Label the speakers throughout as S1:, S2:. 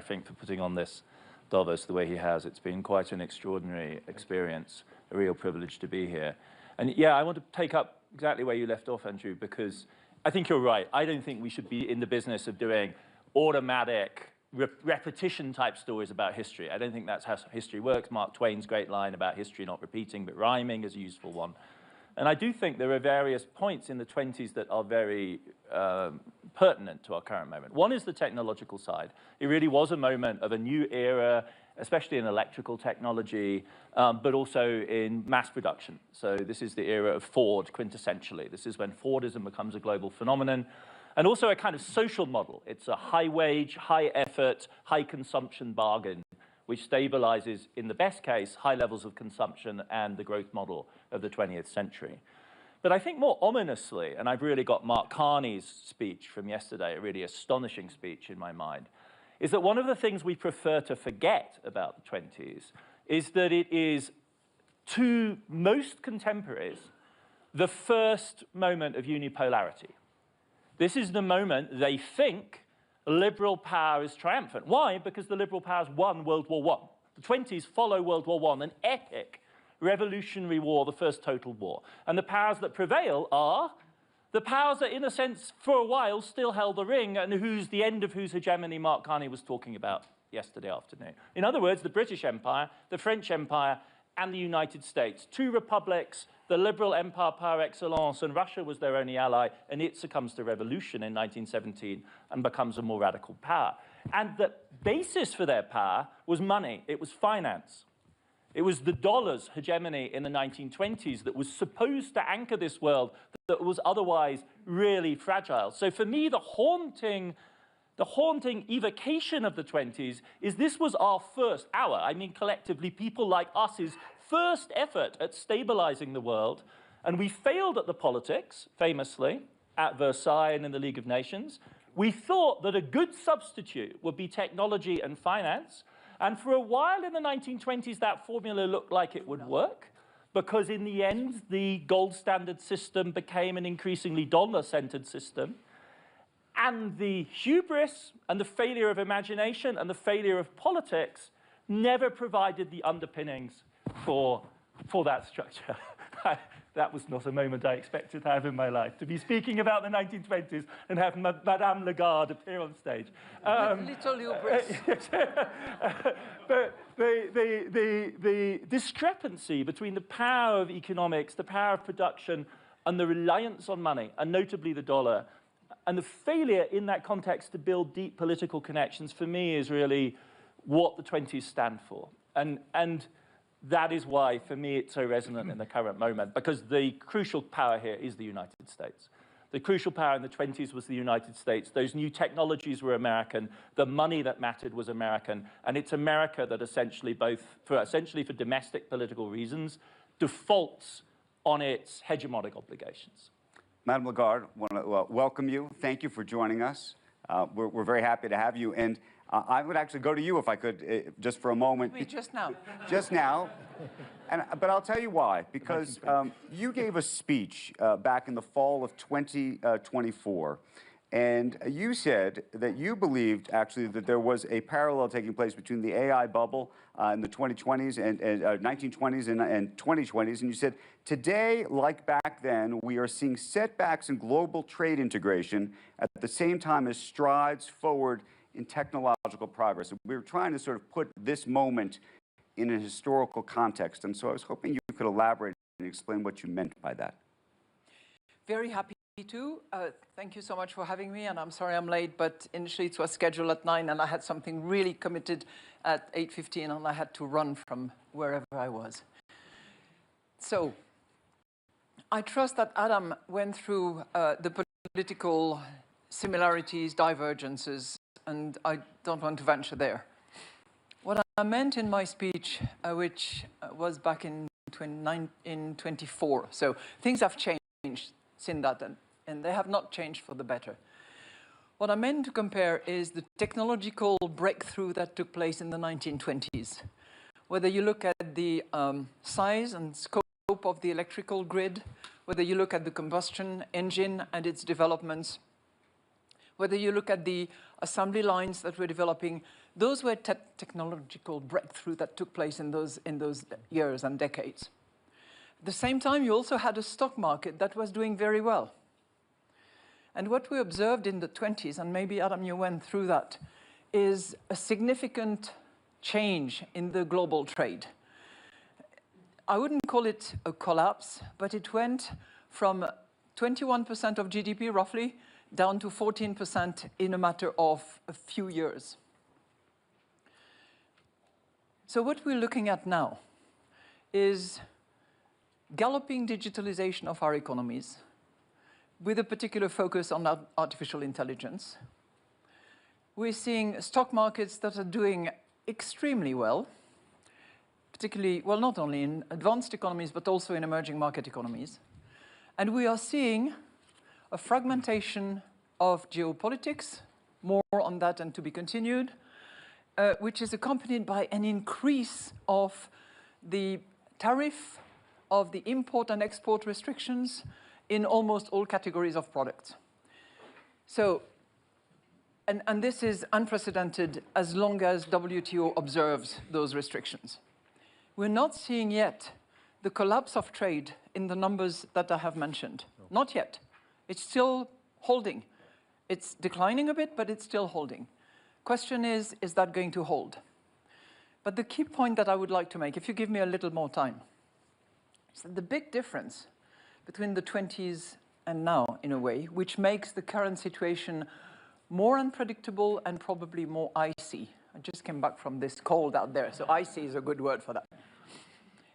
S1: I think, for putting on this Davos the way he has. It's been quite an extraordinary experience, a real privilege to be here. And yeah, I want to take up exactly where you left off, Andrew, because I think you're right. I don't think we should be in the business of doing automatic repetition type stories about history. I don't think that's how history works. Mark Twain's great line about history not repeating but rhyming is a useful one. And I do think there are various points in the 20s that are very pertinent to our current moment. One is the technological side. It really was a moment of a new era, especially in electrical technology, but also in mass production. So this is the era of Ford, quintessentially. This is when Fordism becomes a global phenomenon. And also a kind of social model. It's a high wage, high effort, high consumption bargain, which stabilizes, in the best case, high levels of consumption and the growth model of the 20th century. But I think more ominously, and I've really got Mark Carney's speech from yesterday, a really astonishing speech in my mind, is that one of the things we prefer to forget about the 20s is that it is, to most contemporaries, the first moment of unipolarity. This is the moment they think liberal power is triumphant. Why? Because the liberal powers won World War I. The 20s follow World War I, an epic revolutionary war, the first total war. And the powers that prevail are the powers that, in a sense, for a while still held the ring and the end of whose hegemony Mark Carney was talking about yesterday afternoon. In other words, the British Empire, the French Empire, and the United States. Two republics, the liberal empire par excellence, and Russia was their only ally, and it succumbs to revolution in 1917 and becomes a more radical power. And the basis for their power was money. It was finance. It was the dollar's hegemony in the 1920s that was supposed to anchor this world that was otherwise really fragile. So for me, the haunting evocation of the 20s is this was I mean collectively, people like us's first effort at stabilizing the world. And we failed at the politics, famously, at Versailles and in the League of Nations. We thought that a good substitute would be technology and finance. And for a while in the 1920s, that formula looked like it would work, because in the end, the gold standard system became an increasingly dollar-centered system. And the hubris and the failure of imagination and the failure of politics never provided the underpinnings for that structure. That was not a moment I expected to have in my life, to be speaking about the 1920s and have Madame Lagarde appear on stage.
S2: Little hubris.
S1: But the discrepancy between the power of economics, the power of production, and the reliance on money, and notably the dollar, and the failure in that context to build deep political connections, for me, is really what the 20s stand for. And that is why, for me, it's so resonant in the current moment, because the crucial power here is the United States. The crucial power in the 20s was the United States. Those new technologies were American. The money that mattered was American. And it's America that essentially, for domestic political reasons, defaults on its hegemonic obligations.
S3: Madame Lagarde, I want to welcome you. Thank you for joining us. We're very happy to have you. And I would actually go to you if I could, just for a moment.
S2: Wait, just now.
S3: Just now. But I'll tell you why. Because you gave a speech back in the fall of 2024. And you said that you believed, actually, that there was a parallel taking place between the AI bubble in the 2020s and 1920s and 2020s. And you said, today, like back then, we are seeing setbacks in global trade integration at the same time as strides forward in technological progress. We were trying to sort of put this moment in a historical context. And so I was hoping you could elaborate and explain what you meant by that.
S2: Very happy to. Thank you so much for having me, and I'm sorry I'm late, but initially it was scheduled at 9, and I had something really committed at 8:15, and I had to run from wherever I was. So I trust that Adam went through the political similarities, divergences, and I don't want to venture there. What I meant in my speech, which was back in 24, so things have changed since that, and they have not changed for the better. What I meant to compare is the technological breakthrough that took place in the 1920s. Whether you look at the size and scope of the electrical grid, whether you look at the combustion engine and its developments, whether you look at the assembly lines that were developing, Those were technological breakthroughs that took place in those years and decades. At the same time, you also had a stock market that was doing very well. And what we observed in the 20s, and maybe Adam, you went through that, is a significant change in the global trade. I wouldn't call it a collapse, but it went from 21% of GDP, roughly, down to 14% in a matter of a few years. So what we're looking at now is galloping digitalization of our economies with a particular focus on artificial intelligence. We're seeing stock markets that are doing extremely well, particularly, well, not only in advanced economies, but also in emerging market economies. And we are seeing a fragmentation of geopolitics, more on that and to be continued, which is accompanied by an increase of the tariff, of the import and export restrictions in almost all categories of products. So, and this is unprecedented as long as WTO observes those restrictions. We're not seeing yet the collapse of trade in the numbers that I have mentioned. No. Not yet. It's still holding. It's declining a bit, but it's still holding. Question is that going to hold? But the key point that I would like to make, if you give me a little more time, is that the big difference between the 20s and now, in a way, which makes the current situation more unpredictable and probably more icy. I just came back from this cold out there, so icy is a good word for that.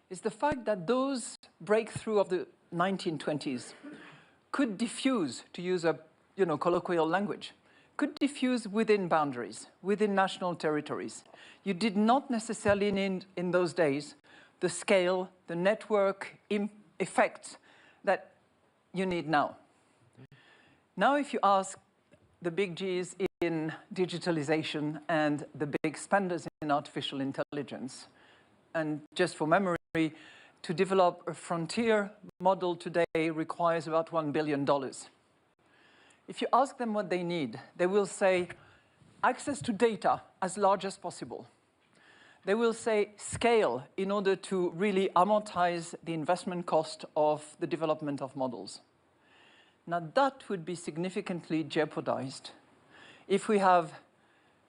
S2: Is the fact that those breakthrough of the 1920s could diffuse, to use a colloquial language, could diffuse within boundaries, within national territories. You did not necessarily need, in those days, the scale, the network effects that you need now. Now, if you ask the big Gs in digitalization and the big spenders in artificial intelligence, and just for memory, to develop a frontier model today requires about $1 billion. If you ask them what they need, they will say access to data as large as possible. They will say scale in order to really amortize the investment cost of the development of models. Now that would be significantly jeopardized if we have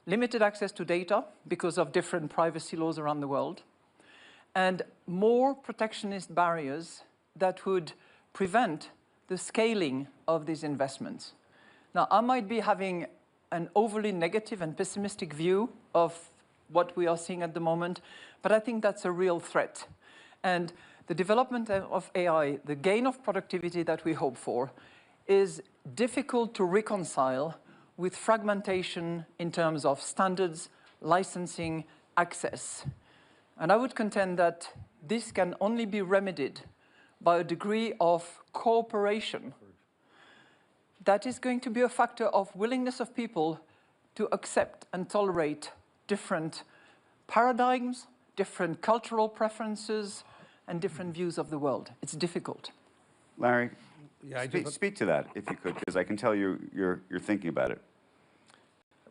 S2: limited access to data because of different privacy laws around the world, and more protectionist barriers that would prevent the scaling of these investments. Now, I might be having an overly negative and pessimistic view of what we are seeing at the moment, but I think that's a real threat. And the development of AI, the gain of productivity that we hope for, is difficult to reconcile with fragmentation in terms of standards, licensing, access. And I would contend that this can only be remedied by a degree of cooperation that is going to be a factor of willingness of people to accept and tolerate different paradigms, different cultural preferences, and different views of the world. It's difficult.
S3: Larry, speak to that, if you could, because I can tell you're thinking about it.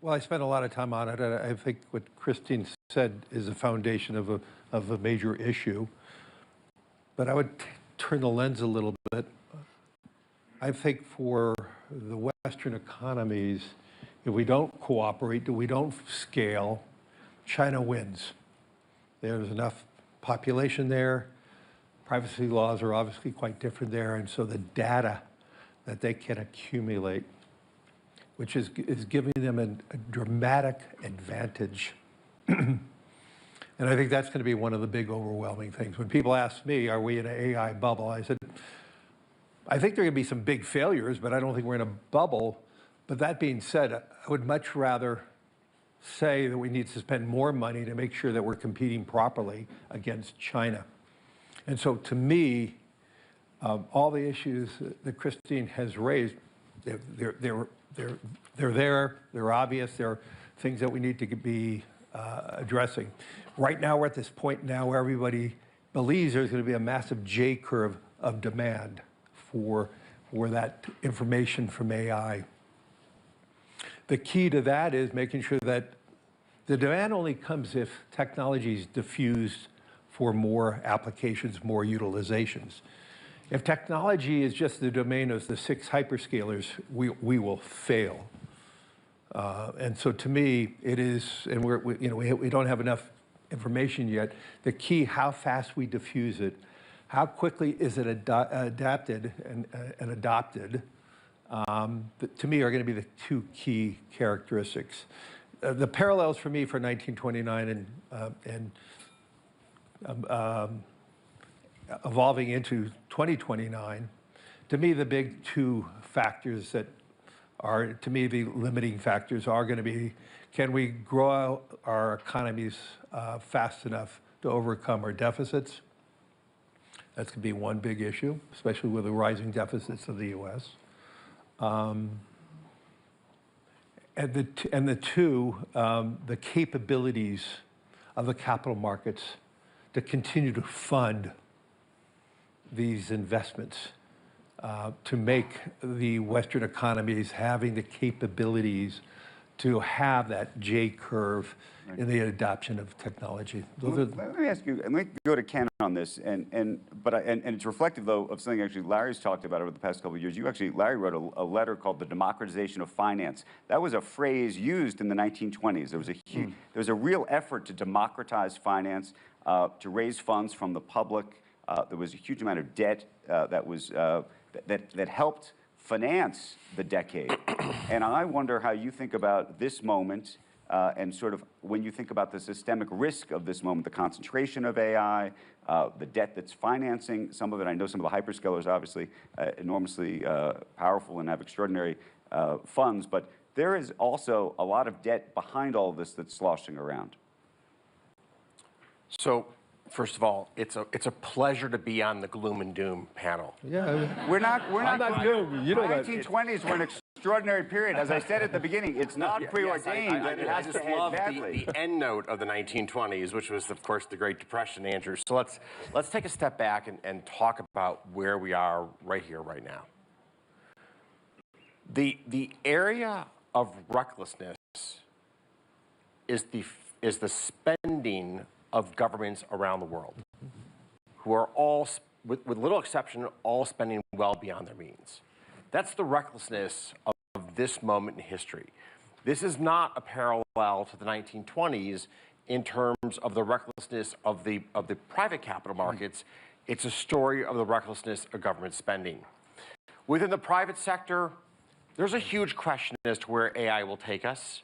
S4: Well, I spent a lot of time on it, and I think what Christine said is the foundation of a major issue. But I would turn the lens a little bit. I think for the Western economies, if we don't cooperate, if we don't scale, China wins. There's enough population there. Privacy laws are obviously quite different there, and so the data that they can accumulate, which is giving them a dramatic advantage. And I think that's going to be one of the big overwhelming things. When people ask me, are we in an AI bubble? I said, I think there are going to be some big failures, but I don't think we're in a bubble. But that being said, I would much rather say that we need to spend more money to make sure that we're competing properly against China. And so to me, all the issues that Christine has raised, they're there, they're obvious, they're things that we need to be addressing. Right now, we're at this point now where everybody believes there's going to be a massive J curve of demand for that information from AI. The key to that is making sure that The demand only comes if technology is diffused for more applications, more utilizations. If technology is just the domain of the 6 hyperscalers, we will fail. And so to me, it is, and we don't have enough information yet, the key, how fast we diffuse it, how quickly is it adapted and adopted, to me are going to be the 2 key characteristics. The parallels for me for 1929 and evolving into 2029, to me the big 2 factors that are, to me, the limiting factors are going to be, can we grow our economies fast enough to overcome our deficits? That's going to be one big issue, especially with the rising deficits of the U.S. And the 2, the capabilities of the capital markets to continue to fund these investments, to make the Western economies having the capabilities to have that J curve in the adoption of technology.
S3: Let me ask you, and let me go to Ken on this, and it's reflective, though, of something actually Larry's talked about over the past couple of years. Larry wrote a letter called The Democratization of Finance. That was a phrase used in the 1920s. There was a real effort to democratize finance, to raise funds from the public. There was a huge amount of debt that helped finance the decade. And I wonder how you think about this moment, and sort of when you think about the systemic risk of this moment, the concentration of AI, the debt that's financing some of it. I know some of the hyperscalers obviously enormously powerful and have extraordinary funds, but there is also a lot of debt behind all of this that's sloshing around.
S5: So, first of all, it's a pleasure to be on the gloom and doom panel.
S4: Yeah,
S3: We're not
S4: gloom. You know that.
S3: 1920s were an extraordinary period. As I said at the beginning, it's not preordained, but it has to head badly.
S5: The end note of the 1920s, which was, of course, the Great Depression, Andrew. So let's take a step back and talk about where we are right here, right now. The area of recklessness is the spending of governments around the world, who are all, with little exception, all spending well beyond their means. That's the recklessness of this moment in history. This is not a parallel to the 1920s in terms of the recklessness of the private capital markets. It's a story of the recklessness of government spending. Within the private sector, there's a huge question as to where AI will take us.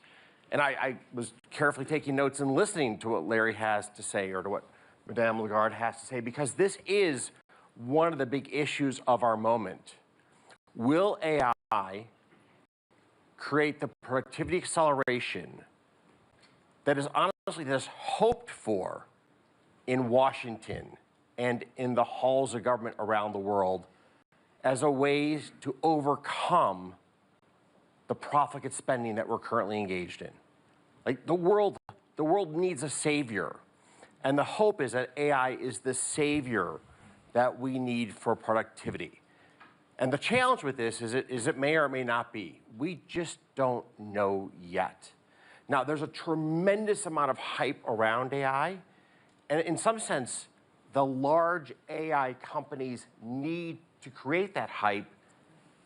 S5: And I was carefully taking notes and listening to what Larry has to say, or to what Madame Lagarde has to say, because this is one of the big issues of our moment. Will AI create the productivity acceleration that is honestly hoped for in Washington and in the halls of government around the world as a way to overcome the profligate spending that we're currently engaged in? Like, the world needs a savior. And the hope is that AI is the savior that we need for productivity. And the challenge with this is it may or may not be. We just don't know yet. Now, there's a tremendous amount of hype around AI. And in some sense, the large AI companies need to create that hype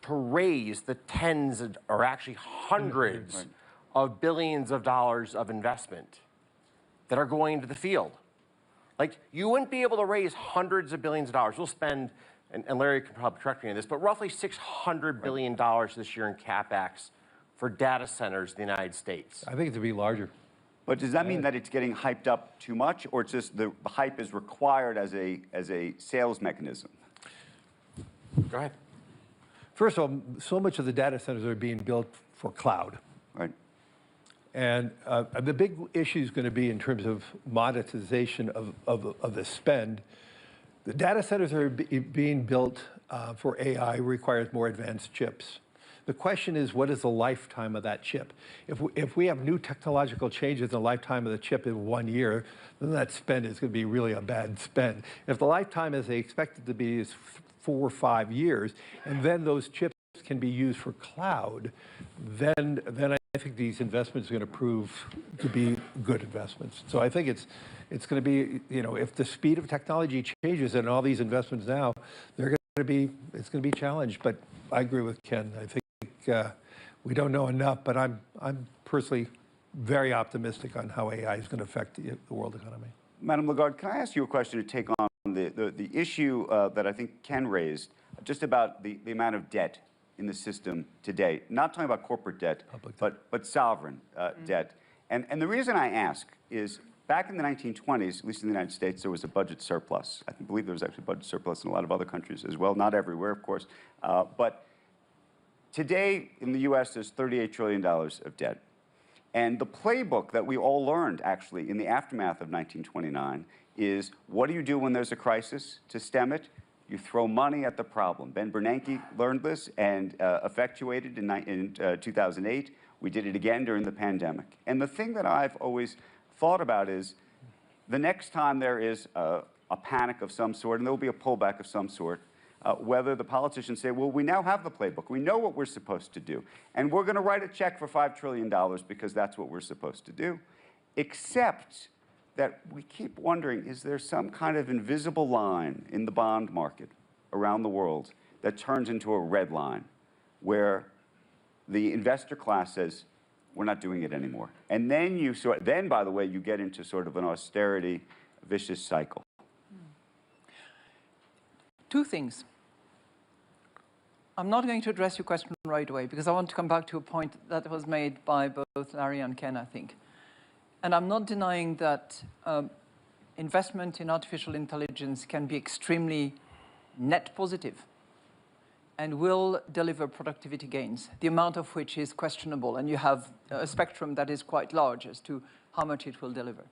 S5: to raise the tens or actually hundreds of billions of dollars of investment that are going into the field. Like, you wouldn't be able to raise hundreds of billions of dollars. We'll spend, and Larry can probably correct me on this, but roughly $600 billion this year in CapEx for data centers in the United States.
S4: I think it to be larger.
S3: But does that mean that it's getting hyped up too much, or it's just the hype is required as a sales mechanism?
S5: Go ahead.
S4: First of all, so much of the data centers are being built for cloud.
S3: Right.
S4: And the big issue is going to be in terms of monetization of the spend. The data centers that are being built for AI requires more advanced chips. The question is, what is the lifetime of that chip? If we have new technological changes in the lifetime of the chip in 1 year, then that spend is going to be really a bad spend. If the lifetime, as they expect it to be, is 4 or 5 years, and then those chips can be used for cloud, then I think these investments are going to prove to be good investments. So I think it's going to be, you know, if the speed of technology changes and all these investments now, they're going to be, it's going to be challenged. But I agree with Ken. I think we don't know enough, but I'm personally very optimistic on how AI is going to affect the world economy.
S3: Madam Lagarde, can I ask you a question to take on the issue that I think Ken raised, just about the amount of debt in the system today? Not talking about corporate debt, but sovereign debt. And the reason I ask is, back in the 1920s, at least in the United States, there was a budget surplus. I believe there was actually a budget surplus in a lot of other countries as well, not everywhere, of course. But today, in the US, there's $38 trillion of debt. And the playbook that we all learned, actually, in the aftermath of 1929 is, what do you do when there's a crisis to stem it? You throw money at the problem. Ben Bernanke learned this and effectuated in 2008. We did it again during the pandemic. And the thing that I've always thought about is, the next time there is a panic of some sort, and there will be a pullback of some sort, whether the politicians say, well, we now have the playbook. We know what we're supposed to do. And we're going to write a check for $5 trillion because that's what we're supposed to do. Except that we keep wondering, is there some kind of invisible line in the bond market around the world that turns into a red line where the investor class says, we're not doing it anymore. And then then, by the way, you get into sort of an austerity, vicious cycle.
S2: Two things. I'm not going to address your question right away because I want to come back to a point that was made by both Larry and Ken, I think. And I'm not denying that investment in artificial intelligence can be extremely net positive and will deliver productivity gains, the amount of which is questionable. And you have a spectrum that is quite large as to how much it will deliver.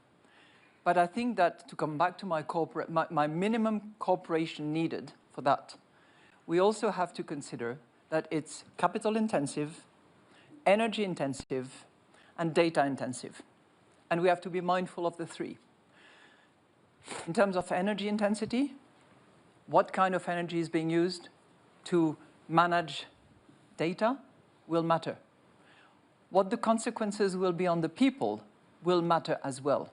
S2: But I think that, to come back to my minimum cooperation needed for that, we also have to consider that it's capital intensive, energy intensive, and data intensive. And we have to be mindful of the three. In terms of energy intensity, what kind of energy is being used to manage data will matter. What the consequences will be on the people will matter as well.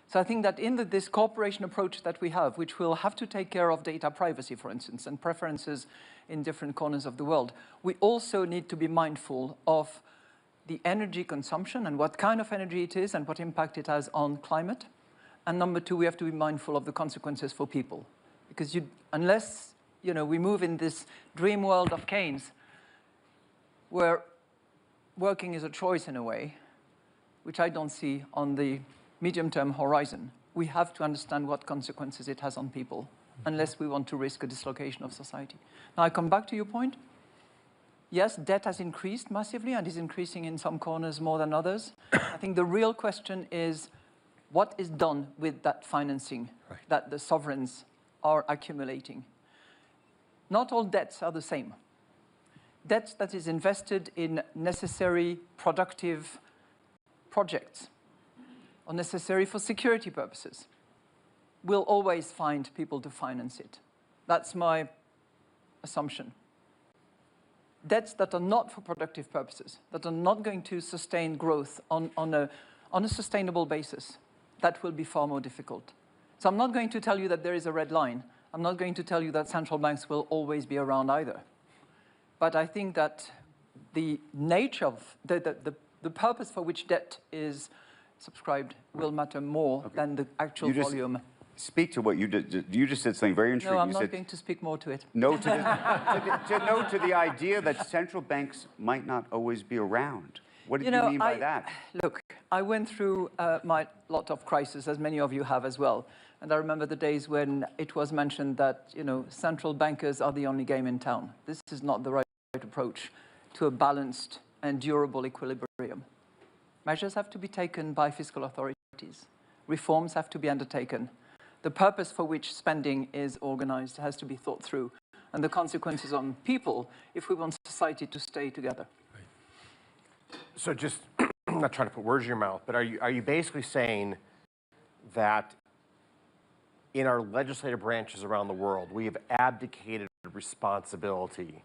S2: So I think that in this cooperation approach that we have, which will have to take care of data privacy, for instance, and preferences in different corners of the world, we also need to be mindful of the energy consumption and what kind of energy it is and what impact it has on climate. And number two, we have to be mindful of the consequences for people. Because unless we move in this dream world of Keynes, where working is a choice in a way, which I don't see on the medium-term horizon, we have to understand what consequences it has on people, unless we want to risk a dislocation of society. Now, I come back to your point. Yes, debt has increased massively and is increasing in some corners more than others. I think the real question is, what is done with that financing that the sovereigns are accumulating? Not all debts are the same. Debt that is invested in necessary, productive projects or necessary for security purposes will always find people to finance it. That's my assumption. Debts that are not for productive purposes, that are not going to sustain growth on a sustainable basis, that will be far more difficult. So I'm not going to tell you that there is a red line. I'm not going to tell you that central banks will always be around either. But I think that the nature of the purpose for which debt is subscribed will matter more than the actual volume.
S3: Speak to what you did. You just said something very intriguing.
S2: No, I'm not going to speak more to it.
S3: No to the idea that central banks might not always be around. What did you mean by that?
S2: Look, I went through my lot of crises, as many of you have as well. And I remember the days when it was mentioned that, central bankers are the only game in town. This is not the right approach to a balanced and durable equilibrium. Measures have to be taken by fiscal authorities. Reforms have to be undertaken. The purpose for which spending is organized has to be thought through, and the consequences on people if we want society to stay together.
S5: So just, I'm not trying to put words in your mouth, but are you basically saying that in our legislative branches around the world, we have abdicated responsibility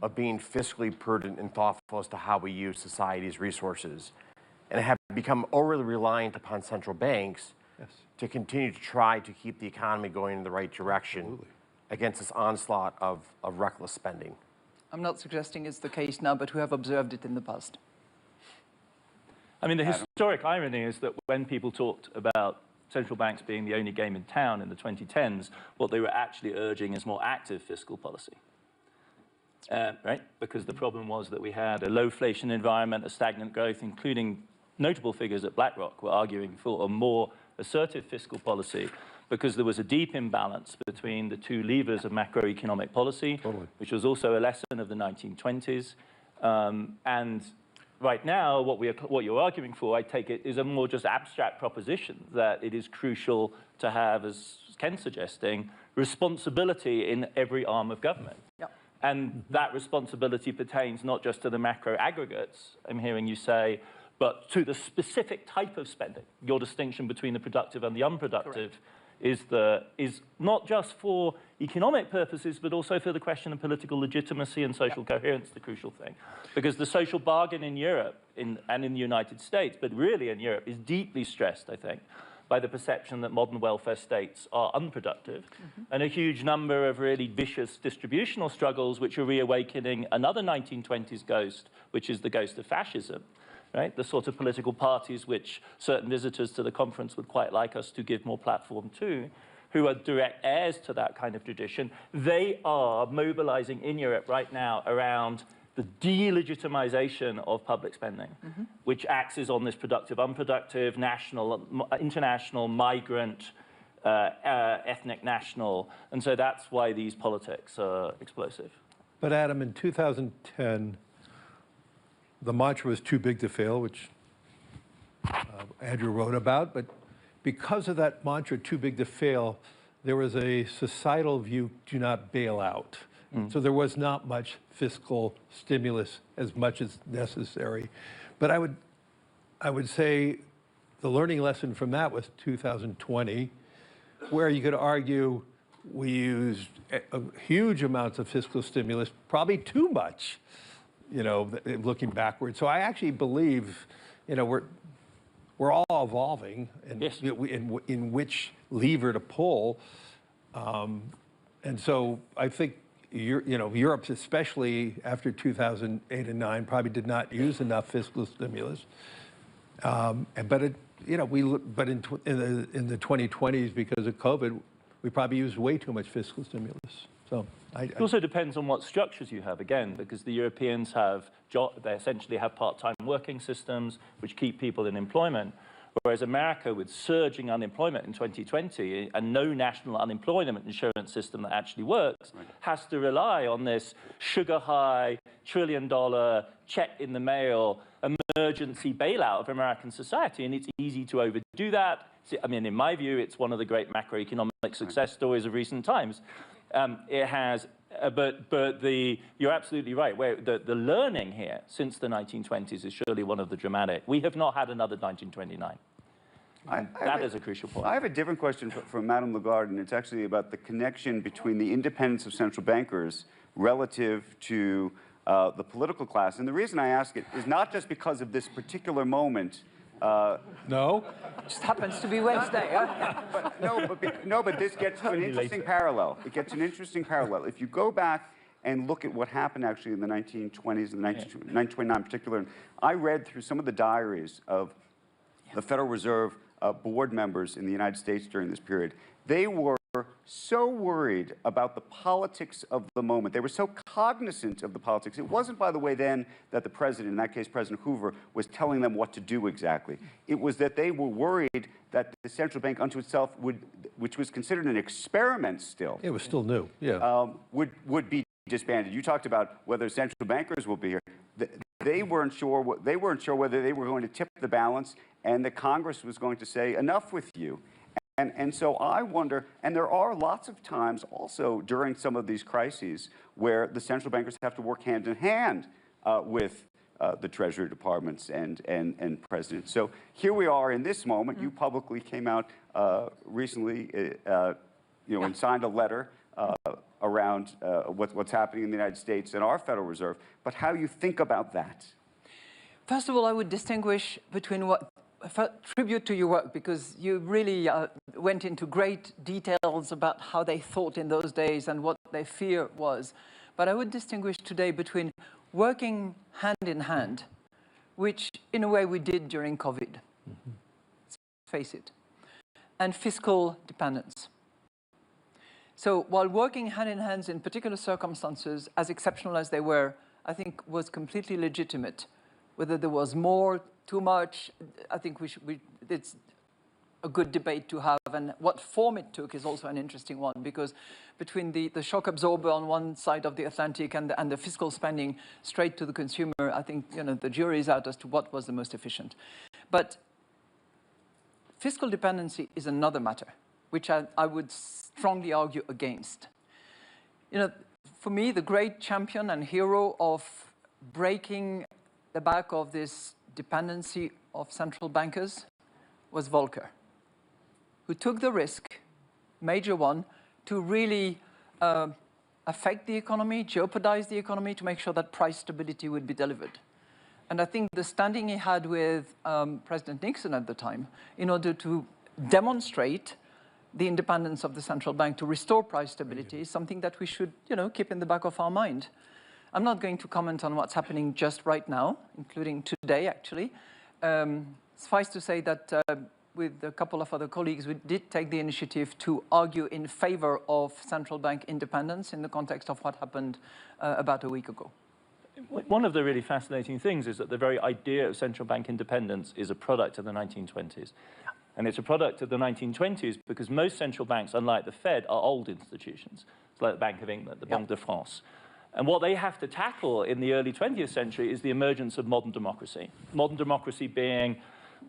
S5: of being fiscally prudent and thoughtful as to how we use society's resources, and have become overly reliant upon central banks to continue to try to keep the economy going in the right direction against this onslaught of reckless spending.
S2: I'm not suggesting it's the case now, but we have observed it in the past.
S1: I mean, the historic irony is that when people talked about central banks being the only game in town in the 2010s, what they were actually urging is more active fiscal policy. Right? Because the problem was that we had a low-inflation environment, a stagnant growth, including notable figures at BlackRock were arguing for a more assertive fiscal policy because there was a deep imbalance between the two levers of macroeconomic policy, which was also a lesson of the 1920s. And right now, what you're arguing for, I take it, is a more just abstract proposition that it is crucial to have, as Ken's suggesting, responsibility in every arm of government.
S2: Yep.
S1: And that responsibility pertains not just to the macro aggregates, I'm hearing you say, but to the specific type of spending. Your distinction between the productive and the unproductive is not just for economic purposes, but also for the question of political legitimacy and social coherence, the crucial thing. Because the social bargain in Europe and in the United States, but really in Europe, is deeply stressed, I think, by the perception that modern welfare states are unproductive, and a huge number of really vicious distributional struggles which are reawakening another 1920s ghost, which is the ghost of fascism. Right? The sort of political parties which certain visitors to the conference would quite like us to give more platform to, who are direct heirs to that kind of tradition, they are mobilizing in Europe right now around the delegitimization of public spending, which axes on this productive, unproductive, national, international, migrant, ethnic, national. And so that's why these politics are explosive.
S4: But Adam, in 2010, the mantra was too big to fail, which Andrew wrote about. But because of that mantra, too big to fail, there was a societal view, do not bail out. So there was not much fiscal stimulus as much as necessary. But I would say the learning lesson from that was 2020, where you could argue we used huge amounts of fiscal stimulus, probably too much, you know, looking backwards. So I actually believe, you know, we're all evolving in which lever to pull. And so I think, you know, Europe, especially after 2008 and 2009, probably did not use enough fiscal stimulus. But it, you know, but in the 2020s, because of COVID, we probably used way too much fiscal stimulus. So
S1: it also depends on what structures you have, again, because the Europeans they essentially have part-time working systems which keep people in employment, whereas America, with surging unemployment in 2020 and no national unemployment insurance system that actually works, has to rely on this sugar-high, trillion-dollar check in the mail emergency bailout of American society, and it's easy to overdo that. I mean, in my view, it's one of the great macroeconomic success stories of recent times. It has, you're absolutely right. Where the learning here since the 1920s is surely one of the dramatic. We have not had another 1929. That is a crucial point.
S3: I have a different question from Madame Lagarde, and it's actually about the connection between the independence of central bankers relative to the political class. And the reason I ask it is not just because of this particular moment.
S4: No?
S2: Just happens to be Wednesday.
S3: But this gets to an interesting parallel. It gets an interesting parallel. If you go back and look at what happened actually in the 1920s and 1929 in particular, and I read through some of the diaries of the Federal Reserve board members in the United States during this period. They were so worried about the politics of the moment. They were so cognizant of the politics. It wasn't, by the way, then that the president, in that case President Hoover, was telling them what to do exactly. It was that they were worried that the central bank unto itself which was considered an experiment still.
S4: It was still new, yeah.
S3: Would be disbanded. You talked about whether central bankers will be here. They weren't sure whether they were going to tip the balance, and the Congress was going to say, enough with you. And so I wonder, and there are lots of times also during some of these crises where the central bankers have to work hand in hand with the Treasury departments and presidents. So here we are in this moment. You publicly came out recently, and signed a letter around what's happening in the United States and our Federal Reserve, but how you think about that.
S2: First of all, I would distinguish between tribute to your work, because you really went into great details about how they thought in those days and what their fear was. But I would distinguish today between working hand in hand, which in a way we did during COVID, let's face it, and fiscal dependence. So while working hand in hand in particular circumstances, as exceptional as they were, I think was completely legitimate. Whether there was more, too much, I think it's a good debate to have, and what form it took is also an interesting one, because between the shock absorber on one side of the Atlantic and the fiscal spending straight to the consumer, I think the jury is out as to what was the most efficient. But fiscal dependency is another matter, which I would strongly argue against. For me, the great champion and hero of breaking the back of this dependency of central bankers was Volcker, who took the risk, major one, to really affect the economy, jeopardize the economy, to make sure that price stability would be delivered. And I think the standing he had with President Nixon at the time, in order to demonstrate the independence of the central bank to restore price stability, is something that we should, keep in the back of our mind. I'm not going to comment on what's happening just right now, including today, actually. Suffice to say that with a couple of other colleagues, we did take the initiative to argue in favor of central bank independence in the context of what happened about a week ago.
S1: One of the really fascinating things is that the very idea of central bank independence is a product of the 1920s. And it's a product of the 1920s because most central banks, unlike the Fed, are old institutions. It's like the Bank of England, the Banque de France. And what they have to tackle in the early 20th century is the emergence of modern democracy. Modern democracy being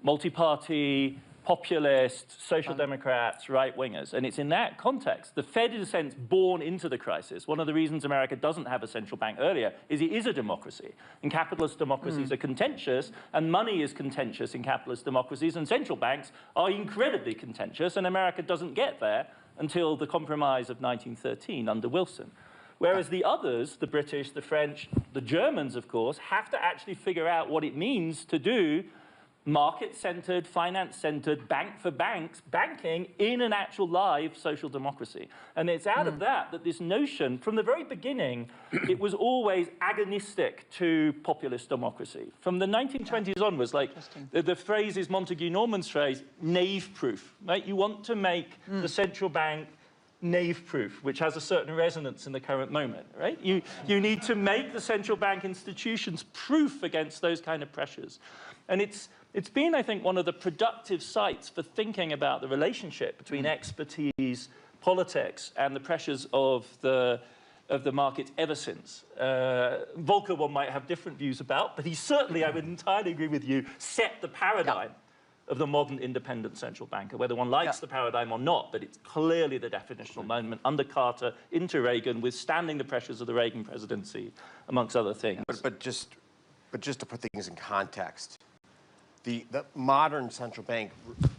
S1: multi-party, populist, social democrats, right-wingers. And it's in that context, the Fed, in a sense, born into the crisis. One of the reasons America doesn't have a central bank earlier is it is a democracy. And capitalist democracies are contentious, and money is contentious in capitalist democracies, and central banks are incredibly contentious, and America doesn't get there until the compromise of 1913 under Wilson. Whereas the others, the British, the French, the Germans, of course, have to actually figure out what it means to do market-centered, finance-centered, banking in an actual live social democracy. And it's out of that this notion, from the very beginning, it was always agonistic to populist democracy. From the 1920s onwards, like the phrase is Montague Norman's phrase, knave-proof, right? You want to make the central bank knave-proof, which has a certain resonance in the current moment, right? You need to make the central bank institutions proof against those kind of pressures. And it's been, I think, one of the productive sites for thinking about the relationship between expertise, politics, and the pressures of the market ever since. Volcker, one might have different views about, but he certainly, I would entirely agree with you, set the paradigm of the modern independent central banker, whether one likes the paradigm or not, but it's clearly the definitional moment under Carter into Reagan, withstanding the pressures of the Reagan presidency, amongst other things.
S5: But just to put things in context, the modern central bank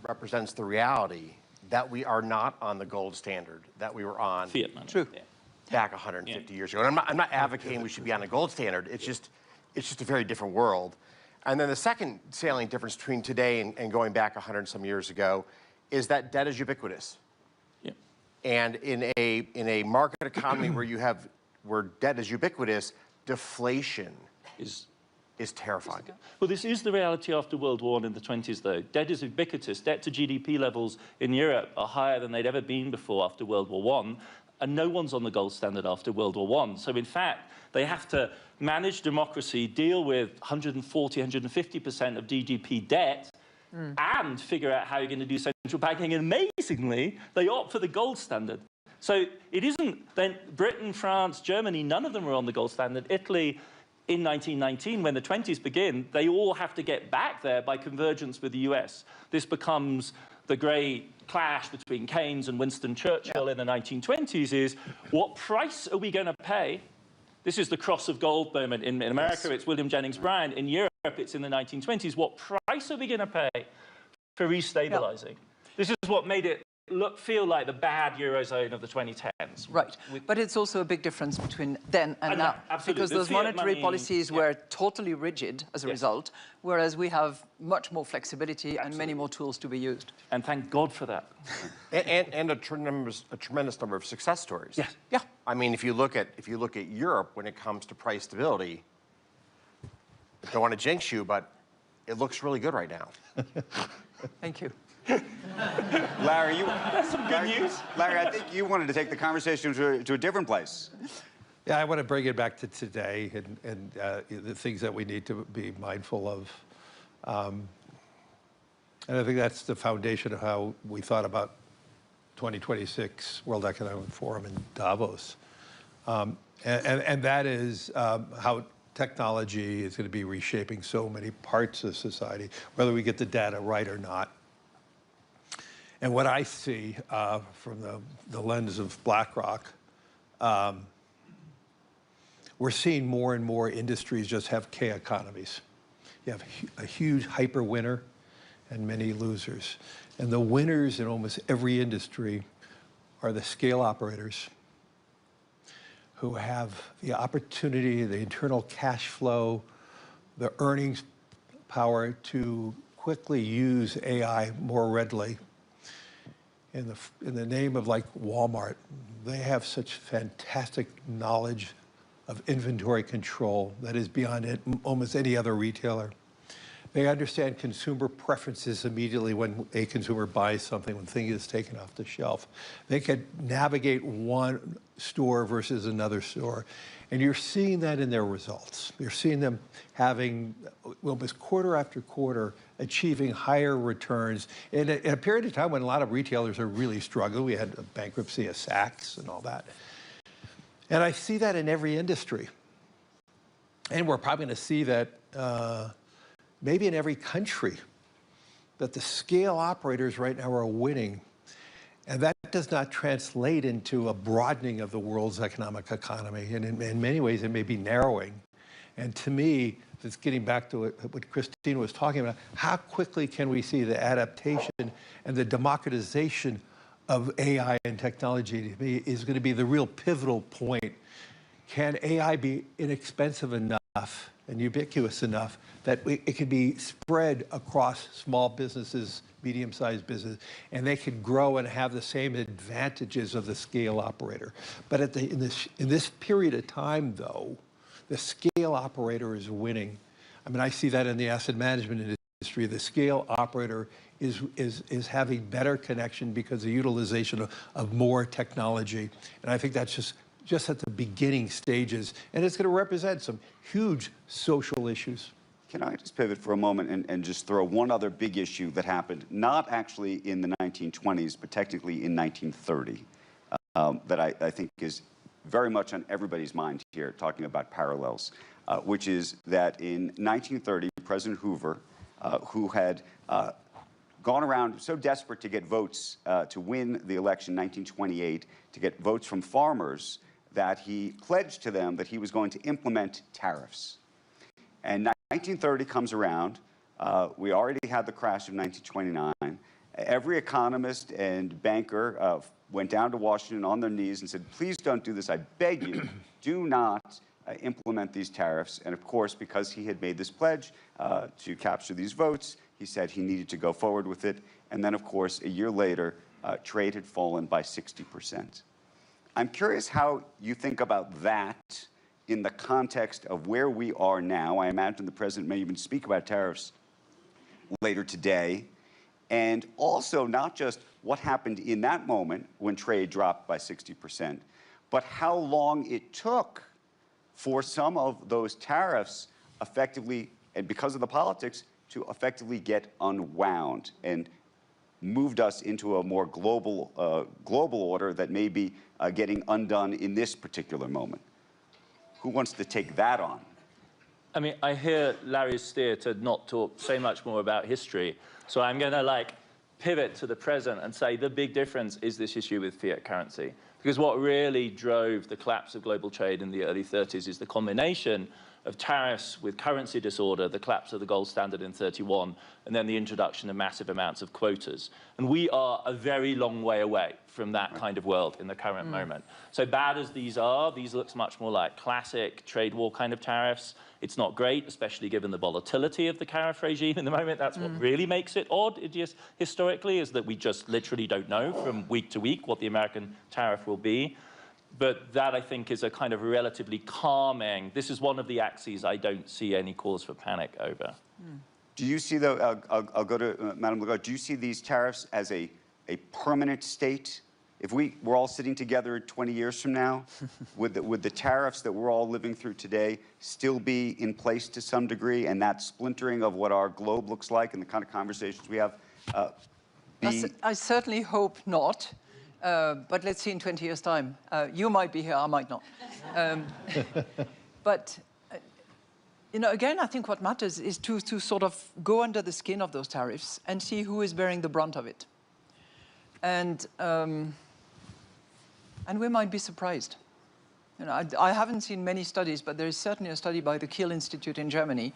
S5: represents the reality that we are not on the gold standard that we were on
S1: Fiat money.
S2: True.
S5: back 150 years ago. And I'm not advocating we should be on a gold standard. It's just a very different world. And then the second salient difference between today and going back 100 some years ago is that debt is ubiquitous.
S1: Yeah.
S5: And in a market economy where debt is ubiquitous, deflation is terrifying.
S1: Well, this is the reality after World War I in the 20s, though. Debt is ubiquitous. Debt to GDP levels in Europe are higher than they'd ever been before after World War I. And no one's on the gold standard after World War I. So in fact, they have to manage democracy, deal with 140, 150% of GDP debt, and figure out how you're going to do central banking. And amazingly, they opt for the gold standard. So it isn't then Britain, France, Germany, none of them are on the gold standard. Italy, in 1919, when the 20s begin, they all have to get back there by convergence with the US. This becomes the great clash between Keynes and Winston Churchill in the 1920s is, what price are we going to pay? This is the cross of gold moment. In America, it's William Jennings Bryan. In Europe, it's in the 1920s. What price are we going to pay for restabilizing? This is what made it feel like the bad Eurozone of the 2010s.
S2: Right, but it's also a big difference between then and now.
S1: Absolutely.
S2: Because those monetary policies were totally rigid as a result, whereas we have much more flexibility and many more tools to be used.
S1: And thank God for that.
S5: and a tremendous number of success stories.
S1: Yes.
S5: Yeah. I mean, if you look at Europe when it comes to price stability, I don't want to jinx you, but it looks really good right now.
S2: Thank you.
S3: Larry,
S1: That's some good news.
S3: Larry, I think you wanted to take the conversation to a different place.
S4: Yeah, I want to bring it back to today and the things that we need to be mindful of. And I think that's the foundation of how we thought about 2026 World Economic Forum in Davos. And that is how technology is going to be reshaping so many parts of society, whether we get the data right or not. And what I see from the lens of BlackRock, we're seeing more and more industries just have K economies. You have a huge hyper winner and many losers. And the winners in almost every industry are the scale operators who have the opportunity, the internal cash flow, the earnings power to quickly use AI more readily. In the name of like Walmart, they have such fantastic knowledge of inventory control that is beyond almost any other retailer. They understand consumer preferences immediately when a consumer buys something, when thing is taken off the shelf. They can navigate one store versus another store. And you're seeing that in their results. You're seeing them having, almost quarter after quarter, achieving higher returns in a period of time when a lot of retailers are really struggling. We had a bankruptcy of Saks and all that. And I see that in every industry. And we're probably going to see that maybe in every country, that the scale operators right now are winning. And that does not translate into a broadening of the world's economic economy. And in many ways, it may be narrowing. And to me, it's getting back to what Christine was talking about. How quickly can we see the adaptation and the democratization of AI and technology to me is going to be the real pivotal point. Can AI be inexpensive enough and ubiquitous enough that it can be spread across small businesses, medium-sized businesses, and they could grow and have the same advantages of the scale operator. But in this period of time, though, the scale operator is winning. I mean, I see that in the asset management industry. The scale operator is having better connection because of the utilization of more technology. And I think that's just at the beginning stages. And it's going to represent some huge social issues.
S3: Can I just pivot for a moment and just throw one other big issue that happened, not actually in the 1920s, but technically in 1930, that I think is very much on everybody's mind here, talking about parallels, which is that in 1930, President Hoover, who had gone around so desperate to get votes to win the election in 1928, to get votes from farmers, that he pledged to them that he was going to implement tariffs. And 1930 comes around. We already had the crash of 1929. Every economist and banker went down to Washington on their knees and said, please don't do this. I beg you, do not implement these tariffs. And of course, because he had made this pledge to capture these votes, he said he needed to go forward with it. And then, of course, a year later, trade had fallen by 60%. I'm curious how you think about that in the context of where we are now. I imagine the president may even speak about tariffs later today. And also not just what happened in that moment when trade dropped by 60%, but how long it took for some of those tariffs effectively, and because of the politics, to effectively get unwound and moved us into a more global order that may be getting undone in this particular moment. Who wants to take that on?
S1: I mean, I hear Larry's steer to not talk so much more about history. So I'm going to pivot to the present and say the big difference is this issue with fiat currency. Because what really drove the collapse of global trade in the early 30s is the combination of tariffs with currency disorder, the collapse of the gold standard in 31, and then the introduction of massive amounts of quotas. And we are a very long way away from that kind of world in the current moment. So bad as these are, these looks much more like classic trade war kind of tariffs. It's not great, especially given the volatility of the tariff regime in the moment. That's what really makes it odd historically, is that we just literally don't know from week to week what the American tariff will be. But that, I think, is a kind of relatively calming. This is one of the axes I don't see any cause for panic over.
S3: Do you see, though, I'll go to Madam Lagarde, do you see these tariffs as a permanent state? If we're all sitting together 20 years from now, would the tariffs that we're all living through today still be in place to some degree, and that splintering of what our globe looks like and the kind of conversations we have
S2: I certainly hope not. But let's see in 20 years' time. You might be here, I might not. But, you know, again, I think what matters is to sort of go under the skin of those tariffs and see who is bearing the brunt of it. And we might be surprised. You know, I haven't seen many studies, but there is certainly a study by the Kiel Institute in Germany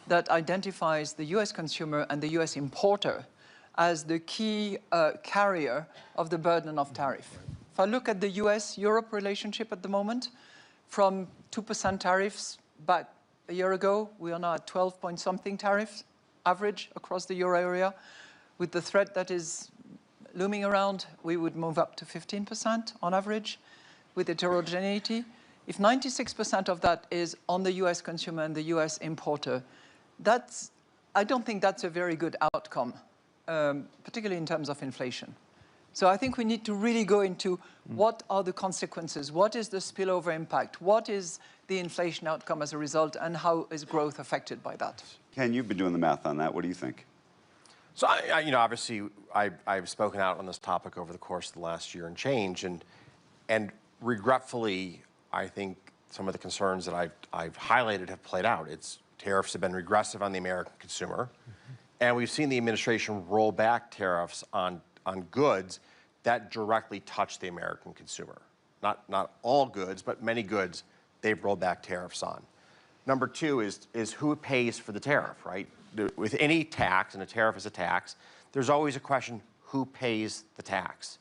S2: that identifies the US consumer and the US importer as the key carrier of the burden of tariff. If I look at the US-Europe relationship at the moment, from 2% tariffs back a year ago, we are now at 12-point-something tariffs, average across the euro area. With the threat that is looming around, we would move up to 15% on average with heterogeneity. If 96% of that is on the US consumer and the US importer, I don't think that's a very good outcome. Particularly in terms of inflation. So I think we need to really go into what are the consequences, what is the spillover impact, what is the inflation outcome as a result, and how is growth affected by that?
S3: Ken, you've been doing the math on that. What do you think?
S5: So, you know, obviously, I've spoken out on this topic over the course of the last year and change, and regretfully, I think some of the concerns that I've highlighted have played out. Tariffs have been regressive on the American consumer. And we've seen the administration roll back tariffs on goods that directly touch the American consumer. Not all goods, but many goods they've rolled back tariffs on. Number two is who pays for the tariff, right? With any tax, and a tariff is a tax, there's always a question, who pays the tax?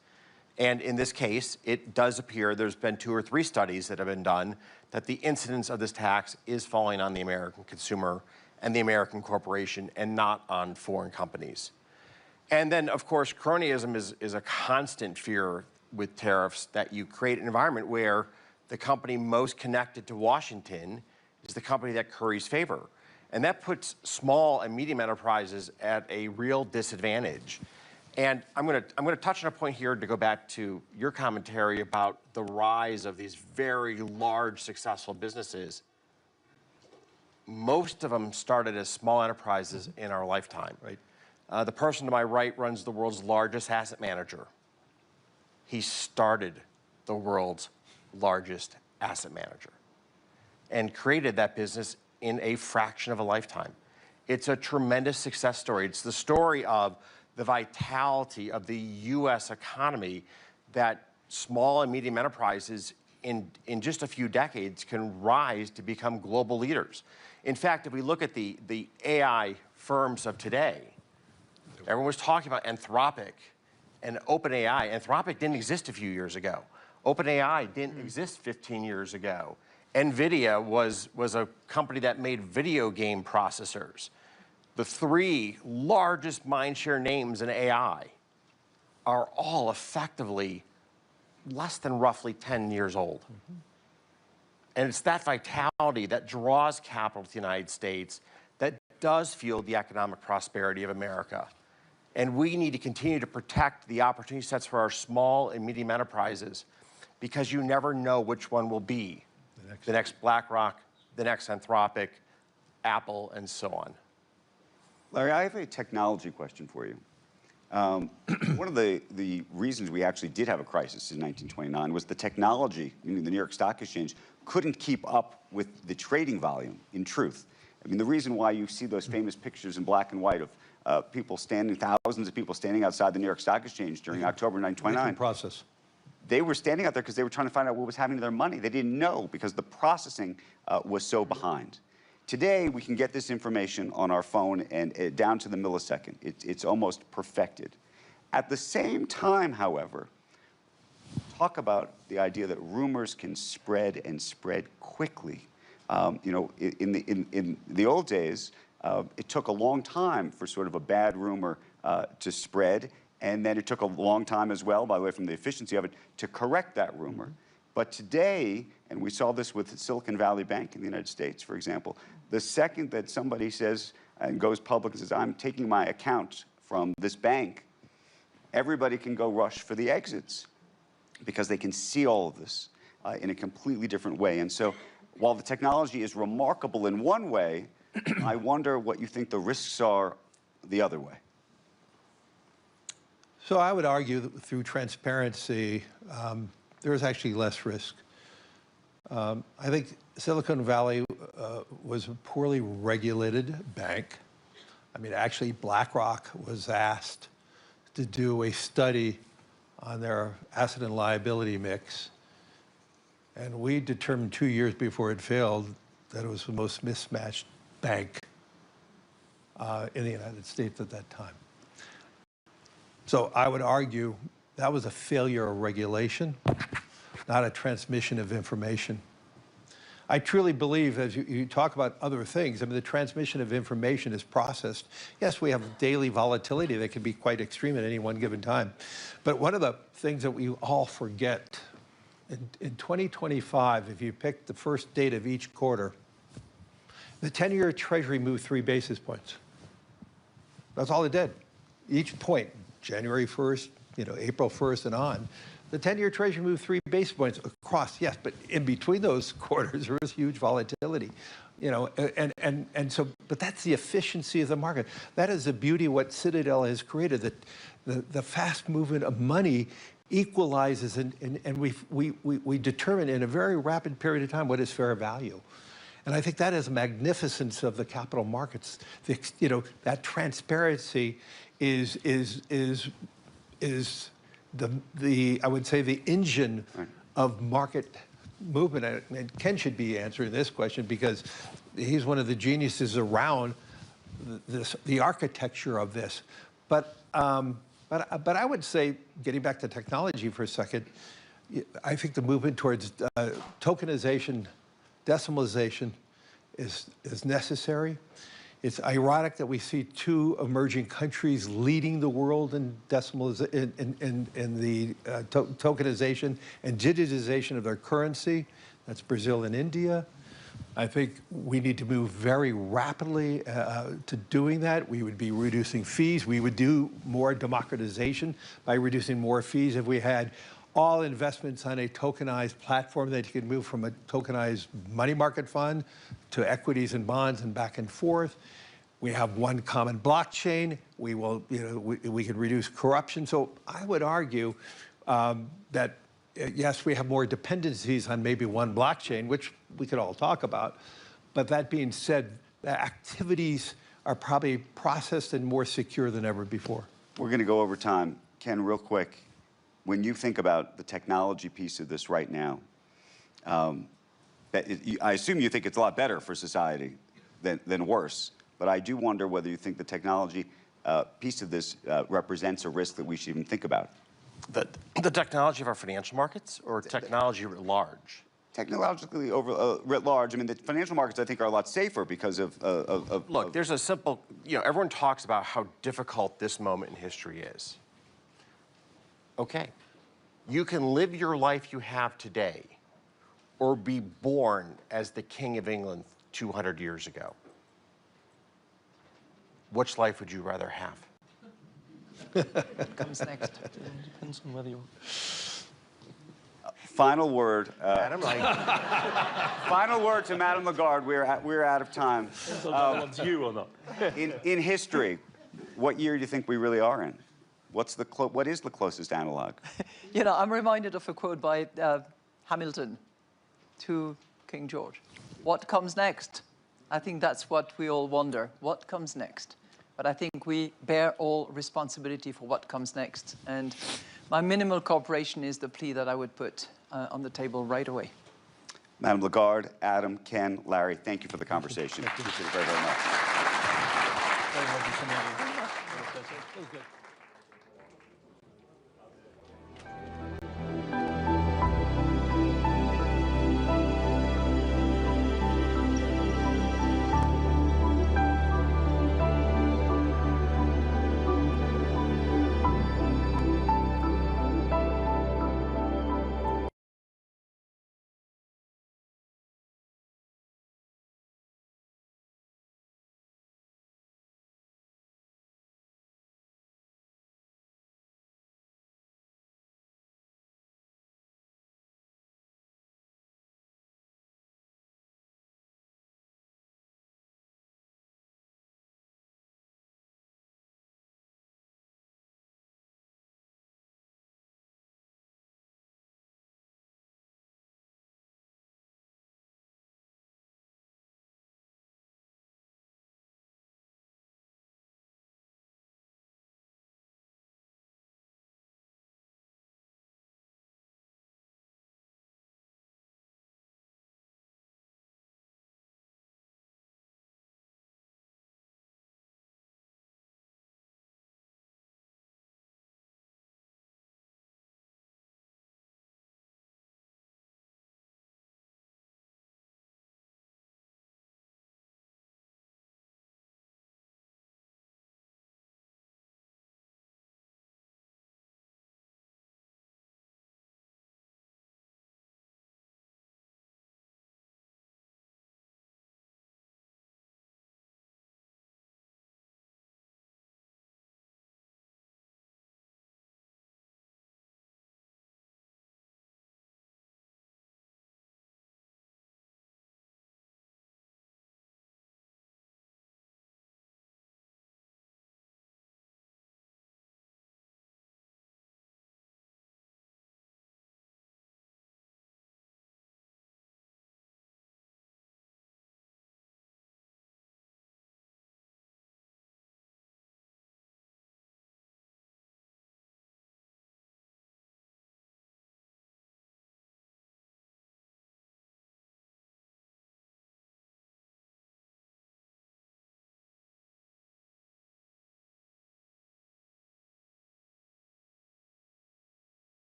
S5: And in this case, it does appear there's been 2 or 3 studies that have been done that the incidence of this tax is falling on the American consumer and the American corporation, and not on foreign companies. And then, of course, cronyism is a constant fear with tariffs, that you create an environment where the company most connected to Washington is the company that curries favor. And that puts small and medium enterprises at a real disadvantage. And I'm going to touch on a point here to go back to your commentary about the rise of these very large, successful businesses. Most of them started as small enterprises in our lifetime.
S4: Right.
S5: The person to my right runs the world's largest asset manager. He started the world's largest asset manager and created that business in a fraction of a lifetime. It's a tremendous success story. It's the story of the vitality of the US economy, that small and medium enterprises in just a few decades can rise to become global leaders. In fact, if we look at the AI firms of today, everyone was talking about Anthropic and OpenAI. Anthropic didn't exist a few years ago. OpenAI didn't exist 15 years ago. NVIDIA was a company that made video game processors. The 3 largest mindshare names in AI are all effectively less than roughly 10 years old. And it's that vitality that draws capital to the United States that does fuel the economic prosperity of America. And we need to continue to protect the opportunity sets for our small and medium enterprises, because you never know which one will be the next BlackRock, the next Anthropic, Apple, and so on.
S3: Larry, I have a technology question for you. One of the reasons we actually did have a crisis in 1929 was the technology, the New York Stock Exchange, couldn't keep up with the trading volume, in truth. I mean, the reason why you see those famous pictures in black and white of people standing, thousands of people standing outside the New York Stock Exchange during October 1929.
S4: Process.
S3: They were standing out there because they were trying to find out what was happening to their money. They didn't know because the processing was so behind. Today, we can get this information on our phone and down to the millisecond. It's almost perfected. At the same time, however, talk about the idea that rumors can spread and spread quickly. You know, in the old days, it took a long time for sort of a bad rumor to spread, and then it took a long time as well, by the way, from the efficiency of it, to correct that rumor. But today, and we saw this with Silicon Valley Bank in the United States, for example, the second that somebody says and goes public and says, I'm taking my account from this bank, everybody can go rush for the exits because they can see all of this in a completely different way. And so while the technology is remarkable in one way, I wonder what you think the risks are the other way.
S4: So I would argue that through transparency, there is actually less risk. I think Silicon Valley was a poorly regulated bank. I mean, actually, BlackRock was asked to do a study on their asset and liability mix. And we determined 2 years before it failed that it was the most mismatched bank in the United States at that time. So I would argue that was a failure of regulation, not a transmission of information. I truly believe, as you talk about other things, I mean, the transmission of information is processed. Yes, we have daily volatility that can be quite extreme at any one given time. But one of the things that we all forget, in 2025, if you pick the first date of each quarter, the 10-year Treasury moved 3 basis points. That's all it did. Each point, January 1st, you know, April 1st and on, the 10-year Treasury moved 3 basis points across, yes, but in between those quarters, there was huge volatility. You know, and so, but that's the efficiency of the market. That is the beauty of what Citadel has created, that the fast movement of money equalizes and we determine in a very rapid period of time what is fair value. And I think that is a magnificence of the capital markets. You know, that transparency is the I would say the engine of market movement. And Ken should be answering this question because he's one of the geniuses around the architecture of this. But I would say, getting back to technology for a second, I think the movement towards tokenization, decimalization is necessary. It's ironic that we see 2 emerging countries leading the world in decimalization, in the tokenization and digitization of their currency. That's Brazil and India. I think we need to move very rapidly to doing that. We would be reducing fees. We would do more democratization by reducing more fees if we had all investments on a tokenized platform that you could move from a tokenized money market fund to equities and bonds and back and forth. We have one common blockchain. We will, you know, we can reduce corruption. So I would argue that yes, we have more dependencies on maybe one blockchain, which we could all talk about. But that being said, the activities are probably processed and more secure than ever before.
S3: We're going to go over time. Ken, real quick, when you think about the technology piece of this right now, I assume you think it's a lot better for society than worse. But I do wonder whether you think the technology piece of this represents a risk that we should even think about.
S5: The technology of our financial markets or technology writ large?
S3: Technologically writ large, I mean, the financial markets, I think, are a lot safer because of
S5: Look, there's a simple, you know, everyone talks about how difficult this moment in history is. Okay. You can live your life you have today or be born as the King of England 200 years ago. Which life would you rather have?
S2: What comes next?
S1: Depends on whether you're...
S3: Final word.
S5: Adam,
S3: Final word to Madame Lagarde. We're out of time.
S1: One's you or not?
S3: In history, what year do you think we really are in? What is the closest analog?
S2: You know, I'm reminded of a quote by Hamilton to King George. What comes next? I think that's what we all wonder. What comes next? But I think we bear all responsibility for what comes next. And my minimal cooperation is the plea that I would put on the table right away.
S3: Madam Lagarde, Adam, Ken, Larry, thank you for the conversation. Appreciate it very, very much.
S1: Very much. It was good.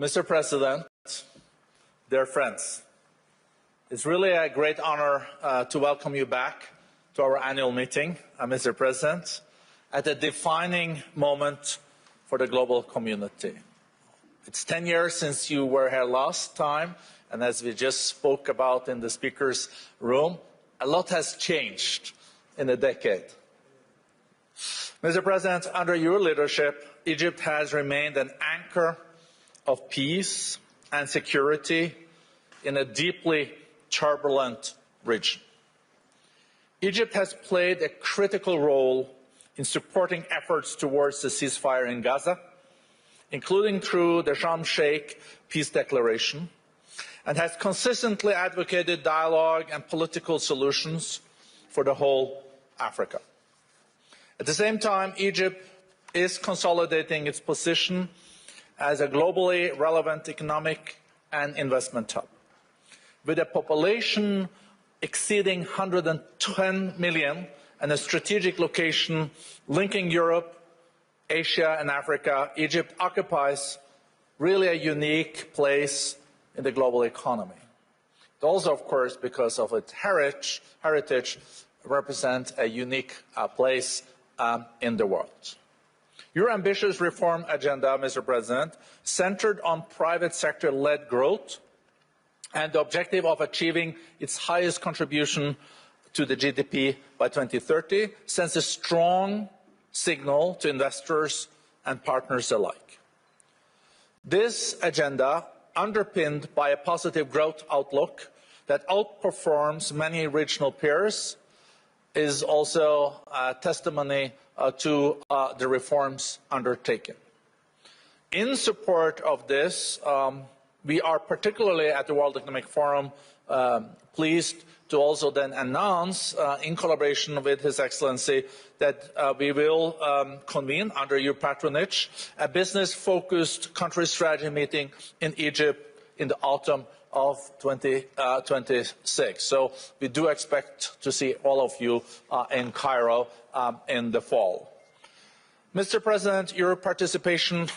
S6: Mr. President, dear friends, it's really a great honor to welcome you back to our annual meeting, Mr. President, at a defining moment for the global community. It's 10 years since you were here last time, and as we just spoke about in the speaker's room, a lot has changed in a decade. Mr. President, under your leadership, Egypt has remained an anchor of peace and security in a deeply turbulent region. Egypt has played a critical role in supporting efforts towards the ceasefire in Gaza, including through the Sharm el-Sheikh peace declaration, and has consistently advocated dialogue and political solutions for the whole Africa. At the same time, Egypt is consolidating its position as a globally relevant economic and investment hub. With a population exceeding 110 million and a strategic location linking Europe, Asia and Africa, Egypt occupies really a unique place in the global economy. It also, of course, because of its heritage represents a unique place in the world. Your ambitious reform agenda, Mr. President, centered on private sector-led growth and the objective of achieving its highest contribution to the GDP by 2030 sends a strong signal to investors and partners alike. This agenda, underpinned by a positive growth outlook that outperforms many regional peers, is also a testimony to the reforms undertaken. In support of this, we are particularly at the World Economic Forum pleased to also then announce, in collaboration with His Excellency, that we will convene under your patronage a business-focused country strategy meeting in Egypt in the autumn of 2026. So we do expect to see all of you in Cairo in the fall. Mr. President, your participation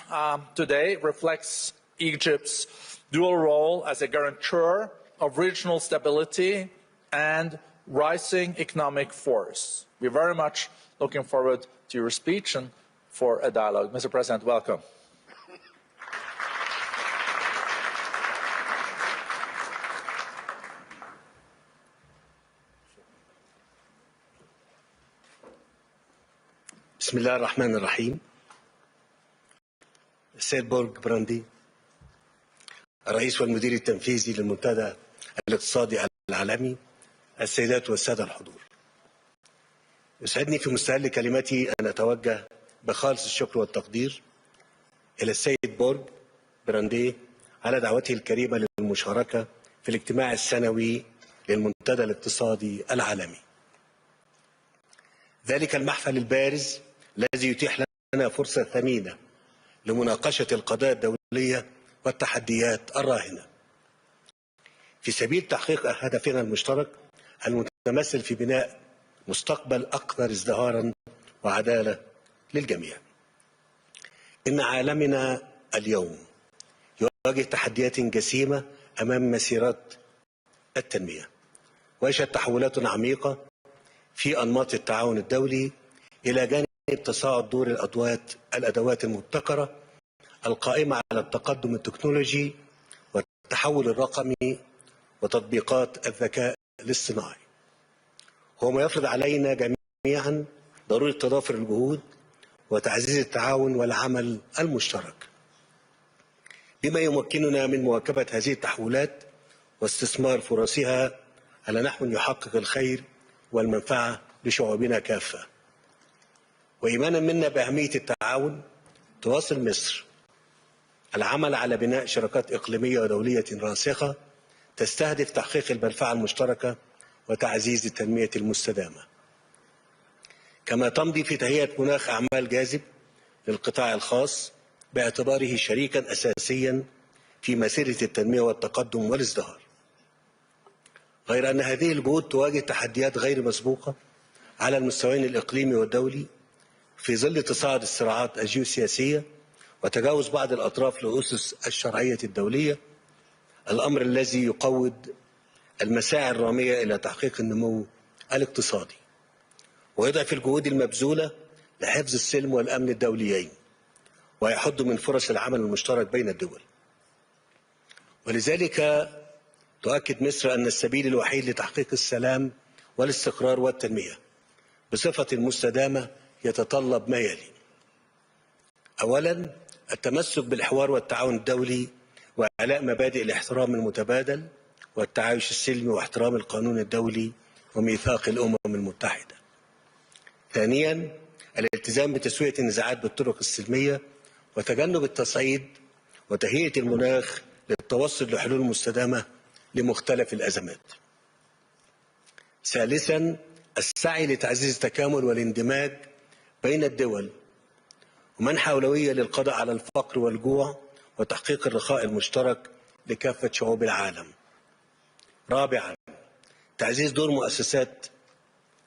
S6: today reflects Egypt's dual role as a guarantor of regional stability and rising economic force. We're very much looking forward to your speech and for a dialogue. Mr. President, welcome.
S7: بسم الله الرحمن الرحيم. السيد بورغ براندي الرئيس والمدير التنفيذي للمنتدى الاقتصادي العالمي، السيدات والسادة الحضور، يسعدني في مستهل كلمتي أن أتوجه بخالص الشكر والتقدير إلى السيد بورغ براندي على دعوته الكريمة للمشاركة في الاجتماع السنوي للمنتدى الاقتصادي العالمي. ذلك المحفل البارز الذي يتيح لنا فرصة ثمينة لمناقشة القضايا الدولية والتحديات الراهنة في سبيل تحقيق هدفنا المشترك المتمثل في بناء مستقبل أكثر ازدهارا وعدالة للجميع. إن عالمنا اليوم يواجه تحديات جسيمة أمام مسيرات التنمية، ويشهد تحولات عميقة في أنماط التعاون الدولي إلى جانب تصاعد دور الأدوات المبتكرة القائمة على التقدم التكنولوجي والتحول الرقمي وتطبيقات الذكاء الاصطناعي. هو ما يفرض علينا جميعا ضرورة تضافر الجهود وتعزيز التعاون والعمل المشترك بما يمكننا من مواكبة هذه التحولات واستثمار فرصها على نحو يحقق الخير والمنفعة لشعوبنا كافة. وإيمانا منا بأهمية التعاون، تواصل مصر العمل على بناء شراكات إقليمية ودولية راسخة تستهدف تحقيق المنفعة المشتركة وتعزيز التنمية المستدامة، كما تمضي في تهيئة مناخ أعمال جاذب للقطاع الخاص باعتباره شريكا أساسيا في مسيرة التنمية والتقدم والازدهار. غير أن هذه الجهود تواجه تحديات غير مسبوقة على المستويين الإقليمي والدولي في ظل تصاعد الصراعات الجيوسياسية وتجاوز بعض الأطراف لأسس الشرعية الدولية، الأمر الذي يقوض المساعي الرامية إلى تحقيق النمو الاقتصادي ويضعف الجهود المبذولة لحفظ السلم والأمن الدوليين ويحد من فرص العمل المشترك بين الدول. ولذلك تؤكد مصر أن السبيل الوحيد لتحقيق السلام والاستقرار والتنمية بصفة مستدامة يتطلب ما يلي: أولاً، التمسك بالحوار والتعاون الدولي وإعلاء مبادئ الاحترام المتبادل والتعايش السلمي واحترام القانون الدولي وميثاق الأمم المتحدة. ثانياً، الالتزام بتسوية النزاعات بالطرق السلمية وتجنب التصعيد وتهيئة المناخ للتوصل لحلول مستدامة لمختلف الأزمات. ثالثاً، السعي لتعزيز التكامل والاندماج بين الدول ومنح أولوية للقضاء على الفقر والجوع وتحقيق الرخاء المشترك لكافة شعوب العالم. رابعاً، تعزيز دور مؤسسات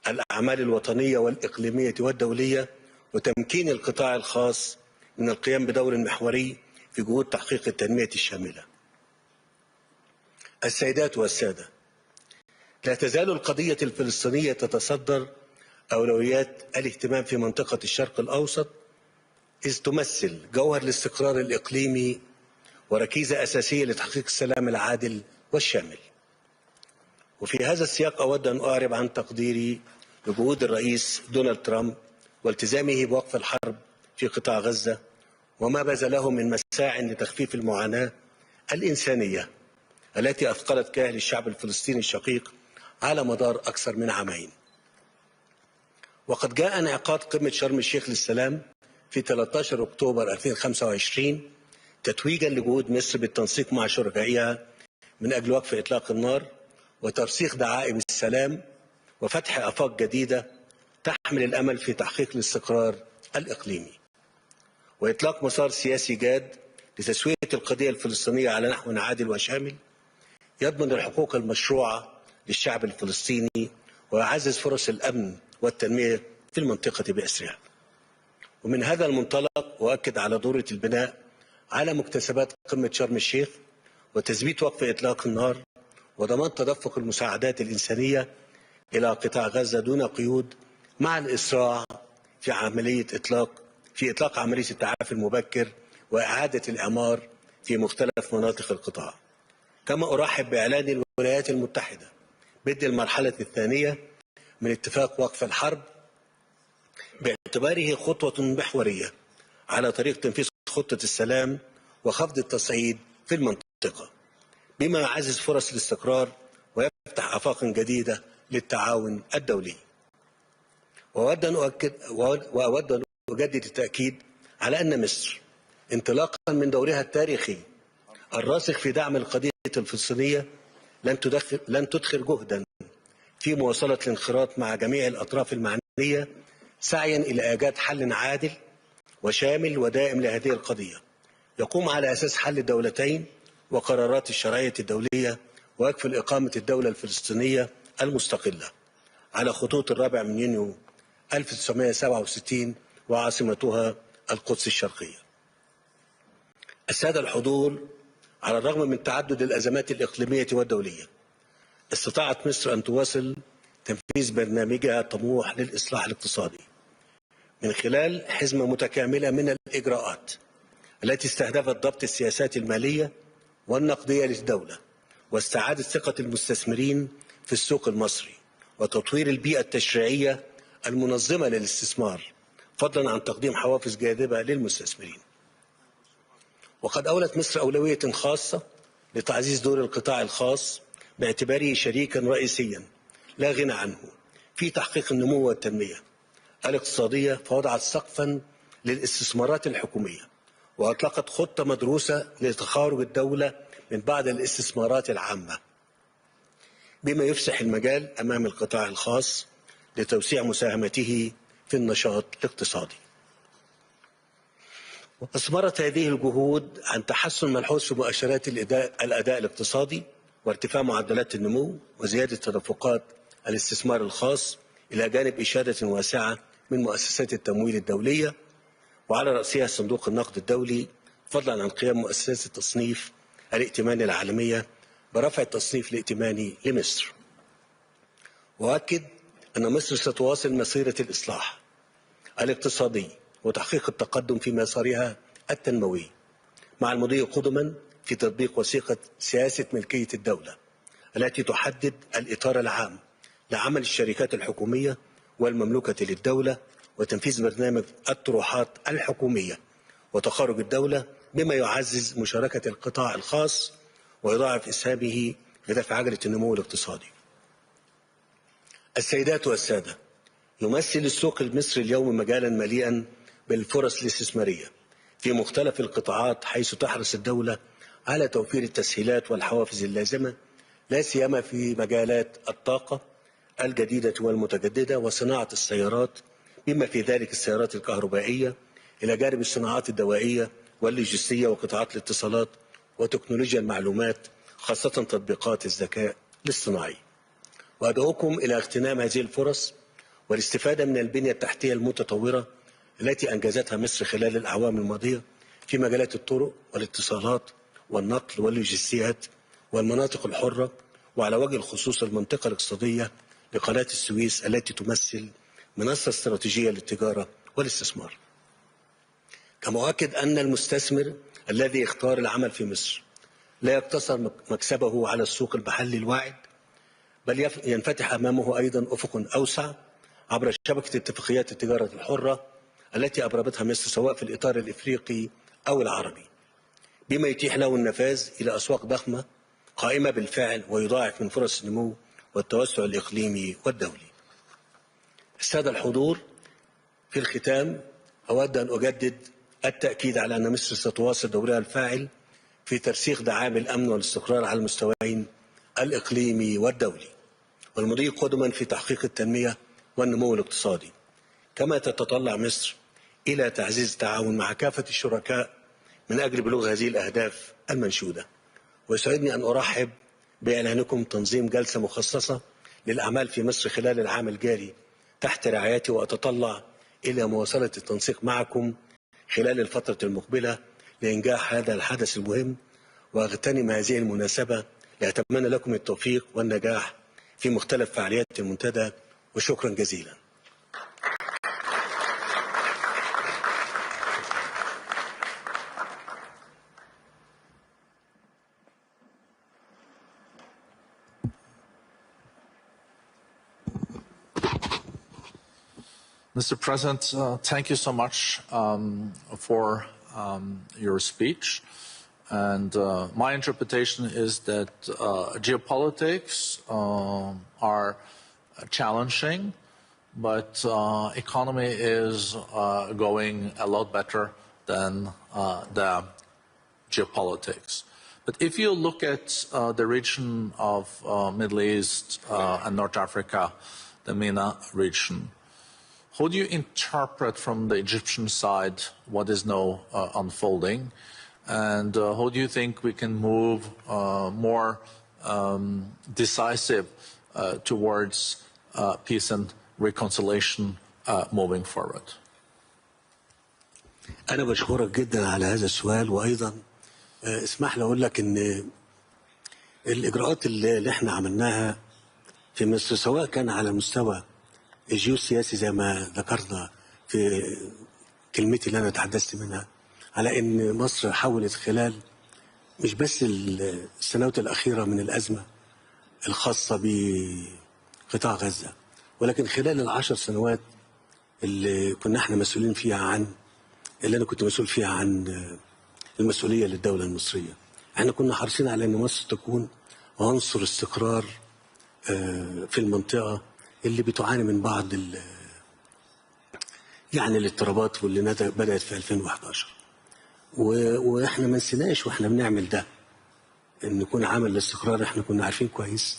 S7: الأعمال الوطنية والإقليمية والدولية وتمكين القطاع الخاص من القيام بدور محوري في جهود تحقيق التنمية الشاملة. السيدات والسادة، لا تزال القضية الفلسطينية تتصدر أولويات الاهتمام في منطقة الشرق الأوسط، إذ تمثل جوهر الاستقرار الإقليمي وركيزة أساسية لتحقيق السلام العادل والشامل. وفي هذا السياق أود أن أعرب عن تقديري لجهود الرئيس دونالد ترامب والتزامه بوقف الحرب في قطاع غزة وما بذله من مساع لتخفيف المعاناة الإنسانية التي أثقلت كاهل الشعب الفلسطيني الشقيق على مدار أكثر من عامين. وقد جاء انعقاد قمة شرم الشيخ للسلام في 13 أكتوبر 2025 تتويجا لجهود مصر بالتنسيق مع شركائها من أجل وقف إطلاق النار وترسيخ دعائم السلام وفتح آفاق جديدة تحمل الأمل في تحقيق الاستقرار الإقليمي وإطلاق مسار سياسي جاد لتسوية القضية الفلسطينية على نحو عادل وشامل يضمن الحقوق المشروعة للشعب الفلسطيني ويعزز فرص الأمن والتنمية في المنطقة بأسرها. ومن هذا المنطلق أؤكد على ضرورة البناء على مكتسبات قمة شرم الشيخ وتثبيت وقف إطلاق النار وضمان تدفق المساعدات الإنسانية إلى قطاع غزة دون قيود مع الإسراع في إطلاق عملية التعافي المبكر وإعادة الإعمار في مختلف مناطق القطاع. كما أرحب بإعلان الولايات المتحدة بدء المرحلة الثانية من اتفاق وقف الحرب باعتباره خطوة محورية على طريق تنفيذ خطة السلام وخفض التصعيد في المنطقة بما يعزز فرص الاستقرار ويفتح آفاق جديدة للتعاون الدولي. وأود أن أجدد التأكيد على أن مصر انطلاقا من دورها التاريخي الراسخ في دعم القضية الفلسطينية لن تدخر جهدا في مواصلة الانخراط مع جميع الأطراف المعنية سعيا إلى إيجاد حل عادل وشامل ودائم لهذه القضية يقوم على أساس حل الدولتين وقرارات الشرعية الدولية ويكفل إقامة الدولة الفلسطينية المستقلة على خطوط 4 يونيو 1967 وعاصمتها القدس الشرقية. السادة الحضور، على الرغم من تعدد الأزمات الإقليمية والدولية استطاعت مصر أن تواصل تنفيذ برنامجها الطموح للإصلاح الاقتصادي من خلال حزمة متكاملة من الإجراءات التي استهدفت ضبط السياسات المالية والنقدية للدولة واستعادة ثقة المستثمرين في السوق المصري وتطوير البيئة التشريعية المنظمة للاستثمار فضلا عن تقديم حوافز جاذبة للمستثمرين. وقد أولت مصر أولوية خاصة لتعزيز دور القطاع الخاص باعتباره شريكا رئيسيا لا غنى عنه في تحقيق النمو والتنمية الاقتصادية، فوضعت سقفا للاستثمارات الحكومية وأطلقت خطة مدروسة لتخارج الدولة من بعض الاستثمارات العامة بما يفسح المجال أمام القطاع الخاص لتوسيع مساهمته في النشاط الاقتصادي. وأثمرت هذه الجهود عن تحسن ملحوظ في مؤشرات الأداء الاقتصادي وارتفاع معدلات النمو وزيادة تدفقات الاستثمار الخاص إلى جانب إشادة واسعة من مؤسسات التمويل الدولية وعلى رأسها صندوق النقد الدولي، فضلا عن قيام مؤسسات التصنيف الائتماني العالمية برفع التصنيف الائتماني لمصر. وأؤكد أن مصر ستواصل مسيرة الإصلاح الاقتصادي وتحقيق التقدم في مسارها التنموي، مع المضي قدما في تطبيق وثيقة سياسة ملكية الدولة التي تحدد الإطار العام لعمل الشركات الحكومية والمملوكة للدولة، وتنفيذ برنامج الطروحات الحكومية وتخارج الدولة، بما يعزز مشاركة القطاع الخاص ويضاعف إسهامه في دفع عجلة النمو الاقتصادي. السيدات والسادة، يمثل السوق المصري اليوم مجالا مليئا بالفرص الاستثمارية في مختلف القطاعات، حيث تحرص الدولة على توفير التسهيلات والحوافز اللازمة، لا سيما في مجالات الطاقة الجديدة والمتجددة وصناعة السيارات، بما في ذلك السيارات الكهربائية، إلى جانب الصناعات الدوائية واللوجستية وقطاعات الاتصالات وتكنولوجيا المعلومات، خاصة تطبيقات الذكاء الاصطناعي. وأدعوكم إلى اغتنام هذه الفرص والاستفادة من البنية التحتية المتطورة التي أنجزتها مصر خلال الأعوام الماضية في مجالات الطرق والاتصالات والنقل واللوجستيات والمناطق الحرة، وعلى وجه الخصوص المنطقة الاقتصادية لقناة السويس التي تمثل منصة استراتيجية للتجارة والاستثمار. كما أؤكد أن المستثمر الذي يختار العمل في مصر لا يقتصر مكسبه على السوق المحلي الواعد، بل ينفتح أمامه أيضا أفق أوسع عبر شبكة اتفاقيات التجارة الحرة التي أبرمتها مصر، سواء في الإطار الإفريقي أو العربي، بما يتيح له النفاذ إلى أسواق ضخمة قائمة بالفعل ويضاعف من فرص النمو والتوسع الإقليمي والدولي. السادة الحضور، في الختام أود أن أجدد التأكيد على أن مصر ستواصل دورها الفاعل في ترسيخ دعائم الأمن والاستقرار على المستويين الإقليمي والدولي، والمضي قدما في تحقيق التنمية والنمو الاقتصادي، كما تتطلع مصر إلى تعزيز التعاون مع كافة الشركاء من أجل بلوغ هذه الأهداف المنشودة. ويسعدني أن أرحب بإعلانكم تنظيم جلسة مخصصة للأعمال في مصر خلال العام الجاري تحت رعايتي، وأتطلع إلى مواصلة التنسيق معكم خلال الفترة المقبلة لإنجاح هذا الحدث المهم. وأغتنم هذه المناسبة لأتمنى لكم التوفيق والنجاح في مختلف فعاليات المنتدى، وشكرا جزيلا.
S6: Mr. President, thank you so much for your speech. And my interpretation is that geopolitics are challenging, but economy is going a lot better than the geopolitics. But if you look at the region of Middle East and North Africa, the MENA region, how do you interpret from the Egyptian side what is now unfolding? And how do you think we can move more decisive towards peace and reconciliation moving forward?
S7: أنا بشكرك جدا على هذا السؤال، وأيضا اسمح لي أقول لك إن الإجراءات اللي إحنا عملناها في مصر، سواء كان على مستوى الجيوسياسي زي ما ذكرنا في كلمتي اللي أنا تحدثت منها، على إن مصر حاولت خلال مش بس السنوات الأخيرة من الأزمة الخاصة بقطاع غزة، ولكن خلال ال10 سنوات اللي كنا احنا مسؤولين فيها عن اللي أنا كنت مسؤول فيها عن المسؤولية للدولة المصرية. احنا كنا حريصين على إن مصر تكون عنصر استقرار في المنطقة اللي بتعاني من بعض يعني الاضطرابات واللي بدأت في 2011. واحنا ما نسيناش واحنا بنعمل ده ان نكون عامل الاستقرار. احنا كنا عارفين كويس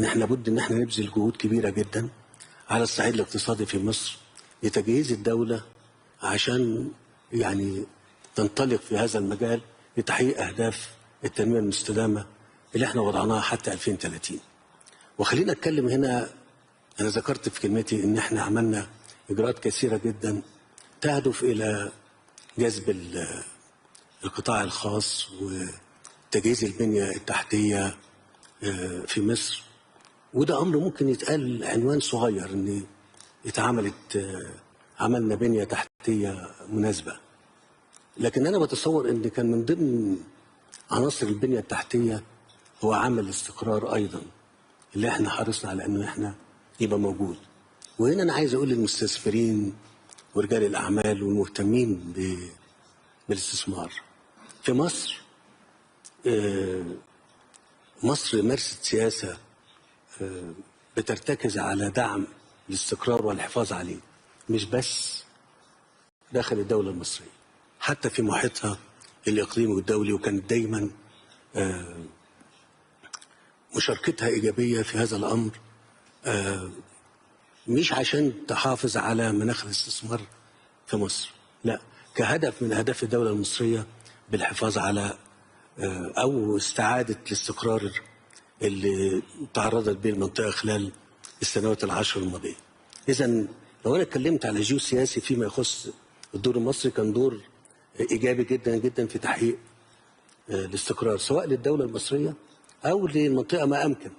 S7: ان احنا لابد ان احنا نبذل جهود كبيره جدا على الصعيد الاقتصادي في مصر لتجهيز الدوله عشان يعني تنطلق في هذا المجال لتحقيق اهداف التنميه المستدامه اللي احنا وضعناها حتى 2030. وخلينا اتكلم هنا، انا ذكرت في كلمتي ان احنا عملنا اجراءات كثيره جدا تهدف الى جذب القطاع الخاص وتجهيز البنية التحتية في مصر. وده أمر ممكن يتقال عنوان صغير، إن عملنا بنية تحتية مناسبة. لكن أنا بتصور إن كان من ضمن عناصر البنية التحتية هو عامل الاستقرار أيضا، اللي احنا حرصنا على إنه احنا يبقى موجود. وهنا أنا عايز أقول للمستثمرين ورجال الأعمال والمهتمين بالاستثمار في مصر، مصر مارست سياسة بترتكز على دعم الاستقرار والحفاظ عليه، مش بس داخل الدولة المصرية، حتى في محيطها الإقليمي والدولي. وكانت دايما مشاركتها إيجابية في هذا الأمر، مش عشان تحافظ على مناخ الاستثمار في مصر، لا، كهدف من أهداف الدولة المصرية بالحفاظ على أو استعادة الاستقرار اللي تعرضت به المنطقة خلال السنوات العشر الماضية. إذا لو أنا اتكلمت على جيوسياسي فيما يخص الدور المصري، كان دور إيجابي جدا جدا في تحقيق الاستقرار سواء للدولة المصرية أو للمنطقة ما أمكن.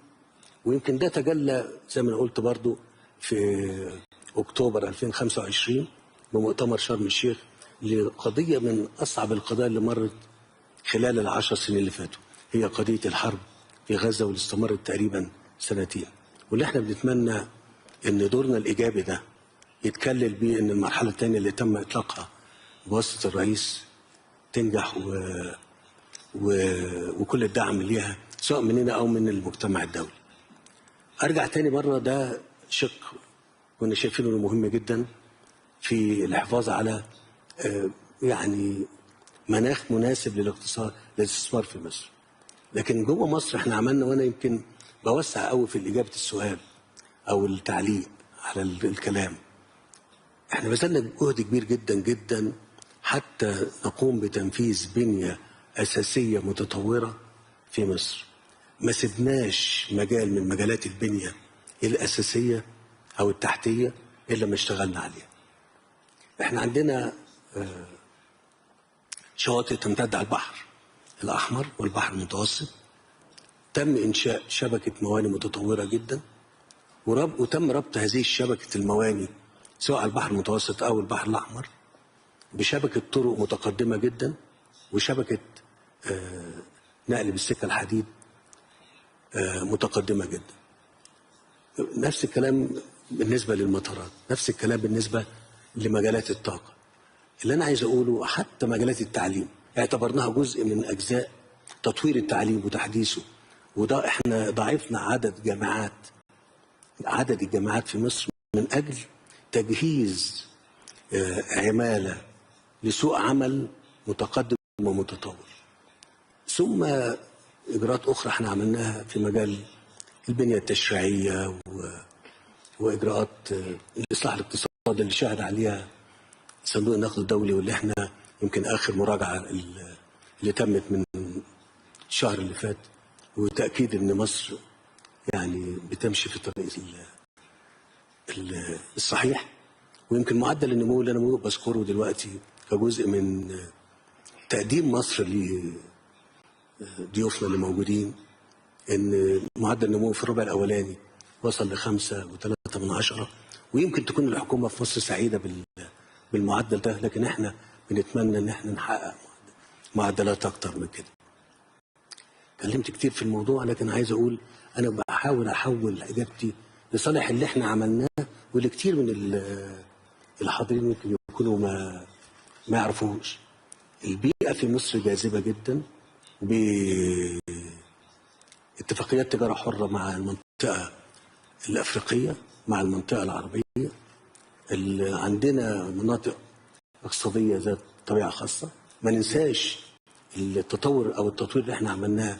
S7: ويمكن ده تجلى زي ما أنا قلت برضو في أكتوبر 2025 بمؤتمر شرم الشيخ لقضية من أصعب القضايا اللي مرت خلال ال10 سنين اللي فاتوا، هي قضية الحرب في غزة، واللي استمرت تقريبا سنتين. واللي احنا بنتمنى ان دورنا الايجابي ده يتكلل بيه ان المرحلة الثانية اللي تم اطلاقها بواسطة الرئيس تنجح وكل الدعم ليها سواء مننا او من المجتمع الدولي. ارجع تاني مرة، ده شق كنا شايفينه انه مهم جدا في الحفاظ على يعني مناخ مناسب للاستثمار في مصر. لكن جوه مصر احنا عملنا، وانا يمكن بوسع قوي في اجابه السؤال او التعليق على الكلام، احنا بذلنا جهد كبير جدا جدا حتى نقوم بتنفيذ بنيه اساسيه متطوره في مصر. ما سبناش مجال من مجالات البنيه الاساسيه او التحتيه الا ما اشتغلنا عليها. احنا عندنا شواطئ تمتد على البحر الأحمر والبحر المتوسط، تم إنشاء شبكة موانئ متطورة جدا، وتم ربط هذه الشبكة الموانئ سواء على البحر المتوسط أو البحر الأحمر بشبكة طرق متقدمة جدا، وشبكة نقل بالسكة الحديد متقدمة جدا. نفس الكلام بالنسبة للمطارات، نفس الكلام بالنسبة لمجالات الطاقة. اللي أنا عايز أقوله حتى مجالات التعليم اعتبرناها جزء من أجزاء تطوير التعليم وتحديثه، وده احنا ضاعفنا عدد الجامعات في مصر من أجل تجهيز عمالة لسوق عمل متقدم ومتطور. ثم إجراءات أخرى احنا عملناها في مجال البنية التشريعية وإجراءات الإصلاح الاقتصادي اللي شهد عليها صندوق النقد الدولي، واللي احنا يمكن آخر مراجعة اللي تمت من الشهر اللي فات، وتأكيد إن مصر يعني بتمشي في الطريق الصحيح. ويمكن معدل النمو اللي أنا بذكره دلوقتي كجزء من تقديم مصر لضيوفنا اللي موجودين، إن معدل النمو في الربع الأولاني وصل ل5.3، ويمكن تكون الحكومة في مصر سعيدة بالمعدل ده، لكن احنا بنتمنى ان احنا نحقق معدلات اكتر من كده. اتكلمت كتير في الموضوع، لكن عايز اقول انا بحاول احول اجابتي لصالح اللي احنا عملناه، واللي كتير من الحاضرين ممكن يكونوا ما يعرفوش. البيئة في مصر جاذبة جدا، باتفاقيات تجارة حرة مع المنطقة الأفريقية، مع المنطقة العربية. عندنا مناطق اقتصادية ذات طبيعة خاصة. ما ننساش التطور أو التطوير اللي احنا عملناه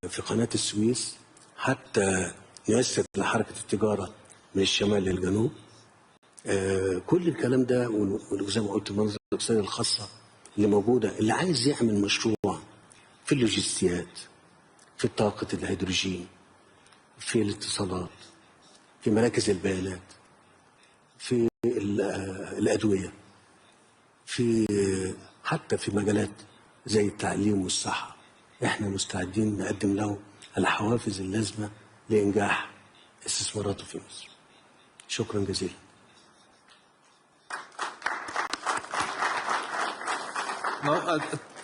S7: في قناة السويس حتى نيسر لحركة التجارة من الشمال للجنوب. كل الكلام ده، وزي ما قلت المناطق الاقتصادية الخاصة اللي موجودة، اللي عايز يعمل مشروع في اللوجستيات، في طاقة الهيدروجين، في الاتصالات، في مراكز البيانات، في الأدوية، حتى في مجالات زي التعليم والصحة احنا مستعدين نقدم له الحوافز اللازمة لإنجاح استثماراته في مصر. شكرا جزيلا.
S6: No,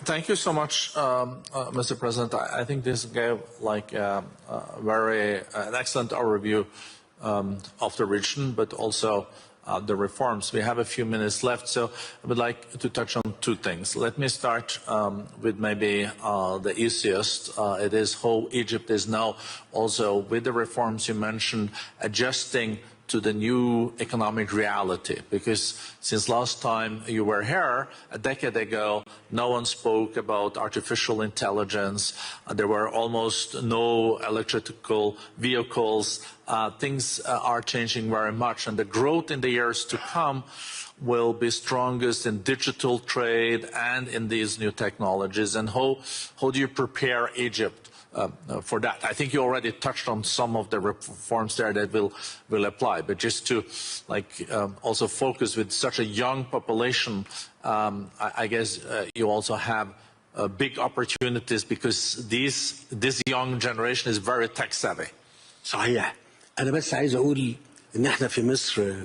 S6: thank you so much, Mr. President. I think this gave an excellent overview of the region, but also the reforms. We have a few minutes left, so I would like to touch on two things. Let me start with maybe the easiest. It is how Egypt is now also, with the reforms you mentioned, adjusting to the new economic reality. Because since last time you were here, a decade ago, no one spoke about artificial intelligence. There were almost no electrical vehicles. Things are changing very much, and the growth in the years to come will be strongest in digital trade and in these new technologies. And how do you prepare Egypt for that? I think you already touched on some of the reforms there that will apply, but just to also focus with such a young population, I guess you also have big opportunities because this young generation is very tech savvy.
S7: صحيح. أنا بس عايز أقول إن إحنا في مصر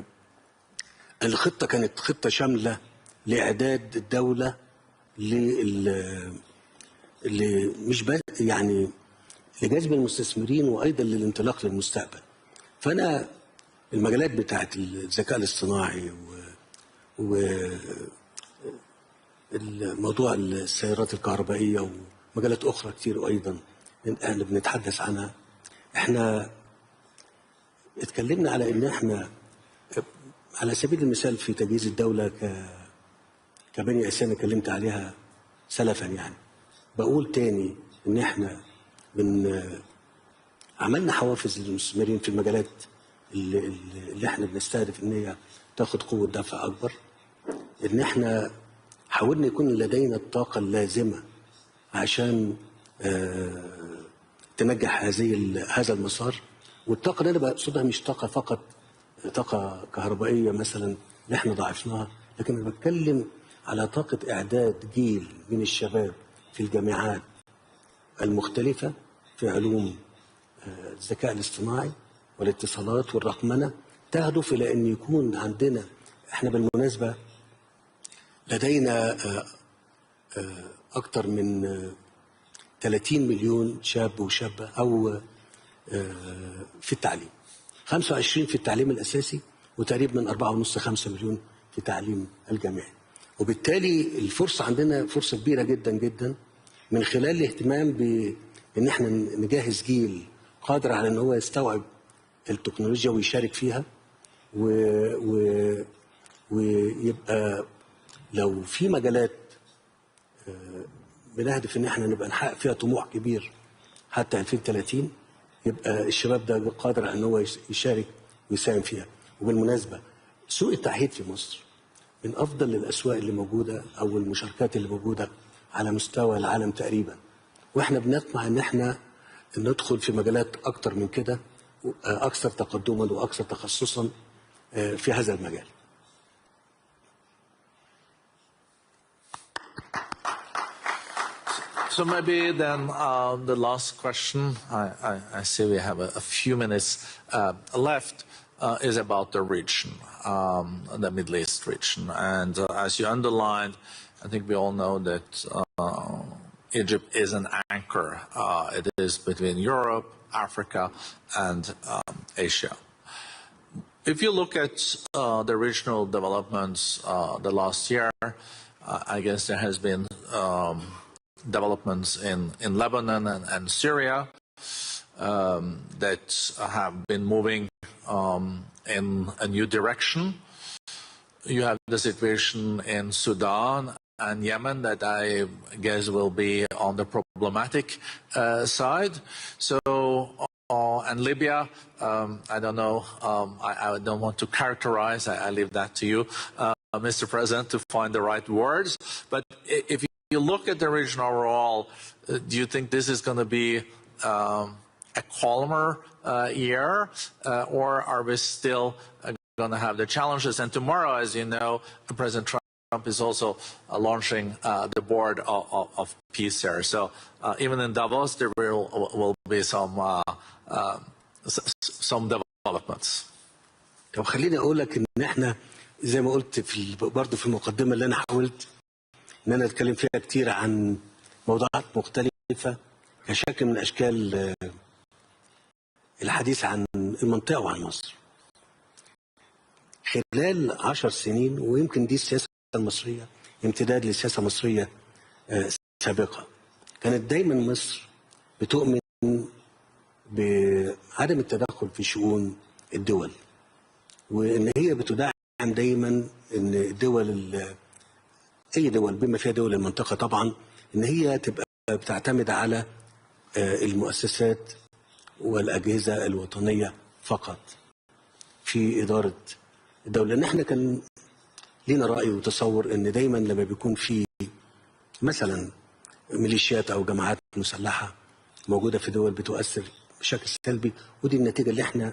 S7: الخطة كانت خطة شاملة لإعداد الدولة مش يعني لجذب المستثمرين وأيضا للانطلاق للمستقبل. فأنا المجالات بتاعت الذكاء الاصطناعي وموضوع السيارات الكهربائية ومجالات أخرى كتير أيضا احنا بنتحدث عنها. احنا اتكلمنا على ان احنا على سبيل المثال في تجهيز الدولة كبني أسامة اتكلمت عليها سلفا يعني. بقول تاني ان احنا عملنا حوافز للمستثمرين في المجالات اللي احنا بنستهدف ان هي تاخد قوة دفع اكبر. ان احنا حاولنا يكون لدينا الطاقة اللازمة عشان تنجح هذا المسار. والطاقة اللي انا بقصدها مش طاقة فقط طاقة كهربائية مثلا اللي احنا ضاعفناها، لكن انا بتكلم على طاقة اعداد جيل من الشباب في الجامعات المختلفة في علوم الذكاء الاصطناعي والاتصالات والرقمنة، تهدف إلى أن يكون عندنا احنا بالمناسبة لدينا أكثر من 30 مليون شاب وشابة أو في التعليم، 25 في التعليم الأساسي وتقريبا من 4.5-5 مليون في التعليم الجامعي. وبالتالي الفرصة عندنا فرصة كبيرة جدا جدا من خلال الاهتمام بأن احنا نجهز جيل قادر على أن هو يستوعب التكنولوجيا ويشارك فيها ويبقى لو في مجالات بنهدف ان احنا نبقى نحقق فيها طموح كبير حتى 2030 يبقى الشباب ده قادر على ان هو يشارك ويساهم فيها. وبالمناسبة سوق التعهيد في مصر من أفضل الأسواق اللي موجودة أو المشاركات اللي موجودة على مستوى العالم تقريبا، وإحنا بنطمع إن إحنا ندخل في مجالات أكتر من كده أكثر تقدما وأكثر تخصصا في هذا المجال.
S6: So maybe then the last question, I see we have a few minutes left, is about the region, the Middle East region. And as you underlined, I think we all know that Egypt is an anchor. It is between Europe, Africa, and Asia. If you look at the regional developments the last year, I guess there has been developments in Lebanon and Syria that have been moving in a new direction. You have the situation in Sudan and Yemen that I guess will be on the problematic side. So, and Libya, I don't know, I don't want to characterize, I leave that to you, Mr. President, to find the right words. But if you look at the region overall, do you think this is going to be a calmer year, or are we still going to have the challenges? And tomorrow, as you know, President Trump Trump is also launching the board of peace there. So even in Davos, there will be some developments.
S7: طب خليني اقول لك ان احنا زي ما قلت برضه في المقدمه اللي انا حاولت ان انا اتكلم فيها كتير عن موضوعات مختلفه كشكل من اشكال الحديث عن المنطقه وعن مصر. خلال 10 سنين ويمكن دي السياسه المصريه امتداد لسياسه مصريه سابقه، كانت دايما مصر بتؤمن بعدم التدخل في شؤون الدول، وان هي بتدعم دايما ان الدول اي دول بما فيها دول المنطقه طبعا ان هي تبقى بتعتمد على المؤسسات والاجهزه الوطنيه فقط في اداره الدوله. لان احنا كان لينا راي وتصور ان دايما لما بيكون في مثلا ميليشيات او جماعات مسلحه موجوده في دول بتؤثر بشكل سلبي، ودي النتيجه اللي احنا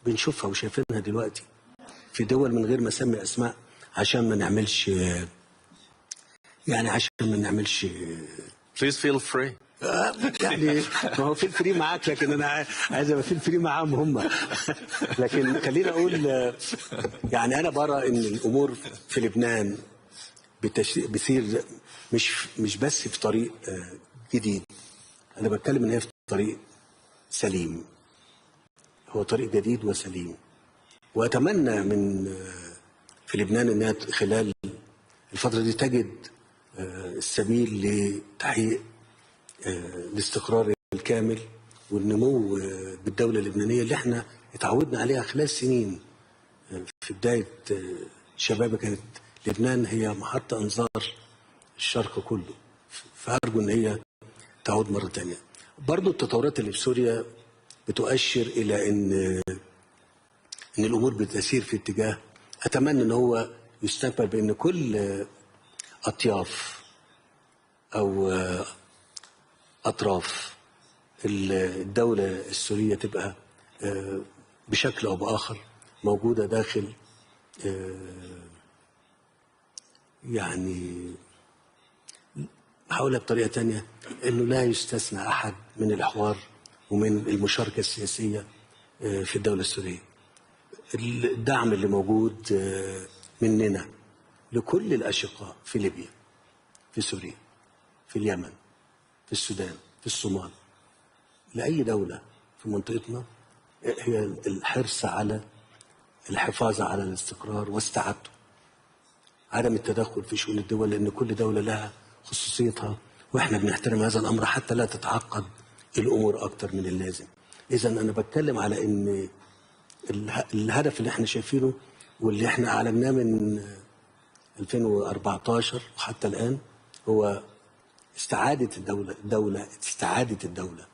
S7: بنشوفها وشايفينها دلوقتي في دول من غير ما اسمي اسماء عشان ما نعملش
S6: Please feel free.
S7: يعني ما هو فيل فري معاك، لكن انا عايز ابقى فيل فري معاهم هم. لكن خليني اقول يعني انا برى ان الامور في لبنان بتسير مش بس في طريق جديد، انا بتكلم ان هي في طريق سليم، هو طريق جديد وسليم. واتمنى من في لبنان انها خلال الفتره دي تجد السبيل لتحقيق الاستقرار الكامل والنمو بالدوله اللبنانيه اللي احنا اتعودنا عليها خلال سنين. في بدايه شبابي كانت لبنان هي محطه انظار الشرق كله، فارجو ان هي تعود مره ثانيه. برضو التطورات اللي في سوريا بتؤشر الى ان الامور بتسير في اتجاه اتمنى ان هو يستقبل بان كل اطياف او اطراف الدوله السوريه تبقى بشكل او باخر موجوده داخل يعني هقولها بطريقه تانية انه لا يستثنى احد من الحوار ومن المشاركه السياسيه في الدوله السوريه. الدعم اللي موجود مننا لكل الاشقاء في ليبيا، في سوريا، في اليمن، في السودان، في الصومال، لاي دوله في منطقتنا، هي الحرص على الحفاظ على الاستقرار واستعادته، عدم التدخل في شؤون الدول، لان كل دوله لها خصوصيتها واحنا بنحترم هذا الامر حتى لا تتعقد الامور اكتر من اللازم. اذا انا بتكلم على ان الهدف اللي احنا شايفينه واللي احنا اعلناه من 2014 وحتى الان هو استعاده الدوله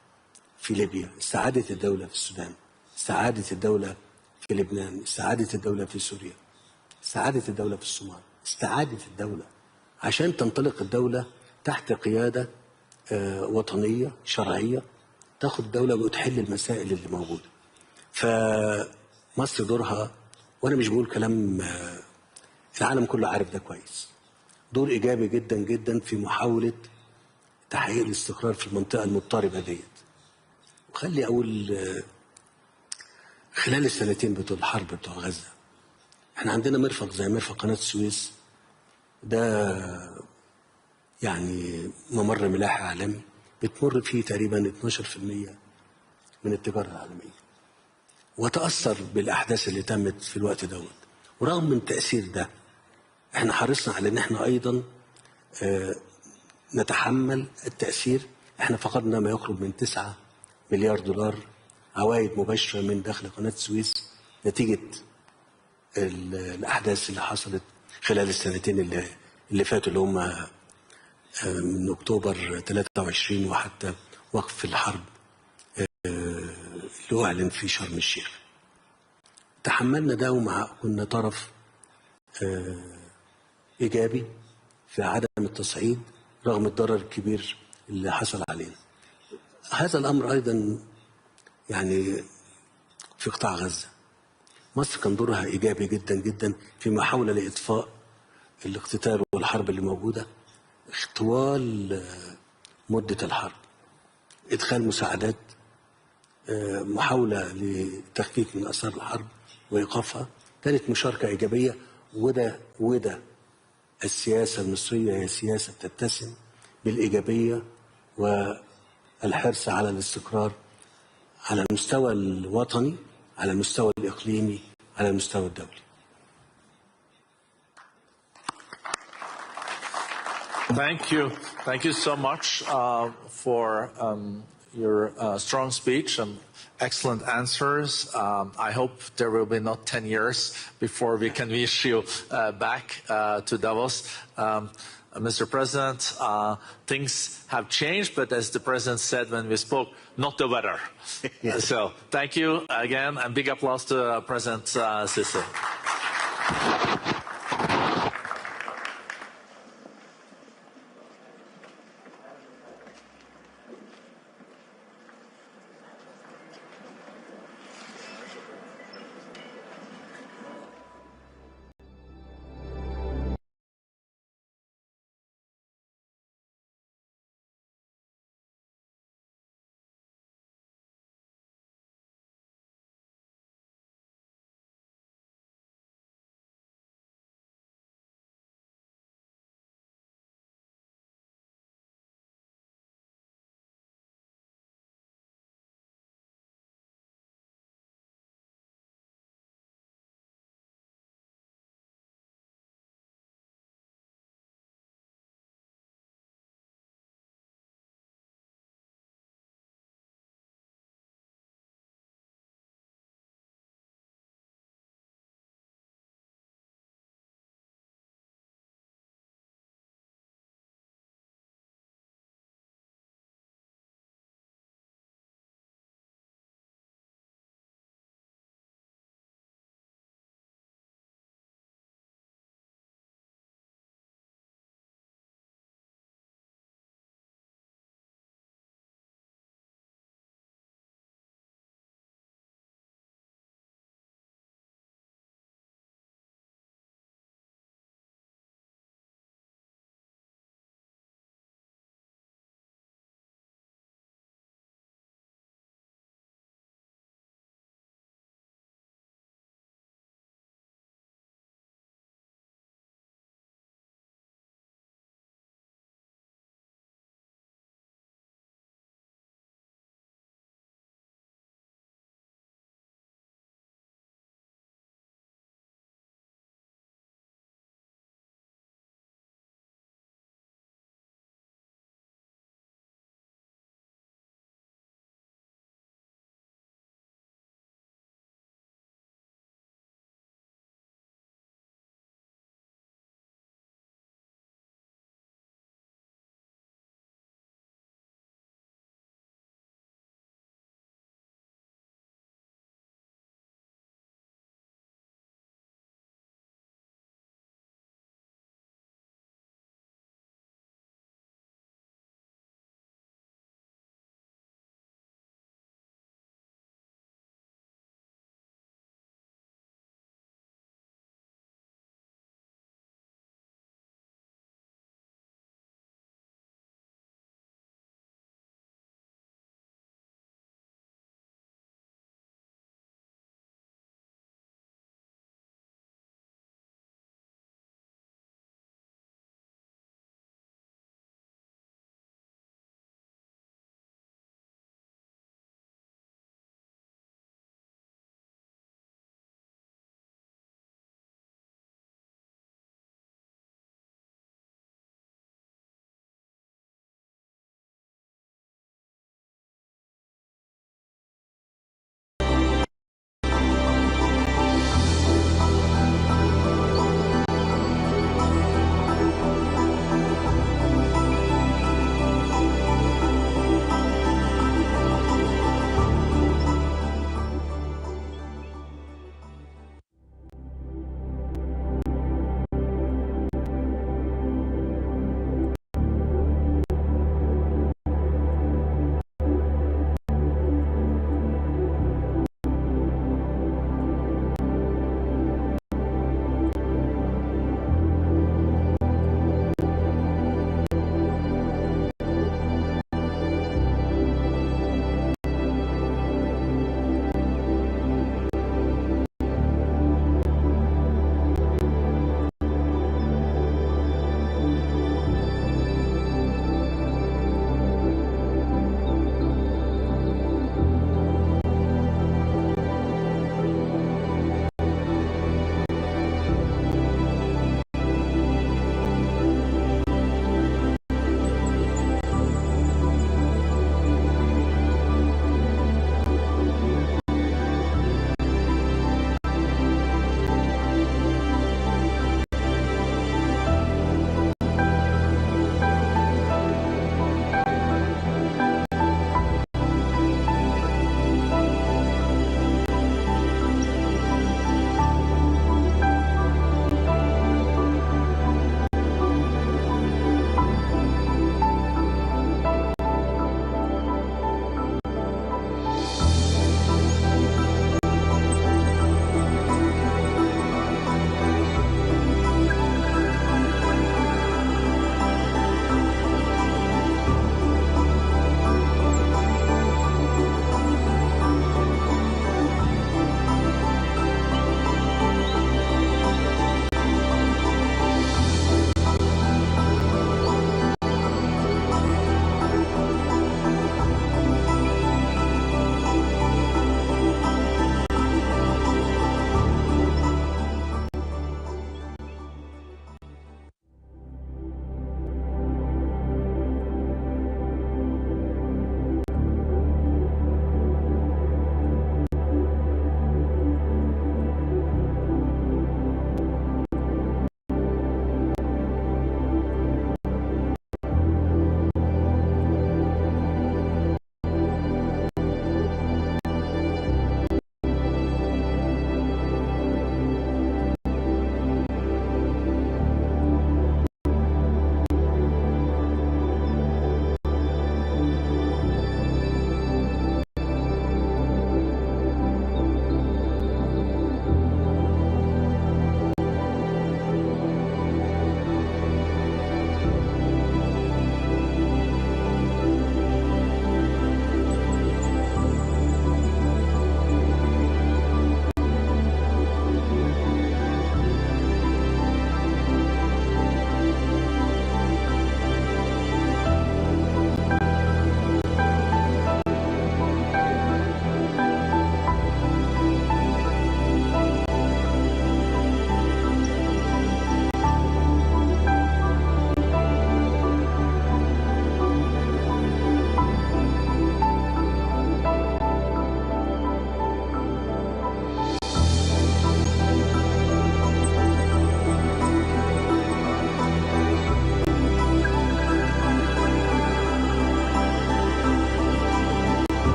S7: في ليبيا، استعاده الدوله في السودان، استعاده الدوله في لبنان، استعاده الدوله في سوريا، استعاده الدوله في الصومال، استعاده الدوله عشان تنطلق الدوله تحت قياده وطنيه شرعيه تاخد الدوله وتحل المسائل اللي موجوده. فمصر دورها، وانا مش بقول كلام العالم كله عارف ده كويس، دور ايجابي جدا جدا في محاوله تحقيق الاستقرار في المنطقه المضطربه ديت. وخلي اقول خلال السنتين بتوع الحرب بتوع غزه احنا عندنا مرفق زي مرفق قناه السويس، ده يعني ممر ملاحي عالمي بتمر فيه تقريبا 12% من التجاره العالميه، وتاثر بالاحداث اللي تمت في الوقت دوت. ورغم من تاثير ده احنا حرصنا على ان احنا ايضا نتحمل التاثير. احنا فقدنا ما يقرب من 9 مليار دولار عوائد مباشره من داخل قناه السويس نتيجه الاحداث اللي حصلت خلال السنتين اللي فاتوا، اللي هم من اكتوبر 23 وحتى وقف الحرب اللي اعلن في شرم الشيخ. تحملنا ده كنا طرف ايجابي في عدم التصعيد رغم الضرر الكبير اللي حصل علينا. هذا الامر ايضا يعني في قطاع غزه مصر كان دورها ايجابي جدا جدا في محاوله لاطفاء الاقتتال والحرب اللي موجودة طوال مدة الحرب، إدخال مساعدات، محاولة لتخفيف من آثار الحرب وإيقافها، كانت مشاركة إيجابية. وده السياسة المصرية هي سياسة تتسم بالإيجابية والحرص على الاستقرار على المستوى الوطني، على المستوى الإقليمي، على المستوى الدولي.
S6: Thank you. Thank you so much for your strong speech and excellent answers. I hope there will be not 10 years before we can wish you back to Davos. Mr. President, things have changed, but as the President said when we spoke, not the weather. So thank you again, and big applause to President Sisi.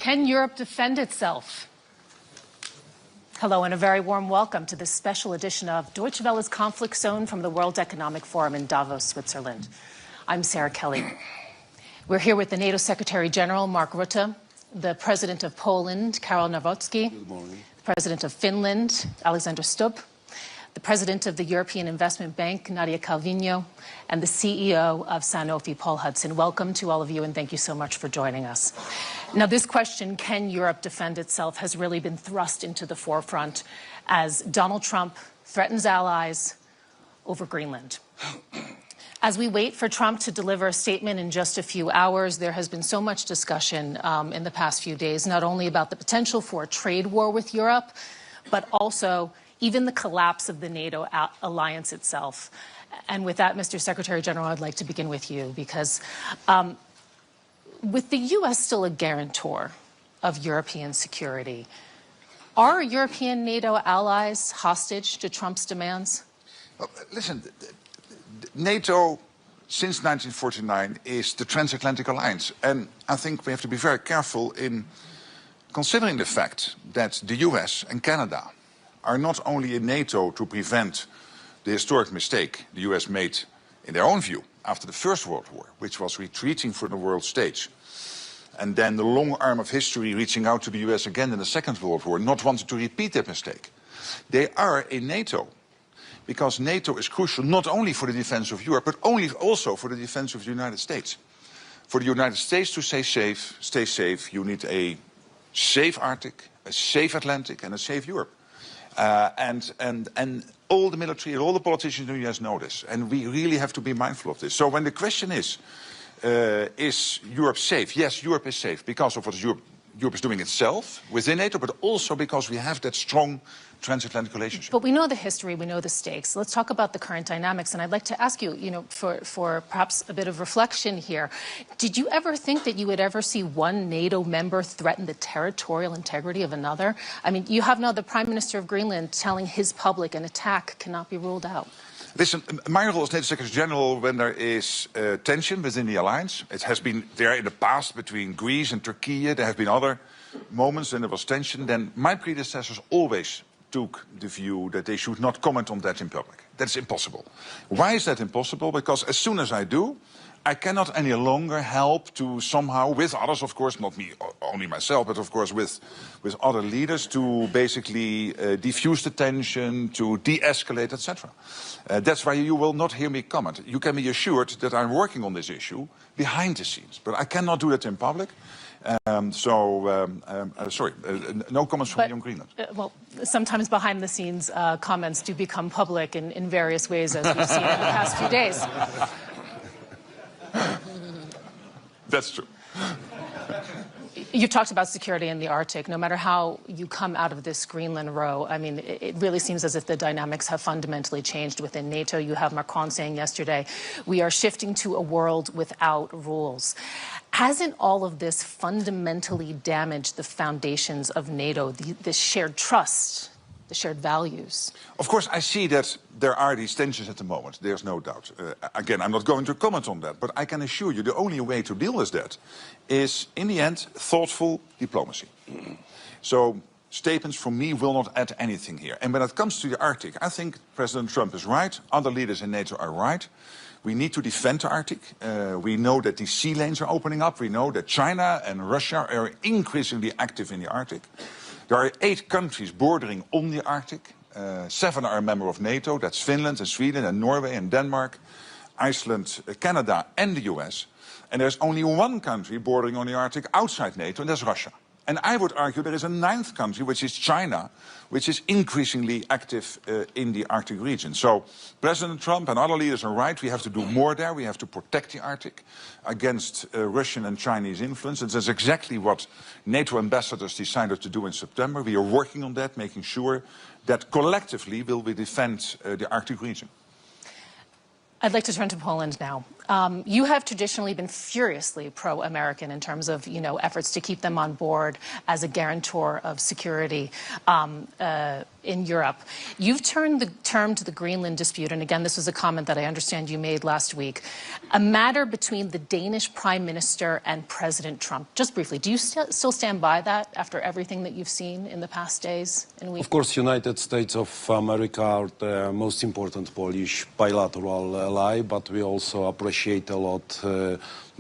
S8: Can Europe defend itself? Hello and a very warm welcome to this special edition of Deutsche Welle's Conflict Zone from the World Economic Forum in Davos, Switzerland. I'm Sarah Kelly. We're here with the NATO Secretary General, Mark Rutte, the President of Poland, Karol Nawrocki, the President of Finland, Alexander Stubb, the President of the European Investment Bank, Nadia Calvino, and the CEO of Sanofi, Paul Hudson. Welcome to all of you, and thank you so much for joining us. Now, this question, can Europe defend itself, has really been thrust into the forefront as Donald Trump threatens allies over Greenland. As we wait for Trump to deliver a statement in just a few hours, there has been so much discussion in the past few days, not only about the potential for a trade war with Europe, but also even the collapse of the NATO alliance itself. And with that, Mr. Secretary General, I'd like to begin with you, because with the U.S. still a guarantor of European security, are European NATO allies hostage to Trump's demands?
S9: Well, listen, NATO, since 1949, is the transatlantic alliance. And I think we have to be very careful in considering the fact that the US and Canada are not only in NATO to prevent the historic mistake the US made, in their own view, after the First World War, which was retreating from the world stage, and then the long arm of history reaching out to the US again in the Second World War, not wanting to repeat that mistake. They are in NATO because NATO is crucial not only for the defense of Europe, but also for the defense of the United States. For the United States to stay safe, you need a safe Arctic, a safe Atlantic, and a safe Europe. And all the military and all the politicians in the US know this, and we really have to be mindful of this. So when the question is Europe safe? Yes, Europe is safe because of what Europe is doing itself within NATO, but also because we have that strong transatlantic relationship.
S8: But we know the history, we know the stakes. Let's talk about the current dynamics. And I'd like to ask you, for perhaps a bit of reflection here, did you ever think that you would ever see one NATO member threaten the territorial integrity of another? I mean, you have now the Prime Minister of Greenland telling his public an attack cannot be ruled out.
S9: Listen, my role as NATO Secretary General, when there is tension within the alliance, it has been there in the past between Greece and Turkey, there have been other moments when there was tension, then my predecessors always took the view that they should not comment on that in public. That's impossible. Why is that impossible? Because as soon as I do, I cannot any longer help to somehow, with others, of course, not me, only myself, but of course with other leaders, to basically diffuse the tension, to de-escalate, etc. That's why you will not hear me comment. You can be assured that I'm working on this issue behind the scenes, but I cannot do that in public. Sorry, no comments from me on Greenland.
S8: Well, sometimes behind the scenes comments do become public in various ways, as we've seen in the past few days.
S9: That's true.
S8: You've talked about security in the Arctic. No matter how you come out of this Greenland row, I mean, it really seems as if the dynamics have fundamentally changed within NATO. You have Macron saying yesterday, we are shifting to a world without rules. Hasn't all of this fundamentally damaged the foundations of NATO, the shared trust, the shared values?
S9: Of course, I see that there are these tensions at the moment. There's no doubt. Again, I'm not going to comment on that, but I can assure you the only way to deal with that is, in the end, thoughtful diplomacy. So statements from me will not add anything here. And when it comes to the Arctic, I think President Trump is right. Other leaders in NATO are right. We need to defend the Arctic. We know that these sea lanes are opening up. We know that China and Russia are increasingly active in the Arctic. There are 8 countries bordering on the Arctic. 7 are a member of NATO. That's Finland and Sweden and Norway and Denmark, Iceland, Canada and the US. And there's only 1 country bordering on the Arctic outside NATO, and that's Russia. And I would argue there is a 9th country, which is China, which is increasingly active in the Arctic region. So President Trump and other leaders are right. We have to do more there. We have to protect the Arctic against Russian and Chinese influence. And that's exactly what NATO ambassadors decided to do in September. We are working on that, making sure that collectively will we defend the Arctic region.
S8: I'd like to turn to Poland now. You have traditionally been furiously pro-American in terms of, efforts to keep them on board as a guarantor of security in Europe. You've turned the term to the Greenland dispute, and again, this was a comment that I understand you made last week, a matter between the Danish Prime Minister and President Trump. Just briefly, do you still stand by that after everything that you've seen in the past days and weeks?
S10: Of course, United States of America are the most important Polish bilateral ally, but we also appreciate a lot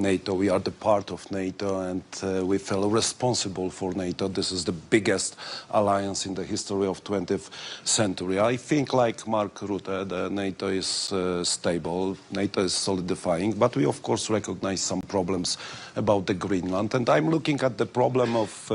S10: NATO. We are the part of NATO, and we feel responsible for NATO. This is the biggest alliance in the history of 20th century. I think, like Mark Rutte, the NATO is stable, NATO is solidifying, but we of course recognize some problems about the Greenland. And I'm looking at the problem of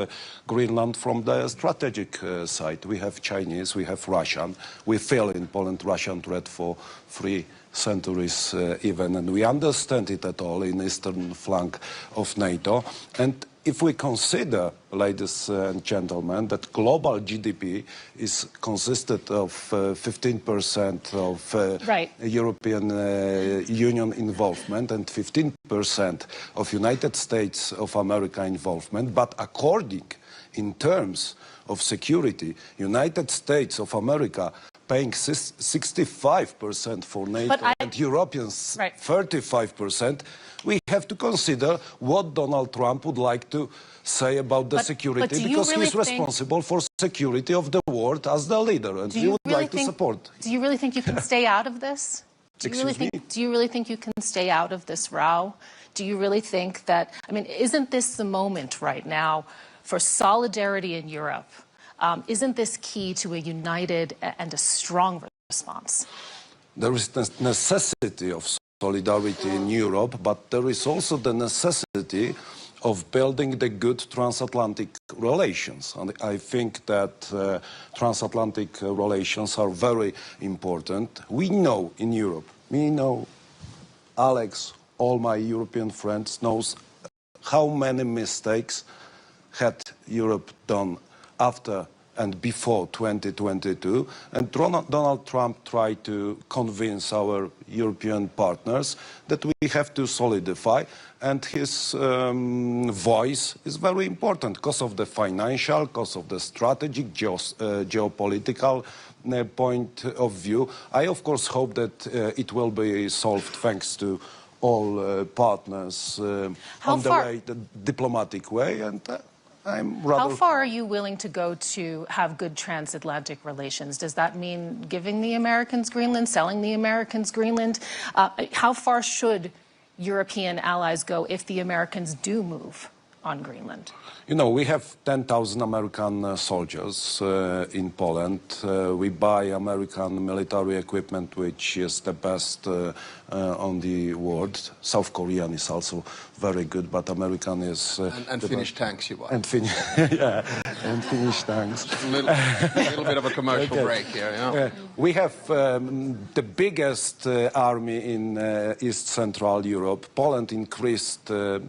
S10: Greenland from the strategic side. We have Chinese, we have Russian. We feel in Poland Russian threat for 3 centuries even, and we understand it at all in eastern flank of NATO. And if we consider, ladies and gentlemen, that global GDP is consisted of 15% of
S8: right.
S10: European Union involvement and 15% of United States of America involvement, but according in terms of security, United States of America paying 65% for NATO and Europeans 35%, we have to consider what Donald Trump would like to say about the security, because he is responsible for security of the world as the leader, and we would like to support.
S8: Do you really think you can stay out of this? Do you really think you can stay out of this row? Do you really think that, isn't this the moment right now for solidarity in Europe? Isn't this key to a united and a strong response?
S10: There is the necessity of solidarity in Europe, but there is also the necessity of building the good transatlantic relations. And I think that transatlantic relations are very important. We know in Europe, Alex, all my European friends knows how many mistakes had Europe done after and before 2022, and Donald Trump tried to convince our European partners that we have to solidify, and his voice is very important because of the financial, because of the strategic, geopolitical point of view. I of course hope that it will be solved thanks to all partners on the diplomatic way, and how
S8: far are you willing to go to have good transatlantic relations? Does that mean giving the Americans Greenland, selling the Americans Greenland? How far should European allies go if the Americans do move on Greenland?
S10: We have 10,000 American soldiers in Poland. We buy American military equipment, which is the best on the world. South Korean is also very good, but American is...
S11: and Finnish tanks you buy.
S10: And Finnish tanks.
S11: A little bit of a commercial break here, yeah.
S10: We have the biggest army in East Central Europe. Poland increased the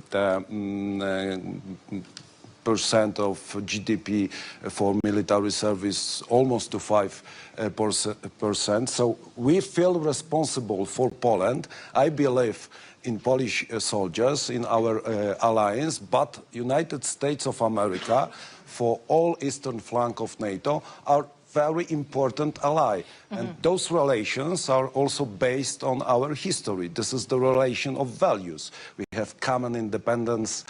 S10: percent of GDP for military service almost to 5%. So we feel responsible for Poland. I believe in Polish soldiers, in our alliance, but United States of America, for all eastern flank of NATO, are very important ally. And those relations are also based on our history. This is the relation of values. We have common independence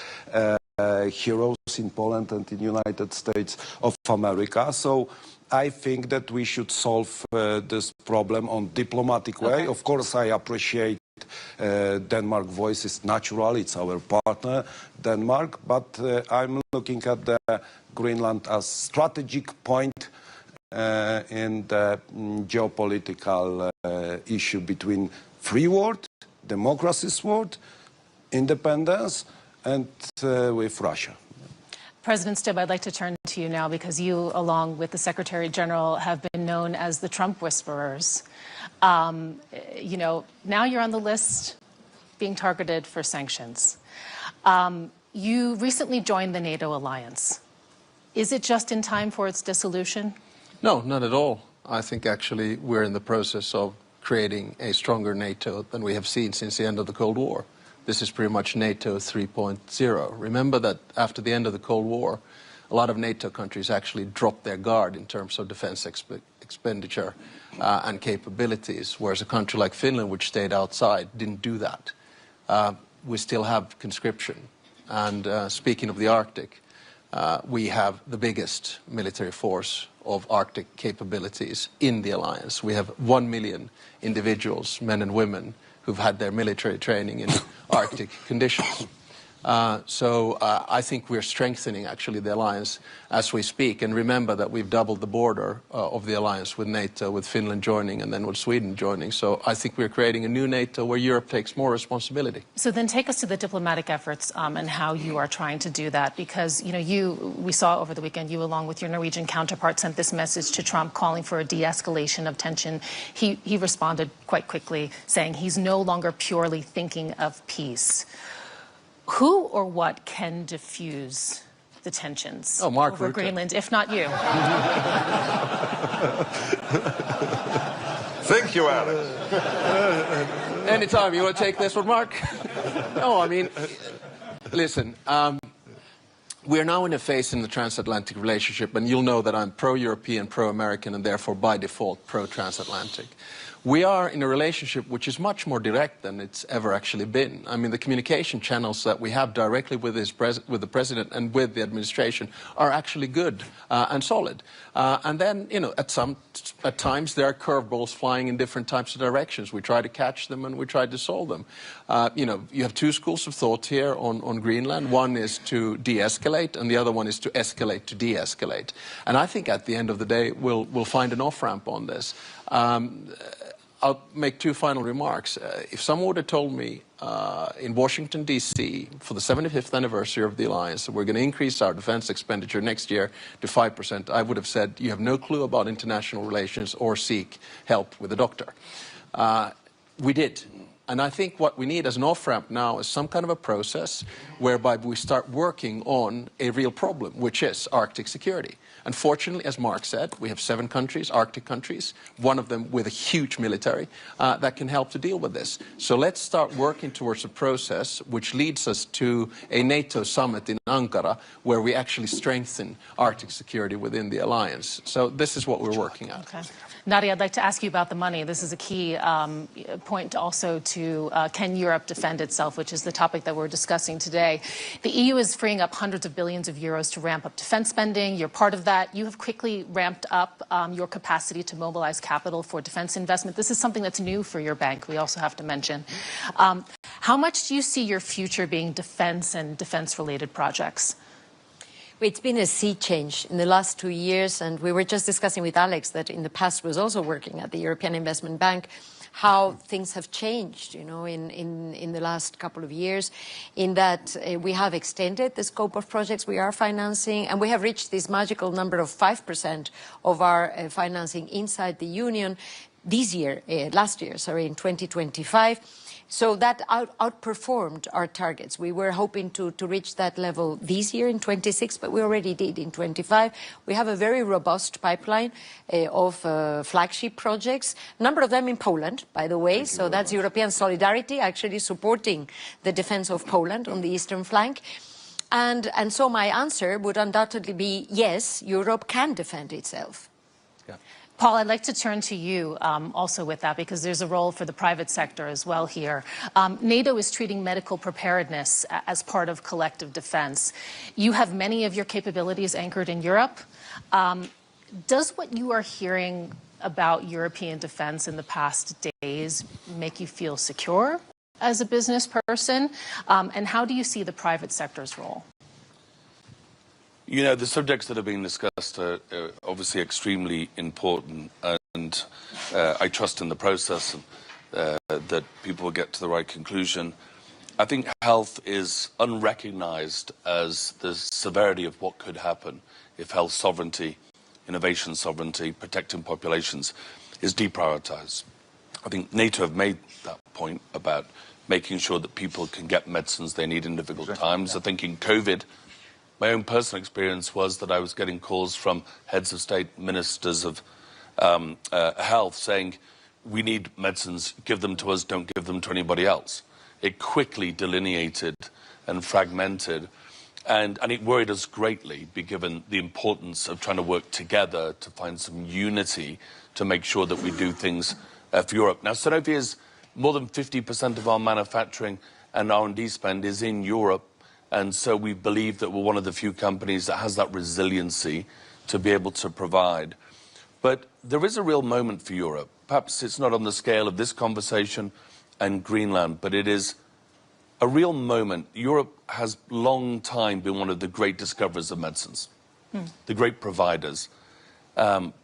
S10: heroes in Poland and in United States of America. So I think that we should solve this problem on diplomatic way. Of course, I appreciate Denmark voice is natural. It's our partner, Denmark. But I'm looking at the Greenland as strategic point in the geopolitical issue between free world, democracy's world, independence, and with Russia.
S8: President Stubb, I'd like to turn to you now because you, along with the Secretary General, have been known as the Trump whisperers. Now you're on the list being targeted for sanctions. You recently joined the NATO alliance. Is it just in time for its dissolution?
S11: No, not at all. I think actually we're in the process of creating a stronger NATO than we have seen since the end of the Cold War. This is pretty much NATO 3.0. Remember that after the end of the Cold War, a lot of NATO countries actually dropped their guard in terms of defense expenditure and capabilities, whereas a country like Finland, which stayed outside, didn't do that. We still have conscription. And speaking of the Arctic, we have the biggest military force of Arctic capabilities in the alliance. We have 1 million individuals, men and women, who've had their military training in Arctic conditions. So I think we're strengthening, actually, the alliance as we speak. And remember that we've doubled the border of the alliance with NATO, with Finland joining and then with Sweden joining. So I think we're creating a new NATO where Europe takes more responsibility.
S8: So then take us to the diplomatic efforts and how you are trying to do that. Because, you know, we saw over the weekend, you along with your Norwegian counterpart sent this message to Trump calling for a de-escalation of tension. He responded quite quickly saying he's no longer purely thinking of peace. Who or what can diffuse the tensions over Greenland, if not you?
S9: Thank you, Alex.
S11: Anytime. You want to take this one, Mark? No, I mean, listen, we're now in a phase in the transatlantic relationship, and you'll know that I'm pro-European, pro-American, and therefore, by default, pro-transatlantic. We are in a relationship which is much more direct than it's ever actually been. I mean, the communication channels that we have directly with the president and with the administration are actually good and solid. And then, you know, at times there are curveballs flying in different types of directions. We try to catch them and we try to solve them. You know, you have two schools of thought here on Greenland. One is to de-escalate, and the other one is to escalate to de-escalate. And I think at the end of the day, we'll find an off-ramp on this. I'll make two final remarks. If someone would have told me in Washington, D.C., for the 75th anniversary of the alliance, that we're going to increase our defense expenditure next year to 5%, I would have said, you have no clue about international relations or seek help with a doctor. We did. And I think what we need as an off-ramp now is some kind of a process whereby we start working on a real problem, which is Arctic security. Unfortunately, as Mark said, we have 7 countries, Arctic countries, one of them with a huge military that can help to deal with this. So let's start working towards a process which leads us to a NATO summit in Ankara where we actually strengthen Arctic security within the alliance. So this is what we're working on.
S8: Okay. Nadia, I'd like to ask you about the money. This is a key point also to can Europe defend itself, which is the topic that we're discussing today. The EU is freeing up hundreds of billions of euros to ramp up defense spending. You're part of that. You have quickly ramped up your capacity to mobilize capital for defense investment. This is something that's new for your bank, we also have to mention. How much do you see your future being defense and defense-related projects?
S12: It's been a sea change in the last 2 years, and we were just discussing with Alex that in the past was also working at the European Investment Bank, how things have changed, you know, in the last couple of years, in that we have extended the scope of projects we are financing, and we have reached this magical number of 5% of our financing inside the Union this year, last year, sorry, in 2025. So that outperformed our targets. We were hoping to reach that level this year in 26, but we already did in 25. We have a very robust pipeline of flagship projects, a number of them in Poland, by the way. So that's European solidarity, actually supporting the defense of Poland on the eastern flank. And so my answer would undoubtedly be, yes, Europe can defend itself.
S8: Yeah. Paul, I'd like to turn to you also with that, because there's a role for the private sector as well here. NATO is treating medical preparedness as part of collective defense. You have many of your capabilities anchored in Europe. Does what you are hearing about European defense in the past days make you feel secure as a business person? And how do you see the private sector's role?
S13: You know, the subjects that are being discussed are obviously extremely important, and I trust in the process that people will get to the right conclusion. I think health is unrecognized as the severity of what could happen if health sovereignty, innovation sovereignty, protecting populations is deprioritized. I think NATO have made that point about making sure that people can get medicines they need in difficult times. I think in COVID, my own personal experience was that I was getting calls from heads of state, ministers of health saying, we need medicines, give them to us, don't give them to anybody else. It quickly delineated and fragmented, and it worried us greatly, given the importance of trying to work together to find some unity to make sure that we do things for Europe. Now, Sanofi is more than 50% of our manufacturing and R&D spend is in Europe, and so we believe that we're one of the few companies that has that resiliency to be able to provide. But there is a real moment for Europe. Perhaps it's not on the scale of this conversation and Greenland, but it is a real moment. Europe has long time been one of the great discoverers of medicines, the great providers.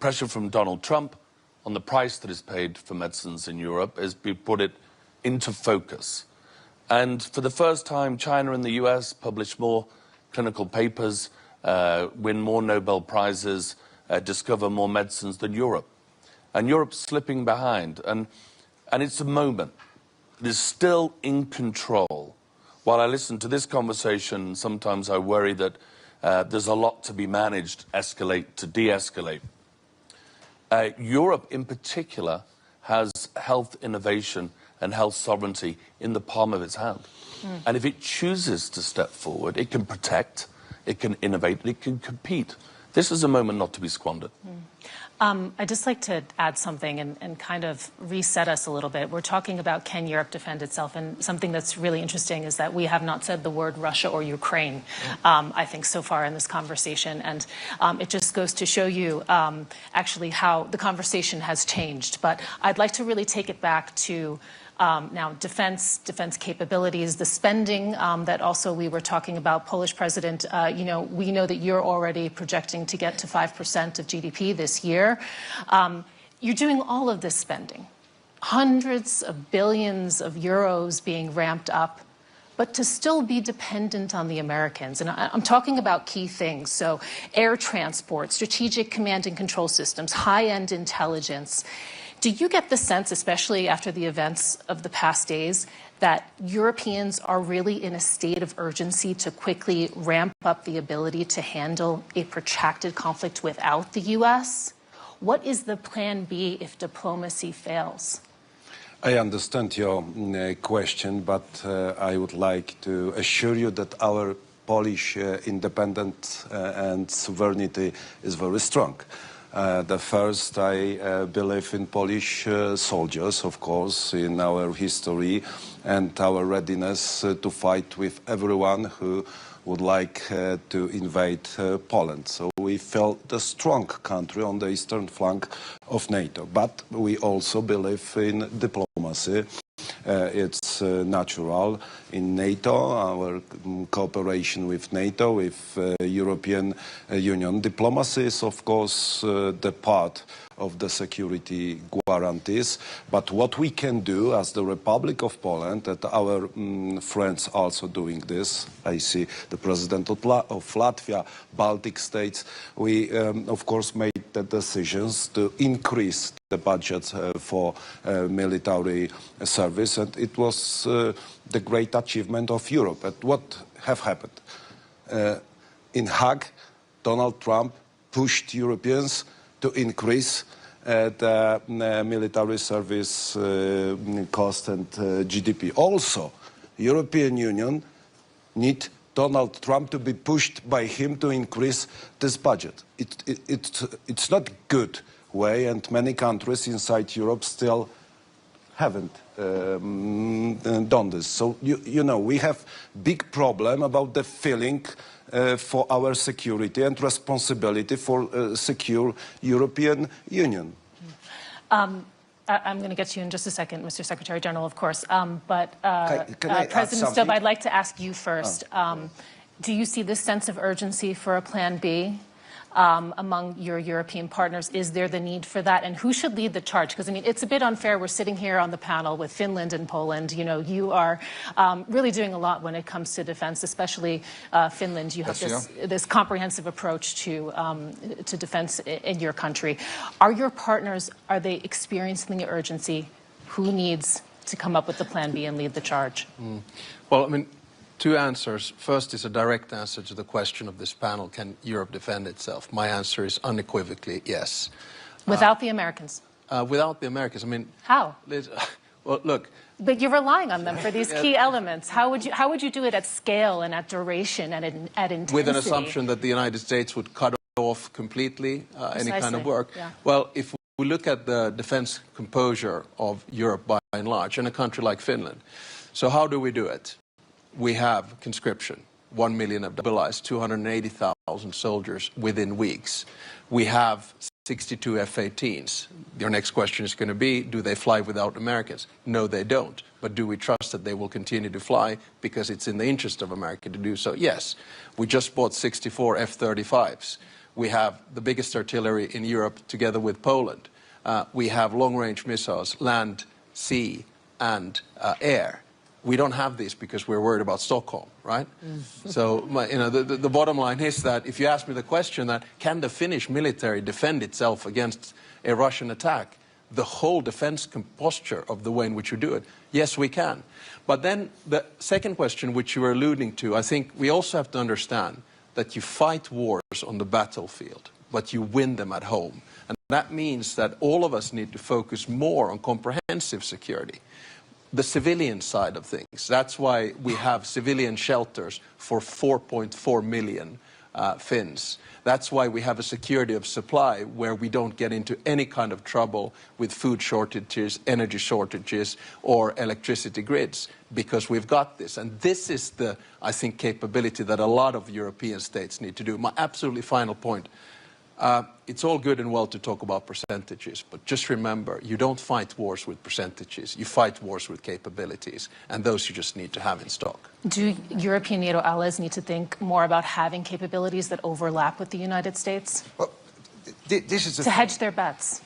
S13: Pressure from Donald Trump on the price that is paid for medicines in Europe has put it into focus. And for the first time, China and the US publish more clinical papers, win more Nobel Prizes, discover more medicines than Europe. And Europe's slipping behind. And it's a moment. It is still in control. While I listen to this conversation, sometimes I worry that there's a lot to be managed, escalate to de-escalate. Europe, in particular, has health innovation and health sovereignty in the palm of its hand. And if it chooses to step forward, it can protect, it can innovate, it can compete. This is a moment not to be squandered.
S8: I'd just like to add something and kind of reset us a little bit. We're talking about can Europe defend itself, and something that's really interesting is that we have not said the word Russia or Ukraine, I think, so far in this conversation. And it just goes to show you actually how the conversation has changed. But I'd like to really take it back to now defense capabilities, the spending that also we were talking about. Polish president, we know that you're already projecting to get to 5% of GDP this year. You're doing all of this spending, hundreds of billions of euros being ramped up, but to still be dependent on the Americans. And I'm talking about key things. So air transport, strategic command and control systems, high-end intelligence. Do you get the sense, especially after the events of the past days, that Europeans are really in a state of urgency to quickly ramp up the ability to handle a protracted conflict without the U.S.? What is the plan B if diplomacy fails?
S10: I understand your question, but I would like to assure you that our Polish independence and sovereignty is very strong. The first, I believe in Polish soldiers, of course, in our history and our readiness to fight with everyone who would like to invade Poland. So we felt a strong country on the eastern flank of NATO. But we also believe in diplomacy. It's natural in NATO, our cooperation with NATO, with European Union. Diplomacy is, of course, the part of the security guarantees. But what we can do as the Republic of Poland, that our friends also doing this, I see the President of Latvia, Baltic states, we, of course, made the decisions to increase the budget for military service, and it was the great achievement of Europe. But what have happened? In Hague, Donald Trump pushed Europeans to increase the military service cost and GDP. Also, European Union need Donald Trump to be pushed by him to increase this budget. It's not good way, and many countries inside Europe still haven't done this. So, you know, we have big problem about the feeling for our security and responsibility for secure European Union.
S8: I'm going to get to you in just a second, Mr. Secretary General, of course. But
S10: can I
S8: President Stubb, I'd like to ask you first. Do you see this sense of urgency for a plan B among your European partners? Is there the need for that? And who should lead the charge? Because, I mean, it's a bit unfair. We're sitting here on the panel with Finland and Poland. You know, you are really doing a lot when it comes to defense, especially Finland. You have this comprehensive approach to defense in your country. Are your partners, are they experiencing the urgency? Who needs to come up with the plan B and lead the charge?
S11: Well, I mean, two answers. First is a direct answer to the question of this panel, can Europe defend itself? My answer is unequivocally yes.
S8: Without the Americans?
S11: without the Americans. I mean,
S8: how?
S11: Well, look.
S8: But you're relying on them for these key elements. How would you do it at scale and at duration and at intensity?
S11: With an assumption that the United States would cut off completely any kind of work.
S8: Yeah.
S11: Well, if we look at the defense composure of Europe by and large, in a country like Finland, so how do we do it? We have conscription. 1 million have mobilized, 280,000 soldiers within weeks. We have 62 F-18s. Your next question is going to be, do they fly without Americans? No, they don't. But do we trust that they will continue to fly because it's in the interest of America to do so? Yes. We just bought 64 F-35s. We have the biggest artillery in Europe together with Poland. We have long-range missiles, land, sea, and air. We don't have these because we're worried about Stockholm, right? So, the bottom line is that if you ask me the question that can the Finnish military defend itself against a Russian attack, the whole defense posture of the way in which you do it, yes, we can. But then the second question which you were alluding to, I think we also have to understand that you fight wars on the battlefield, but you win them at home. And that means that all of us need to focus more on comprehensive security. The civilian side of things. That's why we have civilian shelters for 4.4 million Finns. That's why we have a security of supply where we don't get into any kind of trouble with food shortages, energy shortages, or electricity grids, because we've got this. And this is the, I think, capability that a lot of European states need to do. My absolutely final point. It's all good and well to talk about percentages, but just remember, you don't fight wars with percentages. You fight wars with capabilities, and those you just need to have in stock.
S8: Do European NATO allies need to think more about having capabilities that overlap with the United States?
S9: Well, this is
S8: to hedge their bets.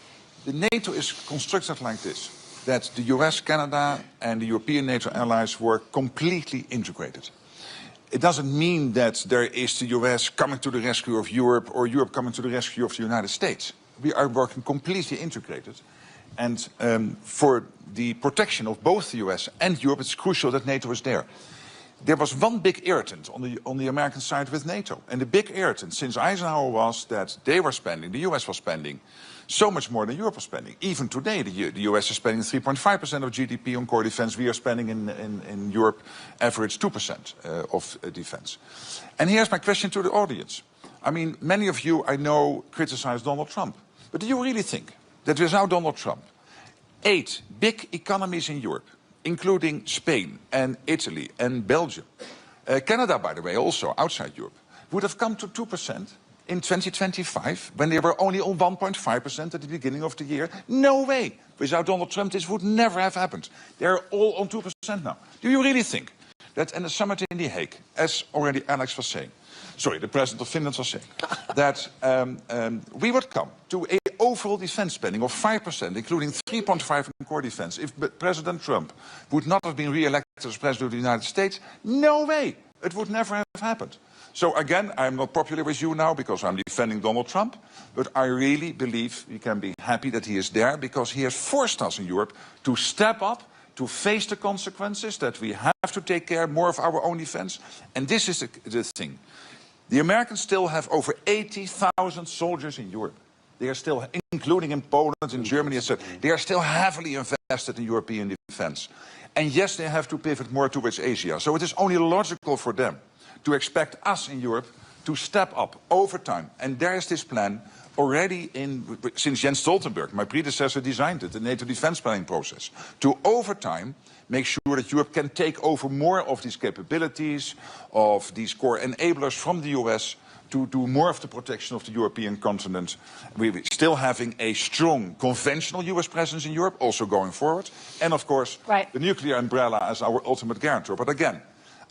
S9: The NATO is constructed like this, that the US, Canada, and the European NATO allies were completely integrated. It doesn't mean that there is the US coming to the rescue of Europe or Europe coming to the rescue of the United States. We are working completely integrated. And for the protection of both the US and Europe, it's crucial that NATO is there. There was one big irritant on the American side with NATO. And the big irritant since Eisenhower was that they were spending, the US was spending, so much more than Europe was spending. Even today, the US is spending 3.5% of GDP on core defense. We are spending in Europe average 2% of defense. And here's my question to the audience. I mean, many of you, I know, criticize Donald Trump. But do you really think that without Donald Trump, 8 big economies in Europe, including Spain and Italy and Belgium, Canada, by the way, also outside Europe, would have come to 2%? In 2025, when they were only on 1.5% at the beginning of the year? No way. Without Donald Trump, this would never have happened. They're all on 2% now. Do you really think that in the summit in The Hague, as already Alex was saying, sorry, the president of Finland was saying, that we would come to an overall defense spending of 5%, including 3.5% in core defense, if President Trump would not have been re-elected as president of the United States? No way. It would never have happened. So again, I'm not popular with you now because I'm defending Donald Trump, but I really believe we can be happy that he is there because he has forced us in Europe to step up, to face the consequences, that we have to take care more of our own defense. And this is the thing. The Americans still have over 80,000 soldiers in Europe. They are still, including in Poland, in Germany, etc. They are still heavily invested in European defense. And yes, they have to pivot more towards Asia. So it is only logical for them to expect us in Europe to step up over time. And there is this plan already since Jens Stoltenberg, my predecessor, designed it, the NATO defense planning process, to over time make sure that Europe can take over more of these capabilities, of these core enablers from the US, to do more of the protection of the European continent. We're still having a strong conventional US presence in Europe, also going forward. And of course, the nuclear umbrella as our ultimate guarantor. But again,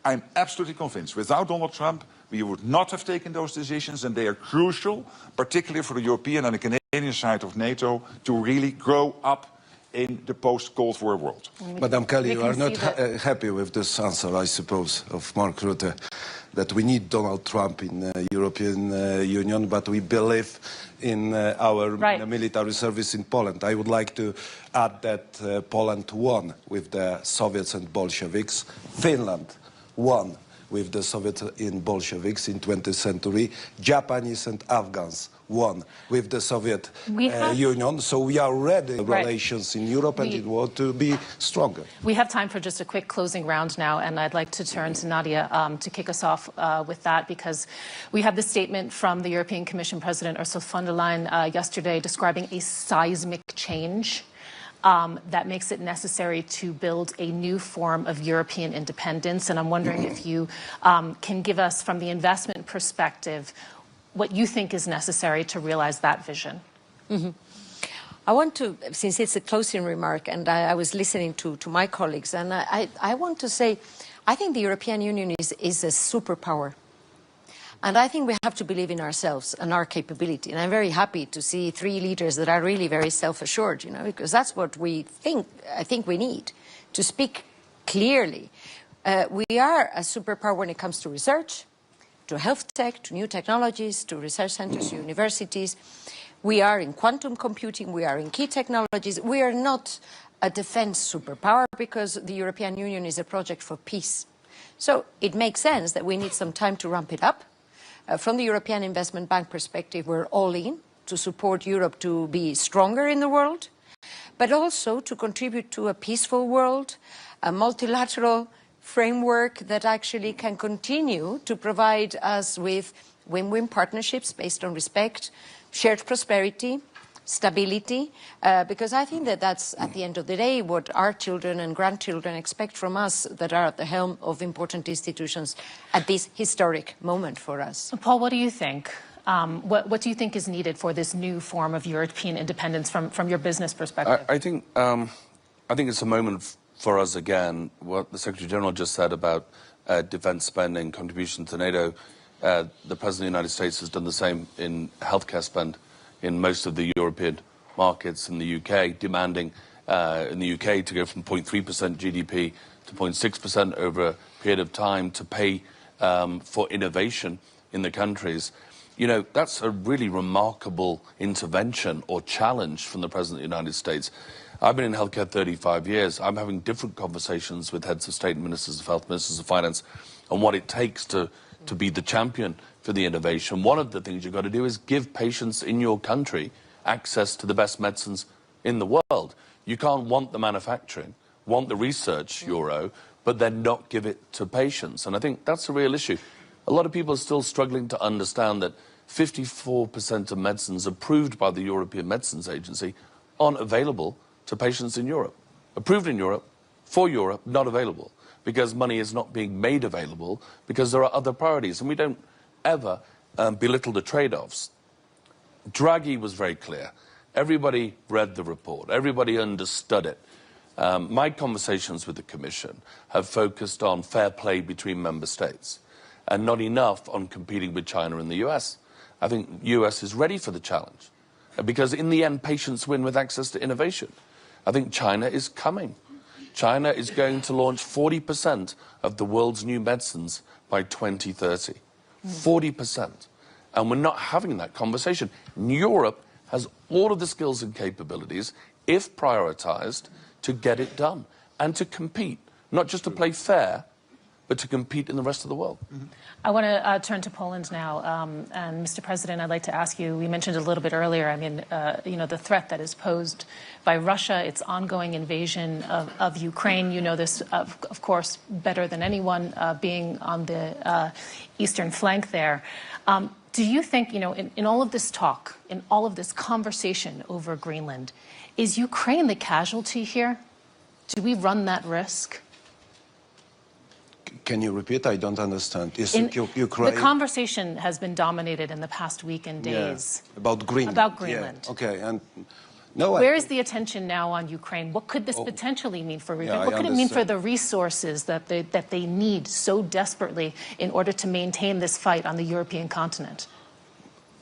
S9: I'm absolutely convinced without Donald Trump, we would not have taken those decisions, and they are crucial, particularly for the European and the Canadian side of NATO, to really grow up in the post-Cold War world.
S10: Madam Kelly, you are not happy with this answer, I suppose, of Mark Rutte, that we need Donald Trump in the European Union, but we believe in our military service in Poland. I would like to add that Poland won with the Soviets and Bolsheviks. Finland won with the Soviets and Bolsheviks in 20th century. Japanese and Afghans one with the Soviet Union. So we are ready relations in Europe and in the world to be stronger.
S8: We have time for just a quick closing round now, and I'd like to turn to Nadia to kick us off with that, because we have the statement from the European Commission President Ursula von der Leyen yesterday describing a seismic change that makes it necessary to build a new form of European independence. And I'm wondering if you can give us, from the investment perspective, what you think is necessary to realize that vision.
S12: I want to, since it's a closing remark, and I was listening to my colleagues, and I want to say, I think the European Union is a superpower. And I think we have to believe in ourselves and our capability. And I'm very happy to see three leaders that are really very self-assured, because that's what I think we need, to speak clearly. We are a superpower when it comes to research, to health tech, to new technologies, to research centers, to universities. We are in quantum computing, we are in key technologies. We are not a defense superpower because the European Union is a project for peace. So it makes sense that we need some time to ramp it up. From the European Investment Bank perspective, we're all in to support Europe to be stronger in the world, but also to contribute to a peaceful world, a multilateral framework that actually can continue to provide us with win-win partnerships based on respect, shared prosperity, stability, because I think that that's, at the end of the day, what our children and grandchildren expect from us that are at the helm of important institutions at this historic moment for us.
S8: Paul, what do you think? What do you think is needed for this new form of European independence from your business perspective?
S13: I think it's a moment for us again. What the Secretary General just said about defence spending, contribution to NATO, the President of the United States has done the same in healthcare spend in most of the European markets. In the UK, demanding in the UK to go from 0.3% GDP to 0.6% over a period of time to pay for innovation in the countries. That's a really remarkable intervention or challenge from the President of the United States. I've been in healthcare 35 years. I'm having different conversations with heads of state and ministers of health, ministers of finance, on what it takes to be the champion for the innovation. One of the things you've got to do is give patients in your country access to the best medicines in the world. You can't want the manufacturing, want the research euro, but then not give it to patients. And I think that's a real issue. A lot of people are still struggling to understand that 54% of medicines approved by the European Medicines Agency aren't available to patients in Europe. Approved in Europe, for Europe, not available, because money is not being made available because there are other priorities. And we don't ever belittle the trade-offs. Draghi was very clear. Everybody read the report. Everybody understood it. My conversations with the Commission have focused on fair play between member states and not enough on competing with China and the US. I think the US is ready for the challenge because in the end, patients win with access to innovation. I think China is coming. China is going to launch 40% of the world's new medicines by 2030. 40%. And we're not having that conversation. Europe has all of the skills and capabilities, if prioritized, to get it done and to compete, not just to play fair, but to compete in the rest of the world.
S8: I want to turn to Poland now. And Mr. President, I'd like to ask you, we mentioned a little bit earlier, I mean, the threat that is posed by Russia, its ongoing invasion of Ukraine. You know this, of course, better than anyone, being on the eastern flank there. Do you think, in all of this talk, in all of this conversation over Greenland, is Ukraine the casualty here? Do we run that risk?
S10: Can you repeat? I don't understand. Is Ukraine...
S8: The conversation has been dominated in the past week and days.
S10: Yeah, about Greenland.
S8: About Greenland.
S10: Yeah. Okay, and no.
S8: Where is the attention now on Ukraine? What could this potentially mean for Ukraine? What could it mean for the resources that they need so desperately in order to maintain this fight on the European continent?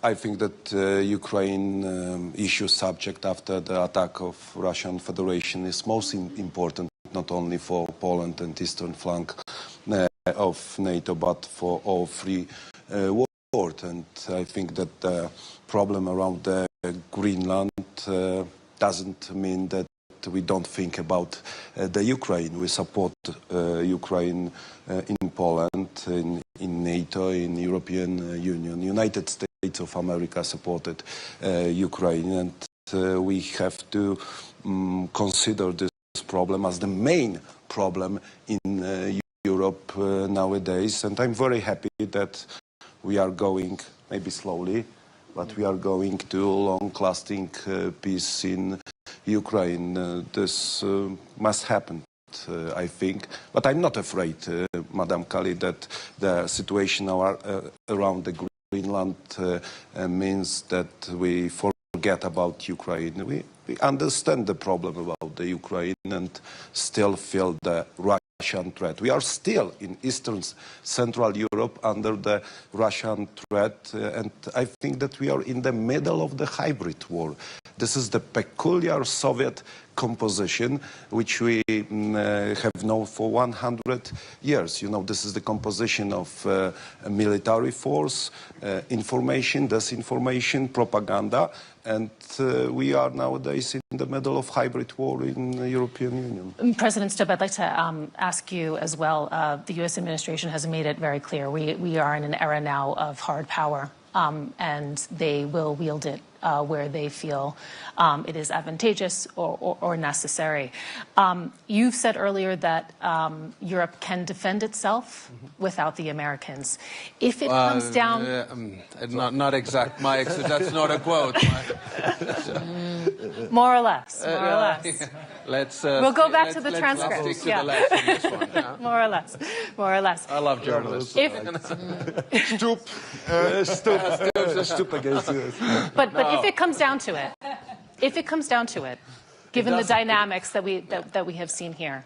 S10: I think that Ukraine issue subject after the attack of Russian Federation is most important, not only for Poland and eastern flank of NATO, but for all free world. And I think that the problem around Greenland doesn't mean that we don't think about the Ukraine. We support Ukraine in Poland, in NATO, in European Union. United States of America supported Ukraine, and we have to consider this problem as the main problem in Europe nowadays. And I'm very happy that we are going, maybe slowly, but we are going to long-lasting peace in Ukraine. This must happen, I think. But I'm not afraid, Madam Kelly, that the situation around the Greenland means that we forget about Ukraine. We understand the problem about the Ukraine and still feel the Russian threat. We are still in Eastern Central Europe under the Russian threat, and I think that we are in the middle of the hybrid war. This is the peculiar Soviet composition which we have known for 100 years. You know, this is the composition of a military force, information, disinformation, propaganda, and we are nowadays in the middle of hybrid war in the European Union.
S8: President Stubb, I'd like to ask you as well. The U.S. administration has made it very clear we are in an era now of hard power, and they will wield it where they feel it is advantageous or necessary. You've said earlier that Europe can defend itself without the Americans. If it comes down...
S11: not exact, Mike, so that's not a quote.
S8: More or less, more or less. We'll go back to the transcript.
S11: Let's stick to the left on this one. Yeah?
S8: More or less, more or less.
S11: I love journalists.
S10: Stoop against this.
S8: But if it comes down to it, given the dynamics that we have seen here,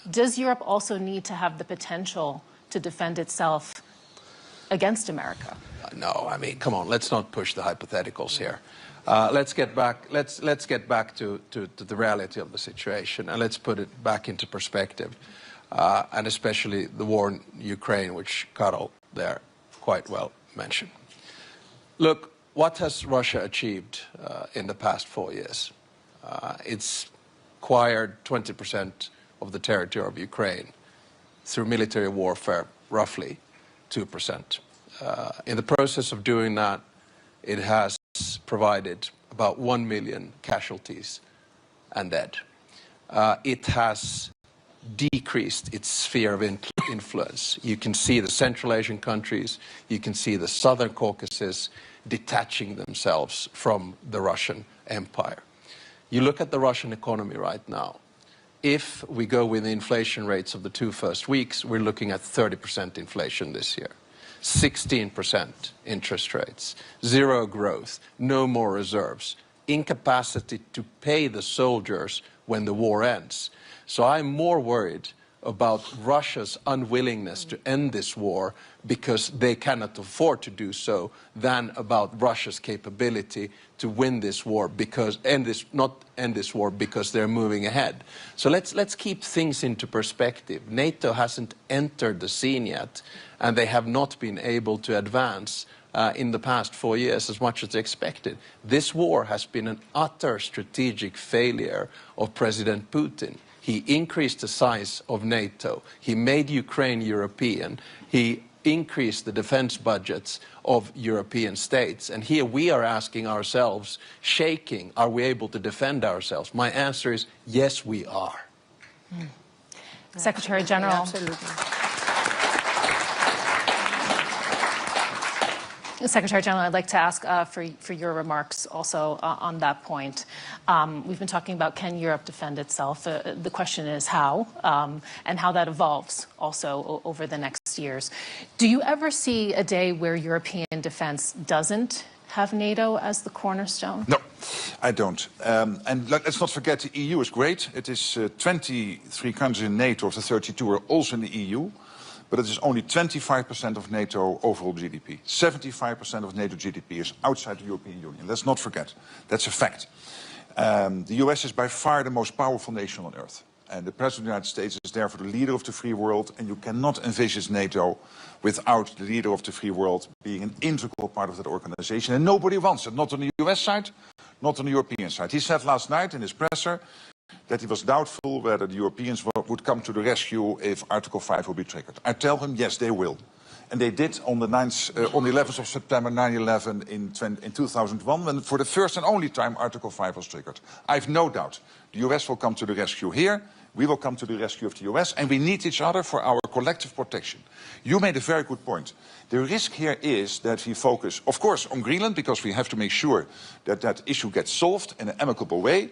S8: does Europe also need to have the potential to defend itself against America?
S11: No, I mean, come on, let's not push the hypotheticals here. Let's get back to the reality of the situation, and let's put it back into perspective, and especially the war in Ukraine, which Karol there quite well mentioned. Look, what has Russia achieved in the past 4 years? It's acquired 20% of the territory of Ukraine through military warfare, roughly 2%. In the process of doing that, it has provided about 1 million casualties and dead. It has decreased its sphere of influence. You can see the Central Asian countries, you can see the Southern Caucasus detaching themselves from the Russian Empire. You look at the Russian economy right now. If we go with the inflation rates of the 2 first weeks, we're looking at 30% inflation this year. 16% interest rates, zero growth, no more reserves, incapacity to pay the soldiers when the war ends. So I'm more worried about Russia's unwillingness to end this war because they cannot afford to do so than about Russia's capability to win this war because not end this war because they're moving ahead. So let's keep things into perspective. NATO hasn't entered the scene yet, and they have not been able to advance in the past 4 years as much as expected. This war has been an utter strategic failure of President Putin. He increased the size of NATO. He made Ukraine European. He increased the defense budgets of European states. And here we are asking ourselves, shaking, are we able to defend ourselves? My answer is, yes, we are.
S8: Secretary General.
S2: Absolutely.
S8: Secretary General, I'd like to ask for your remarks also on that point. We've been talking about can Europe defend itself. The question is how, and how that evolves also over the next years. Do you ever see a day where European defense doesn't have NATO as the cornerstone?
S9: No, I don't. And let's not forget the EU is great. It is 23 countries in NATO of the 32 are also in the EU. But it is only 25% of NATO overall GDP. 75% of NATO GDP is outside the European Union. Let's not forget. That's a fact. The US is by far the most powerful nation on earth. And the President of the United States is therefore the leader of the free world. And you cannot envisage NATO without the leader of the free world being an integral part of that organization. And nobody wants it. Not on the US side, not on the European side. He said last night in his presser that he was doubtful whether the Europeans would come to the rescue if Article 5 will be triggered. I tell him, yes, they will. And they did on the 11th of September 9/11 in 2001, when for the first and only time Article 5 was triggered. I have no doubt the US will come to the rescue here, we will come to the rescue of the US, and we need each other for our collective protection. You made a very good point. The risk here is that we focus, of course, on Greenland, because we have to make sure that that issue gets solved in an amicable way.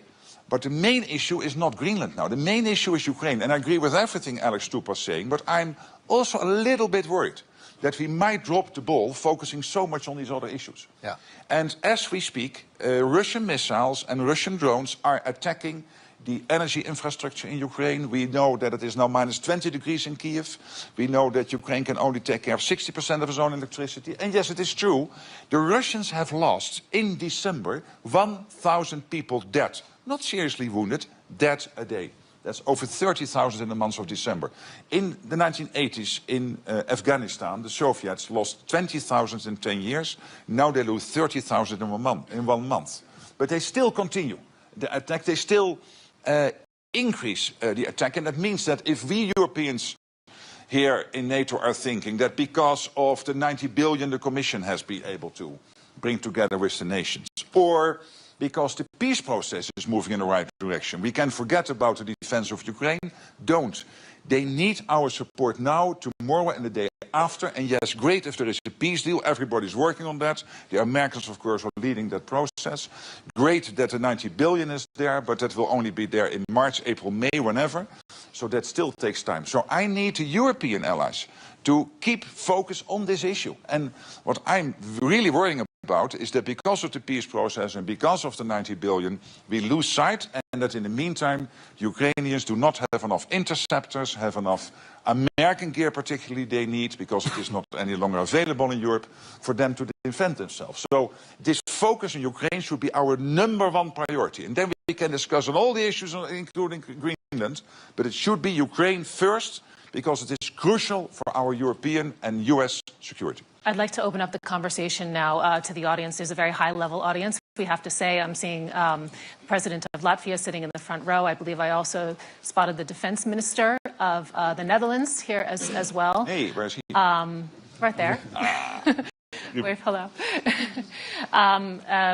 S9: But the main issue is not Greenland now. The main issue is Ukraine. And I agree with everything Alex Stubb was saying, but I'm also a little bit worried that we might drop the ball focusing so much on these other issues.
S5: Yeah.
S9: And as we speak, Russian missiles and Russian drones are attacking the energy infrastructure in Ukraine. We know that it is now minus 20 degrees in Kiev. We know that Ukraine can only take care of 60% of its own electricity. And yes, it is true, the Russians have lost in December 1,000 people dead. Not seriously wounded, dead a day. That's over 30,000 in the month of December. In the 1980s in Afghanistan, the Soviets lost 20,000 in 10 years. Now they lose 30,000 in 1 month. But they still continue the attack. They still increase the attack. And that means that if we Europeans here in NATO are thinking that because of the 90 billion the Commission has been able to bring together with the nations, or because the peace process is moving in the right direction, we can forget about the defense of Ukraine. Don't. They need our support now, tomorrow and the day after. And yes, great if there is a peace deal. Everybody's working on that. The Americans, of course, are leading that process. Great that the 90 billion is there, but that will only be there in March, April, May, whenever. So that still takes time. So I need the European allies to keep focus on this issue. And what I'm really worrying about is that because of the peace process and because of the 90 billion, we lose sight, and that in the meantime, Ukrainians do not have enough interceptors, have enough American gear particularly they need, because it is not any longer available in Europe, for them to defend themselves. So this focus on Ukraine should be our #1 priority. And then we can discuss on all the issues, including Greenland, but it should be Ukraine first, because it is crucial for our European and US security.
S8: I'd like to open up the conversation now to the audience. There's a very high-level audience, we have to say. I'm seeing the President of Latvia sitting in the front row. I believe I also spotted the Defense Minister of the Netherlands here as well.
S9: Hey, where's he?
S8: Right there. Wave hello.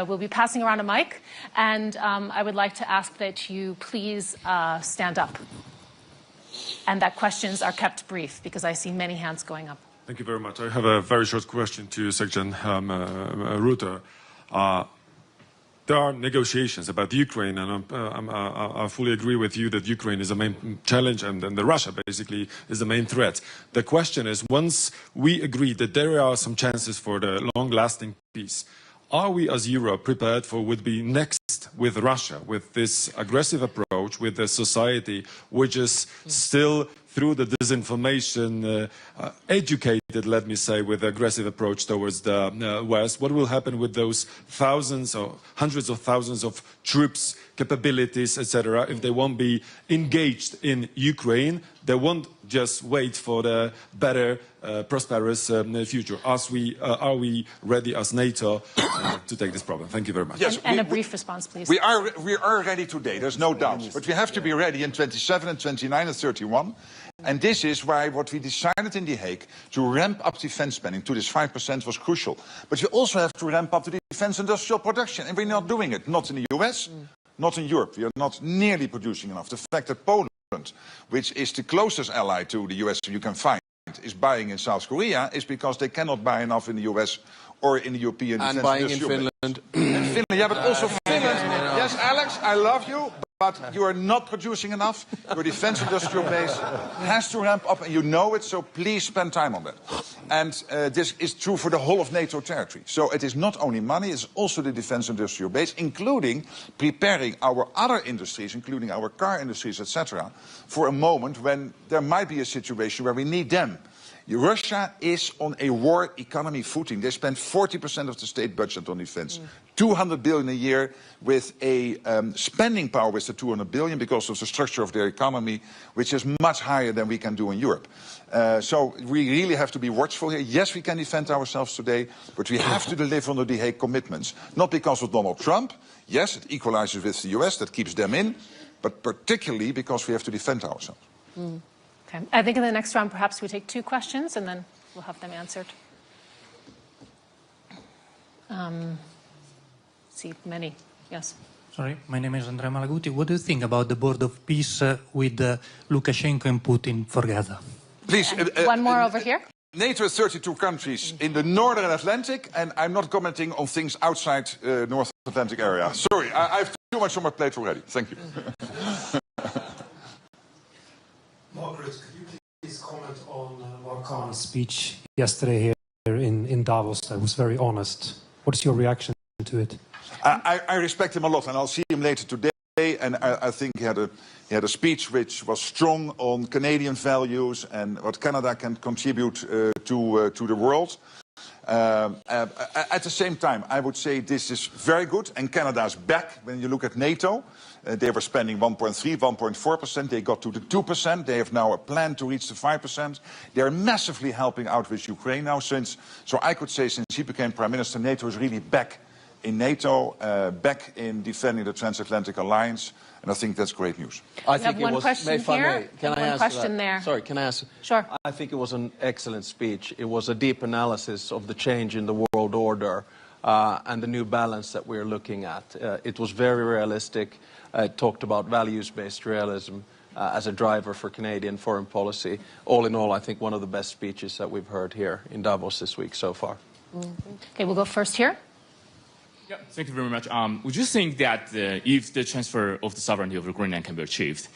S8: We'll be passing around a mic, and I would like to ask that you please stand up, and that questions are kept brief, because I see many hands going up.
S14: Thank you very much. I have a very short question to Secretary Rutte. There are negotiations about Ukraine, and I fully agree with you that Ukraine is the main challenge, and the Russia basically is the main threat. The question is, once we agree that there are some chances for the long-lasting peace, are we as Europe prepared for what would be next with Russia, with this aggressive approach, with a society which is still, through the disinformation, educated, let me say, with aggressive approach towards the West? What will happen with those thousands or hundreds of thousands of troops, capabilities, etc., if they won't be engaged in Ukraine? They won't just wait for the better, prosperous future. Are we ready as NATO to take this problem? Thank you very much.
S9: Yes,
S8: and a brief response, please.
S9: We are ready today, there's no doubt. But we have to be ready in 27 and 29 and 31. And this is why what we decided in The Hague to ramp up defense spending to this 5% was crucial. But we also have to ramp up the defense industrial production. And we're not doing it, not in the US, not in Europe. We are not nearly producing enough. The fact that Poland, which is the closest ally to the US you can find, is buying in South Korea, is because they cannot buy enough in the US or in the European defense
S11: buying in
S9: industrial
S11: Finland.
S9: In Finland, yeah, but also Finland. Yes, Alex, I love you, but you are not producing enough. Your defense industrial base has to ramp up, and you know it, so please spend time on that. And this is true for the whole of NATO territory. So it is not only money, it's also the defense industrial base, including preparing our other industries, including our car industries, etc., for a moment when there might be a situation where we need them. Russia is on a war economy footing. They spend 40% of the state budget on defense. 200 billion a year, with a spending power with the 200 billion because of the structure of their economy, which is much higher than we can do in Europe. So we really have to be watchful here. Yes, we can defend ourselves today, but we have to deliver on the The Hague commitments. Not because of Donald Trump. Yes, it equalizes with the US, that keeps them in. but particularly because we have to defend ourselves.
S8: Okay. I think in the next round, perhaps we take 2 questions and then we'll have them answered. See, many. Yes.
S15: Sorry, my name is Andrea Malaguti. What do you think about the Board of Peace with Lukashenko and Putin for Gaza?
S9: Please.
S8: One more over here.
S9: NATO has 32 countries in the Northern Atlantic, and I'm not commenting on things outside North Atlantic area. Sorry, I have too much on my plate already. Thank you.
S16: Margaret, could you please comment on Macron's speech yesterday here in Davos? That was very honest. What is your reaction to it?
S9: I respect him a lot, and I'll see him later today. And I think he had a speech which was strong on Canadian values and what Canada can contribute to the world. At the same time, I would say this is very good, and Canada's back. When you look at NATO, they were spending 1.3, 1.4%. They got to the 2%. They have now a plan to reach the 5%. They are massively helping out with Ukraine now. So I could say since he became Prime Minister, NATO is really back in NATO, back in defending the transatlantic alliance. And I think that's great news.
S11: I think
S8: it was,
S11: question here,
S8: can I ask question there.
S11: Sorry, can I ask?
S8: Sure.
S11: I think it was an excellent speech. It was a deep analysis of the change in the world order and the new balance that we're looking at. It was very realistic. It talked about values-based realism as a driver for Canadian foreign policy. All in all, I think one of the best speeches that we've heard here in Davos this week so far.
S8: Okay, we'll go first here.
S17: Yeah, thank you very much. Would you think that if the transfer of the sovereignty of Greenland can be achieved,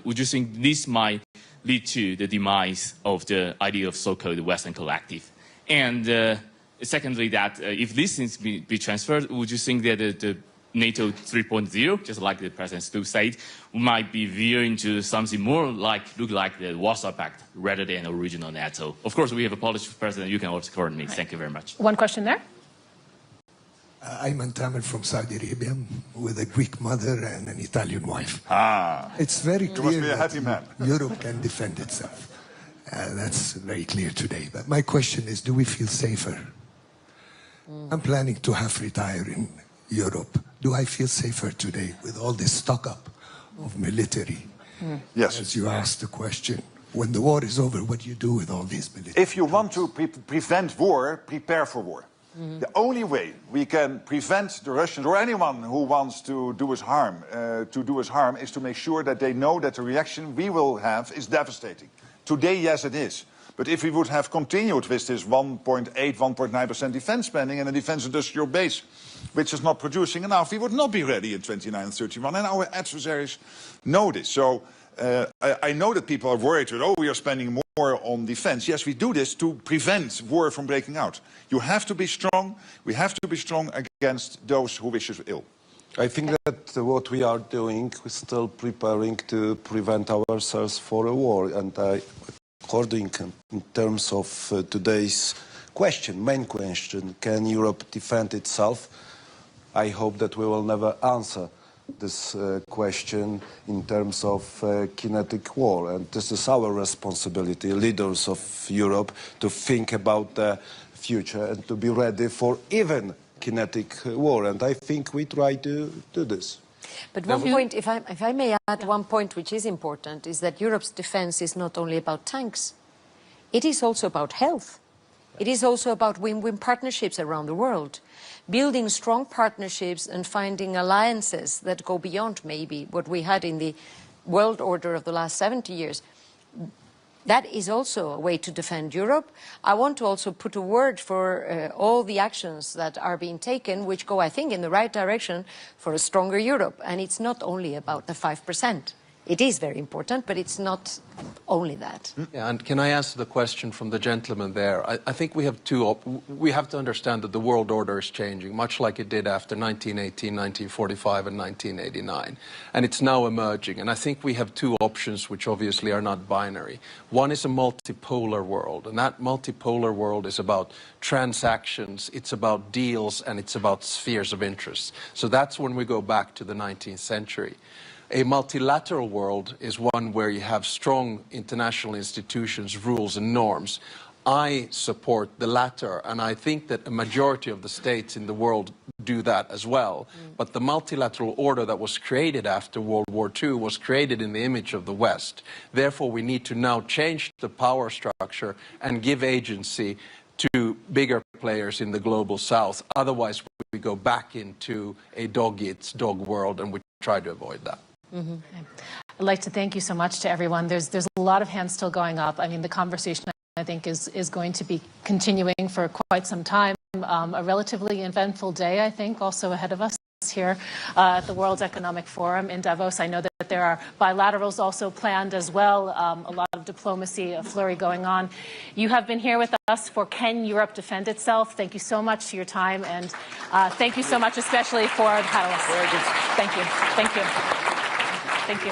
S17: would you think this might lead to the demise of the idea of so-called Western collective? And secondly, that if these things be transferred, would you think that the NATO 3.0, just like the President Stu said, might be veering to something more look like the Warsaw Pact rather than original NATO? Of course, we have a Polish president. You can also correct me. Thank you very much.
S8: One question there.
S18: I'm Antamer from Saudi Arabia with a Greek mother and an Italian wife. It's very clear
S9: must be a happy man.
S18: Europe can defend itself. That's very clear today. But my question is, do we feel safer? I'm planning to half retire in Europe. Do I feel safer today with all this stock-up of military?
S9: Yes.
S18: As you asked the question, when the war is over, what do you do with all these military?
S9: If you want to prevent war, prepare for war. The only way we can prevent the Russians or anyone who wants to do us harm, is to make sure that they know that the reaction we will have is devastating. Today, yes, it is. But if we would have continued with this 1.8, 1.9% defense spending and a defense industrial base, which is not producing enough, we would not be ready in 29 and 31. And our adversaries know this. So I know that people are worried that, we are spending more on defense. Yes, we do this to prevent war from breaking out. You have to be strong. We have to be strong against those who wish us ill.
S10: I think that what we are doing is still preparing to prevent ourselves for a war. And according in terms of today's main question, can Europe defend itself? I hope that we will never answer this question in terms of kinetic war. And this is our responsibility, leaders of Europe, to think about the future and to be ready for even kinetic war. And I think we try to do this.
S12: But one point, if I may add one point which is important, is that Europe's defense is not only about tanks. It is also about health. It is also about win-win partnerships around the world. Building strong partnerships and finding alliances that go beyond maybe what we had in the world order of the last 70 years. That is also a way to defend Europe. I want to also put a word for all the actions that are being taken, which go, I think, in the right direction for a stronger Europe. And it's not only about the 5%. It is very important, but it's not only that.
S11: Yeah, and can I answer the question from the gentleman there? I think we have we have to understand that the world order is changing, much like it did after 1918, 1945, and 1989. And it's now emerging. And I think we have two options, which obviously are not binary. One is a multipolar world, and that multipolar world is about transactions, it's about deals, and it's about spheres of interest. So that's when we go back to the 19th century. A multilateral world is one where you have strong international institutions, rules and norms. I support the latter, and I think that a majority of the states in the world do that as well. But the multilateral order that was created after World War II was created in the image of the West. Therefore, we need to now change the power structure and give agency to bigger players in the global South. Otherwise, we go back into a dog-eats-dog world, and we try to avoid that.
S8: Mm-hmm. I'd like to thank you so much to everyone. There's a lot of hands still going up. I mean, the conversation, I think, is going to be continuing for quite some time. A relatively eventful day, I think, also ahead of us here at the World Economic Forum in Davos. I know that there are bilaterals also planned as well, a lot of diplomacy, a flurry going on. You have been here with us for Can Europe Defend Itself? Thank you so much for your time, and thank you so much especially for the panelists. Thank you. Thank you. Thank you.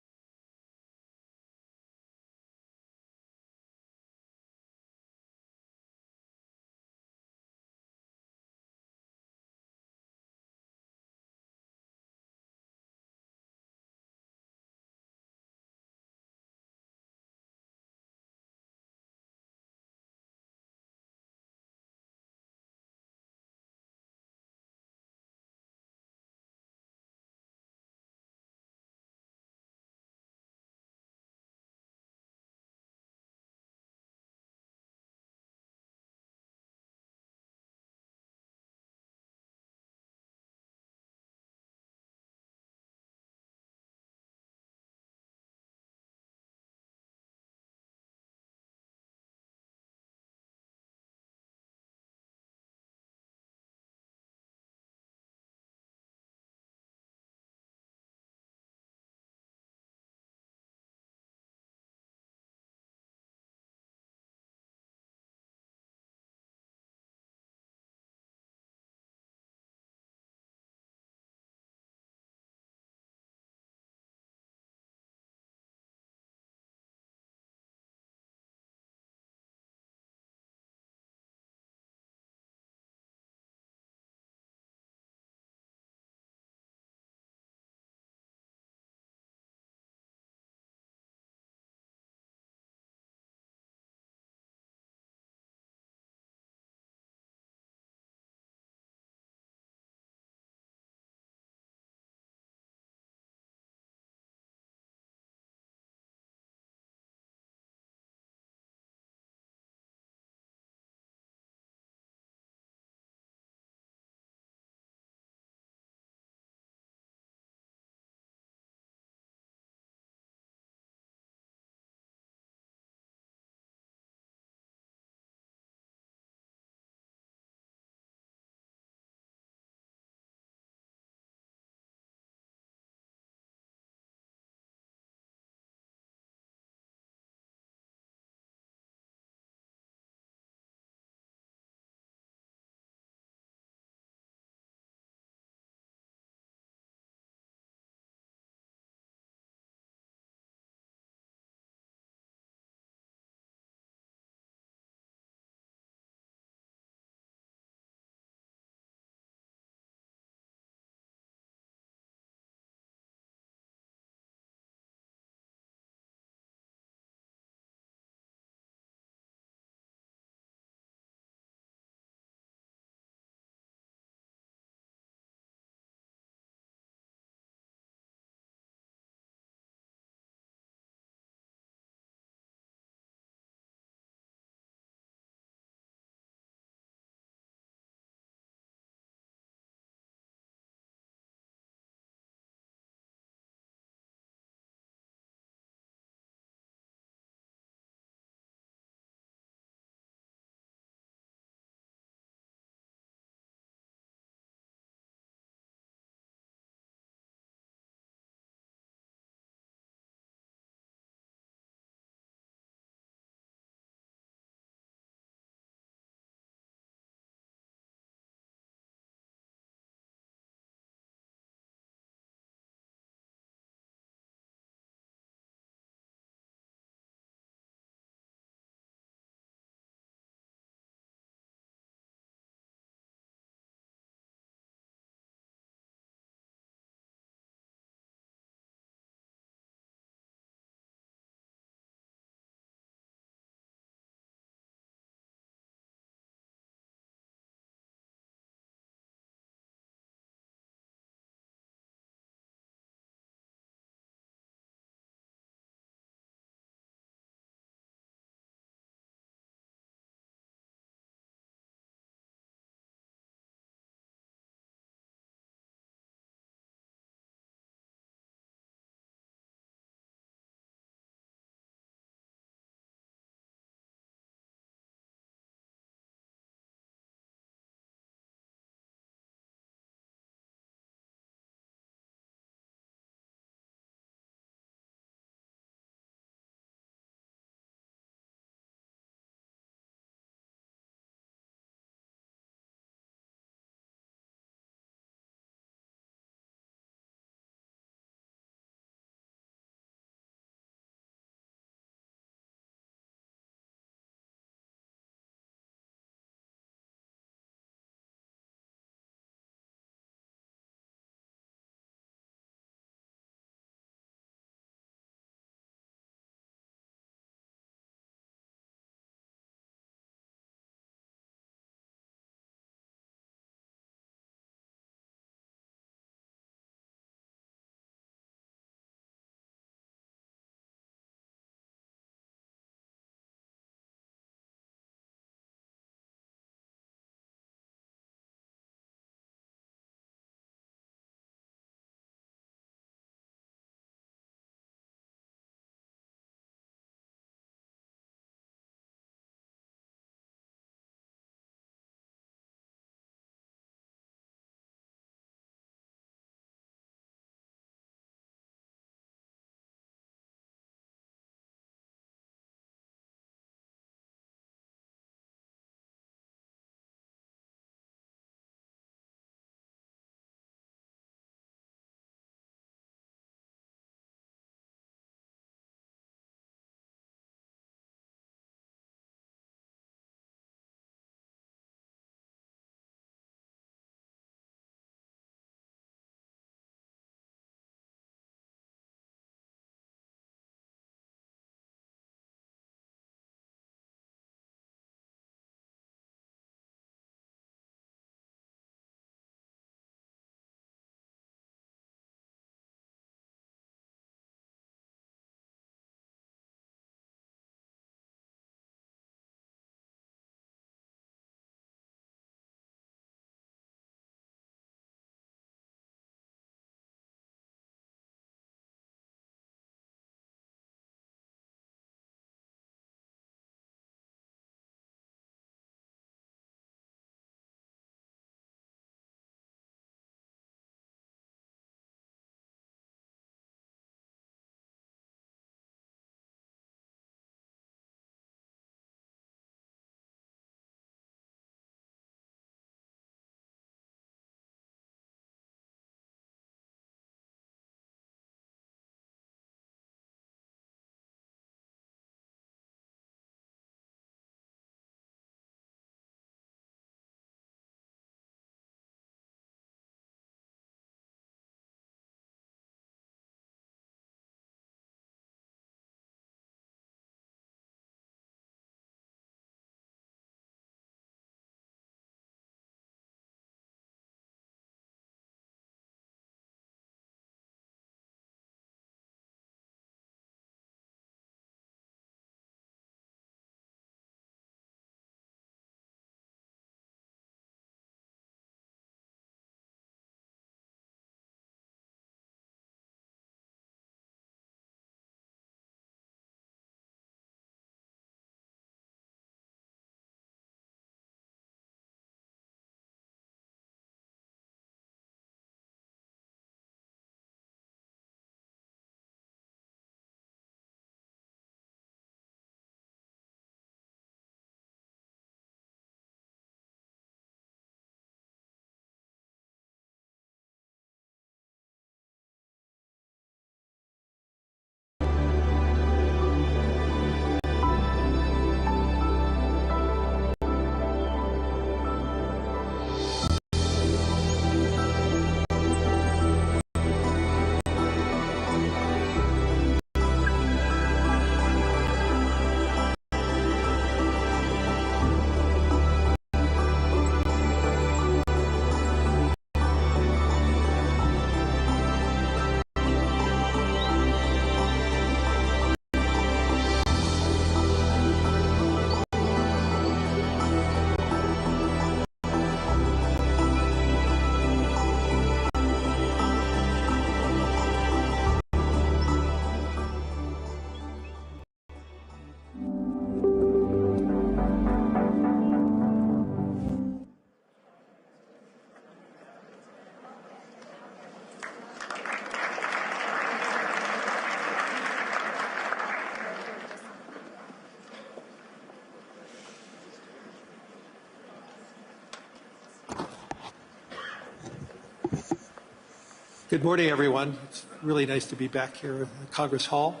S4: Good morning, everyone. It's really nice to be back here in Congress Hall.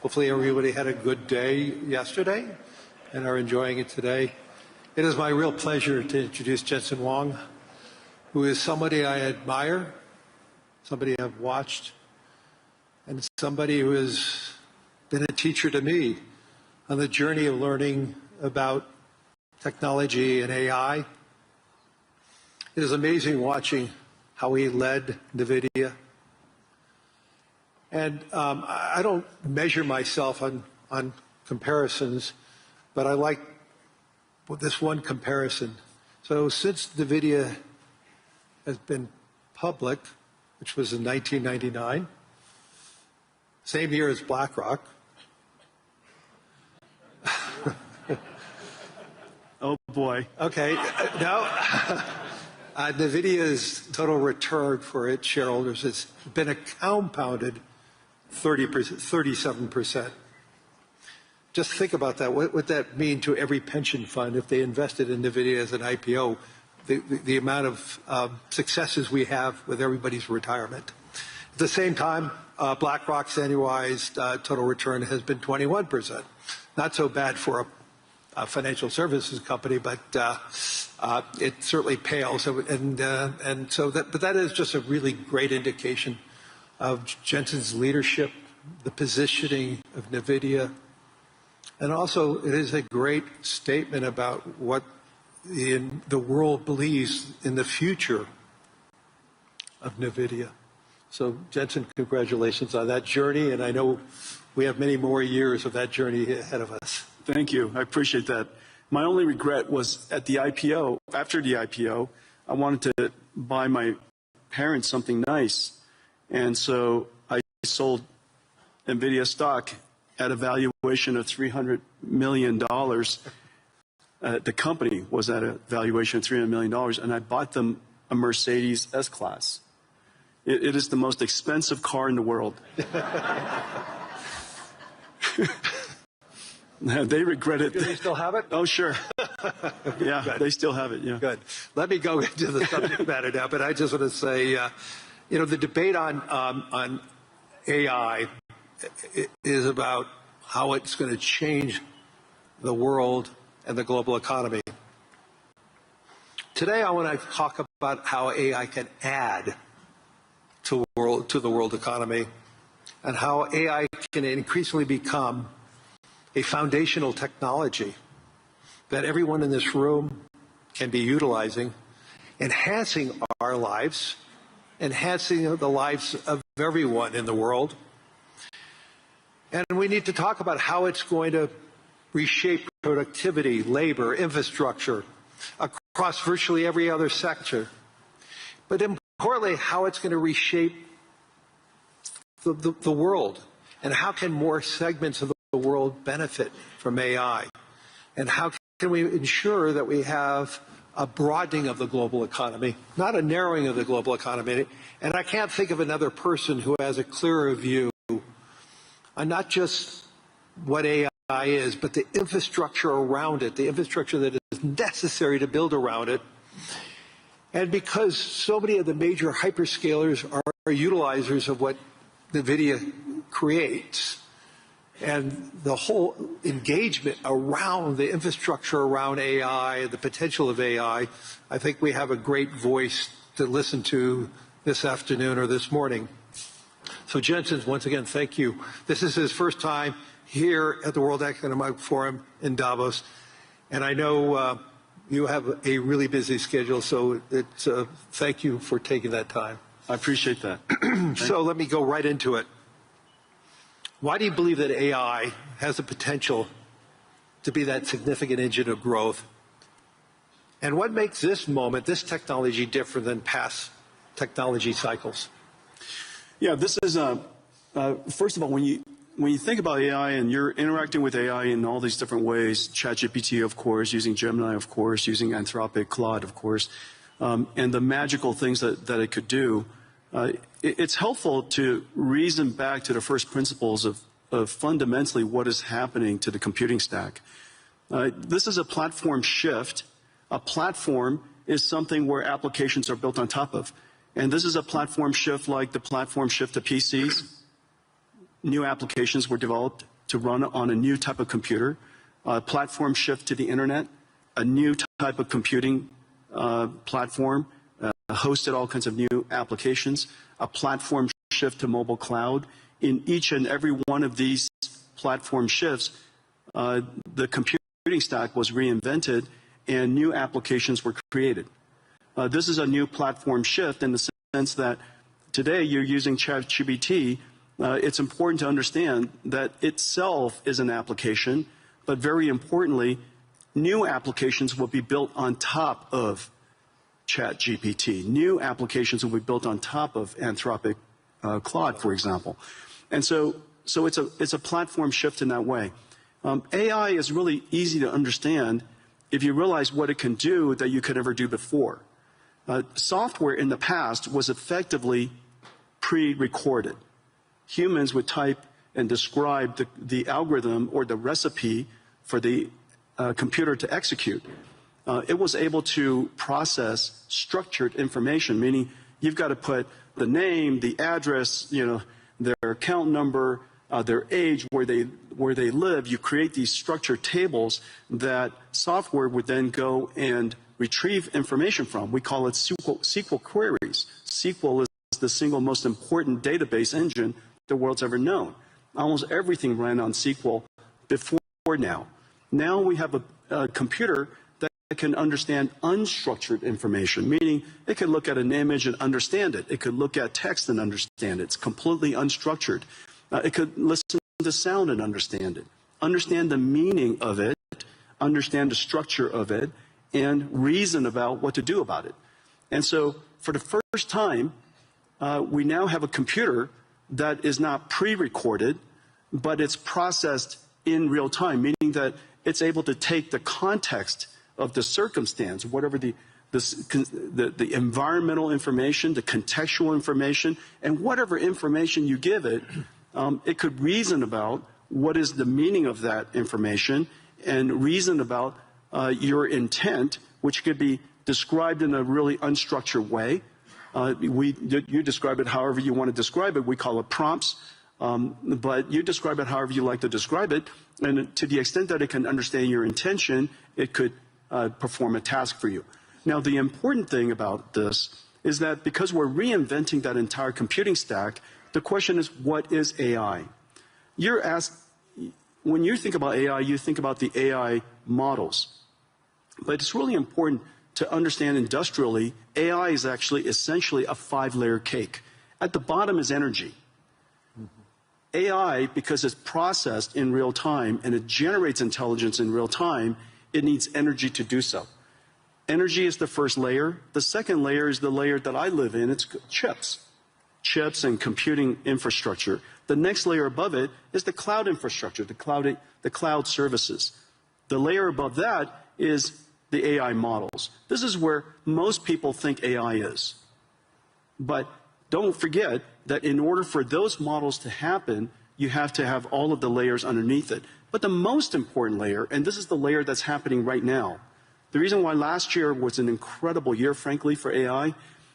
S4: Hopefully everybody had a good day yesterday and are enjoying it today. It is my real pleasure to introduce Jensen Huang, who is somebody I admire, somebody I've watched, and somebody who has been a teacher to me on the journey of learning about technology and AI. It is amazing watching how he led NVIDIA. And I don't measure myself on comparisons, but I like this one comparison. So since NVIDIA has been public, which was in 1999, same year as BlackRock.
S19: Oh boy.
S4: Okay, now NVIDIA's total return for its shareholders has been a compounded 37%. Just think about that. What would that mean to every pension fund if they invested in NVIDIA as an IPO? The amount of successes we have with everybody's retirement. At the same time, BlackRock's annualized total return has been 21%. Not so bad for a financial services company, but it certainly pales. But that is just a really great indication of Jensen's leadership, the positioning of NVIDIA, and also it is a great statement about what the world believes in the future of NVIDIA. So Jensen, congratulations on that journey, and I know we have many more years of that journey ahead of us.
S19: Thank you. I appreciate that. My only regret was at the IPO, after the IPO, I wanted to buy my parents something nice. And so I sold NVIDIA stock at a valuation of $300 million. The company was at a valuation of $300 million, and I bought them a Mercedes S-Class. It is the most expensive car in the world. They regret it.
S4: Do they still have it?
S19: Oh, sure. Yeah,
S4: Good.
S19: They still have it, yeah.
S4: Good. Let me go into the subject matter now, but I just want to say, the debate on AI is about how it's going to change the world and the global economy. Today, I want to talk about how AI can add to the world economy and how AI can increasingly become a foundational technology that everyone in this room can be utilizing, enhancing our lives, enhancing the lives of everyone in the world. And we need to talk about how it's going to reshape productivity, labor, infrastructure across virtually every other sector. But importantly, how it's going to reshape the world, and how can more segments of the world benefit from AI, and how can we ensure that we have a broadening of the global economy, not a narrowing of the global economy. And I can't think of another person who has a clearer view on not just what AI is, but the infrastructure around it, the infrastructure that is necessary to build around it. And because so many of the major hyperscalers are utilizers of what NVIDIA creates, and the whole engagement around the infrastructure around AI, the potential of AI, I think we have a great voice to listen to this afternoon or this morning. So Jensen, once again, thank you. This is his first time here at the World Economic Forum in Davos, and I know you have a really busy schedule, so thank you for taking that time.
S19: I appreciate that.
S4: So let me go right into it. Why do you believe that AI has the potential to be that significant engine of growth? And what makes this moment, this technology, different than past technology cycles?
S19: Yeah, this is, first of all, when you think about AI and you're interacting with AI in all these different ways, ChatGPT, of course, using Gemini, of course, using Anthropic, Claude, of course, and the magical things that it could do, it's helpful to reason back to the first principles of fundamentally what is happening to the computing stack. This is a platform shift. A platform is something where applications are built on top of. And this is a platform shift like the platform shift to PCs. New applications were developed to run on a new type of computer. Platform shift to the internet, a new type of computing platform, hosted all kinds of new applications, a platform shift to mobile cloud. In each and every one of these platform shifts, the computing stack was reinvented and new applications were created. This is a new platform shift in the sense that today you're using ChatGPT. It's important to understand that itself is an application, but very importantly, new applications will be built on top of ChatGPT. New applications will be built on top of Anthropic Claude, for example. And so it's a platform shift in that way. AI is really easy to understand if you realize what it can do that you could never do before. Software in the past was effectively pre-recorded. Humans would type and describe the algorithm or the recipe for the computer to execute. It was able to process structured information, meaning you've got to put the name, the address, their account number, their age, where they live. You create these structured tables that software would then go and retrieve information from. We call it SQL queries. SQL is the single most important database engine the world's ever known. Almost everything ran on SQL before now. Now we have a computer that can understand unstructured information, meaning it can look at an image and understand it. It could look at text and understand it. It's completely unstructured. It could listen to sound and understand it, understand the meaning of it, understand the structure of it, and reason about what to do about it. And so for the first time, we now have a computer that is not pre-recorded, but it's processed in real time, meaning that it's able to take the context of the circumstance, whatever the environmental information, the contextual information, and whatever information you give it, it could reason about what is the meaning of that information and reason about your intent, which could be described in a really unstructured way. You describe it however you want to describe it. We call it prompts, but you describe it however you like to describe it. And to the extent that it can understand your intention, it could perform a task for you. Now, the important thing about this is that because we're reinventing that entire computing stack, the question is, what is AI? You're asked, when you think about AI, you think about the AI models. But it's really important to understand industrially, AI is actually essentially a 5-layer cake. At the bottom is energy. AI, because it's processed in real time and it generates intelligence in real time, it needs energy to do so. Energy is the first layer. The second layer is the layer that I live in. It's chips. Chips and computing infrastructure. The next layer above it is the cloud infrastructure, the cloud services. The layer above that is the AI models. This is where most people think AI is. But don't forget that in order for those models to happen, you have to have all of the layers underneath it. But the most important layer, and this is the layer that's happening right now, the reason why last year was an incredible year, frankly, for AI,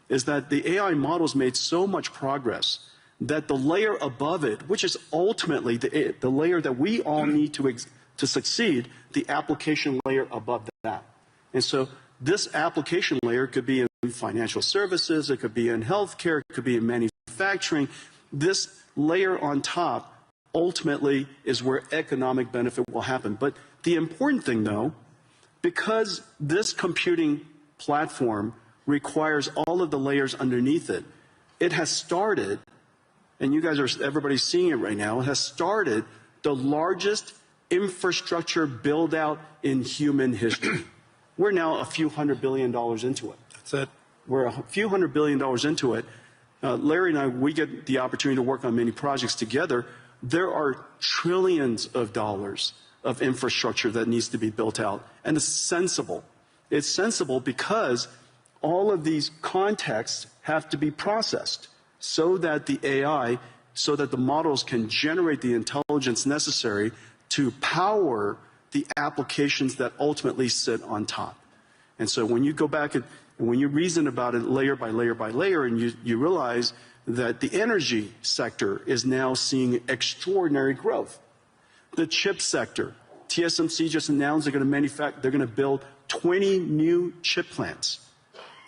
S19: is that the AI models made so much progress that the layer above it, which is ultimately the layer that we all need to succeed, the application layer above that. And so this application layer could be in financial services, it could be in healthcare, it could be in manufacturing. This layer on top ultimately is where economic benefit will happen. But the important thing, though, because this computing platform requires all of the layers underneath it, it has started, and you guys are, everybody's seeing it right now, it has started the largest infrastructure build out in human history. We're now a few $100 billion into it.
S4: That's it.
S19: We're a few $100 billion into it. Larry and I, we get the opportunity to work on many projects together. There are trillions of dollars of infrastructure that needs to be built out. And it's sensible. It's sensible because all of these contexts have to be processed so that the AI, so that the models can generate the intelligence necessary to power the applications that ultimately sit on top. And so when you go back And when you reason about it layer by layer by layer, and you realize that the energy sector is now seeing extraordinary growth. The chip sector, TSMC just announced they're going to build 20 new chip plants.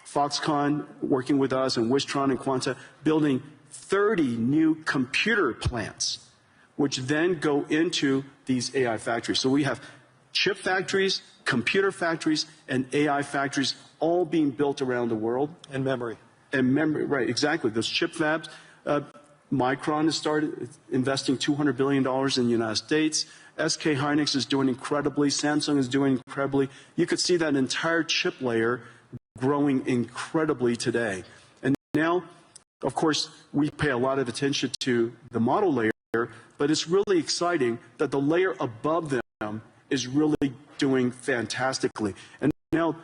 S19: Foxconn working with us, and Wistron and Quanta building 30 new computer plants, which then go into these AI factories. So we have chip factories, computer factories, and AI factories all being built around the world.
S4: And memory.
S19: And memory, right, exactly. Those chip fabs. Micron has started investing $200 billion in the United States. SK Hynix is doing incredibly. Samsung is doing incredibly. You could see that entire chip layer growing incredibly today. And now, of course, we pay a lot of attention to the model layer, but it's really exciting that the layer above them is really doing fantastically. And now,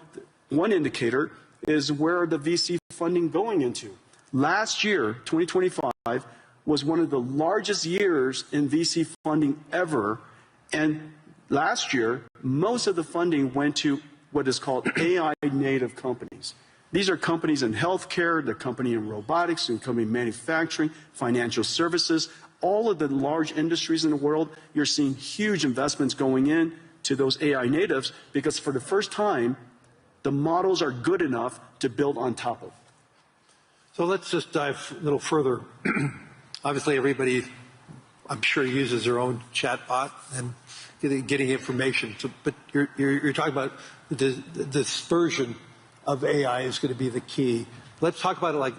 S19: one indicator is where the VC funding going into. Last year, 2025, was one of the largest years in VC funding ever. And last year, most of the funding went to what is called AI native companies. These are companies in healthcare, the company in robotics, and company in manufacturing, financial services, all of the large industries in the world. You're seeing huge investments going in to those AI natives because for the first time, the models are good enough to build on top of.
S4: So let's just dive a little further. Obviously, everybody, I'm sure, uses their own chatbot and getting information. So, but you're talking about the dispersion of AI is going to be the key. Let's talk about it, like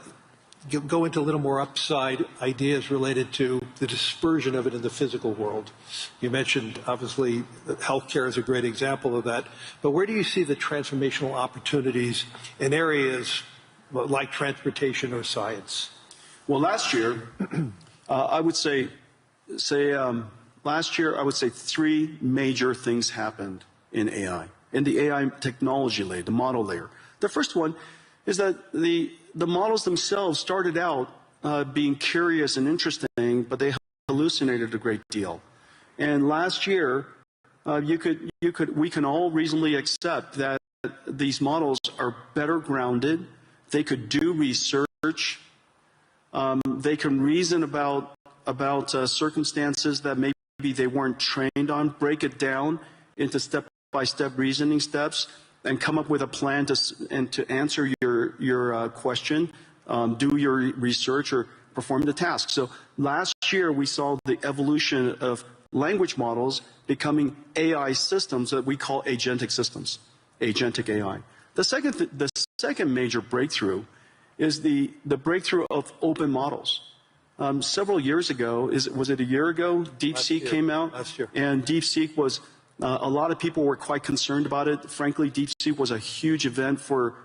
S4: go into a little more upside ideas related to the dispersion of it in the physical world. You mentioned, obviously, that healthcare is a great example of that. But where do you see the transformational opportunities in areas like transportation or science?
S19: Well, last year, I would say last year, I would say three major things happened in AI, in the AI technology layer, the model layer. The first one is that the models themselves started out being curious and interesting, but they hallucinated a great deal. And last year, we can all reasonably accept that these models are better grounded. They could do research. They can reason about circumstances that maybe they weren't trained on, break it down into step-by-step reasoning steps, and come up with a plan to answer your question, do your research, or perform the task. So last year we saw the evolution of language models becoming AI systems that we call agentic systems, agentic AI. The second major breakthrough is the breakthrough of open models. Several years ago, was it a year ago, DeepSeek came out?
S4: Last year.
S19: And DeepSeek was, a lot of people were quite concerned about it. Frankly, DeepSeek was a huge event for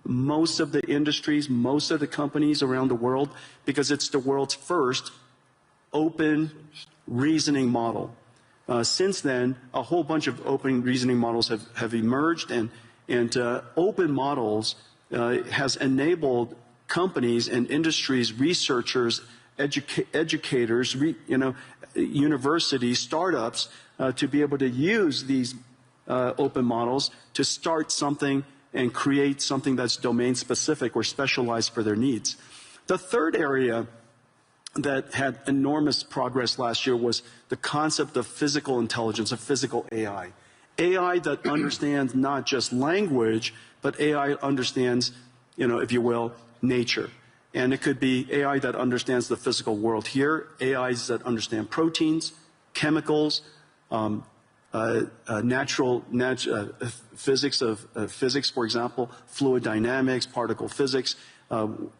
S19: most of the industries, most of the companies around the world, because it's the world's first open reasoning model. Since then, a whole bunch of open reasoning models have emerged, and open models has enabled companies and industries, researchers, educators, universities, startups to be able to use these open models to start something and create something that's domain specific or specialized for their needs. The third area that had enormous progress last year was the concept of physical intelligence, of physical AI. AI that understands not just language, but AI understands, if you will, nature. And it could be AI that understands the physical world here, AIs that understand proteins, chemicals, natural physics, for example, fluid dynamics, particle physics,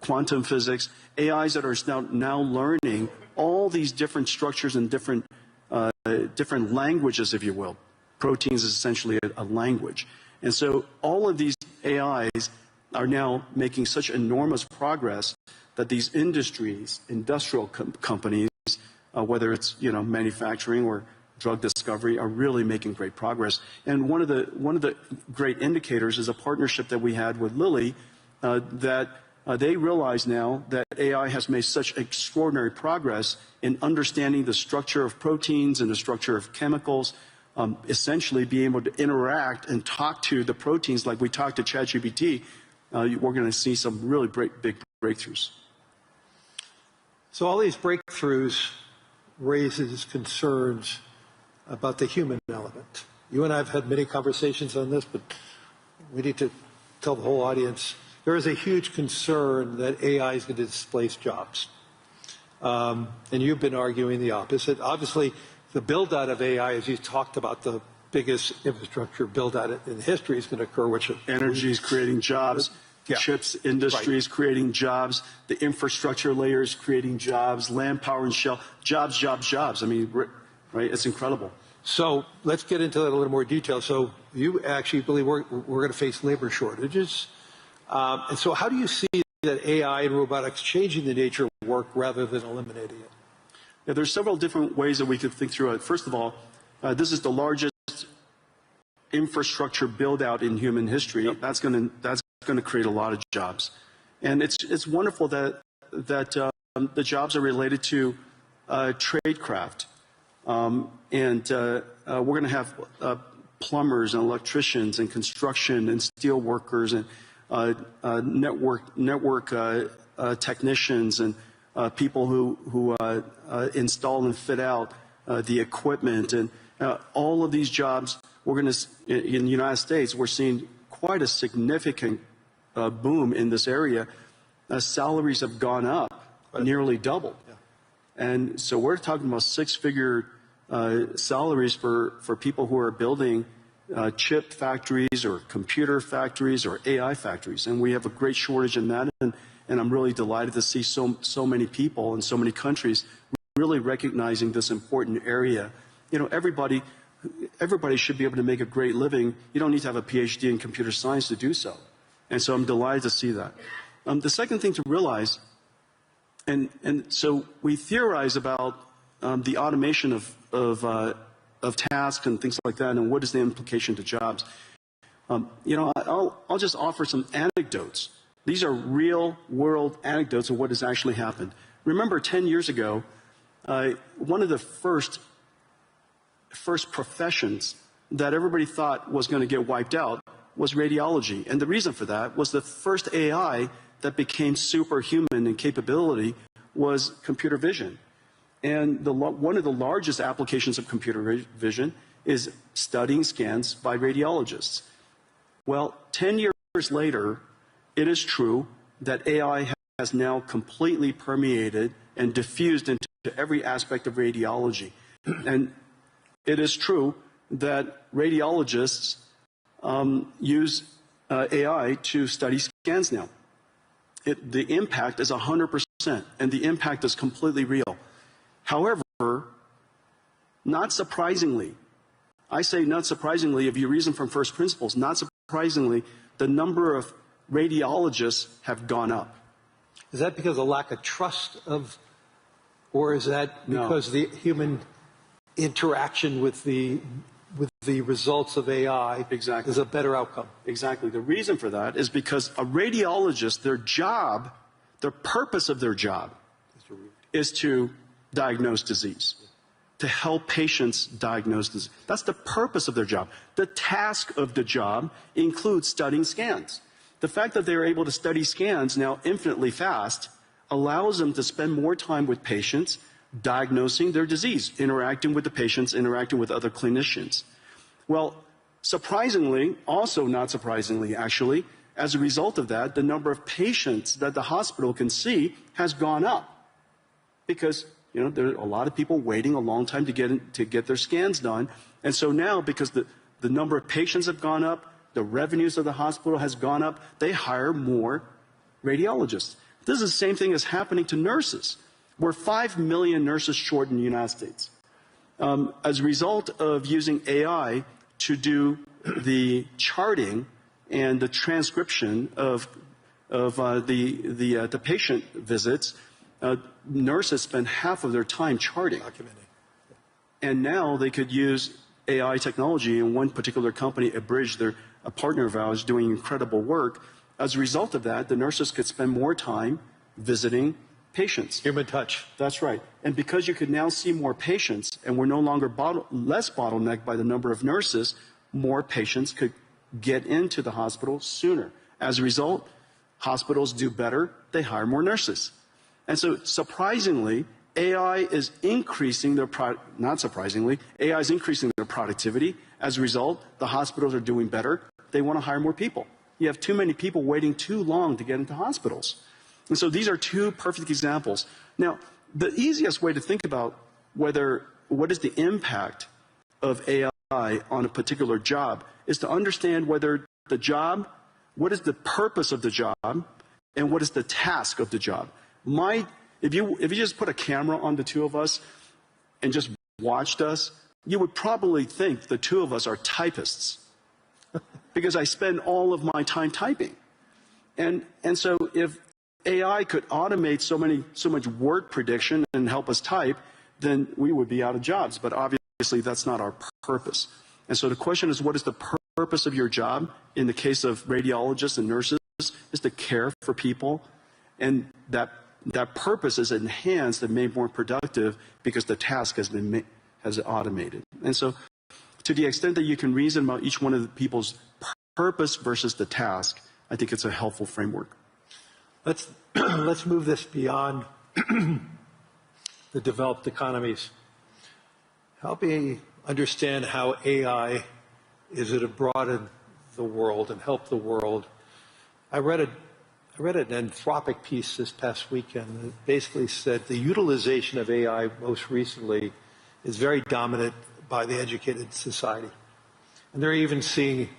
S19: quantum physics, AIs that are now learning all these different structures and different languages, if you will. Proteins is essentially a language. And so all of these AIs are now making such enormous progress that these industries, industrial companies, whether it's manufacturing or drug discovery, are really making great progress. And one of the great indicators is a partnership that we had with Lilly that they realize now that AI has made such extraordinary progress in understanding the structure of proteins and the structure of chemicals, essentially being able to interact and talk to the proteins like we talk to ChatGPT. we're going to see some really big breakthroughs.
S4: So all these breakthroughs raises concerns about the human element. You and I have had many conversations on this, but we need to tell the whole audience there is a huge concern that AI is going to displace jobs. And you've been arguing the opposite. Obviously, the build-out of AI, as you talked about, the biggest infrastructure build-out in history is going to occur, which
S19: energy is creating jobs. The chips industry is creating jobs. The infrastructure layer is creating jobs. Land, power, and shell. Jobs, jobs, jobs. I mean, right? It's incredible.
S4: So let's get into that in a little more detail. So you actually believe we're going to face labor shortages. And so how do you see that AI and robotics changing the nature of work rather than eliminating it?
S19: Yeah, there's several different ways that we could think through it. First of all, this is the largest infrastructure build-out in human history. That's going to create a lot of jobs, and it's wonderful that the jobs are related to tradecraft, and we're going to have plumbers and electricians and construction and steel workers and network technicians and people who install and fit out the equipment, and all of these jobs. We're going to, in the United States, we're seeing quite a significant boom in this area. Salaries have gone up, nearly doubled. And so we're talking about six-figure salaries for people who are building chip factories or computer factories or AI factories. And we have a great shortage in that. And I'm really delighted to see so many people in so many countries really recognizing this important area. You know, everybody should be able to make a great living. You don't need to have a PhD in computer science to do so. And so I'm delighted to see that. The second thing to realize, and so we theorize about the automation of tasks and things like that, and what is the implication to jobs. You know, I'll just offer some anecdotes. These are real-world anecdotes of what has actually happened. Remember, 10 years ago, one of the first professions that everybody thought was going to get wiped out was radiology. And the reason for that was the first AI that became superhuman in capability was computer vision. And one of the largest applications of computer vision is studying scans by radiologists. Well, 10 years later, it is true that AI has now completely permeated and diffused into every aspect of radiology. And it is true that radiologists use AI to study scans now. The impact is 100%, and the impact is completely real. However, not surprisingly, I say not surprisingly, if you reason from first principles, not surprisingly, the number of radiologists have gone up.
S4: Is that because of lack of trust or is that because the human interaction with the results of AI is a better outcome?
S19: Exactly. The reason for that is because a radiologist, the purpose of their job is to diagnose disease, to help patients diagnose disease. That's the purpose of their job. The task of the job includes studying scans. The fact that they're able to study scans now infinitely fast allows them to spend more time with patients, diagnosing their disease, interacting with the patients, interacting with other clinicians. Well, surprisingly, also not surprisingly actually, as a result of that, the number of patients that the hospital can see has gone up. Because, you know, there are a lot of people waiting a long time to get their scans done. And so now, because the number of patients have gone up, the revenues of the hospital has gone up, they hire more radiologists. This is the same thing as happening to nurses. We're 5 million nurses short in the United States. As a result of using AI to do the charting and the transcription of the patient visits, nurses spend half of their time charting. And now they could use AI technology, and one particular company, Abridge, they're a partner of ours doing incredible work. As a result of that, the nurses could spend more time visiting patients.
S4: Human touch.
S19: That's right. And because you could now see more patients, and we're no longer less bottlenecked by the number of nurses, more patients could get into the hospital sooner. As a result, hospitals do better, they hire more nurses. And so surprisingly, AI is increasing their not surprisingly, AI is increasing their productivity. As a result, the hospitals are doing better. They want to hire more people. You have too many people waiting too long to get into hospitals. And so these are two perfect examples. Now, the easiest way to think about what is the impact of AI on a particular job is to understand whether the job, what is the purpose of the job, and what is the task of the job. If you just put a camera on the two of us and just watched us, you would probably think the two of us are typists because I spend all of my time typing. And so if AI could automate so much word prediction and help us type, then we would be out of jobs. But obviously, that's not our purpose. And so the question is, what is the purpose of your job? In the case of radiologists and nurses, is to care for people. And that purpose is enhanced and made more productive because the task has automated. And so to the extent that you can reason about each one of the people's purpose versus the task, I think it's a helpful framework.
S4: Let's move this beyond the developed economies. Help me understand how AI is going to broaden the world and help the world. I read an Anthropic piece this past weekend that basically said the utilization of AI most recently is very dominant by the educated society. And they're even seeing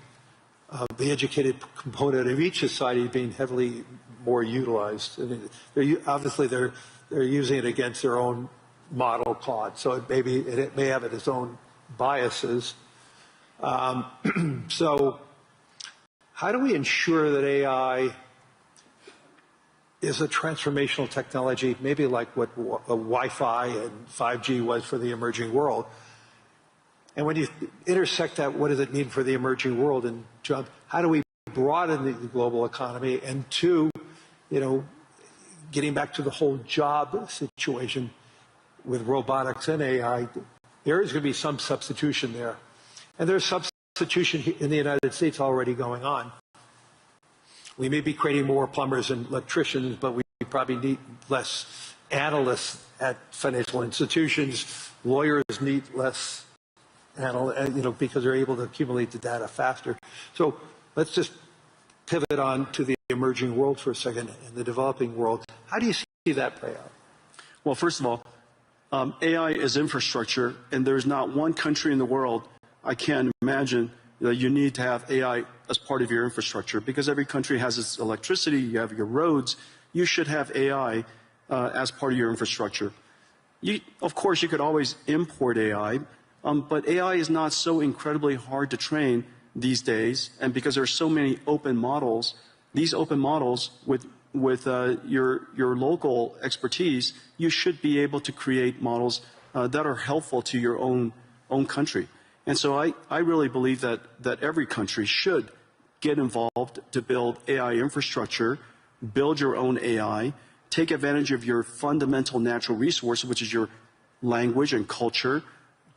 S4: the educated component of each society being heavily more utilized. And obviously they're using it against their own model, Claude, so it may have its own biases. So how do we ensure that AI is a transformational technology, maybe like what Wi-Fi and 5G was for the emerging world? And when you intersect that, what does it mean for the emerging world? And John, how do we broaden the global economy? And two, getting back to the whole job situation with robotics and AI, there is going to be some substitution there. And there's substitution in the United States already going on. We may be creating more plumbers and electricians, but we probably need less analysts at financial institutions. Lawyers need less analysts, because they're able to accumulate the data faster. So let's just pivot on to the emerging world for a second, in the developing world. How do you see that play out?
S19: Well, first of all, AI is infrastructure, and there's not one country in the world I can't imagine that you need to have AI as part of your infrastructure, because every country has its electricity, you have your roads. You should have AI as part of your infrastructure. Of course, you could always import AI, but AI is not so incredibly hard to train these days, and because there are so many open models, these open models with your local expertise, you should be able to create models that are helpful to your own country. And so I really believe that every country should get involved to build AI infrastructure, build your own AI, take advantage of your fundamental natural resource, which is your language and culture,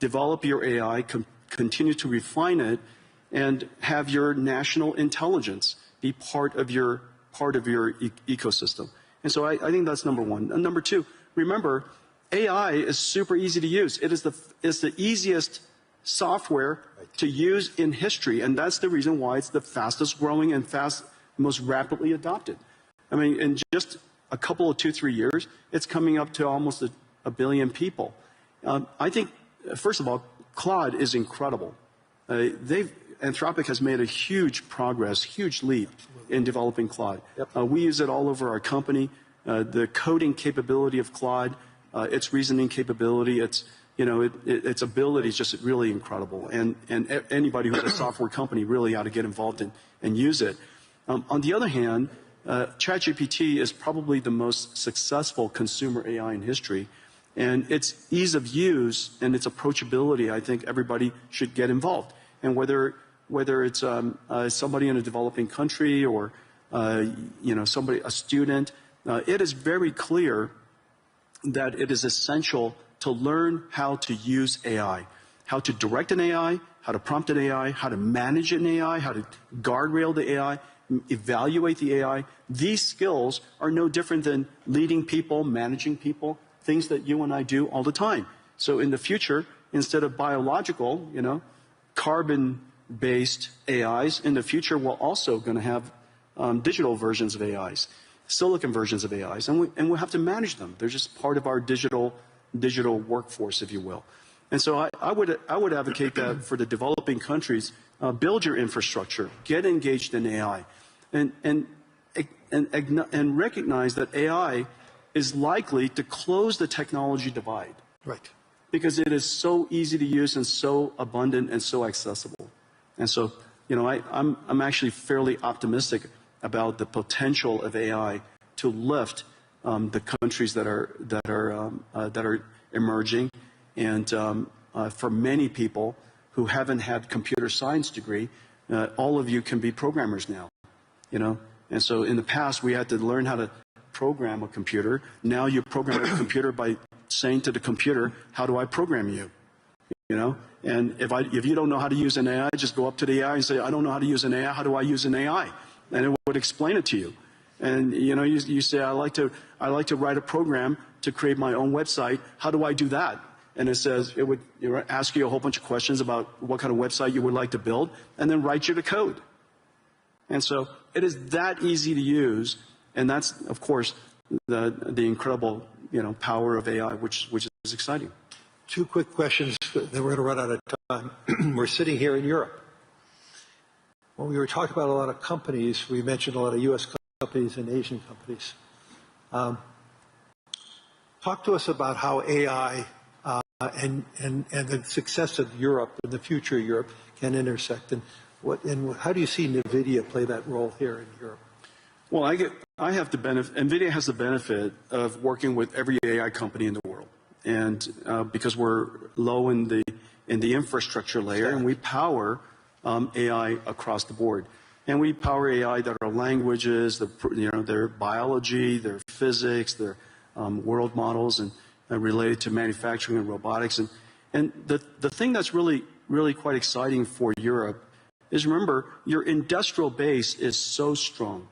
S19: develop your AI, continue to refine it, and have your national intelligence be part of your ecosystem. And so I think that's number one. And number two, remember, AI is super easy to use. It's the easiest software to use in history, and that's the reason why it's the fastest growing and most rapidly adopted. I mean, in just a couple of 2-3 years, it's coming up to almost a billion people. I think, first of all, Claude is incredible. Anthropic has made a huge progress, huge leap in developing Claude. Yep. We use it all over our company. The coding capability of Claude, its reasoning capability, its ability is just really incredible. And anybody who's a software company really ought to get involved and use it. On the other hand, ChatGPT is probably the most successful consumer AI in history. And its ease of use and its approachability, I think everybody should get involved. And whether it's somebody in a developing country or a student, it is very clear that it is essential to learn how to use AI, how to direct an AI, how to prompt an AI, how to manage an AI, how to guardrail the AI. evaluate the AI. These skills are no different than leading people, managing people, things that you and I do all the time. So in the future, instead of biological, carbon-based AIs, in the future we're also going to have digital versions of AIs, silicon versions of AIs, and we'll have to manage them. They're just part of our digital workforce, if you will. And so I would advocate that for the developing countries, build your infrastructure, get engaged in AI, and recognize that AI is likely to close the technology divide.
S4: Right.
S19: Because it is so easy to use and so abundant and so accessible. And so, I'm actually fairly optimistic about the potential of AI to lift the countries that are emerging, and for many people who haven't had computer science degree, all of you can be programmers now, And so in the past we had to learn how to program a computer. Now you program a computer by saying to the computer, "How do I program you?" And if you don't know how to use an AI, just go up to the AI and say, "I don't know how to use an AI. How do I use an AI?" And it would explain it to you. And you say, I like to write a program to create my own website. How do I do that? And it would ask you a whole bunch of questions about what kind of website you would like to build, and then write you the code. And so it is that easy to use, and that's, of course, the incredible power of AI, which is exciting.
S4: Two quick questions, then we're going to run out of time. We're sitting here in Europe. When we were talking about a lot of companies, we mentioned a lot of U.S. companies and Asian companies. Talk to us about how AI and the success of Europe and the future of Europe can intersect, and how do you see NVIDIA play that role here in Europe?
S19: Well, I have the benefit. NVIDIA has the benefit of working with every AI company in the world, and because we're low in the infrastructure layer, and we power AI across the board, and we power AI that are languages, their biology, their physics, their world models, and related to manufacturing and robotics, and the thing that's really quite exciting for Europe is, remember, your industrial base is so strong.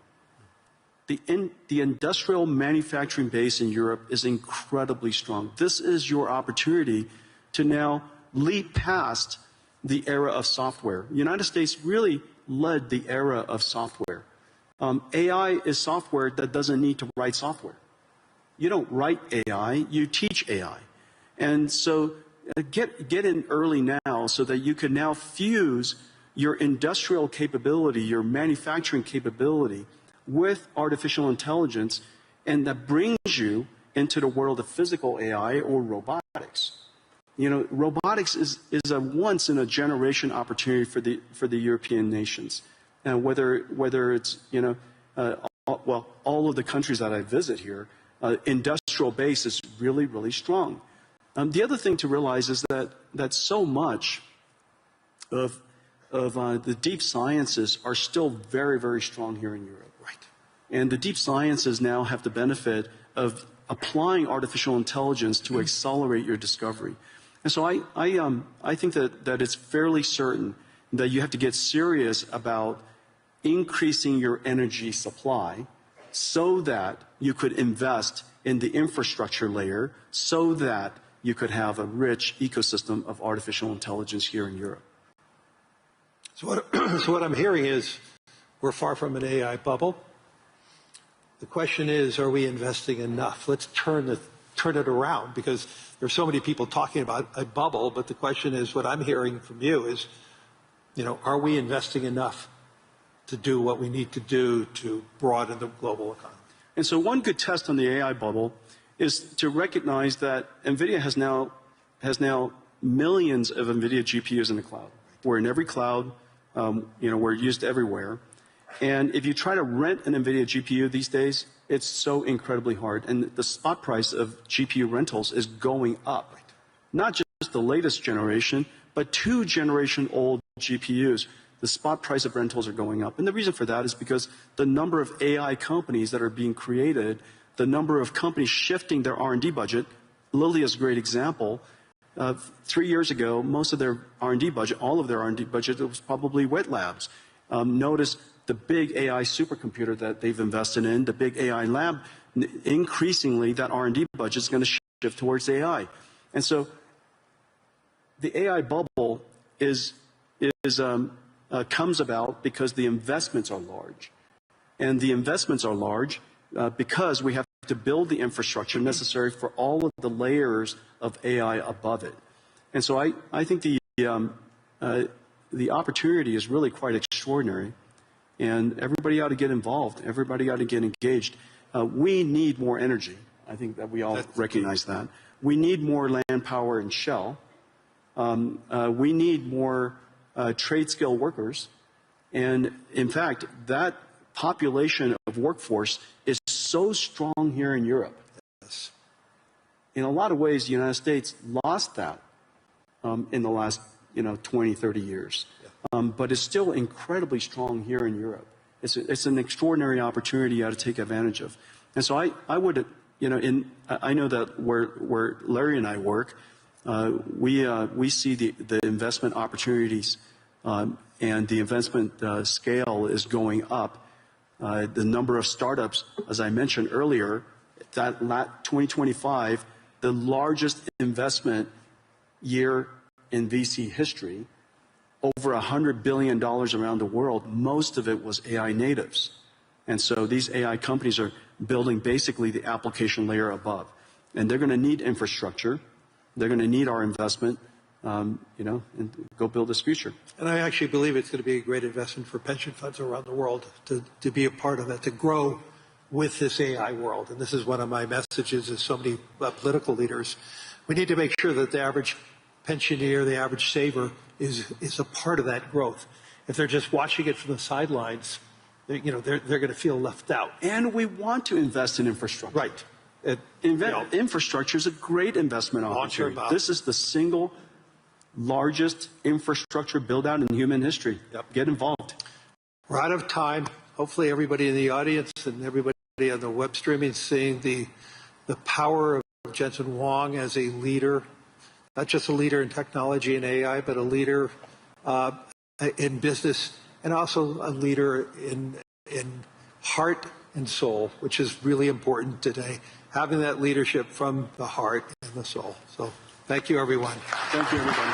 S19: The industrial manufacturing base in Europe is incredibly strong. This is your opportunity to now leap past the era of software. The United States really led the era of software. AI is software that doesn't need to write software. You don't write AI, you teach AI. And so get in early now so that you can now fuse your industrial capability, your manufacturing capability with artificial intelligence, and that brings you into the world of physical AI or robotics. Robotics is a once-in-a-generation opportunity for the European nations. And whether it's, all of the countries that I visit here, industrial base is really, really strong. The other thing to realize is that so much of the deep sciences are still very, very strong here in Europe. Right. And the deep sciences now have the benefit of applying artificial intelligence to accelerate your discovery. And so I think that it's fairly certain that you have to get serious about increasing your energy supply so that you could invest in the infrastructure layer so that you could have a rich ecosystem of artificial intelligence here in Europe.
S4: So what I'm hearing is we're far from an AI bubble. The question is, are we investing enough? Let's turn it around, because there's so many people talking about a bubble, but the question is, what I'm hearing from you is, are we investing enough to do what we need to do to broaden the global economy?
S19: And so one good test on the AI bubble is to recognize that NVIDIA has now millions of NVIDIA GPUs in the cloud. We're in every cloud. We're used everywhere. And if you try to rent an NVIDIA GPU these days, it's so incredibly hard. And the spot price of GPU rentals is going up. Not just the latest generation, but 2-generation-old GPUs. The spot price of rentals are going up. And the reason for that is because the number of AI companies that are being created, the number of companies shifting their R&D budget, Lilly is a great example. 3 years ago, most of their R&D budget, all of their R&D budget, was probably wet labs. Notice the big AI supercomputer that they've invested in, the big AI lab, increasingly that R&D budget is going to shift towards AI. And so the AI bubble comes about because the investments are large. And the investments are large because we have to build the infrastructure necessary for all of the layers of AI above it. And so I think the opportunity is really quite extraordinary. And everybody ought to get involved. Everybody ought to get engaged. We need more energy. I think that we all recognize that. We need more land power and shell. We need more trade skill workers. And in fact, that population of workforce is so strong here in Europe. Yes. In a lot of ways, the United States lost that in the last 20, 30 years. But it's still incredibly strong here in Europe. It's an extraordinary opportunity you ought to take advantage of. And so I would, I know that where Larry and I work, we see the investment opportunities and the investment scale is going up. The number of startups, as I mentioned earlier, that 2025, the largest investment year in VC history, over $100 billion around the world. Most of it was AI natives. And so these AI companies are building basically the application layer above. And they're going to need infrastructure. They're going to need our investment, and go build this future.
S4: And I actually believe it's going to be a great investment for pension funds around the world to be a part of it, to grow with this AI world. And this is one of my messages as so many political leaders. We need to make sure that the average pensioner, the average saver, is a part of that growth. If they're just watching it from the sidelines, they're going to feel left out.
S19: And we want to invest in infrastructure.
S4: Right.
S19: Infrastructure is a great investment opportunity. This is the single largest infrastructure build-out in human history.
S4: Yep.
S19: Get involved.
S4: We're out of time. Hopefully everybody in the audience and everybody on the web streaming is seeing the power of Jensen Huang as a leader, not just a leader in technology and AI, but a leader in business and also a leader in heart and soul, which is really important today, having that leadership from the heart and the soul. So thank you, everyone.
S19: Thank you, everybody.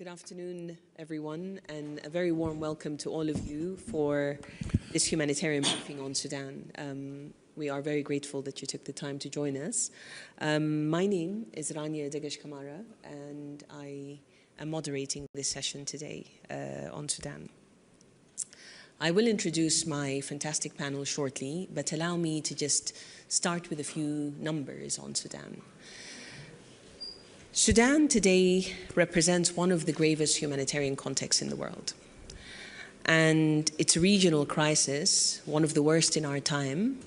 S20: Good afternoon, everyone, and a very warm welcome to all of you for this humanitarian briefing on Sudan. We are very grateful that you took the time to join us. My name is Rania Degesh Kamara, and I am moderating this session today on Sudan. I will introduce my fantastic panel shortly, but allow me to just start with a few numbers on Sudan. Sudan today represents one of the gravest humanitarian contexts in the world. And it's a regional crisis, one of the worst in our time.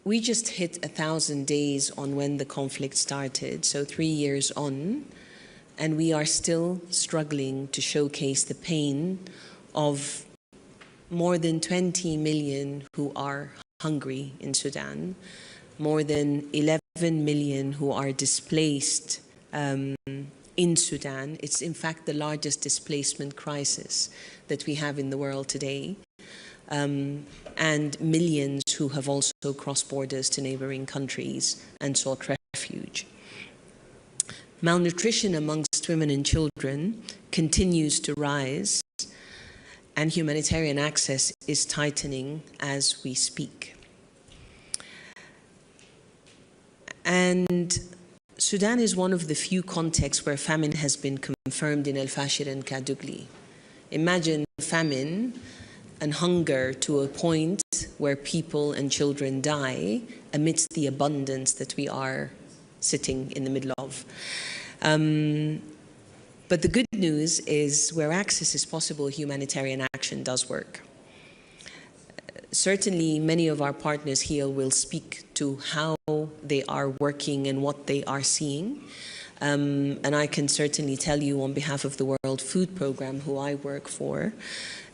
S20: We just hit 1,000 days on when the conflict started, so 3 years on, and we are still struggling to showcase the pain of more than 20 million who are hungry in Sudan, more than 11 million who are displaced in Sudan. It's in fact the largest displacement crisis that we have in the world today. And millions who have also crossed borders to neighboring countries and sought refuge. Malnutrition amongst women and children continues to rise, and humanitarian access is tightening as we speak. And Sudan is one of the few contexts where famine has been confirmed in El Fashir and Kadugli. Imagine famine and hunger to a point where people and children die amidst the abundance that we are sitting in the middle of. But the good news is where access is possible, humanitarian action does work. Certainly, many of our partners here will speak to how they are working and what they are seeing. And I can certainly tell you on behalf of the World Food Programme, who I work for,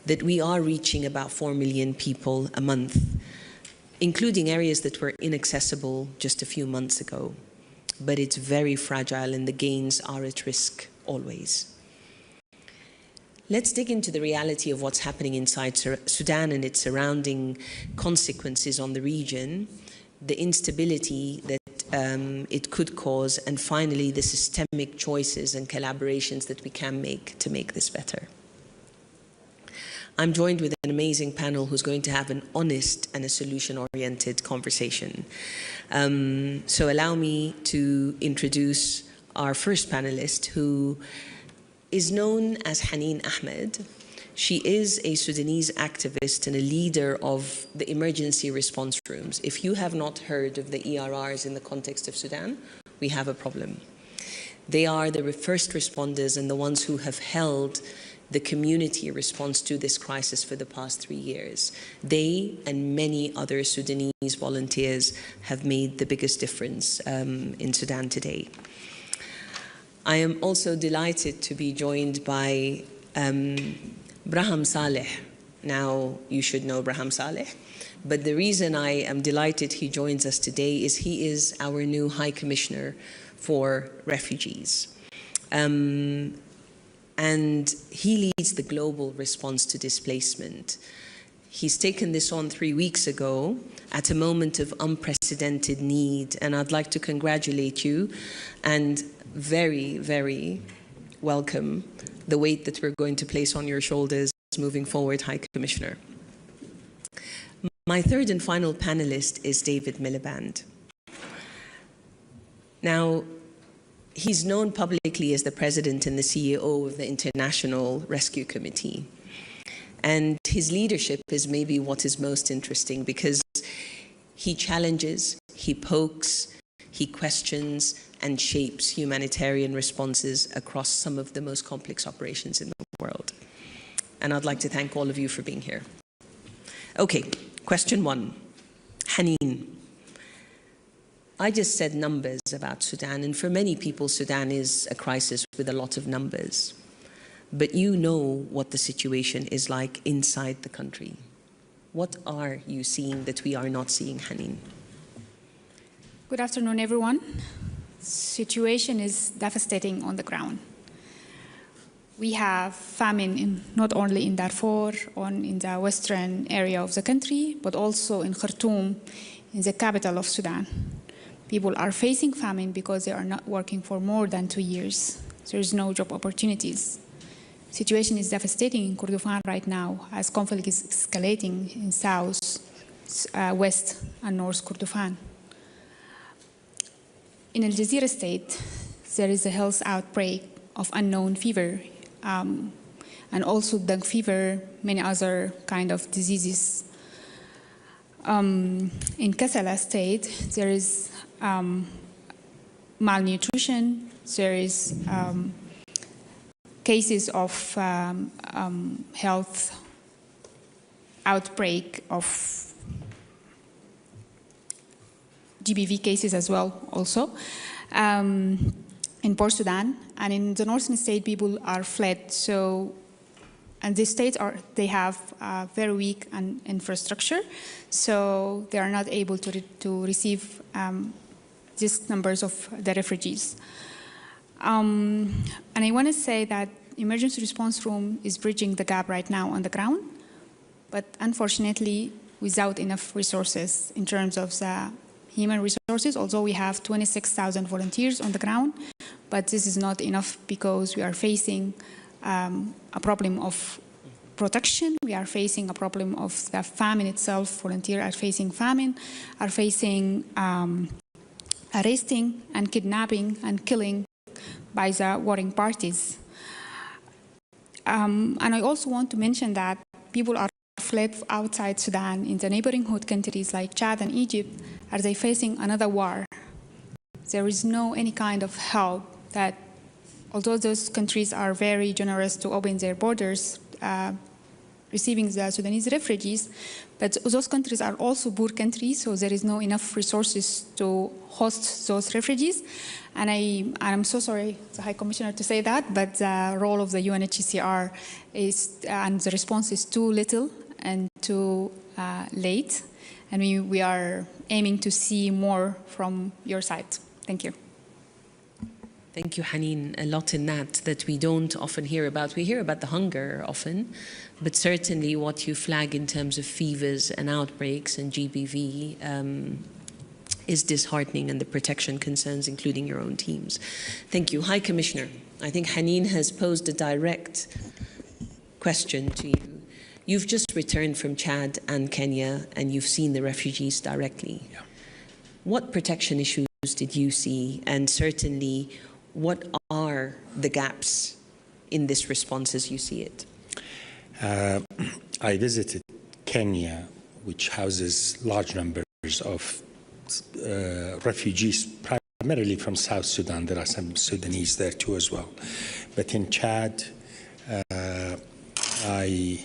S20: that we are reaching about 4 million people a month, including areas that were inaccessible just a few months ago. But it's very fragile and the gains are at risk always. Let's dig into the reality of what's happening inside Sudan and its surrounding consequences on the region, the instability that it could cause, and finally the systemic choices and collaborations that we can make to make this better. I'm joined with an amazing panel who's going to have an honest and a solution-oriented conversation. So allow me to introduce our first panelist, who is known as Haneen Ahmed. She is a Sudanese activist and a leader of the emergency response rooms. If you have not heard of the ERRs in the context of Sudan, we have a problem. They are the first responders and the ones who have held the community response to this crisis for the past 3 years. They and many other Sudanese volunteers have made the biggest difference in Sudan today. I am also delighted to be joined by Braham Saleh. Now, you should know Braham Saleh, but the reason I am delighted he joins us today is he is our new High Commissioner for Refugees. And he leads the global response to displacement. He's taken this on 3 weeks ago at a moment of unprecedented need, and I'd like to congratulate you and very, very welcome the weight that we're going to place on your shoulders moving forward, High Commissioner. My third and final panelist is David Miliband. Now, he's known publicly as the president and the CEO of the International Rescue Committee. And his leadership is maybe what is most interesting, because he challenges, he pokes, he questions and shapes humanitarian responses across some of the most complex operations in the world. And I'd like to thank all of you for being here. Okay, question 1. Haneen. I just said numbers about Sudan, and for many people, Sudan is a crisis with a lot of numbers. But you know what the situation is like inside the country. What are you seeing that we are not seeing, Haneen?
S21: Good afternoon, everyone. Situation is devastating on the ground. We have famine not only in Darfur, in the western area of the country, but also in Khartoum, in the capital of Sudan. People are facing famine because they are not working for more than 2 years. There is no job opportunities. Situation is devastating in Kordofan right now as conflict is escalating in south, west, and north Kordofan. In Al Jazeera state, there is a health outbreak of unknown fever, and also dengue fever, many other kind of diseases. In Kassala state, there is malnutrition, there is cases of health outbreak of GBV cases as well also in Port Sudan. And in the northern state, people are fled. So, and the states they have very weak infrastructure, so they are not able to receive these numbers of the refugees. And I want to say that emergency response room is bridging the gap right now on the ground, but unfortunately without enough resources in terms of the human resources, although we have 26,000 volunteers on the ground, but this is not enough because we are facing a problem of protection, we are facing a problem of the famine itself, volunteers are facing famine, are facing arresting and kidnapping and killing by the warring parties. And I also want to mention that people are fled outside Sudan in the neighboring countries like Chad and Egypt. Are they facing another war? There is no any kind of help that, although those countries are very generous to open their borders, receiving the Sudanese refugees, but those countries are also poor countries, so there is no enough resources to host those refugees. And I'm so sorry, the High Commissioner, to say that, but the role of the UNHCR is, and the response is too little and too late. And we are aiming to see more from your side. Thank you.
S20: Thank you, Haneen. A lot in that we don't often hear about. We hear about the hunger often, but certainly what you flag in terms of fevers and outbreaks and GBV is disheartening, and the protection concerns, including your own teams. Thank you. High Commissioner, I think Haneen has posed a direct question to you. You've just returned from Chad and Kenya, and you've seen the refugees directly. Yeah. What protection issues did you see? And certainly, what are the gaps in this response as you see it?
S3: I visited Kenya, which houses large numbers of refugees, primarily from South Sudan. There are some Sudanese there too as well. But in Chad, I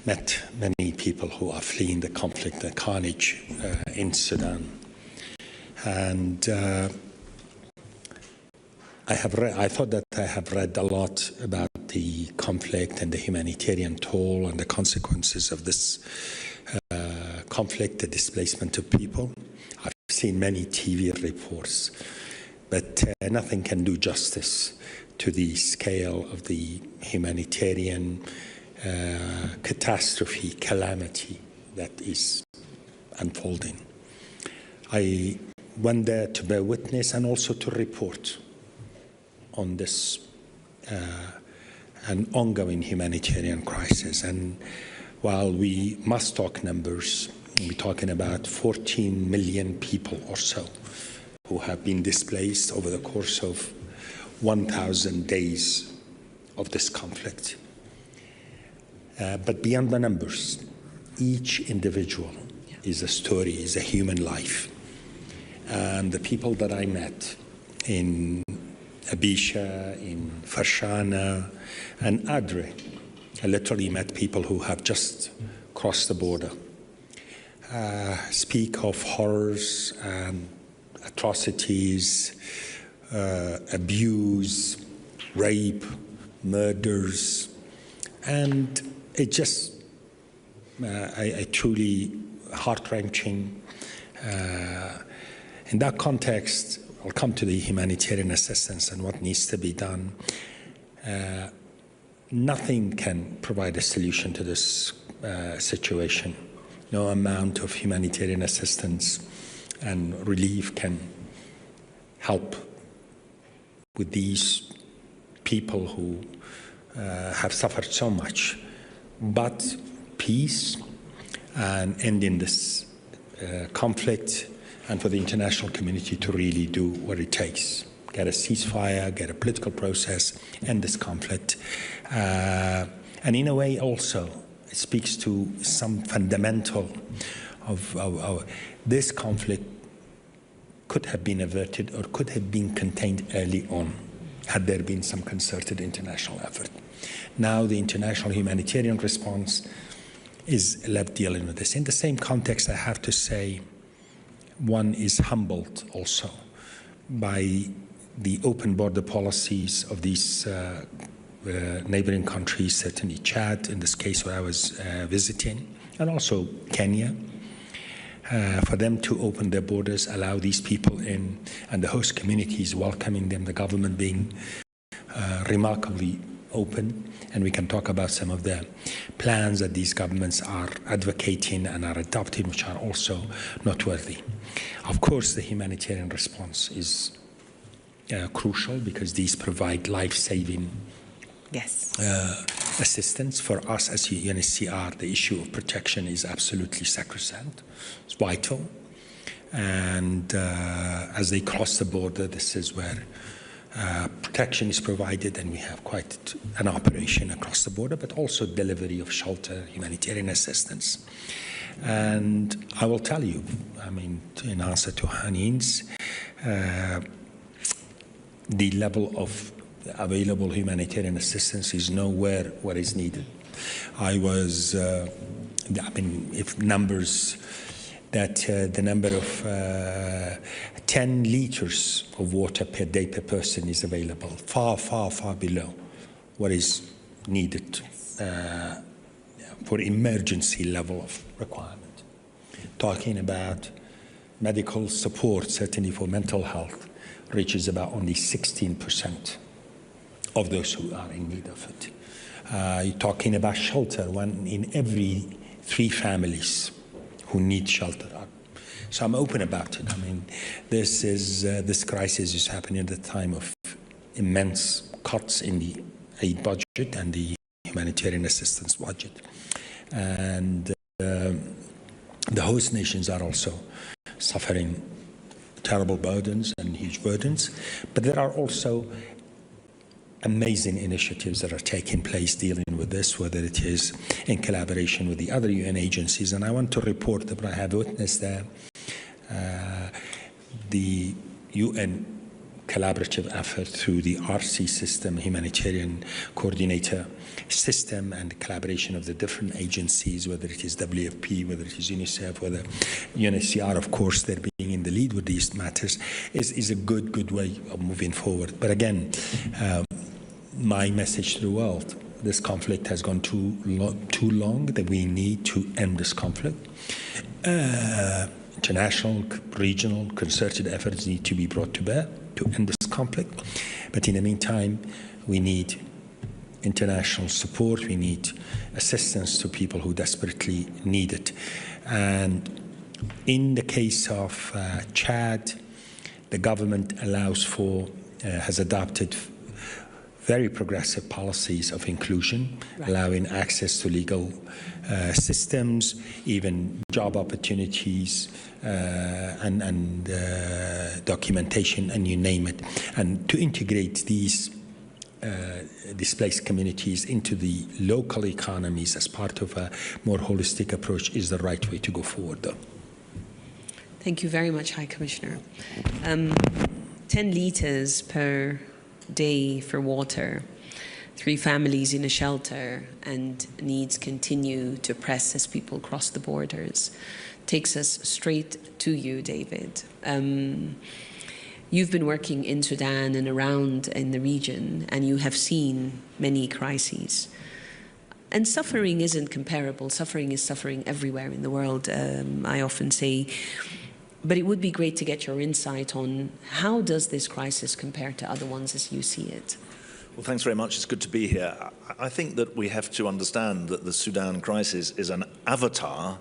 S3: met many people who are fleeing the conflict, the carnage in Sudan. And I thought that I have read a lot about the conflict and the humanitarian toll and the consequences of this conflict, the displacement of people. I've seen many TV reports, but nothing can do justice to the scale of the humanitarian catastrophe, calamity that is unfolding. I went there to bear witness and also to report on this an ongoing humanitarian crisis. And while we must talk numbers, we're talking about 14 million people or so who have been displaced over the course of 1,000 days of this conflict. But beyond the numbers, each individual is a story, is a human life. And the people that I met in Abisha, in Farshana, and Adre, I literally met people who have just crossed the border, speak of horrors and atrocities, abuse, rape, murders, and it just, I truly heart-wrenching. In that context, I'll come to the humanitarian assistance and what needs to be done. Nothing can provide a solution to this situation. No amount of humanitarian assistance and relief can help with these people who have suffered so much. But peace and ending this conflict, and for the international community to really do what it takes. Get a ceasefire, get a political process, end this conflict. And in a way also, it speaks to some fundamental of this conflict could have been averted or could have been contained early on had there been some concerted international effort. Now the international humanitarian response is left dealing with this. In the same context, I have to say, one is humbled also by the open border policies of these neighboring countries, certainly Chad, in this case where I was visiting, and also Kenya, for them to open their borders, allow these people in, and the host communities welcoming them, the government being remarkably open. And we can talk about some of the plans that these governments are advocating and are adopting, which are also noteworthy. Of course, the humanitarian response is crucial because these provide life-saving assistance. For us as UNHCR, the issue of protection is absolutely sacrosanct. It's vital. And as they cross the border, this is where protection is provided, and we have quite an operation across the border, but also delivery of shelter, humanitarian assistance. And I will tell you, I mean, in answer to Hanin's, the level of available humanitarian assistance is nowhere where is needed. I was, I mean, if numbers that the number of 10 liters of water per day per person is available, far, far, far below what is needed for emergency level of requirement. Talking about medical support, certainly for mental health, reaches about only 16% of those who are in need of it. You're talking about shelter, 1 in every 3 families who need shelter. So I'm open about it. I mean, this crisis is happening at a time of immense cuts in the aid budget and the humanitarian assistance budget. And the host nations are also suffering terrible burdens and huge burdens. But there are also amazing initiatives that are taking place dealing with this, whether it is in collaboration with the other UN agencies. And I want to report that I have witnessed the UN collaborative effort through the RC system, humanitarian coordinator system, and collaboration of the different agencies, whether it is WFP, whether it is UNICEF, whether UNHCR, of course, they're being in the lead with these matters, is a good way of moving forward. But again, my message to the world, this conflict has gone too long, that we need to end this conflict. International, regional, concerted efforts need to be brought to bear to end this conflict. But in the meantime, we need international support, we need assistance to people who desperately need it. And in the case of Chad, the government has adopted very progressive policies of inclusion, allowing access to legal systems, even job opportunities, and documentation, and you name it. And to integrate these displaced communities into the local economies as part of a more holistic approach is the right way to go forward, though.
S20: Thank you very much, High Commissioner. 10 liters per day for water, 3 families in a shelter, and needs continue to press as people cross the borders. Takes us straight to you, David. You've been working in Sudan and around in the region, and you have seen many crises. And suffering isn't comparable. Suffering is suffering everywhere in the world, I often say. But it would be great to get your insight on how does this crisis compare to other ones as you see it?
S1: Well, thanks very much. It's good to be here. I think that we have to understand that the Sudan crisis is an avatar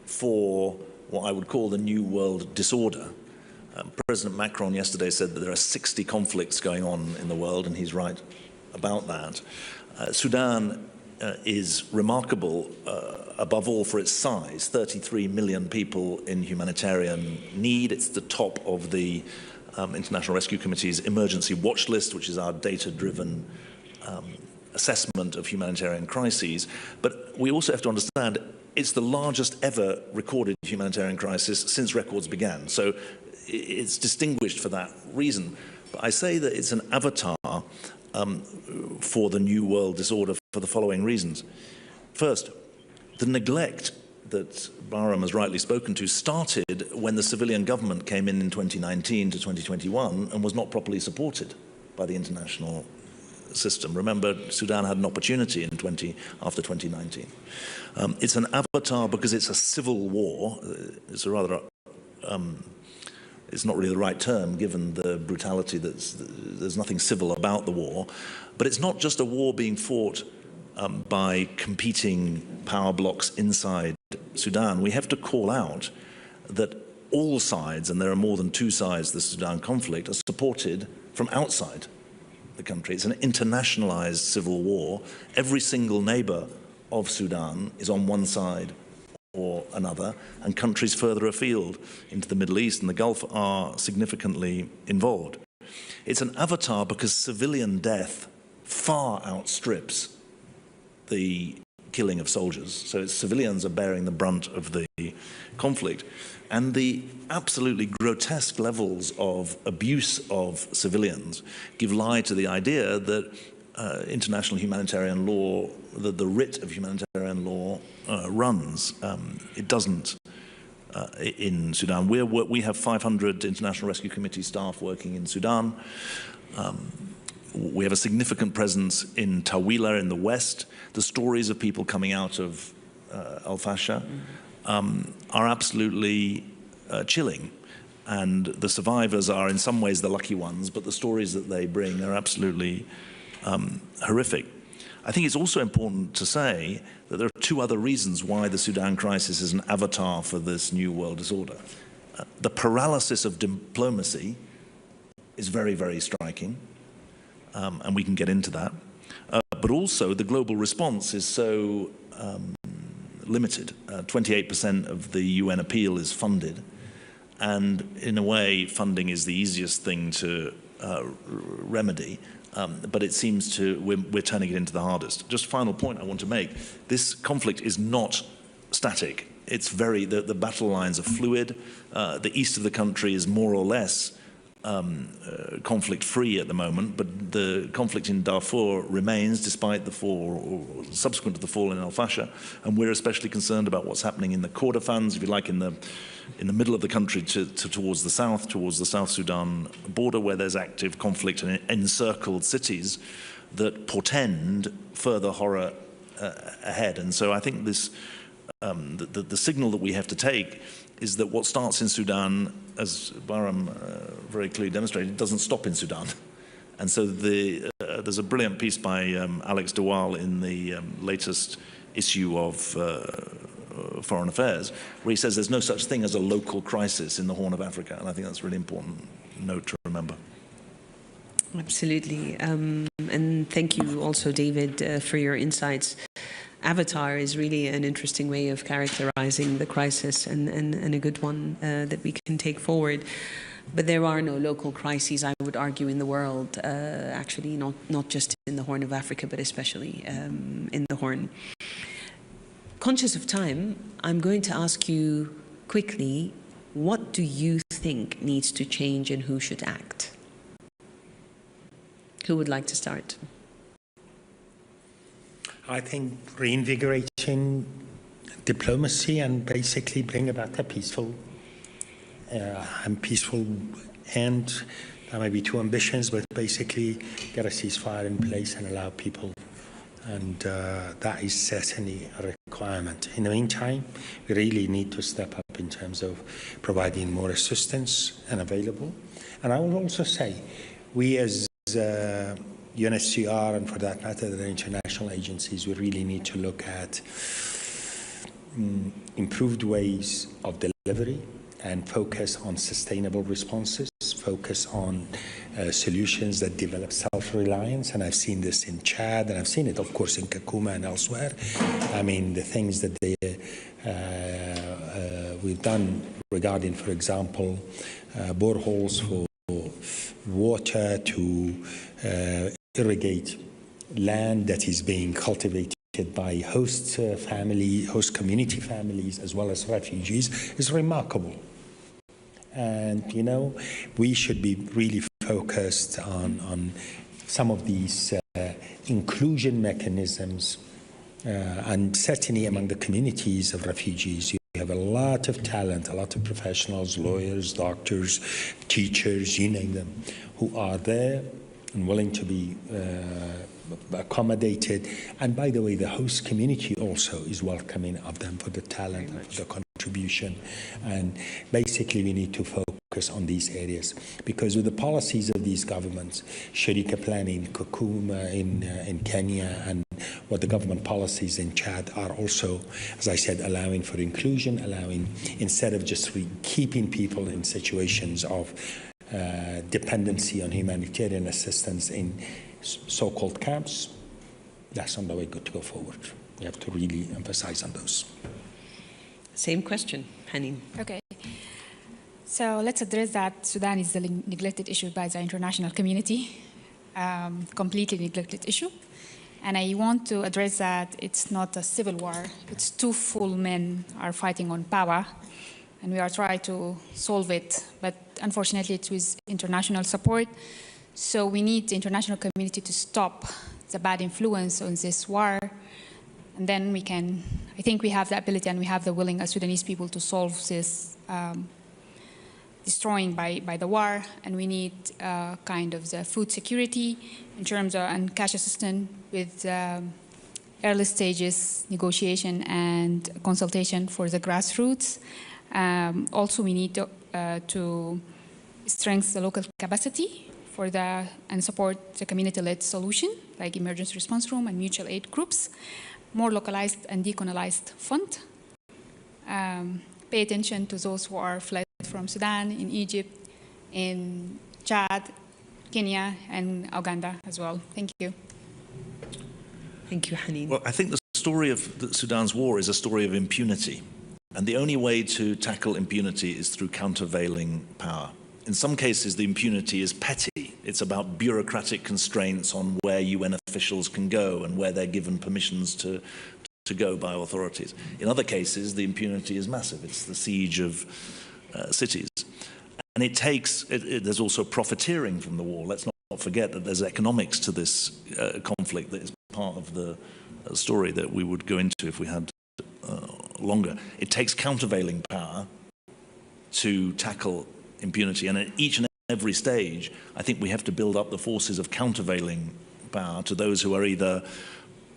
S1: for what I would call the New World disorder. President Macron yesterday said that there are 60 conflicts going on in the world, and he's right. about that. Sudan is remarkable, above all, for its size. 33 million people in humanitarian need. It's the top of the International Rescue Committee's emergency watch list, which is our data-driven assessment of humanitarian crises. But we also have to understand it's the largest ever recorded humanitarian crisis since records began. So it's distinguished for that reason. But I say that it's an avatar for the New World Disorder for the following reasons. First, the neglect that Bahram has rightly spoken to started when the civilian government came in 2019 to 2021 and was not properly supported by the international system. Remember, Sudan had an opportunity after 2019. It's an avatar because it's a civil war. It's a rather it's not really the right term given the brutality there's nothing civil about the war. But it's not just a war being fought by competing power blocks inside Sudan. We have to call out that all sides, and there are more than two sides to the Sudan conflict, are supported from outside the country. It's an internationalized civil war. Every single neighbor of Sudan is on one side or another, and countries further afield into the Middle East and the Gulf are significantly involved. It's an avatar because civilian death far outstrips the killing of soldiers. So civilians are bearing the brunt of the conflict. And the absolutely grotesque levels of abuse of civilians give lie to the idea that international humanitarian law, that the writ of humanitarian law runs. It doesn't in Sudan. We have 500 International Rescue Committee staff working in Sudan. We have a significant presence in Tawila in the west. The stories of people coming out of Al-Fasher are absolutely chilling. And the survivors are in some ways the lucky ones, but the stories that they bring are absolutely horrific. I think it's also important to say that there are two other reasons why the Sudan crisis is an avatar for this new world disorder. The paralysis of diplomacy is very, very striking. And we can get into that. But also the global response is so limited. 28% of the UN appeal is funded. And in a way, funding is the easiest thing to remedy. But it seems we're turning it into the hardest. Just final point I want to make. This conflict is not static. It's the battle lines are fluid. The east of the country is more or less conflict-free at the moment, but the conflict in Darfur remains despite the fall, or subsequent to the fall in Al-Fasher, and we're especially concerned about what's happening in the Kordofans, if you like, in the middle of the country towards the South Sudan border, where there's active conflict and encircled cities that portend further horror ahead. And so I think this, the signal that we have to take is that what starts in Sudan, as Bahram very clearly demonstrated, doesn't stop in Sudan. And so there's a brilliant piece by Alex de Waal in the latest issue of Foreign Affairs, where he says there's no such thing as a local crisis in the Horn of Africa. And I think that's a really important note to remember.
S20: Absolutely. And thank you also, David, for your insights. Avatar is really an interesting way of characterizing the crisis and a good one that we can take forward. But there are no local crises, I would argue, in the world, actually, not just in the Horn of Africa, but especially in the Horn. Conscious of time, I'm going to ask you quickly, what do you think needs to change and who should act? Who would like to start?
S3: I think reinvigorating diplomacy and basically bring about a peaceful end. There may be two ambitions, but basically get a ceasefire in place and allow people. And that is certainly a requirement. In the meantime, we really need to step up in terms of providing more assistance and available. And I will also say, we as UNHCR and for that matter the international agencies, we really need to look at improved ways of delivery and focus on sustainable responses, focus on solutions that develop self-reliance, and I've seen this in Chad, and I've seen it, of course, in Kakuma and elsewhere. I mean, the things that we've done regarding, for example, boreholes for water to irrigate land that is being cultivated by host community families as well as refugees is remarkable. And, you know, we should be really focused on some of these inclusion mechanisms, and certainly among the communities of refugees. You have a lot of talent, a lot of professionals, lawyers, doctors, teachers, you name them, who are there and willing to be accommodated. And by the way, the host community also is welcoming of them for the talent and for the contribution. And basically we need to focus on these areas, because with the policies of these governments, Sharika planning, Kakuma in Kenya, and what the government policies in Chad are also, as I said, allowing for inclusion, allowing, instead of just keeping people in situations of dependency on humanitarian assistance in so-called camps, that's not the way good to go forward. We have to really emphasize on those.
S20: Same question, Haneen.
S21: Okay. So let's address that Sudan is a neglected issue by the international community, completely neglected issue. And I want to address that it's not a civil war. It's two full men are fighting on power, and we are trying to solve it. But unfortunately, it's with international support. So we need the international community to stop the bad influence on this war. And then we can, I think we have the ability and we have the willing as Sudanese people to solve this destroying by the war. And we need kind of the food security in terms of and cash assistance with early stages negotiation and consultation for the grassroots. Also, we need to strengthen the local capacity for and support the community-led solution, like emergency response room and mutual aid groups, more localized and decolonized fund. Pay attention to those who are fled from Sudan, in Egypt, in Chad, Kenya, and Uganda as well. Thank you.
S20: Thank you, Haneen.
S1: Well, I think the story of Sudan's war is a story of impunity. And the only way to tackle impunity is through countervailing power. In some cases, the impunity is petty. It's about bureaucratic constraints on where UN officials can go and where they're given permissions to go by authorities. In other cases, the impunity is massive. It's the siege of cities. And it takes, there's also profiteering from the war. Let's not forget that there's economics to this conflict that is part of the story that we would go into if we had longer. It takes countervailing power to tackle impunity, and at each and every stage, I think we have to build up the forces of countervailing power to those who are either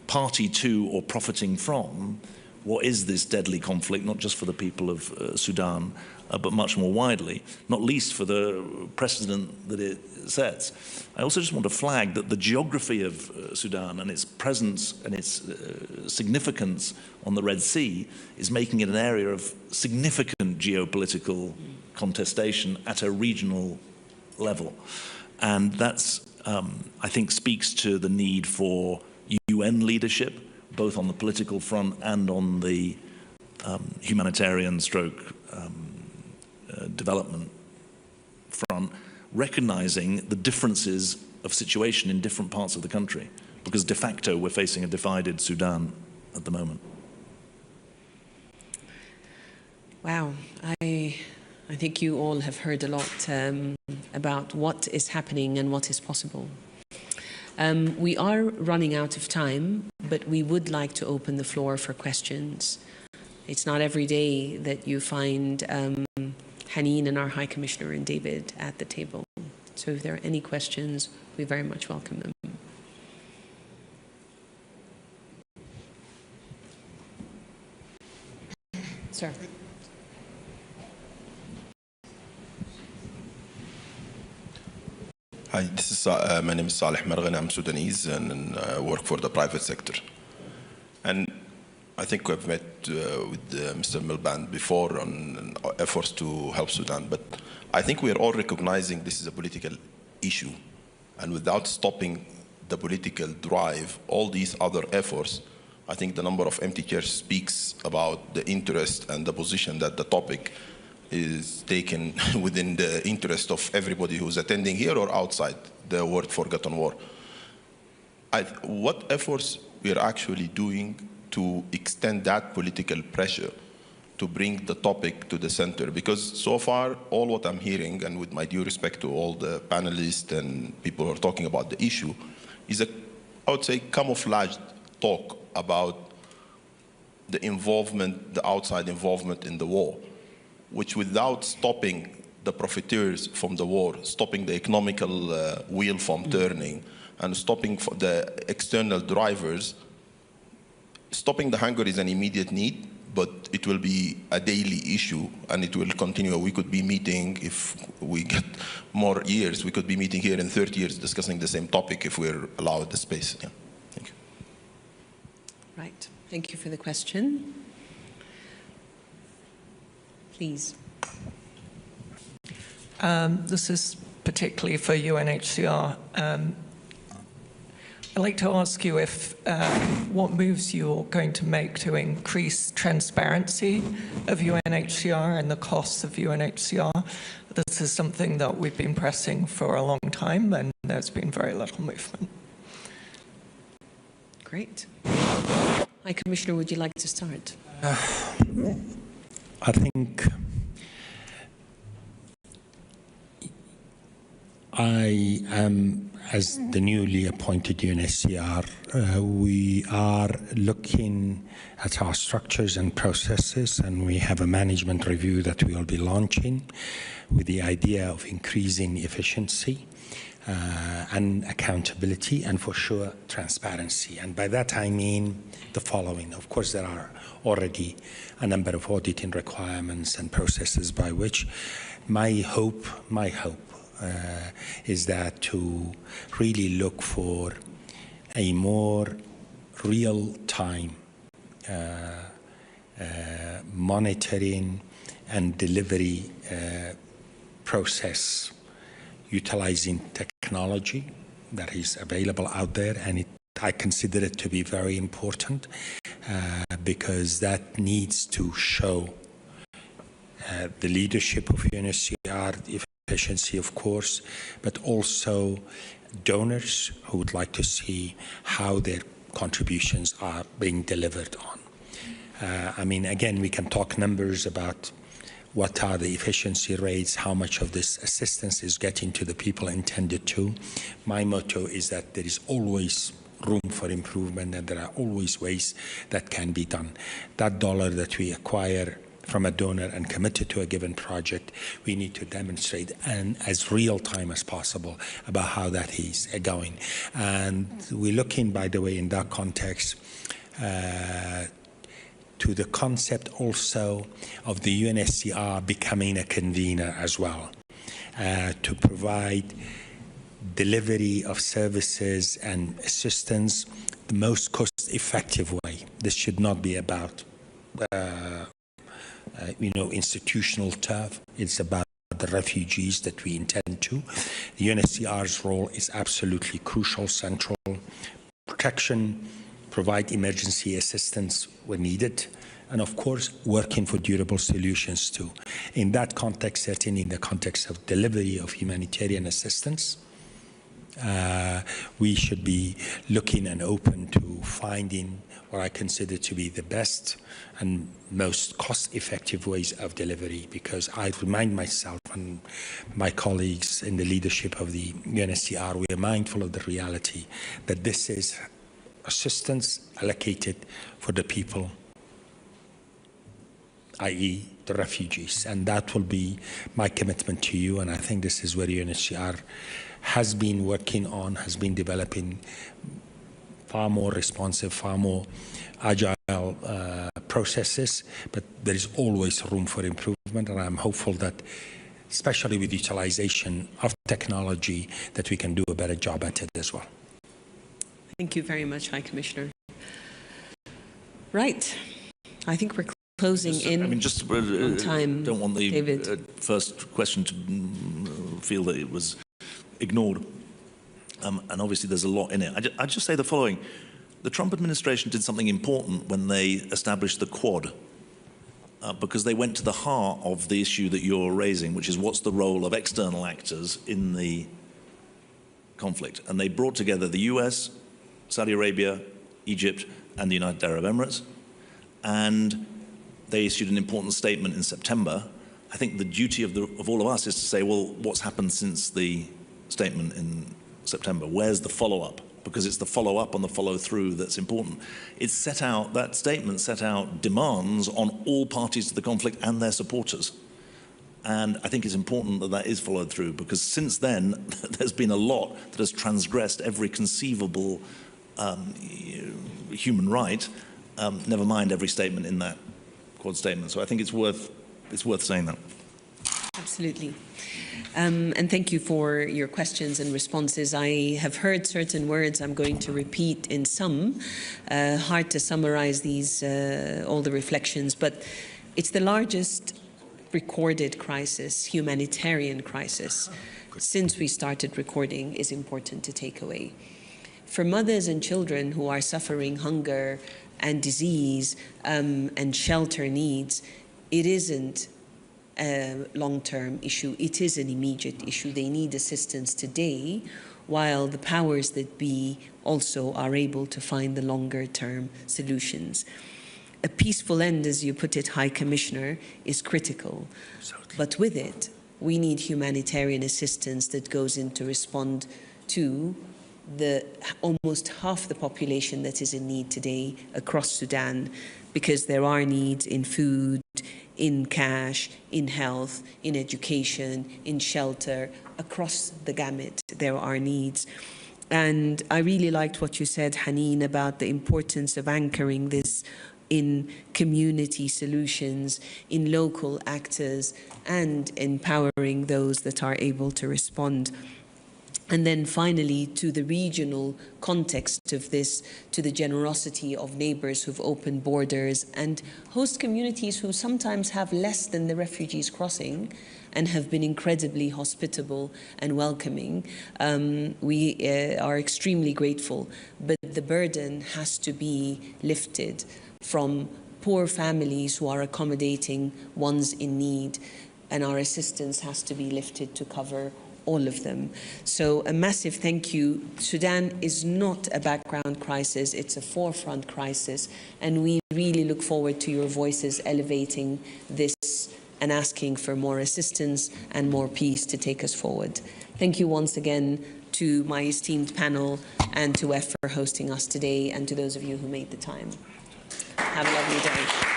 S1: party to or profiting from what is this deadly conflict, not just for the people of Sudan, but much more widely, not least for the precedent that it sets. I also just want to flag that the geography of Sudan and its presence and its significance on the Red Sea is making it an area of significant geopolitical contestation at a regional level. And that's, I think, speaks to the need for UN leadership, both on the political front and on the humanitarian stroke development front, recognizing the differences of situation in different parts of the country, because de facto we're facing a divided Sudan at the moment.
S20: Wow, I think you all have heard a lot about what is happening and what is possible. We are running out of time, but we would like to open the floor for questions. It's not every day that you find Haneen and our High Commissioner and David at the table. So if there are any questions, we very much welcome them. Sir.
S7: Hi, this is my name is Saleh Marghan. I'm Sudanese and I work for the private sector. And I think we've met with Mr. Milband before on efforts to help Sudan, but I think we are all recognizing this is a political issue. And without stopping the political drive, all these other efforts, I think the number of empty chairs speaks about the interest and the position that the topic is taken within the interest of everybody who's attending here or outside the word forgotten war. What efforts we are actually doing to extend that political pressure to bring the topic to the center? Because so far, all what I'm hearing, and with my due respect to all the panelists and people who are talking about the issue, is I would say, camouflaged talk about the involvement, the outside involvement in the war, which without stopping the profiteers from the war, stopping the economical wheel from turning, and stopping the external drivers, stopping the hunger is an immediate need, but it will be a daily issue and it will continue. We could be meeting, if we get more years, we could be meeting here in 30 years discussing the same topic if we're allowed the space. Yeah. Thank you.
S20: Right. Thank you for the question. Please.
S6: This is particularly for UNHCR. I'd like to ask you if what moves you're going to make to increase transparency of UNHCR and the costs of UNHCR. This is something that we've been pressing for a long time, and there's been very little movement.
S20: Great. High Commissioner, would you like to start?
S3: I think I am, as the newly appointed UNHCR, we are looking at our structures and processes, and we have a management review that we will be launching with the idea of increasing efficiency and accountability, and for sure transparency. And by that I mean the following. Of course, there are already a number of auditing requirements and processes by which my hope is that to really look for a more real-time monitoring and delivery process utilizing technology that is available out there, and I consider it to be very important because that needs to show the leadership of UNHCR, efficiency, of course, but also donors who would like to see how their contributions are being delivered on. I mean, again, we can talk numbers about what are the efficiency rates, how much of this assistance is getting to the people intended to. My motto is that there is always room for improvement and there are always ways that can be done. That dollar that we acquire from a donor and committed to a given project, we need to demonstrate and as real time as possible about how that is going. And we're looking, by the way, in that context, to the concept also of the UNHCR becoming a convener as well, to provide delivery of services and assistance the most cost-effective way. This should not be about institutional turf. It's about the refugees that we intend to. The UNHCR's role is absolutely crucial, central. Protection, provide emergency assistance when needed, and of course, working for durable solutions too. In that context, certainly in the context of delivery of humanitarian assistance, we should be looking and open to finding what I consider to be the best and most cost-effective ways of delivery, because I remind myself and my colleagues in the leadership of the UNHCR, we are mindful of the reality that this is assistance allocated for the people, i.e. the refugees, and that will be my commitment to you, and I think this is where UNHCR has been working on, has been developing far more responsive, far more agile processes, but there is always room for improvement, and I'm hopeful that, especially with utilization of technology, that we can do a better job at it as well.
S20: Thank you very much, High Commissioner. Right. I think we're closing on time.
S1: Don't want the
S20: David.
S1: first question to feel that it was ignored. And obviously there's a lot in it. I'd just say the following. The Trump administration did something important when they established the Quad, because they went to the heart of the issue that you're raising, which is what's the role of external actors in the conflict. And they brought together the US, Saudi Arabia, Egypt, and the United Arab Emirates. And they issued an important statement in September. I think the duty of all of us is to say, well, what's happened since the statement in September? Where's the follow-up? Because it's the follow-up and the follow-through that's important. It set out, that statement set out demands on all parties to the conflict and their supporters. And I think it's important that that is followed through, because since then, there's been a lot that has transgressed every conceivable human right, never mind every statement in that Quad statement. So I think it's worth saying that.
S20: Absolutely. And thank you for your questions and responses. I have heard certain words I'm going to repeat in some. Hard to summarize these, all the reflections, but it's the largest recorded crisis, humanitarian crisis, since we started recording, is important to take away. For mothers and children who are suffering hunger and disease and shelter needs, it isn't a long-term issue, it is an immediate issue. They need assistance today, while the powers that be also are able to find the longer-term solutions. A peaceful end, as you put it, High Commissioner, is critical. But with it, we need humanitarian assistance that goes in to respond to the almost half the population that is in need today across Sudan, because there are needs in food, in cash, in health, in education, in shelter. Across the gamut, there are needs. And I really liked what you said, Haneen, about the importance of anchoring this in community solutions, in local actors, and empowering those that are able to respond. And then finally, to the regional context of this, to the generosity of neighbors who've opened borders and host communities who sometimes have less than the refugees crossing and have been incredibly hospitable and welcoming. We are extremely grateful, but the burden has to be lifted from poor families who are accommodating ones in need, and our assistance has to be lifted to cover all of them. So a massive thank you. Sudan is not a background crisis, it's a forefront crisis, and we really look forward to your voices elevating this and asking for more assistance and more peace to take us forward. Thank you once again to my esteemed panel and to WEF for hosting us today, and to those of you who made the time. Have a lovely day.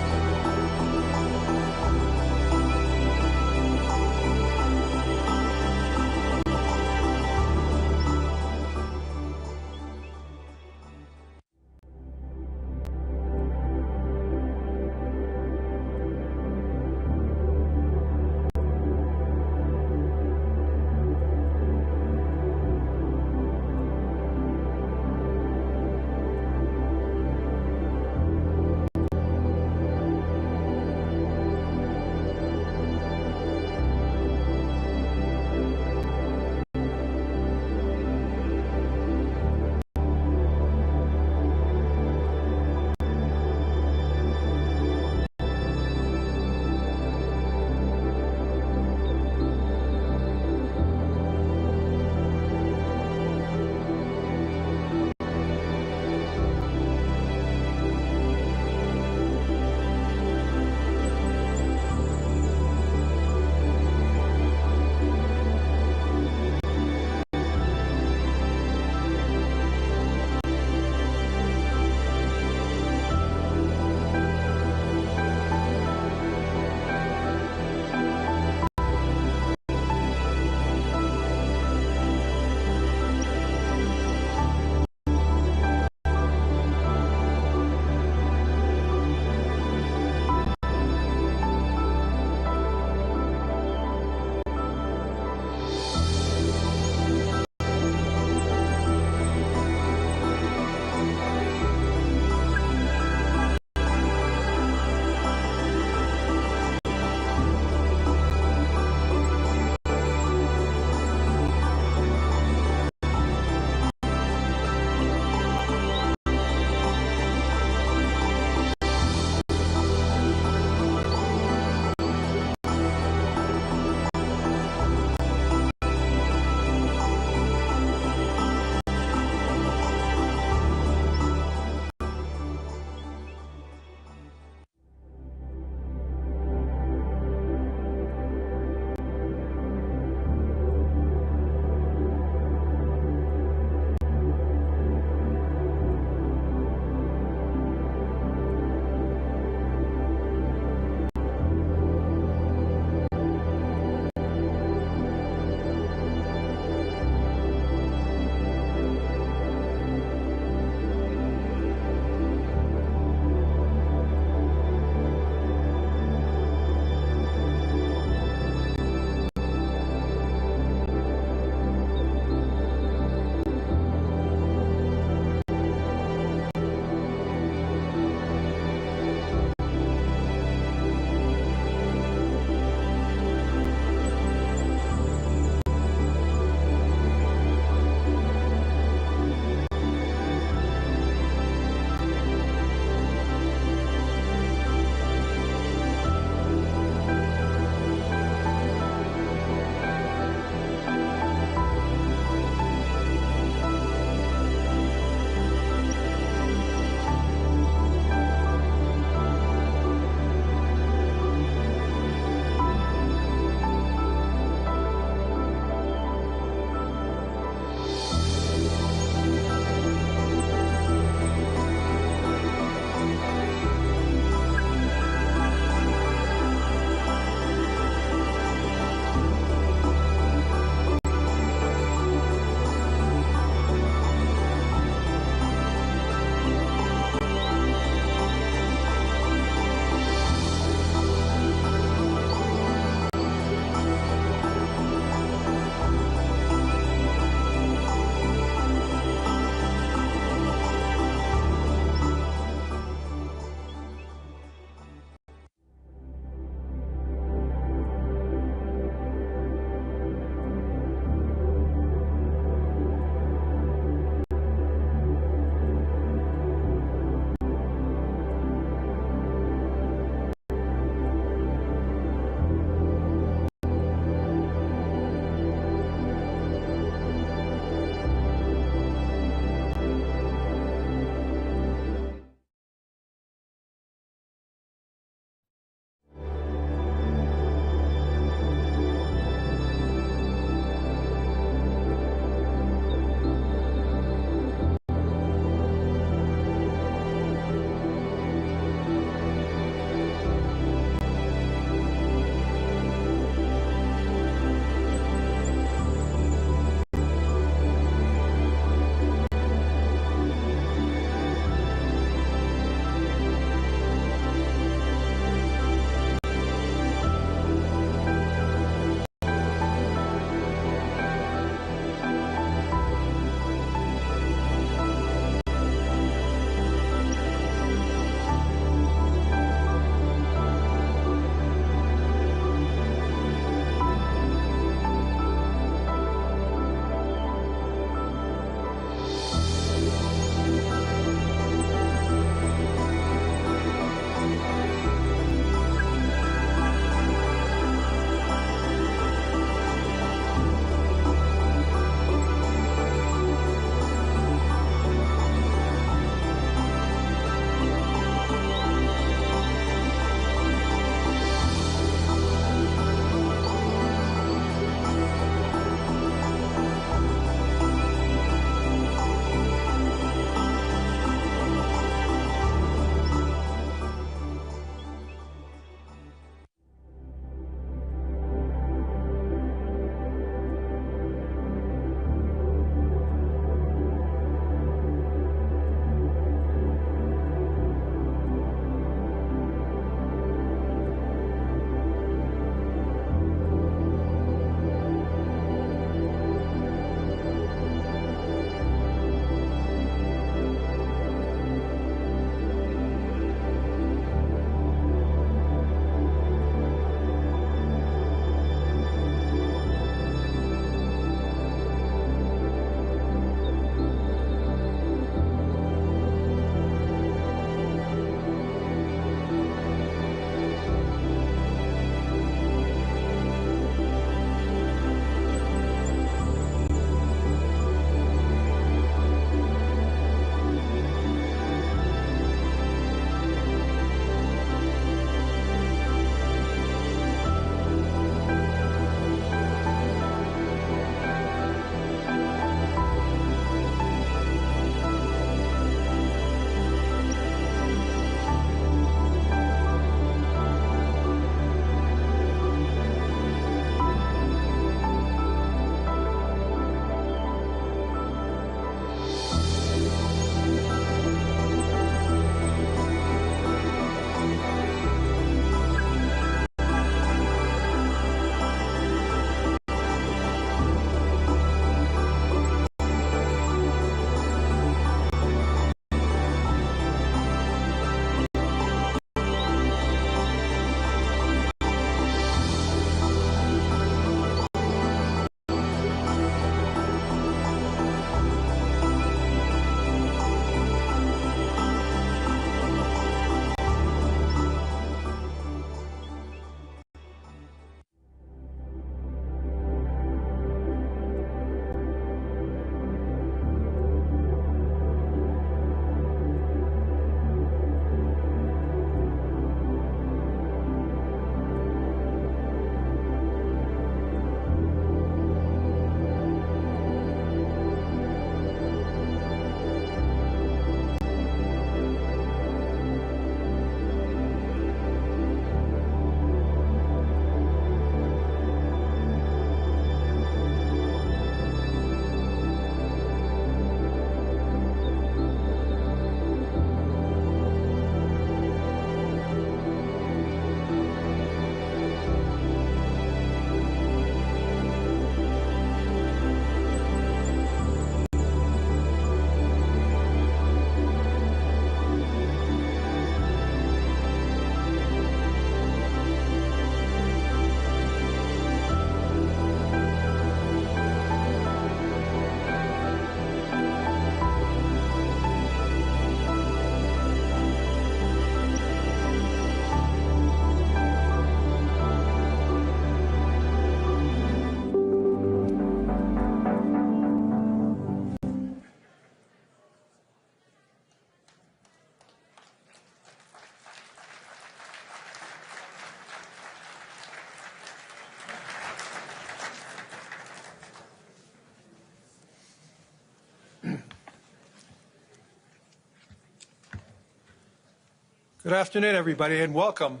S4: Good afternoon, everybody, and welcome.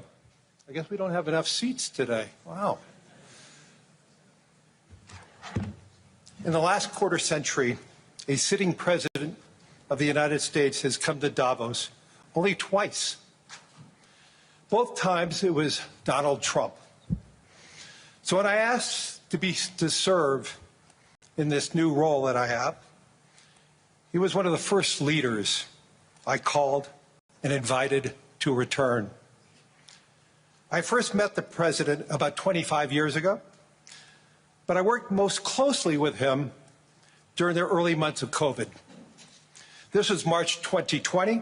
S4: I guess we don't have enough seats today. Wow. In the last quarter century, a sitting president of the United States has come to Davos only twice. Both times it was Donald Trump. So when I asked to serve in this new role that I have, he was one of the first leaders I called and invited to return. I first met the president about 25 years ago, but I worked most closely with him during the early months of COVID. This was March 2020.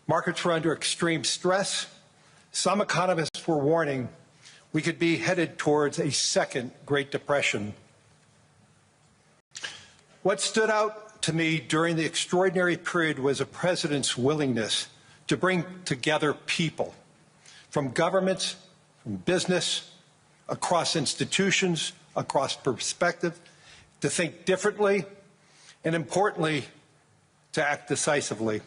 S4: Markets were under extreme stress. Some economists were warning we could be headed towards a second Great Depression. What stood out to me during the extraordinary period was a president's willingness to bring together people from governments, from business, across institutions, across perspective, to think differently, and importantly, to act decisively.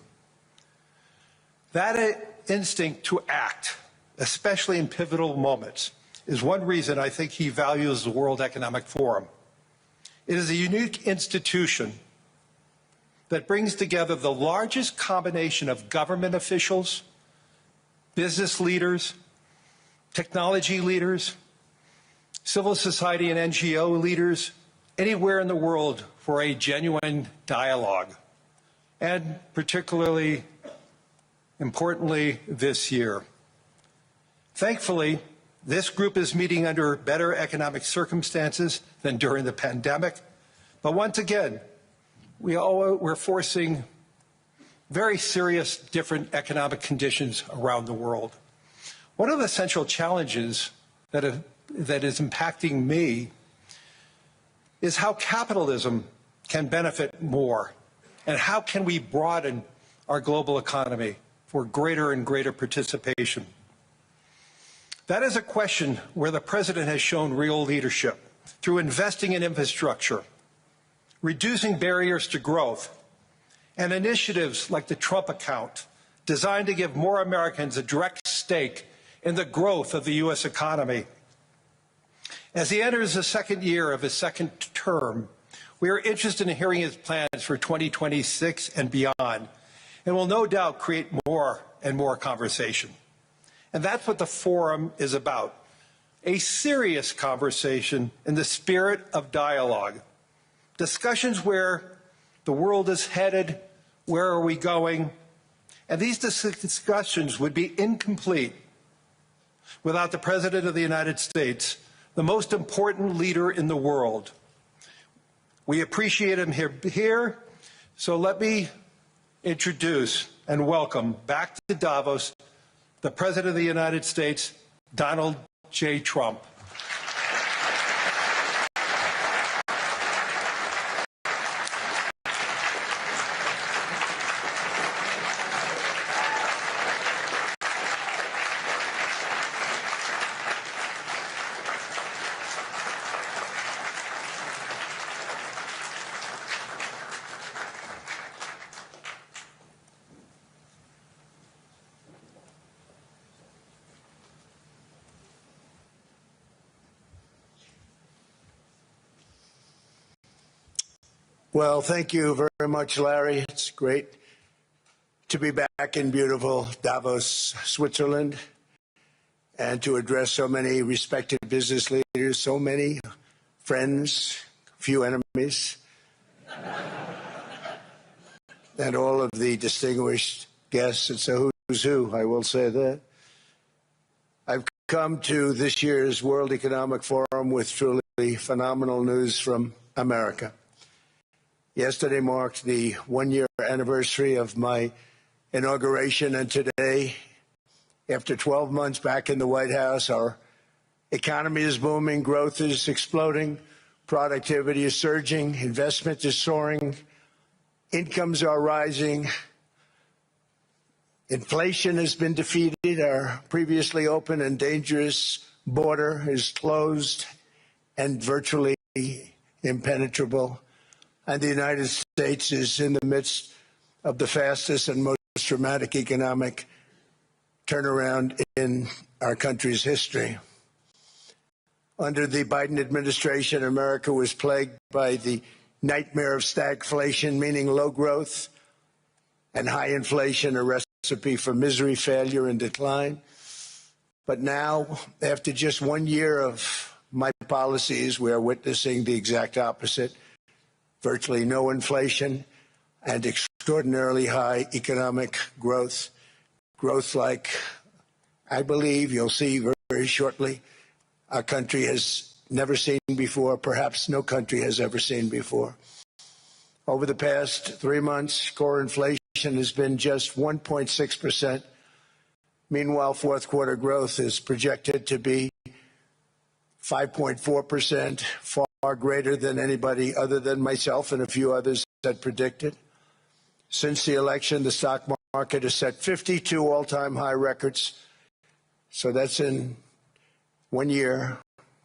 S4: That instinct to act, especially in pivotal moments, is one reason I think he values the World Economic Forum. It is a unique institution that brings together the largest combination of government officials, business leaders, technology leaders, civil society and NGO leaders, anywhere in the world for a genuine dialogue, and particularly importantly this year. Thankfully, this group is meeting under better economic circumstances than during the pandemic, but once again, we're facing very serious different economic conditions around the world. One of the central challenges that is impacting me is how capitalism can benefit more, and how can we broaden our global economy for greater and greater participation. That is a question where the president has shown real leadership through investing in infrastructure, reducing barriers to growth, and initiatives like the Trump account, designed to give more Americans a direct stake in the growth of the U.S. economy. As he enters the second year of his second term, we are interested in hearing his plans for 2026 and beyond, and will no doubt create more and more conversation. And that's what the forum is about, a serious conversation in the spirit of dialogue. Discussions where the world is headed, where are we going, and these discussions would be incomplete without the President of the United States, the most important leader in the world. We appreciate him here, so let me introduce and welcome back to Davos the President of the United States, Donald J. Trump.
S13: Well, thank you very much, Larry. It's great to be back in beautiful Davos, Switzerland, and to address so many respected business leaders, so many friends, few enemies, and all of the distinguished guests. It's a who's who, I will say that. I've come to this year's World Economic Forum with truly phenomenal news from America. Yesterday marked the one-year anniversary of my inauguration, and today, after 12 months back in the White House, our economy is booming, growth is exploding, productivity is surging, investment is soaring, incomes are rising, inflation has been defeated, our previously open and dangerous border is closed and virtually impenetrable. And the United States is in the midst of the fastest and most dramatic economic turnaround in our country's history. Under the Biden administration, America was plagued by the nightmare of stagflation, meaning low growth, and high inflation, a recipe for misery, failure, and decline. But now, after just 1 year of my policies, we are witnessing the exact opposite. Virtually no inflation and extraordinarily high economic growth. Growth like, I believe, you'll see very shortly, our country has never seen before, perhaps no country has ever seen before. Over the past 3 months, core inflation has been just 1.6%. Meanwhile, fourth quarter growth is projected to be 5.4%, far greater than anybody other than myself and a few others had predicted. Since the election, the stock market has set 52 all-time high records. So that's in 1 year,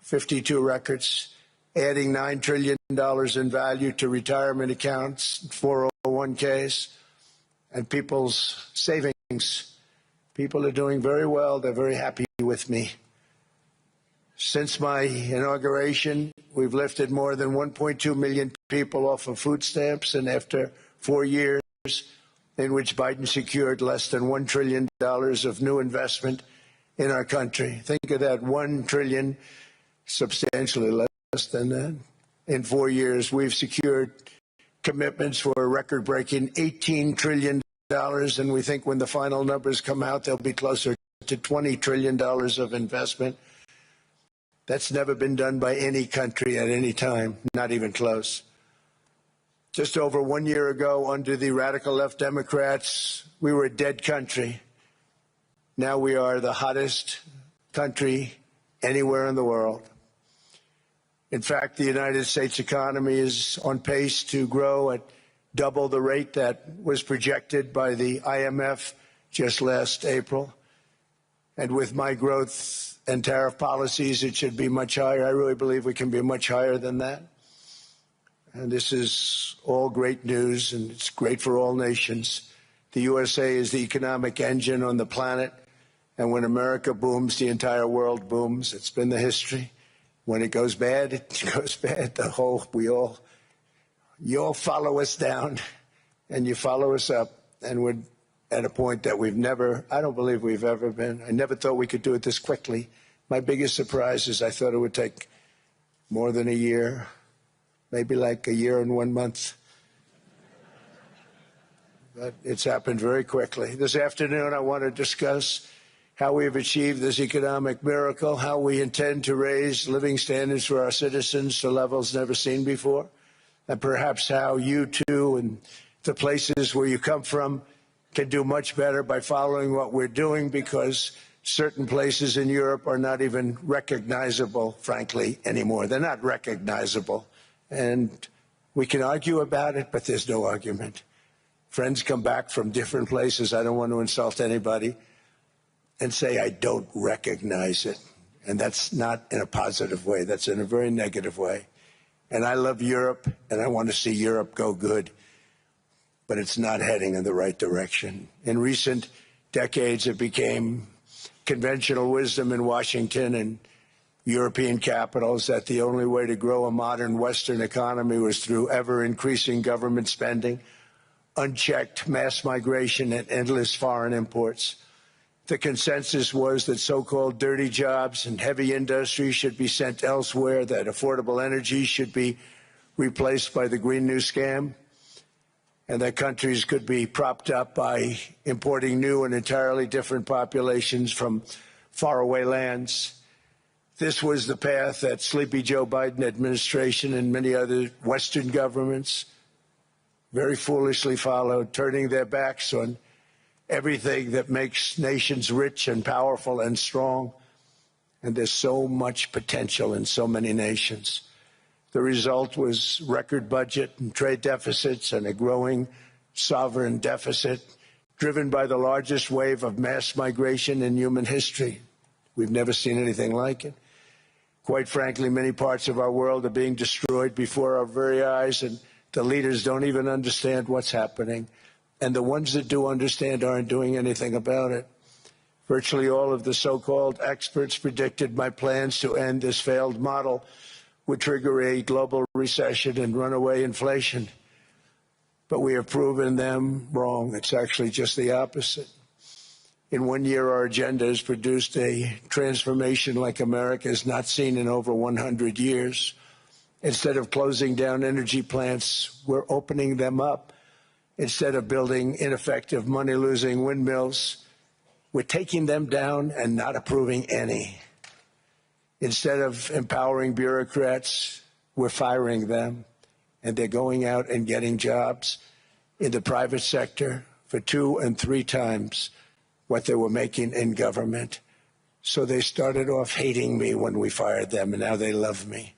S13: 52 records, adding $9 trillion in value to retirement accounts, 401ks, and people's savings. People are doing very well. They're very happy with me. Since my inauguration, we've lifted more than 1.2 million people off of food stamps, and after 4 years in which Biden secured less than $1 trillion of new investment in our country. Think of that, 1 trillion, substantially less than that. In 4 years, we've secured commitments for a record-breaking $18 trillion, and we think when the final numbers come out, they'll be closer to $20 trillion of investment. That's never been done by any country at any time, not even close. Just over 1 year ago, under the radical left Democrats, we were a dead country. Now we are the hottest country anywhere in the world. In fact, the United States economy is on pace to grow at double the rate that was projected by the IMF just last April. And with my growth and tariff policies, it should be much higher. I really believe we can be much higher than that. And this is all great news, and it's great for all nations. The USA is the economic engine on the planet. And when America booms, the entire world booms. It's been the history. When it goes bad, it goes bad. You all follow us down, and you follow us up. And we're at a point that I don't believe we've ever been. I never thought we could do it this quickly. My biggest surprise is I thought it would take more than a year, maybe like a year and 1 month. But it's happened very quickly. This afternoon, I want to discuss how we have achieved this economic miracle, how we intend to raise living standards for our citizens to levels never seen before, and perhaps how you too and the places where you come from can do much better by following what we're doing, because certain places in Europe are not even recognizable, frankly, anymore. They're not recognizable. And we can argue about it, but there's no argument. Friends come back from different places. I don't want to insult anybody, and say, I don't recognize it. And that's not in a positive way. That's in a very negative way. And I love Europe, and I want to see Europe go good. But it's not heading in the right direction. In recent decades, it became conventional wisdom in Washington and European capitals that the only way to grow a modern Western economy was through ever-increasing government spending, unchecked mass migration, and endless foreign imports. The consensus was that so-called dirty jobs and heavy industry should be sent elsewhere, that affordable energy should be replaced by the Green New Scam, and that countries could be propped up by importing new and entirely different populations from faraway lands. This was the path that Sleepy Joe Biden administration and many other Western governments very foolishly followed, turning their backs on everything that makes nations rich and powerful and strong. And there's so much potential in so many nations. The result was record budget and trade deficits and a growing sovereign deficit driven by the largest wave of mass migration in human history. We've never seen anything like it. Quite frankly, many parts of our world are being destroyed before our very eyes, and the leaders don't even understand what's happening. And the ones that do understand aren't doing anything about it. Virtually all of the so-called experts predicted my plans to end this failed model would trigger a global recession and runaway inflation. But we have proven them wrong. It's actually just the opposite. In 1 year, our agenda has produced a transformation like America has not seen in over 100 years. Instead of closing down energy plants, we're opening them up. Instead of building ineffective, money-losing windmills, we're taking them down and not approving any. Instead of empowering bureaucrats, we're firing them, and they're going out and getting jobs in the private sector for 2 and 3 times what they were making in government. So they started off hating me when we fired them, and now they love me.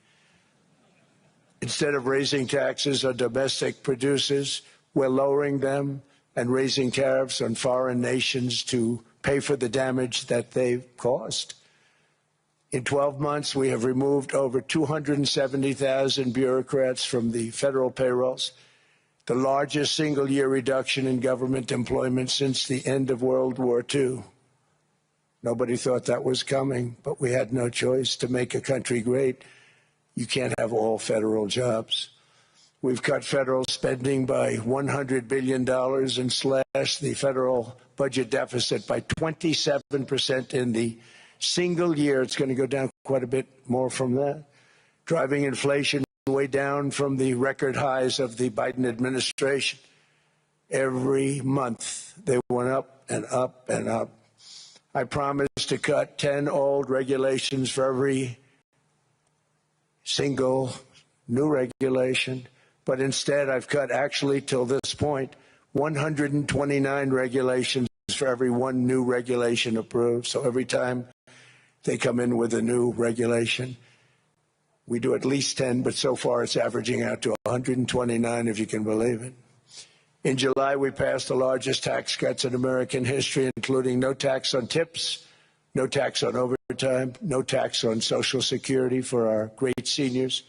S13: Instead of raising taxes on domestic producers, we're lowering them and raising tariffs on foreign nations to pay for the damage that they've caused. In 12 months, we have removed over 270,000 bureaucrats from the federal payrolls, the largest single-year reduction in government employment since the end of World War II. Nobody thought that was coming, but we had no choice. To make a country great, you can't have all federal jobs. We've cut federal spending by $100 billion and slashed the federal budget deficit by 27% in the single year. It's going to go down quite a bit more from that, driving inflation way down from the record highs of the Biden administration. Every month they went up and up and up. I promised to cut 10 old regulations for every single new regulation, but instead I've cut, actually till this point, 129 regulations for every 1 new regulation approved. So every time they come in with a new regulation, we do at least 10, but so far it's averaging out to 129, if you can believe it. In July, we passed the largest tax cuts in American history, including no tax on tips, no tax on overtime, no tax on Social Security for our great seniors.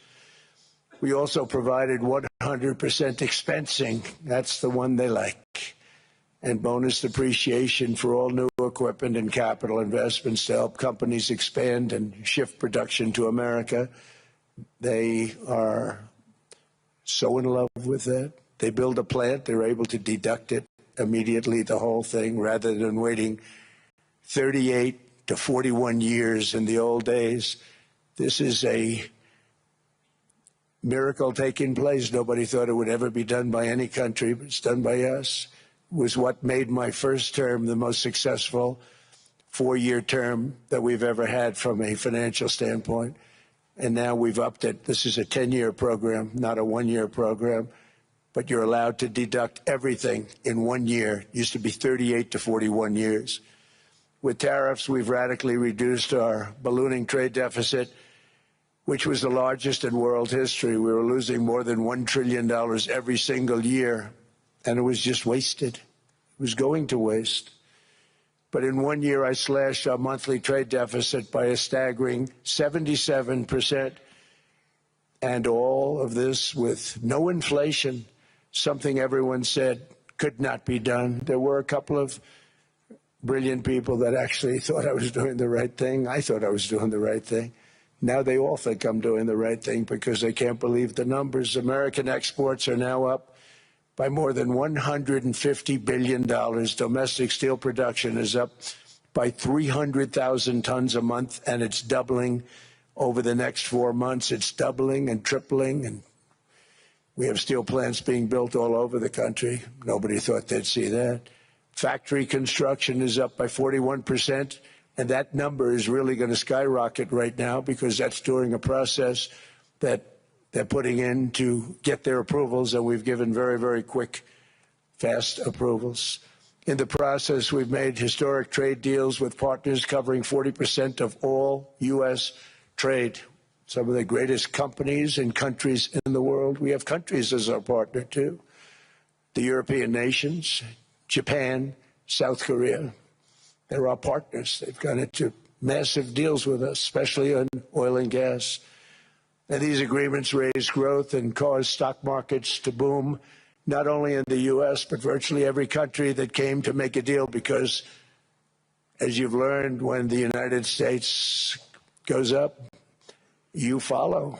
S13: We also provided 100% expensing, that's the one they like, and bonus depreciation for all new equipment and capital investments to help companies expand and shift production to America. They are so in love with that. They build a plant, they're able to deduct it immediately, the whole thing, rather than waiting 38 to 41 years in the old days. This is a miracle taking place. Nobody thought it would ever be done by any country, but it's done by us. It was what made my first term the most successful 4-year term that we've ever had from a financial standpoint. And now we've upped it. This is a 10-year program, not a 1-year program. But you're allowed to deduct everything in 1 year. It used to be 38 to 41 years. With tariffs, we've radically reduced our ballooning trade deficit, which was the largest in world history. We were losing more than $1 trillion every single year, and it was just wasted. It was going to waste. But in 1 year, I slashed our monthly trade deficit by a staggering 77%, and all of this with no inflation, something everyone said could not be done. There were a couple of brilliant people that actually thought I was doing the right thing. I thought I was doing the right thing. Now they all think I'm doing the right thing because they can't believe the numbers. American exports are now up by more than $150 billion. Domestic steel production is up by 300,000 tons a month, and it's doubling over the next 4 months. It's doubling and tripling, and we have steel plants being built all over the country. Nobody thought they'd see that. Factory construction is up by 41%, and that number is really going to skyrocket right now because that's during a process that they're putting in to get their approvals, and we've given very, very quick, fast approvals. In the process, we've made historic trade deals with partners covering 40% of all U.S. trade. Some of the greatest companies and countries in the world. We have countries as our partner, too. The European nations, Japan, South Korea. They're our partners. They've gone into massive deals with us, especially on oil and gas. And these agreements raise growth and cause stock markets to boom, not only in the U.S., but virtually every country that came to make a deal, because As you've learned, when the United States goes up, you follow.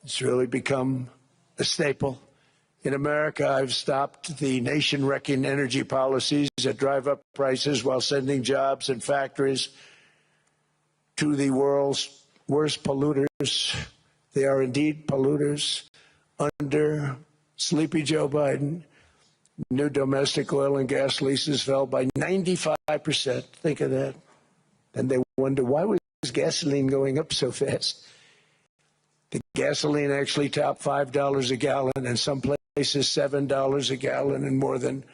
S13: It's really become a staple. In America, I've stopped the nation-wrecking energy policies that drive up prices while sending jobs and factories to the world's worst polluters. They are indeed polluters. Under sleepy Joe Biden, new domestic oil and gas leases fell by 95%. Think of that. And they wonder, why was gasoline going up so fast? The gasoline actually topped $5 a gallon, and some places $7 a gallon, and more than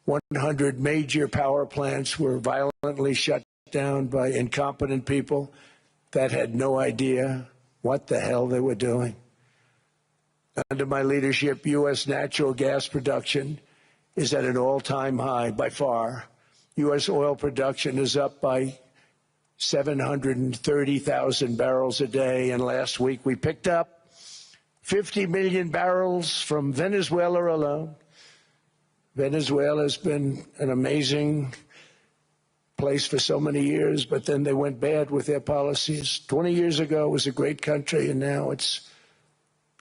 S13: 100 major power plants were violently shut down by incompetent people that had no idea what the hell they were doing. Under my leadership, U.S. natural gas production is at an all-time high by far. U.S. oil production is up by 730,000 barrels a day, and last week we picked up 50 million barrels from Venezuela alone. Venezuela has been an amazing place for so many years, but then they went bad with their policies. 20 years ago it was a great country, and now it's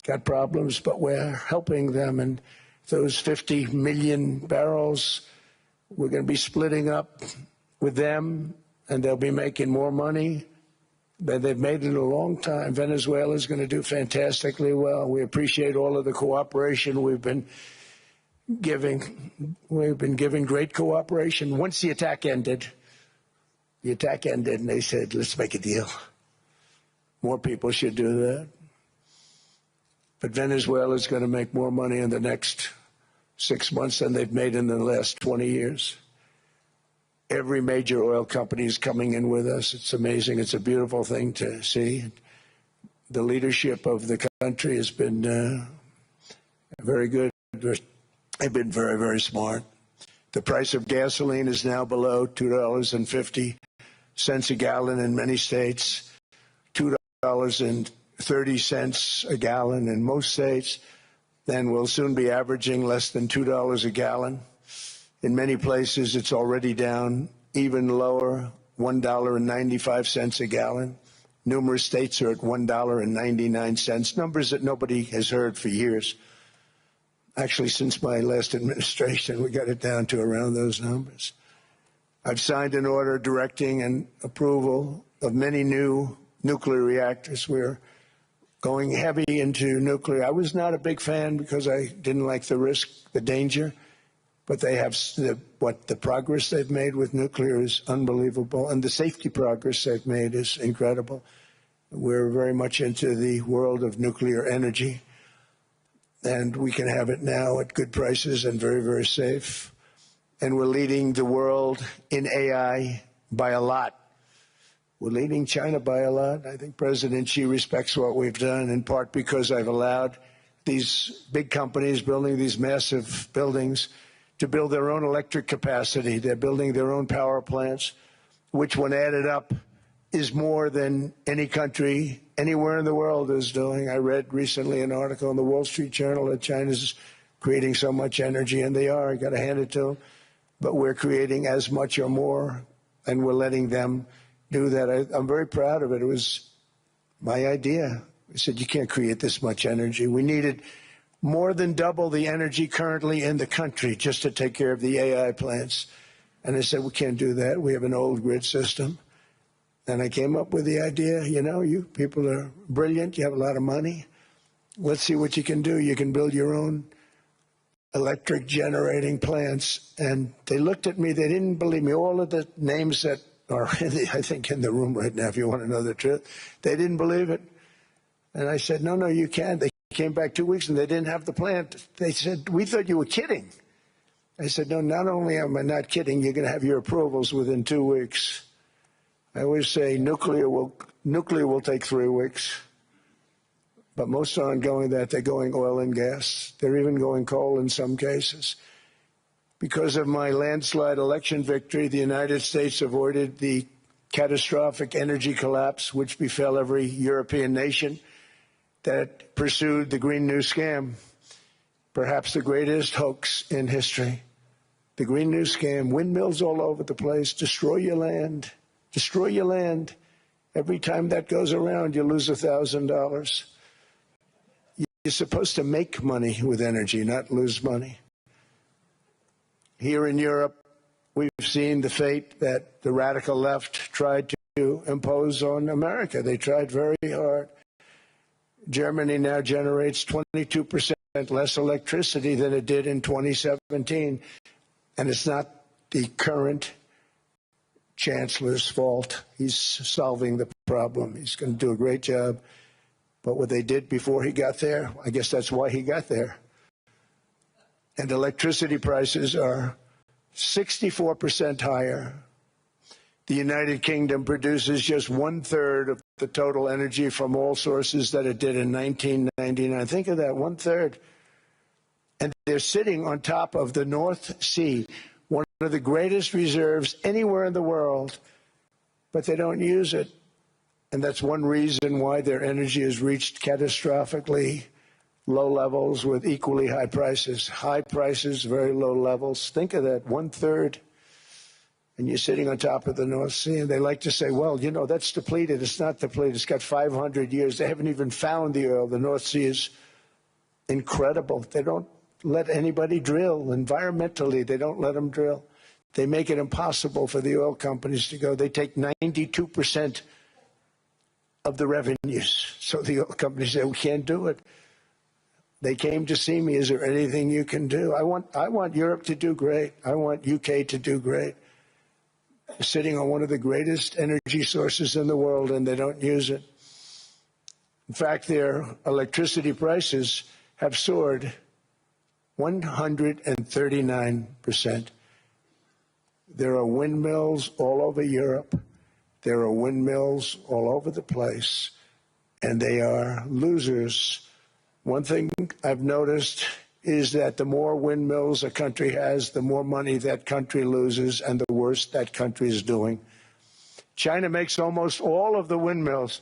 S13: got problems, but we're helping them. And those 50 million barrels, we're going to be splitting up with them, and they'll be making more money than they've made in a long time. Venezuela is going to do fantastically well. We appreciate all of the cooperation we've been giving. We've been giving great cooperation. Once the attack ended, and they said, let's make a deal. More people should do that. But Venezuela is going to make more money in the next 6 months than they've made in the last 20 years. Every major oil company is coming in with us. It's amazing. It's a beautiful thing to see. The leadership of the country has been very good. They've been very, very smart. The price of gasoline is now below $2.50 a gallon in many states, $2.30 a gallon in most states. Then we'll soon be averaging less than $2 a gallon. In many places, it's already down even lower, $1.95 a gallon. Numerous states are at $1.99, numbers that nobody has heard for years. Actually, since my last administration, we got it down to around those numbers. I've signed an order directing and approval of many new nuclear reactors. We're going heavy into nuclear. I was not a big fan because I didn't like the risk, the danger, but they have the progress they've made with nuclear is unbelievable, and the safety progress they've made is incredible. We're very much into the world of nuclear energy, and we can have it now at good prices and very, very safe. And we're leading the world in AI by a lot. We're leading China by a lot. I think President Xi respects what we've done, in part because I've allowed these big companies building these massive buildings to build their own electric capacity. They're building their own power plants, which when added up is more than any country anywhere in the world is doing. I read recently an article in the Wall Street Journal that China's creating so much energy, and they are. I got to hand it to them. But we're creating as much or more, and we're letting them do that. I'm very proud of it. It was my idea. I said, you can't create this much energy. We needed more than double the energy currently in the country just to take care of the AI plants. And I said, we can't do that. We have an old grid system. And I came up with the idea, you know, you people are brilliant. You have a lot of money. Let's see what you can do. You can build your own electric generating plants. And they looked at me. They didn't believe me. All of the names that are, I think, in the room right now, if you want to know the truth, they didn't believe it. And I said, no, you can. They came back 2 weeks and they didn't have the plant. They said, we thought you were kidding. I said, no, not only am I not kidding, you're going to have your approvals within 2 weeks. I always say nuclear will take 3 weeks. But most aren't going that. They're going oil and gas. They're even going coal in some cases. Because of my landslide election victory, the United States avoided the catastrophic energy collapse which befell every European nation that pursued the Green New Scam, perhaps the greatest hoax in history. The Green New Scam, windmills all over the place, destroy your land, destroy your land. Every time that goes around, you lose $1,000. You're supposed to make money with energy, not lose money. Here in Europe, we've seen the fate that the radical left tried to impose on America. They tried very hard. Germany now generates 22% less electricity than it did in 2017. And it's not the current chancellor's fault. He's solving the problem. He's going to do a great job. But what they did before he got there, I guess that's why he got there. And electricity prices are 64% higher. The United Kingdom produces just 1/3 of the total energy from all sources that it did in 1999. Think of that, 1/3. And they're sitting on top of the North Sea, one of the greatest reserves anywhere in the world, but they don't use it. And that's one reason why their energy has reached catastrophically low levels with equally high prices. High prices, very low levels. Think of that, 1/3. And you're sitting on top of the North Sea, and they like to say, well, you know, that's depleted. It's not depleted. It's got 500 years. They haven't even found the oil. The North Sea is incredible. They don't let anybody drill. Environmentally, they don't let them drill. They make it impossible for the oil companies to go. They take 92% of the revenues. So the oil companies say, we can't do it. They came to see me. Is there anything you can do? I want Europe to do great. I want UK to do great. They're sitting on one of the greatest energy sources in the world, and they don't use it. In fact, their electricity prices have soared 139%. There are windmills all over Europe. There are windmills all over the place, and they are losers. One thing I've noticed is that the more windmills a country has, the more money that country loses and the worse that country is doing. China makes almost all of the windmills,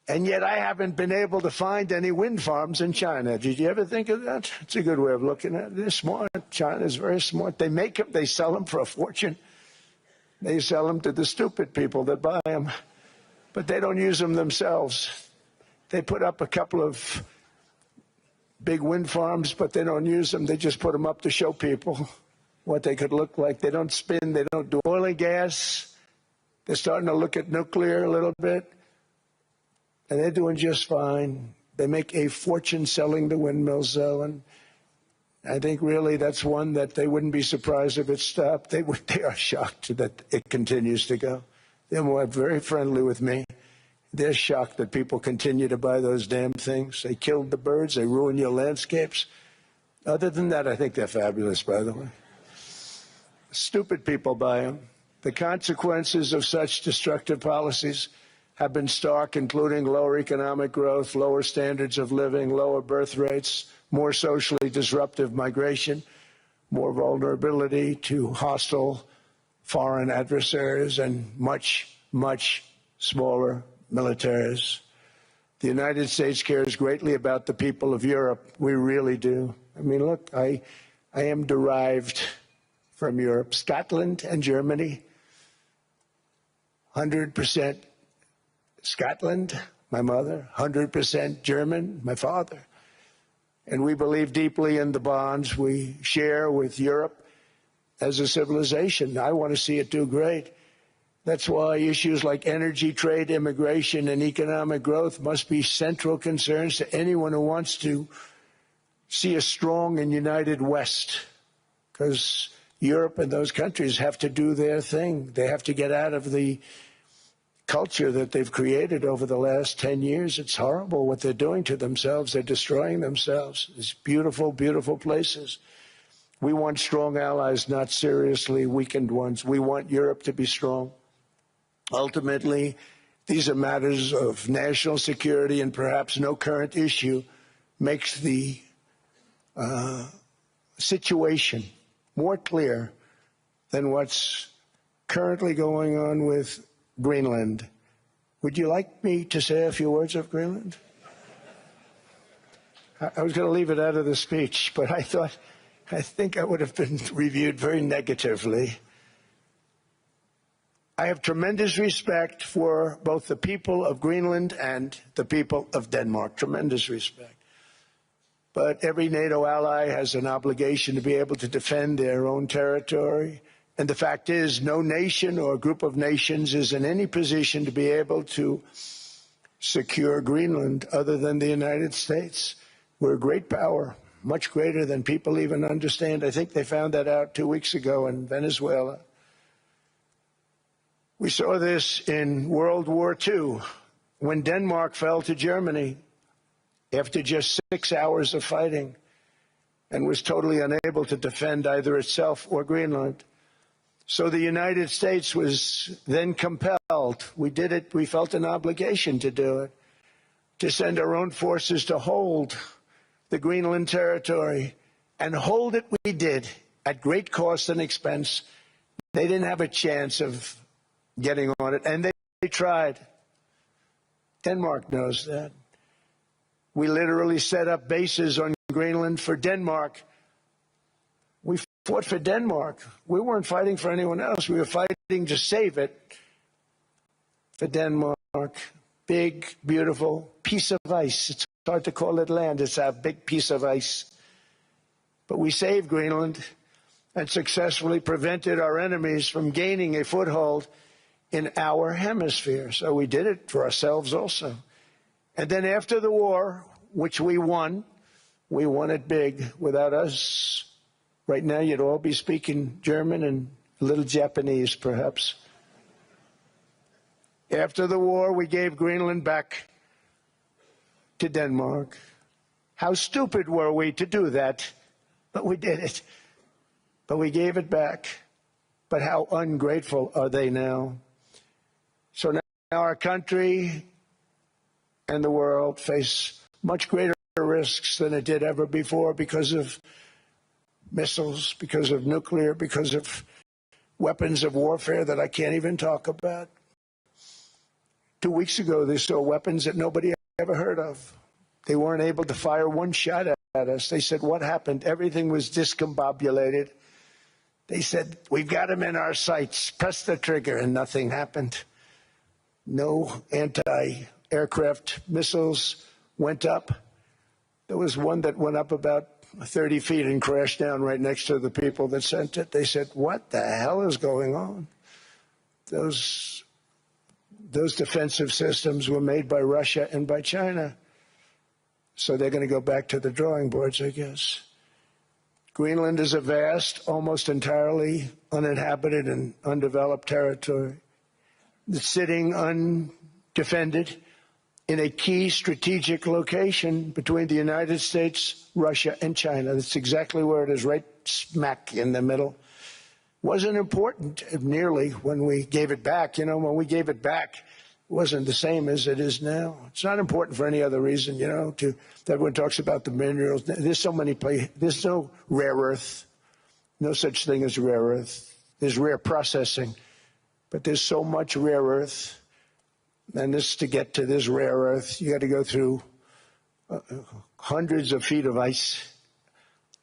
S13: and yet I haven't been able to find any wind farms in China. Did you ever think of that? It's a good way of looking at it. They're smart. China is very smart. They make them, they sell them for a fortune. They sell them to the stupid people that buy them, but they don't use them themselves. They put up a couple of big wind farms, but they don't use them. They just put them up to show people what they could look like. They don't spin. They don't do oil and gas. They're starting to look at nuclear a little bit, and they're doing just fine. They make a fortune selling the windmills, though, and I think really that's one that they wouldn't be surprised if it stopped. They are shocked that it continues to go. They're very friendly with me. They're shocked that people continue to buy those damn things. They killed the birds. They ruin your landscapes. Other than that, I think they're fabulous, by the way. Stupid people buy them. The consequences of such destructive policies have been stark, including lower economic growth, lower standards of living, lower birth rates, more socially disruptive migration, more vulnerability to hostile foreign adversaries, and much, much smaller militaries. The United States cares greatly about the people of Europe. We really do. I mean, look, I am derived from Europe. Scotland and Germany, 100% Scotland, my mother, 100% German, my father. And we believe deeply in the bonds we share with Europe as a civilization. I want to see it do great. That's why issues like energy, trade, immigration, and economic growth must be central concerns to anyone who wants to see a strong and united West, because Europe and those countries have to do their thing. They have to get out of the culture that they've created over the last 10 years. It's horrible what they're doing to themselves. They're destroying themselves. It's beautiful, beautiful places. We want strong allies, not seriously weakened ones. We want Europe to be strong. Ultimately, these are matters of national security, and perhaps no current issue makes the situation more clear than what's currently going on with Greenland. Would you like me to say a few words of Greenland? I was going to leave it out of the speech, but I thought I think I would have been reviewed very negatively. I have tremendous respect for both the people of Greenland and the people of Denmark, tremendous respect. But every NATO ally has an obligation to be able to defend their own territory. And the fact is, no nation or group of nations is in any position to be able to secure Greenland other than the United States. We're a great power, much greater than people even understand. I think they found that out 2 weeks ago in Venezuela. We saw this in World War II, when Denmark fell to Germany after just 6 hours of fighting and was totally unable to defend either itself or Greenland. So the United States was then compelled, we did it, we felt an obligation to do it, to send our own forces to hold the Greenland territory, and hold it we did at great cost and expense. They didn't have a chance of getting on it, and they tried. Denmark knows that. We literally set up bases on Greenland for Denmark. We fought for Denmark. We weren't fighting for anyone else. We were fighting to save it for Denmark. Big, beautiful piece of ice. It's hard to call it land. It's a big piece of ice. But we saved Greenland and successfully prevented our enemies from gaining a foothold in our hemisphere. So we did it for ourselves also. And then after the war, which we won it big. Without us, right now you'd all be speaking German and a little Japanese, perhaps. After the war, we gave Greenland back to Denmark. How stupid were we to do that? But we did it. But we gave it back. But how ungrateful are they now? So now our country and the world face much greater risks than it did ever before because of missiles, because of nuclear, because of weapons of warfare that I can't even talk about. 2 weeks ago, they saw weapons that nobody ever heard of. They weren't able to fire one shot at us. They said, what happened? Everything was discombobulated. They said, we've got them in our sights. Press the trigger, and nothing happened. No anti-aircraft missiles went up. There was one that went up about 30 feet and crashed down right next to the people that sent it. They said, what the hell is going on? Those defensive systems were made by Russia and by China. So they're going to go back to the drawing boards, I guess. Greenland is a vast, almost entirely uninhabited and undeveloped territory. It's sitting undefended in a key strategic location between the United States, Russia, and China. That's exactly where it is, right smack in the middle. Wasn't important nearly when we gave it back. You know, when we gave it back, it wasn't the same as it is now. It's not important for any other reason, you know, everyone talks about the minerals. There's so many places. There's no rare earth, no such thing as rare earth. There's rare processing, but there's so much rare earth. And to get to this rare earth, you got to go through hundreds of feet of ice.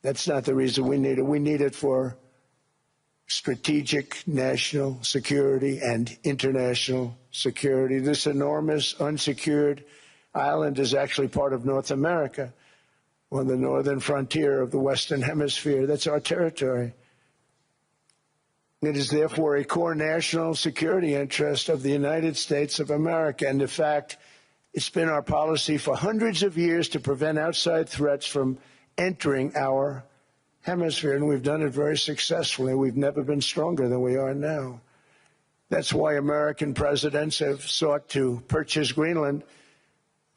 S13: That's not the reason we need it. We need it for strategic national security and international security. This enormous unsecured island is actually part of North America, on the northern frontier of the Western Hemisphere. That's our territory. It is therefore a core national security interest of the United States of America. And in fact, it's been our policy for hundreds of years to prevent outside threats from entering our hemisphere, and we've done it very successfully. We've never been stronger than we are now. That's why American presidents have sought to purchase Greenland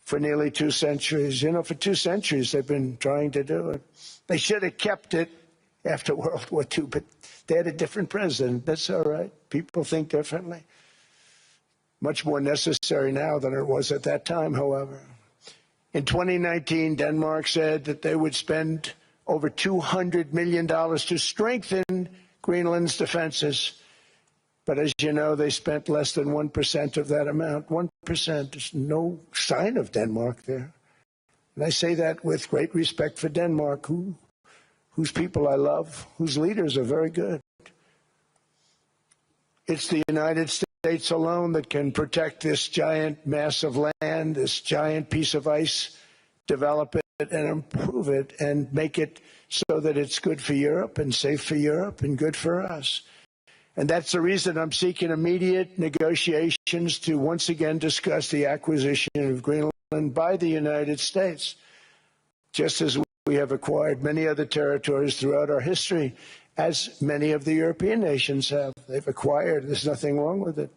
S13: for nearly 2 centuries. You know, for 2 centuries they've been trying to do it. They should have kept it after World War II, but they had a different president. That's all right. People think differently. Much more necessary now than it was at that time, however. In 2019, Denmark said that they would spend over $200 million to strengthen Greenland's defenses. But as you know, they spent less than 1% of that amount. 1%. There's no sign of Denmark there. And I say that with great respect for Denmark, who whose people I love, whose leaders are very good. It's the United States alone that can protect this giant mass of land, this giant piece of ice, develop it and improve it and make it so that it's good for Europe and safe for Europe and good for us. And that's the reason I'm seeking immediate negotiations to once again discuss the acquisition of Greenland by the United States, just as we have acquired many other territories throughout our history, as many of the European nations have. They've acquired, there's nothing wrong with it.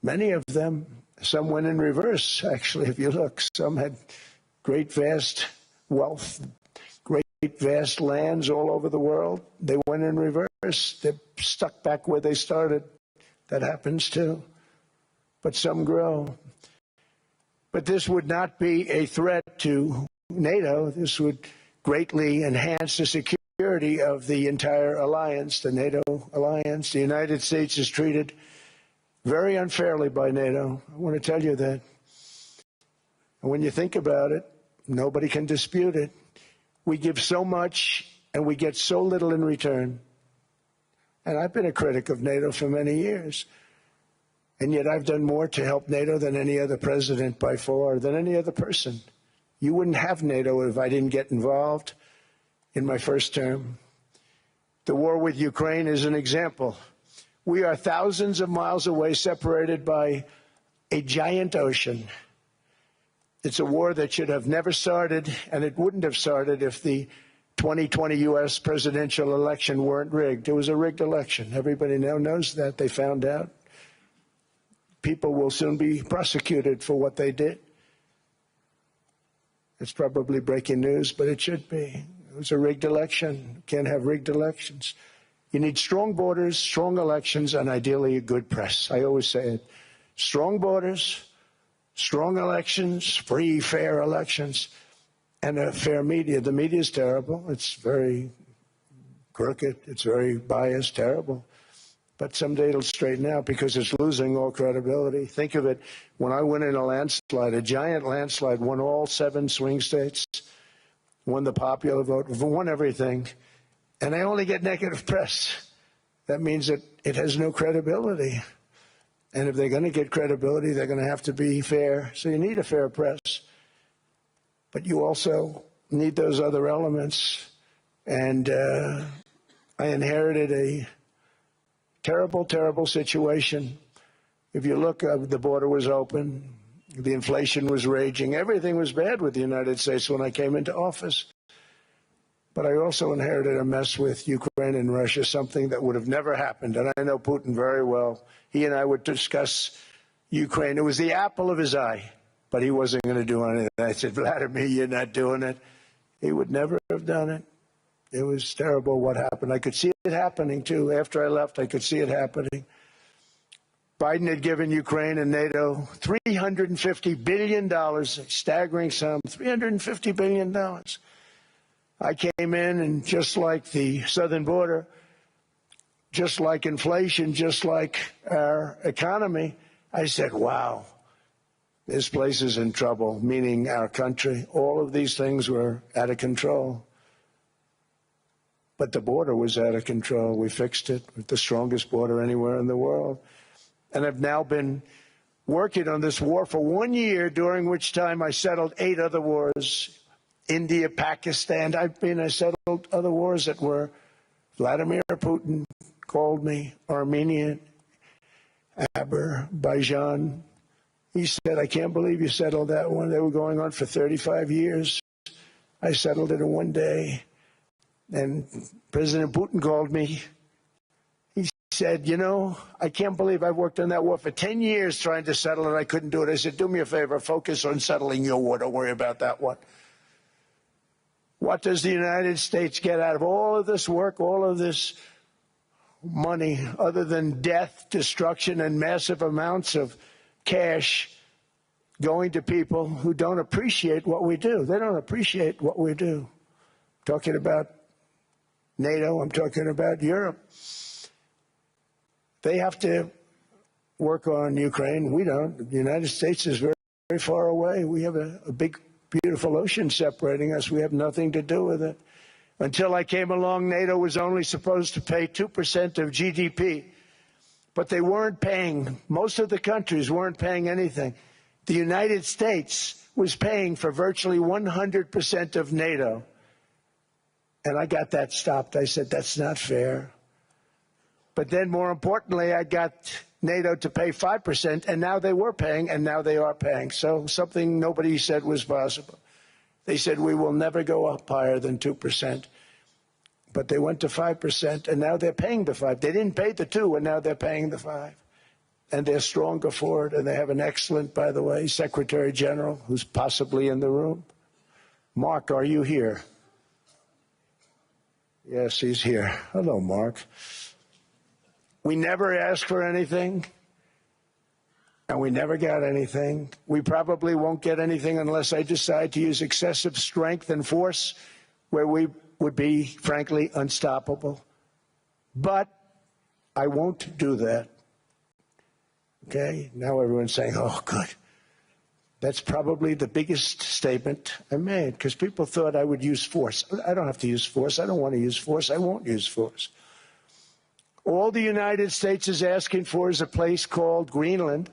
S13: Many of them, some went in reverse, actually, if you look. Some had great, vast wealth, great, vast lands all over the world. They went in reverse. They're stuck back where they started. That happens too. But some grow. But this would not be a threat to NATO. This would greatly enhance the security of the entire alliance, the NATO alliance. The United States is treated very unfairly by NATO. I want to tell you that. And when you think about it, nobody can dispute it. We give so much and we get so little in return. And I've been a critic of NATO for many years. And yet I've done more to help NATO than any other president by far, than any other person. You wouldn't have NATO if I didn't get involved in my first term. The war with Ukraine is an example. We are thousands of miles away, separated by a giant ocean. It's a war that should have never started, and it wouldn't have started if the 2020 U.S. presidential election weren't rigged. It was a rigged election. Everybody now knows that. They found out. People will soon be prosecuted for what they did. It's probably breaking news, but it should be. It was a rigged election. You can't have rigged elections. You need strong borders, strong elections, and ideally a good press. I always say it. Strong borders, strong elections, free, fair elections, and a fair media. The media is terrible. It's very crooked. It's very biased, terrible. But someday it'll straighten out because it's losing all credibility. Think of it. When I went in a landslide, a giant landslide, won all 7 swing states, won the popular vote, won everything, and I only get negative press. That means that it has no credibility. And if they're going to get credibility, they're going to have to be fair. So you need a fair press. But you also need those other elements. And I inherited a terrible, terrible situation. If you look, the border was open. The inflation was raging. Everything was bad with the United States when I came into office. But I also inherited a mess with Ukraine and Russia, something that would have never happened. And I know Putin very well. He and I would discuss Ukraine. It was the apple of his eye, but he wasn't going to do anything. I said, Vladimir, you're not doing it. He would never have done it. It was terrible what happened. I could see it happening, too. After I left, I could see it happening. Biden had given Ukraine and NATO $350 billion, a staggering sum, $350 billion. I came in, and just like the southern border, just like inflation, just like our economy, I said, wow, this place is in trouble, meaning our country. All of these things were out of control. But the border was out of control. We fixed it with the strongest border anywhere in the world. And I've now been working on this war for 1 year, during which time I settled 8 other wars. India, Pakistan. I settled other wars that were. Vladimir Putin called me, Armenia, Azerbaijan. He said, I can't believe you settled that one. They were going on for 35 years. I settled it in 1 day. And President Putin called me. He said, you know, I can't believe I've worked on that war for 10 years trying to settle it. I couldn't do it. I said, do me a favor, focus on settling your war. Don't worry about that one. What does the United States get out of all of this work, all of this money, other than death, destruction, and massive amounts of cash going to people who don't appreciate what we do? They don't appreciate what we do. I'm talking about NATO, I'm talking about Europe. They have to work on Ukraine. We don't. The United States is very, very far away. We have a big, beautiful ocean separating us. We have nothing to do with it. Until I came along, NATO was only supposed to pay 2% of GDP, but they weren't paying. Most of the countries weren't paying anything. The United States was paying for virtually 100% of NATO. And I got that stopped. I said, that's not fair. But then, more importantly, I got NATO to pay 5%, and now they were paying, and now they are paying. So something nobody said was possible. They said, we will never go up higher than 2%. But they went to 5%, and now they're paying the 5. They didn't pay the 2, and now they're paying the 5. And they're stronger for it, and they have an excellent, by the way, Secretary General, who's possibly in the room. Mark, are you here? Yes, he's here. Hello, Mark. We never asked for anything, and we never got anything. We probably won't get anything unless I decide to use excessive strength and force where we would be, frankly, unstoppable. But I won't do that. Okay? Now everyone's saying, oh, good. That's probably the biggest statement I made, because people thought I would use force. I don't have to use force. I don't want to use force. I won't use force. All the United States is asking for is a place called Greenland,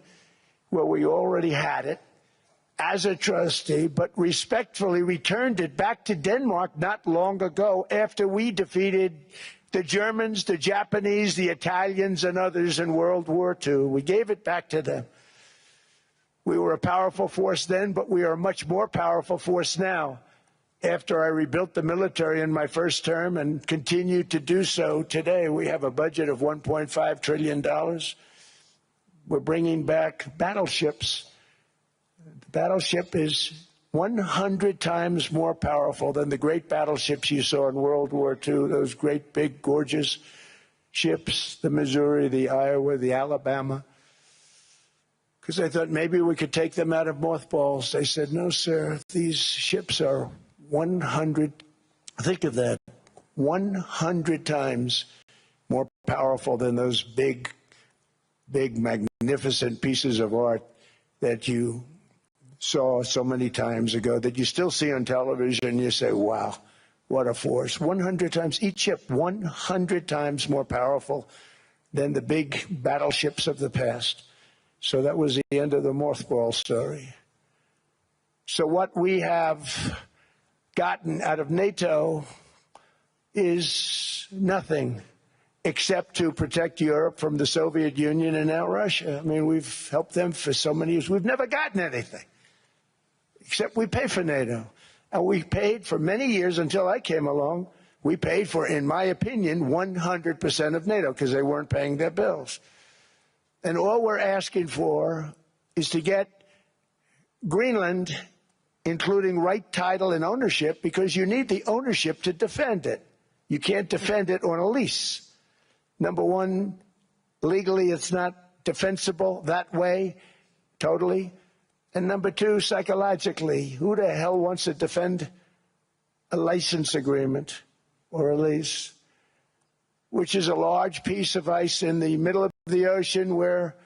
S13: where we already had it, as a trustee, but respectfully returned it back to Denmark not long ago after we defeated the Germans, the Japanese, the Italians, and others in World War II. We gave it back to them. We were a powerful force then, but we are a much more powerful force now. After I rebuilt the military in my first term and continue to do so today, we have a budget of $1.5 trillion. We're bringing back battleships. The battleship is 100 times more powerful than the great battleships you saw in World War II, those great, big, gorgeous ships, the Missouri, the Iowa, the Alabama. Because I thought maybe we could take them out of mothballs. They said, no, sir, these ships are 100, think of that, 100 times more powerful than those big, magnificent pieces of art that you saw so many times ago, that you still see on television. You say, wow, what a force. 100 times, each ship 100 times more powerful than the big battleships of the past. So that was the end of the mothball story. So what we have gotten out of NATO is nothing except to protect Europe from the Soviet Union and now Russia. I mean, we've helped them for so many years. We've never gotten anything, except we pay for NATO. And we paid for many years until I came along. We paid for, in my opinion, 100% of NATO because they weren't paying their bills. And all we're asking for is to get Greenland, including right title and ownership, because you need the ownership to defend it. You can't defend it on a lease. Number one, legally it's not defensible that way, totally. And number two, psychologically, who the hell wants to defend a license agreement or a lease, which is a large piece of ice in the middle of the ocean where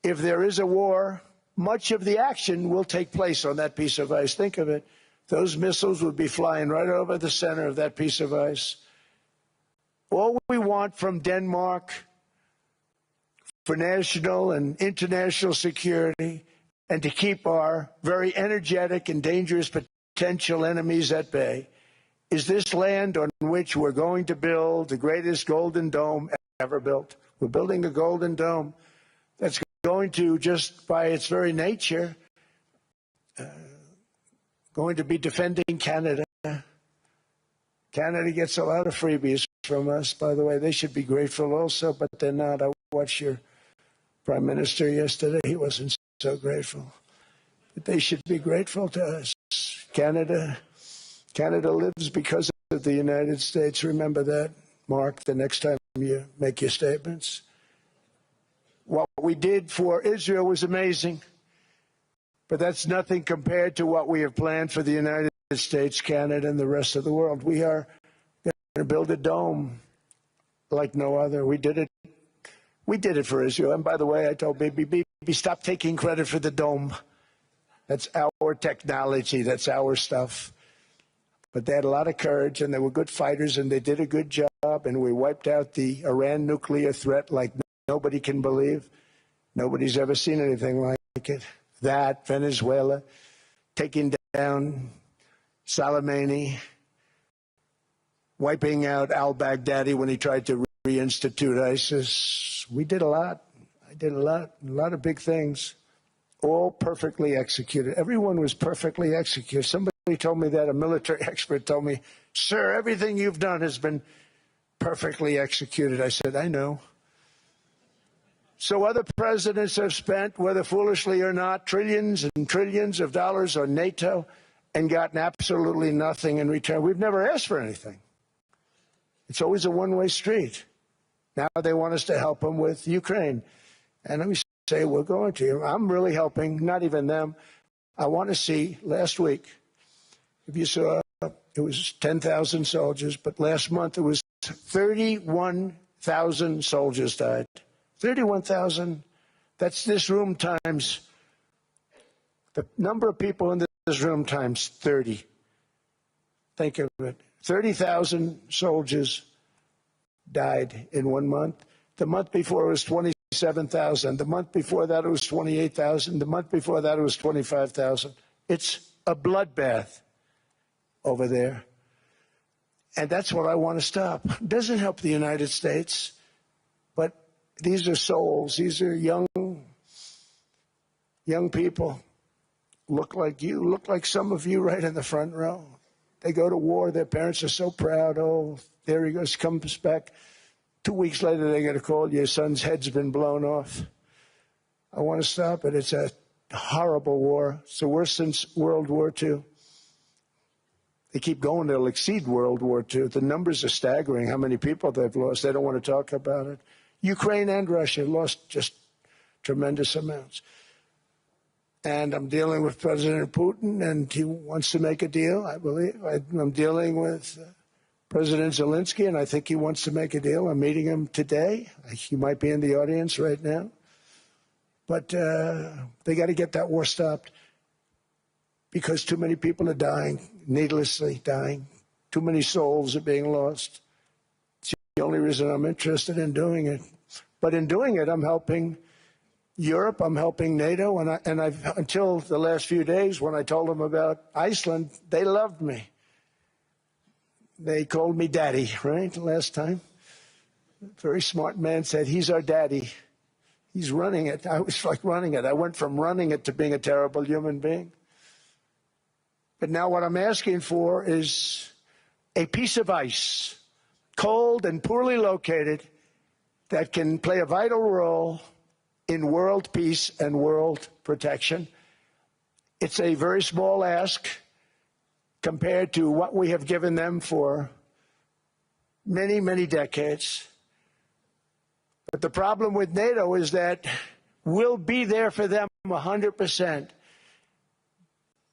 S13: if there is a war, much of the action will take place on that piece of ice. Think of it. Those missiles would be flying right over the center of that piece of ice. All we want from Denmark for national and international security and to keep our very energetic and dangerous potential enemies at bay is this land on which we're going to build the greatest golden dome ever built. We're building a golden dome that's going to, just by its very nature, going to be defending Canada. Canada gets a lot of freebies from us, by the way. They should be grateful also, but they're not. I watched your Prime Minister yesterday. He wasn't so grateful. But they should be grateful to us. Canada lives because of the United States. Remember that, Mark, the next time you make your statements. What we did for Israel was amazing, but that's nothing compared to what we have planned for the United States, Canada, and the rest of the world. We are going to build a dome like no other. We did it for Israel. And by the way, I told Bibi, stop taking credit for the dome. That's our technology. That's our stuff. But they had a lot of courage, and they were good fighters, and they did a good job, and we wiped out the Iran nuclear threat like nobody can believe. Nobody's ever seen anything like it. That, Venezuela, taking down Soleimani, wiping out al-Baghdadi when he tried to reinstitute ISIS. We did a lot. I did a lot of big things, all perfectly executed. Everyone was perfectly executed. Somebody told me that, a military expert told me, "Sir, everything you've done has been perfectly executed." I said, "I know." So other presidents have spent, whether foolishly or not, trillions and trillions of dollars on NATO and gotten absolutely nothing in return. We've never asked for anything. It's always a one-way street. Now they want us to help them with Ukraine. And let me say, we're going to. I'm really helping, not even them. I want to see, last week, if you saw, it was 10,000 soldiers, but last month it was 31,000 soldiers died. 31,000. That's this room times, the number of people in this room times 30. Think of it. 30,000 soldiers died in 1 month. The month before it was 27,000. The month before that it was 28,000. The month before that it was 25,000. It's a bloodbath over there. And that's what I want to stop. It doesn't help the United States, but these are souls. These are young people. Look like you. Look like some of you right in the front row. They go to war. Their parents are so proud. Oh, there he goes, comes back. 2 weeks later, they get a call. Your son's head's been blown off. I want to stop it. It's a horrible war. It's the worst since World War II. They keep going. They'll exceed World War II. The numbers are staggering, how many people they've lost. They don't want to talk about it. Ukraine and Russia lost just tremendous amounts. And I'm dealing with President Putin, and he wants to make a deal, I believe. I'm dealing with President Zelensky, and I think he wants to make a deal. I'm meeting him today. He might be in the audience right now. But they got to get that war stopped because too many people are dying, needlessly dying. Too many souls are being lost. It's the only reason I'm interested in doing it. But in doing it, I'm helping Europe, I'm helping NATO, and I've until the last few days when I told them about Iceland, they loved me. They called me daddy, right, last time. A very smart man said, he's our daddy. He's running it. I was like running it. I went from running it to being a terrible human being. But now what I'm asking for is a piece of ice, cold and poorly located, that can play a vital role in world peace and world protection. It's a very small ask compared to what we have given them for many, many decades. But the problem with NATO is that we'll be there for them 100%.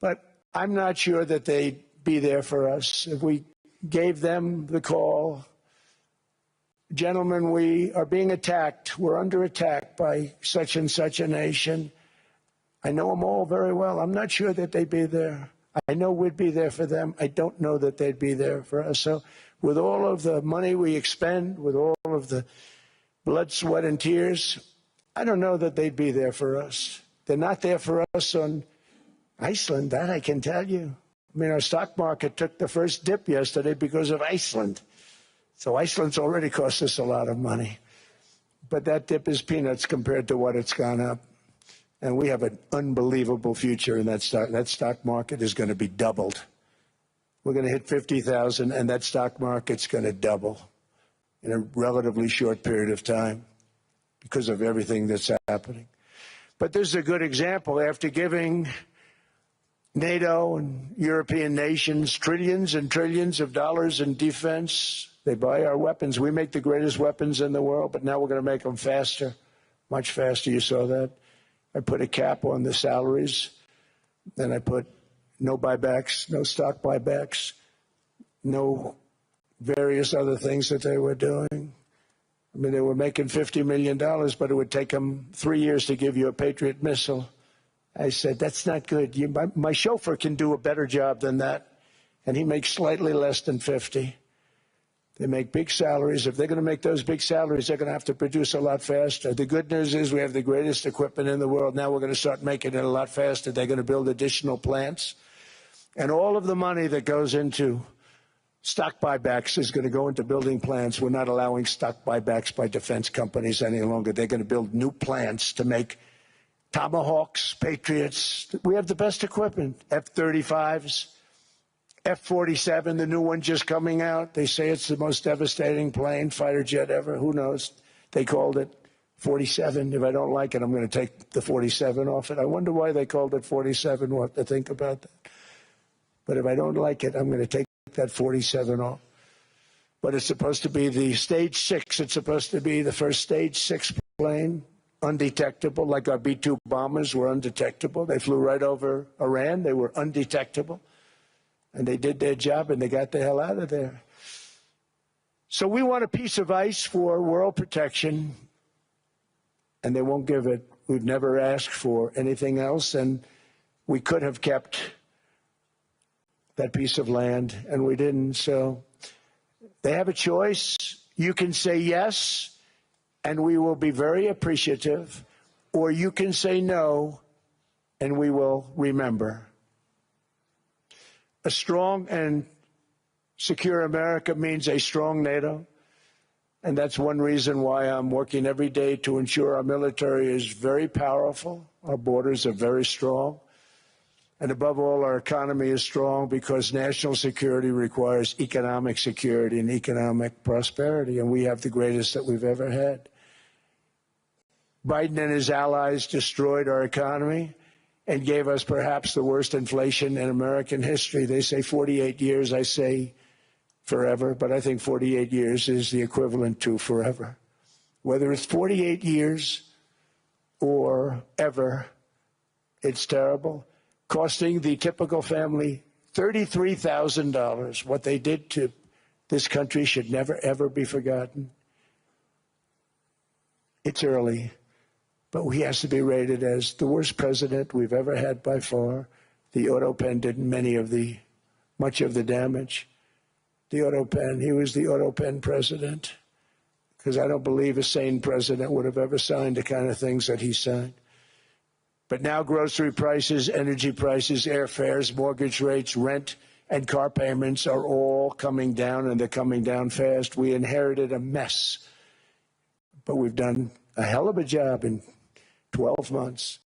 S13: But I'm not sure that they'd be there for us. If we gave them the call, gentlemen, we are being attacked. We're under attack by such and such a nation. I know them all very well. I'm not sure that they'd be there. I know we'd be there for them. I don't know that they'd be there for us. So with all of the money we expend, with all of the blood, sweat, and tears, I don't know that they'd be there for us. They're not there for us on Iceland, that I can tell you. I mean, our stock market took the first dip yesterday because of Iceland. So Iceland's already cost us a lot of money. But that dip is peanuts compared to what it's gone up. And we have an unbelievable future in that stock. That stock market is going to be doubled. We're going to hit 50,000, and that stock market's going to double in a relatively short period of time because of everything that's happening. But this is a good example. After giving NATO and European nations trillions and trillions of dollars in defense, they buy our weapons. We make the greatest weapons in the world, but now we're going to make them faster, much faster. You saw that. I put a cap on the salaries. Then I put no buybacks, no stock buybacks, no various other things that they were doing. I mean, they were making $50 million, but it would take them 3 years to give you a Patriot missile. I said, that's not good. My chauffeur can do a better job than that. and he makes slightly less than 50. They make big salaries. If they're going to make those big salaries, they're going to have to produce a lot faster. The good news is we have the greatest equipment in the world. Now we're going to start making it a lot faster. They're going to build additional plants. And all of the money that goes into stock buybacks is going to go into building plants. We're not allowing stock buybacks by defense companies any longer. They're going to build new plants to make Tomahawks, Patriots. We have the best equipment, F-35s. F-47, the new one just coming out. They say it's the most devastating plane, fighter jet ever. Who knows? They called it 47. If I don't like it, I'm going to take the 47 off it. I wonder why they called it 47. We'll have to think about that. But if I don't like it, I'm going to take that 47 off. But it's supposed to be the Stage 6. It's supposed to be the first Stage 6 plane, undetectable, like our B-2 bombers were undetectable. They flew right over Iran. They were undetectable. And they did their job, and they got the hell out of there. So we want a piece of ice for world protection, and they won't give it. We've never asked for anything else, and we could have kept that piece of land, and we didn't. So they have a choice. You can say yes, and we will be very appreciative, or you can say no, and we will remember. A strong and secure America means a strong NATO, and that's one reason why I'm working every day to ensure our military is very powerful, our borders are very strong, and above all, our economy is strong because national security requires economic security and economic prosperity, and we have the greatest that we've ever had. Biden and his allies destroyed our economy and gave us perhaps the worst inflation in American history. They say 48 years, I say forever, but I think 48 years is the equivalent to forever. Whether it's 48 years or ever, it's terrible, costing the typical family $33,000. What they did to this country should never, ever be forgotten. It's early. But he has to be rated as the worst president we've ever had by far. The auto pen did much of the damage. The auto pen, he was the auto pen president, because I don't believe a sane president would have ever signed the kind of things that he signed. But now grocery prices, energy prices, airfares, mortgage rates, rent, and car payments are all coming down, and they're coming down fast. We inherited a mess, but we've done a hell of a job in 12 months.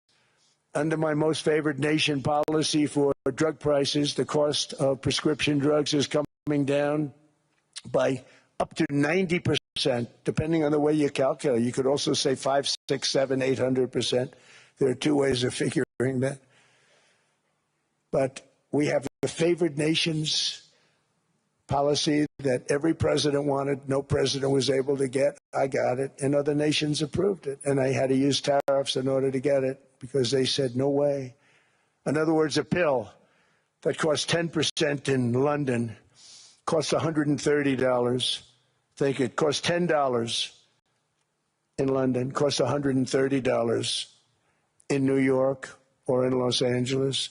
S13: Under my most favored nation policy for drug prices, the cost of prescription drugs is coming down by up to 90%, depending on the way you calculate. You could also say 5, 6, 7, 800%. There are two ways of figuring that. But we have the favored nations policy that every president wanted, no president was able to get. I got it, and other nations approved it. And I had to use tariffs in order to get it because they said, no way. In other words, a pill that costs 10% in London costs $130. Think it costs $10 in London, costs $130 in New York or in Los Angeles.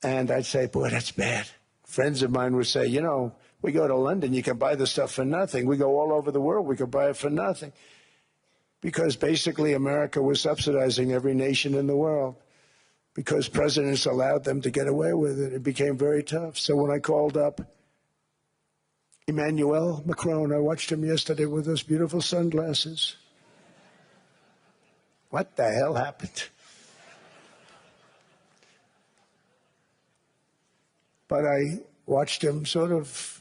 S13: And I'd say, boy, that's bad. Friends of mine would say, you know, we go to London, you can buy the stuff for nothing. We go all over the world, we can buy it for nothing. Because basically America was subsidizing every nation in the world because presidents allowed them to get away with it. It became very tough. So when I called up Emmanuel Macron, I watched him yesterday with those beautiful sunglasses. What the hell happened? But I watched him sort of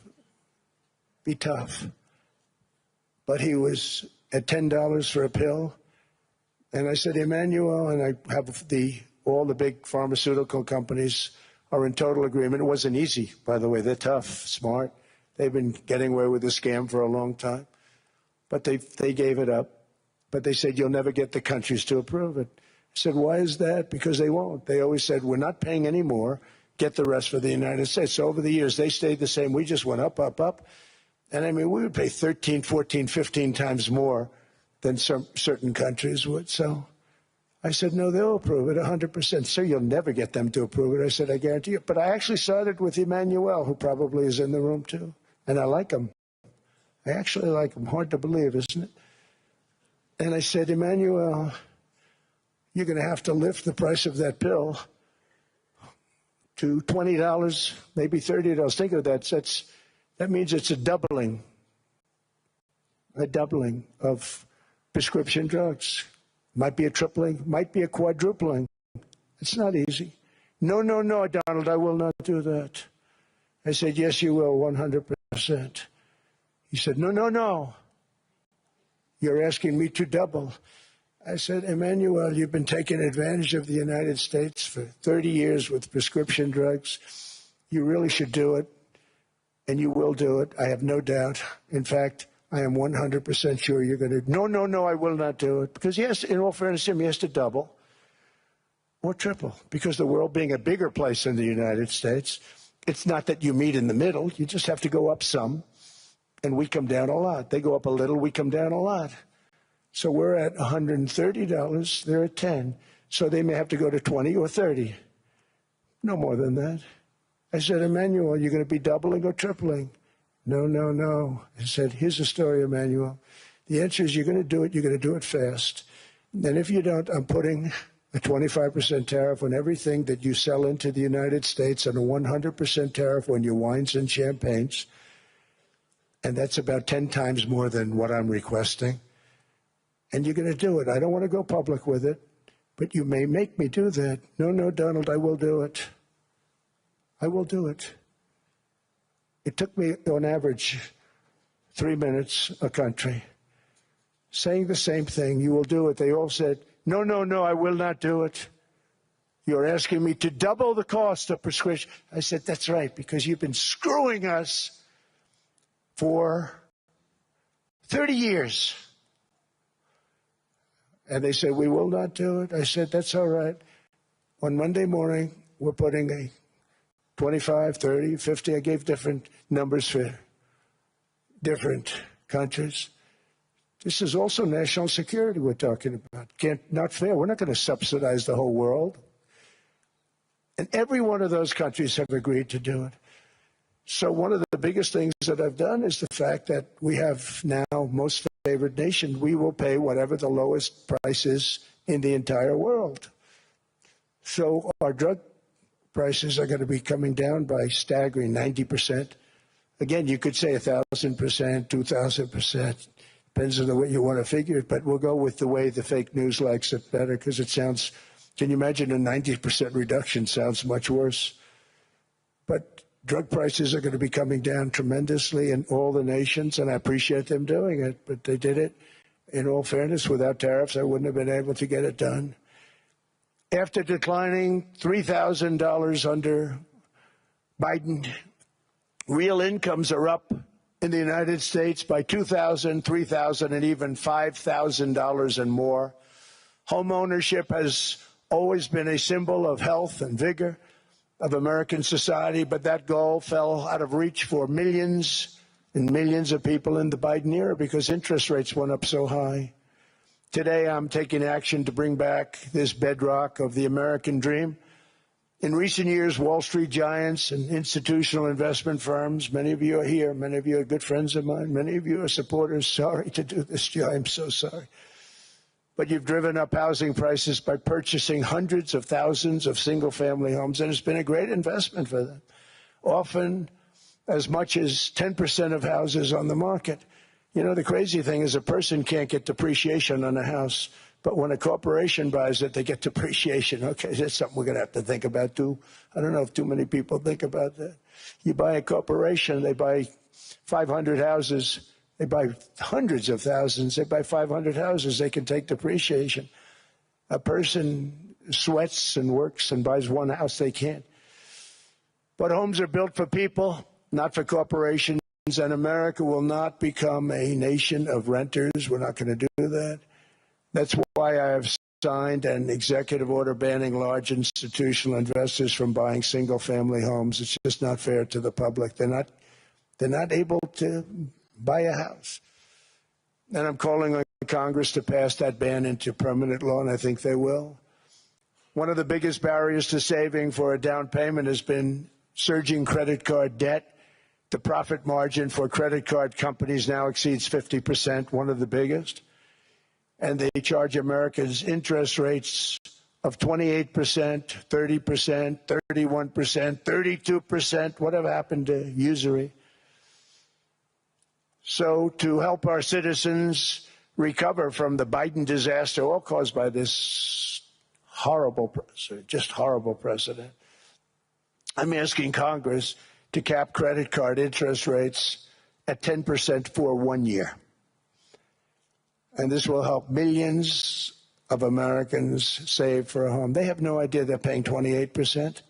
S13: be tough. But he was at $10 for a pill. And I said, Emmanuel, and I have all the big pharmaceutical companies are in total agreement. It wasn't easy, by the way. They're tough, smart. They've been getting away with the scam for a long time. But they gave it up. But they said, you'll never get the countries to approve it. I said, why is that? Because they won't. They always said, we're not paying any more. Get the rest for the United States. So over the years, they stayed the same. We just went up, up, up. And I mean, we would pay 13, 14, 15 times more than certain countries would. So I said, no, they'll approve it 100%. Sir, you'll never get them to approve it. I said, I guarantee you. But I actually started with Emmanuel, who probably is in the room too. And I like him. I actually like him. Hard to believe, isn't it? And I said, Emmanuel, you're going to have to lift the price of that pill to $20, maybe $30. Think of that. That means it's a doubling of prescription drugs. Might be a tripling, might be a quadrupling. It's not easy. No, no, no, Donald, I will not do that. I said, yes, you will, 100%. He said, no, no, no. You're asking me to double. I said, Emmanuel, you've been taking advantage of the United States for 30 years with prescription drugs. You really should do it, and you will do it. I have no doubt. In fact, I am 100% sure you're going to. No, no, no, I will not do it. Because, yes, in all fairness to him, he has to double or triple. Because the world being a bigger place than the United States, it's not that you meet in the middle. You just have to go up some, and we come down a lot. They go up a little, we come down a lot. So we're at $130, they're at 10. So they may have to go to 20 or 30. No more than that. I said, Emmanuel, you're going to be doubling or tripling? No, no, no. I said, here's the story, Emmanuel. The answer is you're going to do it. You're going to do it fast. And if you don't, I'm putting a 25% tariff on everything that you sell into the United States and a 100% tariff on your wines and champagnes. And that's about 10 times more than what I'm requesting. And you're going to do it. I don't want to go public with it, but you may make me do that. No, no, Donald, I will do it. I will do it. It took me, on average, 3 minutes a country, saying the same thing. You will do it. They all said, no, no, no, I will not do it. You're asking me to double the cost of prescription. I said, that's right, because you've been screwing us for 30 years. And they said, we will not do it. I said, that's all right. On Monday morning, we're putting a 25, 30, 50. I gave different numbers for different countries. This is also national security we're talking about. Not fair. We're not going to subsidize the whole world. And every one of those countries have agreed to do it. So one of the biggest things that I've done is the fact that we have now most favored nation. We will pay whatever the lowest price is in the entire world. So our drug prices are going to be coming down by staggering 90%. Again, you could say 1,000%, 2,000%. Depends on the way you want to figure it, but we'll go with the way the fake news likes it better because it sounds, can you imagine a 90% reduction sounds much worse. But drug prices are going to be coming down tremendously in all the nations, and I appreciate them doing it, but they did it. In all fairness, without tariffs, I wouldn't have been able to get it done. After declining $3,000 under Biden, real incomes are up in the United States by $2,000, $3,000, and even $5,000 and more. Home ownership has always been a symbol of health and vigor of American society, but that goal fell out of reach for millions and millions of people in the Biden era because interest rates went up so high. Today, I'm taking action to bring back this bedrock of the American dream. In recent years, Wall Street giants and institutional investment firms, many of you are here, many of you are good friends of mine, many of you are supporters. Sorry to do this, Joe, I'm so sorry. But you've driven up housing prices by purchasing hundreds of thousands of single-family homes, and it's been a great investment for them. Often as much as 10% of houses on the market. You know, the crazy thing is a person can't get depreciation on a house, but when a corporation buys it, they get depreciation. Okay, that's something we're going to have to think about, too. I don't know if too many people think about that. You buy a corporation, they buy 500 houses. They buy hundreds of thousands. They buy 500 houses. They can take depreciation. A person sweats and works and buys one house. They can't. But homes are built for people, not for corporations. And America will not become a nation of renters. We're not going to do that. That's why I have signed an executive order banning large institutional investors from buying single-family homes. It's just not fair to the public. They're not able to buy a house. And I'm calling on Congress to pass that ban into permanent law, and I think they will. One of the biggest barriers to saving for a down payment has been surging credit card debt. The profit margin for credit card companies now exceeds 50%, one of the biggest. And they charge Americans interest rates of 28%, 30%, 31%, 32%. Whatever happened to usury? So to help our citizens recover from the Biden disaster, all caused by this horrible precedent, I'm asking Congress to cap credit card interest rates at 10% for 1 year. And this will help millions of Americans save for a home. They have no idea they're paying 28%.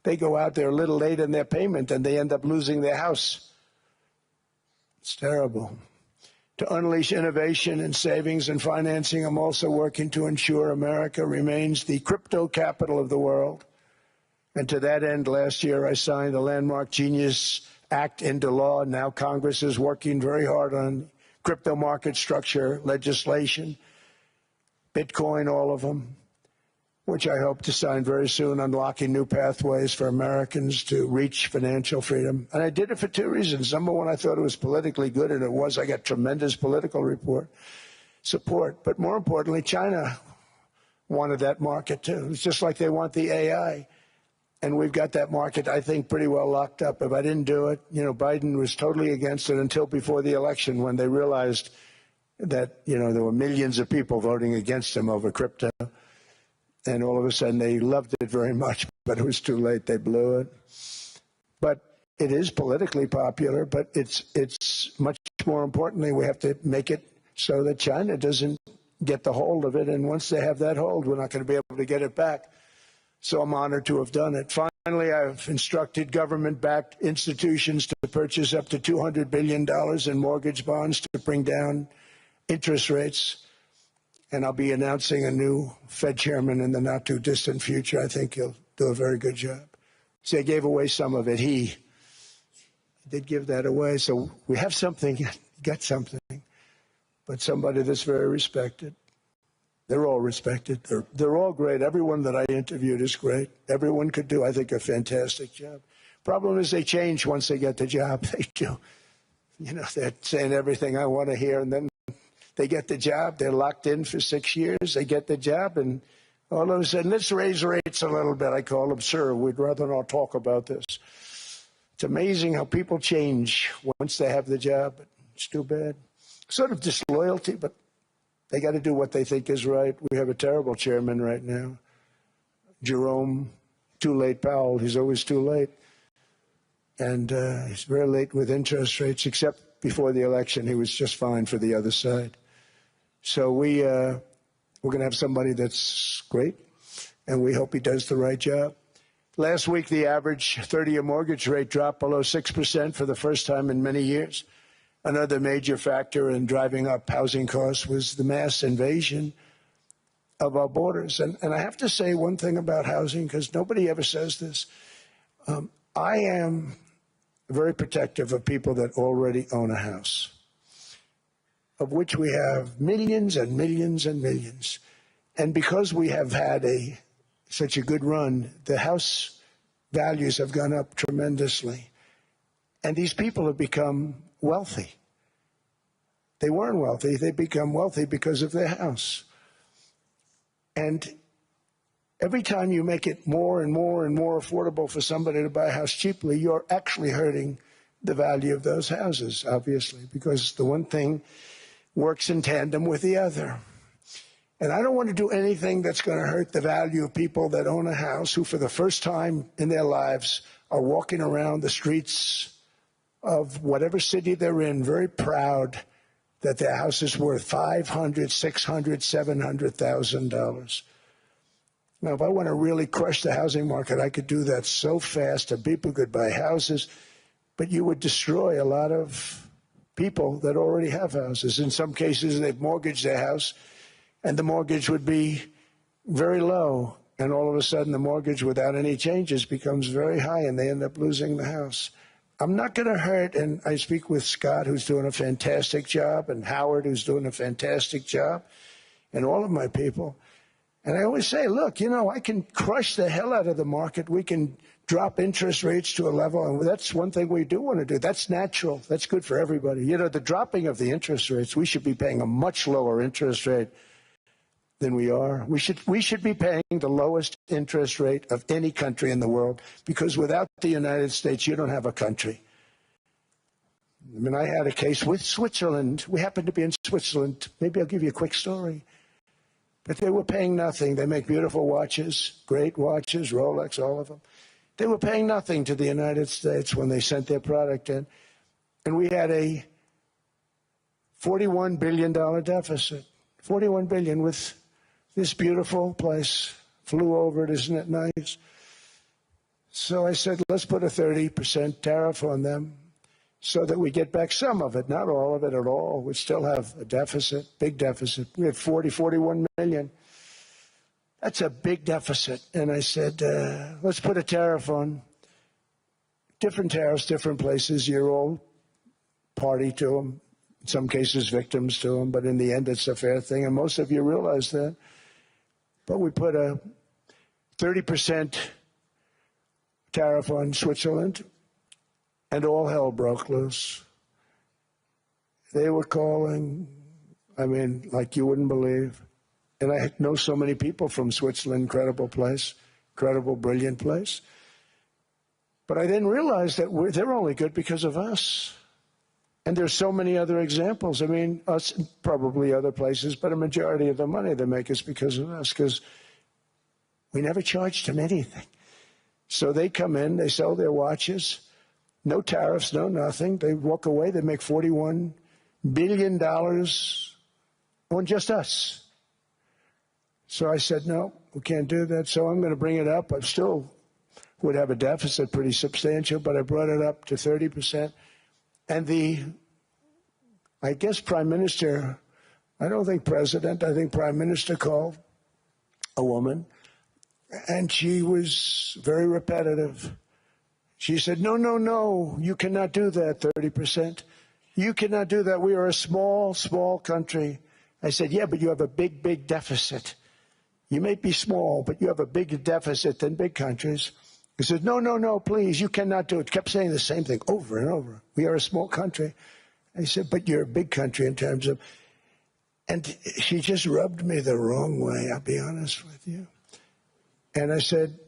S13: They go out there a little late in their payment and they end up losing their house. It's terrible. To unleash innovation in savings and financing, I'm also working to ensure America remains the crypto capital of the world. And to that end, last year I signed the landmark Genius Act into law. Now Congress is working very hard on crypto market structure legislation, Bitcoin, all of them, which I hope to sign very soon, unlocking new pathways for Americans to reach financial freedom. And I did it for two reasons. Number one, I thought it was politically good, and it was. I got tremendous political support. But more importantly, China wanted that market too. It's just like they want the AI. And we've got that market, I think, pretty well locked up. If I didn't do it, Biden was totally against it until before the election when they realized that, there were millions of people voting against him over crypto. And all of a sudden they loved it very much, but it was too late. They blew it. But it is politically popular, but it's much more importantly, we have to make it so that China doesn't get the hold of it. And once they have that hold, we're not going to be able to get it back. So I'm honored to have done it. Finally, I've instructed government-backed institutions to purchase up to $200 billion in mortgage bonds to bring down interest rates. And I'll be announcing a new Fed chairman in the not-too-distant future. I think he'll do a very good job. See, I gave away some of it. He did give that away. So we have something, got something, but somebody that's very respected. They're all respected. They're all great. Everyone that I interviewed is great. Everyone could do, I think, a fantastic job. Problem is they change once they get the job. They do. They're saying everything I want to hear, and then they get the job. They're locked in for 6 years. They get the job, and all of a sudden, let's raise rates a little bit. I call them, sir, we'd rather not talk about this. It's amazing how people change once they have the job. But it's too bad. Sort of disloyalty, but they got to do what they think is right. We have a terrible chairman right now. Jerome, too late Powell. He's always too late. And he's very late with interest rates, except before the election, he was just fine for the other side. So we're going to have somebody that's great, and we hope he does the right job. Last week, the average 30-year mortgage rate dropped below 6% for the first time in many years. Another major factor in driving up housing costs was the mass invasion of our borders. And I have to say one thing about housing, because nobody ever says this. I am very protective of people that already own a house, of which we have millions and millions and millions. And because we have had such a good run, the house values have gone up tremendously. And these people have become wealthy. They weren't wealthy. They become wealthy because of their house. And every time you make it more and more and more affordable for somebody to buy a house cheaply, you're actually hurting the value of those houses, obviously, because the one thing works in tandem with the other. And I don't want to do anything that's going to hurt the value of people that own a house who, for the first time in their lives, are walking around the streets of whatever city they're in, very proud that their house is worth $500,000, $600,000, $700,000. Now, if I want to really crush the housing market, I could do that so fast and people could buy houses, but you would destroy a lot of people that already have houses. In some cases, they've mortgaged their house, and the mortgage would be very low, and all of a sudden the mortgage without any changes becomes very high, and they end up losing the house. I'm not going to hurt, and I speak with Scott, who's doing a fantastic job, and Howard, who's doing a fantastic job, and all of my people. And I always say, look, you know, I can crush the hell out of the market. We can drop interest rates to a level, and that's one thing we do want to do. That's natural. That's good for everybody. You know, the dropping of the interest rates, we should be paying a much lower interest rate than we are. We should be paying the lowest interest rate of any country in the world, because without the United States, you don't have a country. I mean, I had a case with Switzerland. We happened to be in Switzerland. Maybe I'll give you a quick story. But they were paying nothing. They make beautiful watches, great watches, Rolex, all of them. They were paying nothing to the United States when they sent their product in. And we had a $41 billion deficit. $41 billion with this beautiful place. Flew over it, isn't it nice? So I said, let's put a 30% tariff on them so that we get back some of it, not all of it at all. We still have a deficit, big deficit. We had 41 million. That's a big deficit. And I said, let's put a tariff on. Different tariffs, different places. You're all party to them. In some cases, victims to them. But in the end, it's a fair thing. And most of you realize that. But we put a 30% tariff on Switzerland, and all hell broke loose. They were calling, I mean, like you wouldn't believe. And I know so many people from Switzerland, incredible place, incredible, brilliant place. But I then realized that they're only good because of us. And there's so many other examples. I mean, us, probably other places, but a majority of the money they make is because of us, because we never charged them anything. So they come in, they sell their watches, no tariffs, no nothing. They walk away, they make $41 billion on just us. So I said, no, we can't do that. So I'm going to bring it up. I still would have a deficit pretty substantial, but I brought it up to 30%. And I guess Prime Minister, I don't think President, I think Prime Minister called a woman, and she was very repetitive. She said, no, no, no, you cannot do that, 30%. You cannot do that. We are a small, small country. I said, yeah, but you have a big, big deficit. You may be small, but you have a bigger deficit than big countries. He said, no, no, no, please, you cannot do it. Kept saying the same thing over and over. We are a small country. I said, but you're a big country in terms of, and she just rubbed me the wrong way, I'll be honest with you. And I said,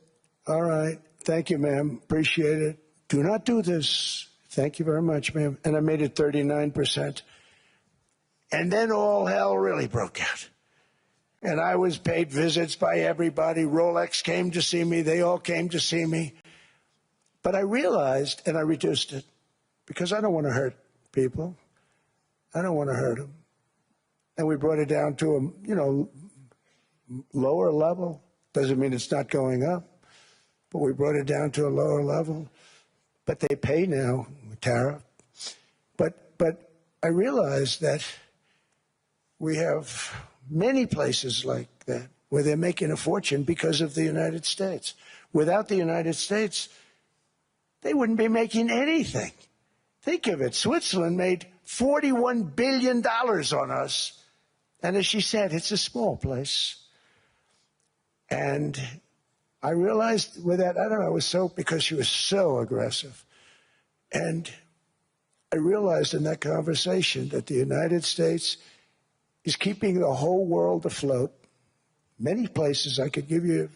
S13: all right, thank you, ma'am, appreciate it. Do not do this. Thank you very much, ma'am. And I made it 39%. And then all hell really broke out. And I was paid visits by everybody. Rolex came to see me. They all came to see me. But I realized, and I reduced it, because I don't want to hurt people. I don't want to hurt them. And we brought it down to a, lower level. Doesn't mean it's not going up. But we brought it down to a lower level. But they pay now, tariff. But I realized that we have many places like that where they're making a fortune because of the United States. Without the United States, they wouldn't be making anything. Think of it. Switzerland made $41 billion on us. And as she said, it's a small place. And I realized with that, I don't know, it was so, because she was so aggressive. And I realized in that conversation that the United States is keeping the whole world afloat. Many places, I could give you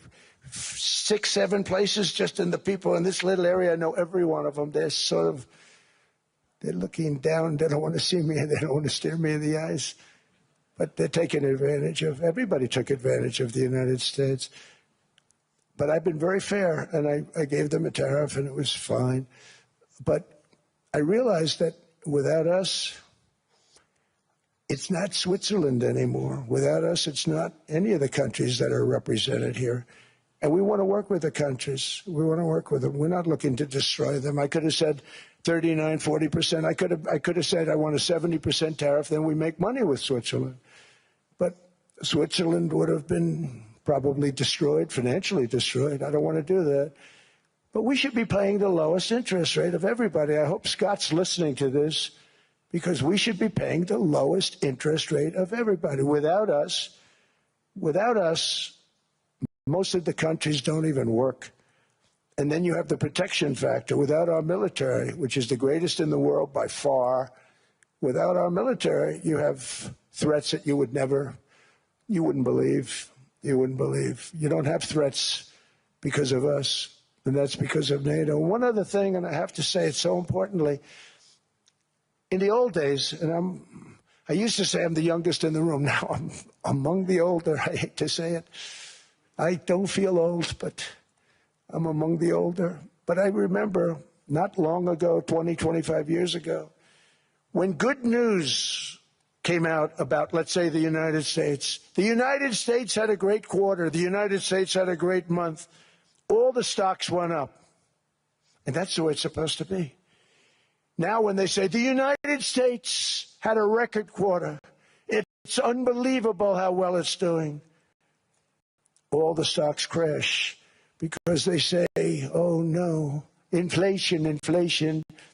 S13: 6, 7 places just in the people in this little area. I know every one of them. They're looking down. They don't want to see me, and they don't want to stare me in the eyes. But they're taking advantage of, everybody took advantage of the United States. But I've been very fair, and I gave them a tariff, and it was fine. But I realized that without us, it's not Switzerland anymore. Without us, it's not any of the countries that are represented here. And we want to work with the countries. We want to work with them. We're not looking to destroy them. I could have said 39, 40%. I could have said I want a 70% tariff, then we make money with Switzerland. But Switzerland would have been probably destroyed, financially destroyed. I don't want to do that. But we should be paying the lowest interest rate of everybody. I hope Scott's listening to this, because we should be paying the lowest interest rate of everybody. Without us, most of the countries don't even work. And then you have the protection factor. Without our military, which is the greatest in the world by far, without our military, you have threats that you wouldn't believe. You don't have threats because of us, and that's because of NATO. One other thing, and I have to say it so importantly, in the old days, and I used to say I'm the youngest in the room. Now I'm among the older. I hate to say it. I don't feel old, but I'm among the older. But I remember not long ago, 20, 25 years ago, when good news came out about, let's say, the United States. The United States had a great quarter. The United States had a great month. All the stocks went up. And that's the way it's supposed to be. Now when they say the United States had a record quarter, it's unbelievable how well it's doing, all the stocks crash because they say, oh no, inflation,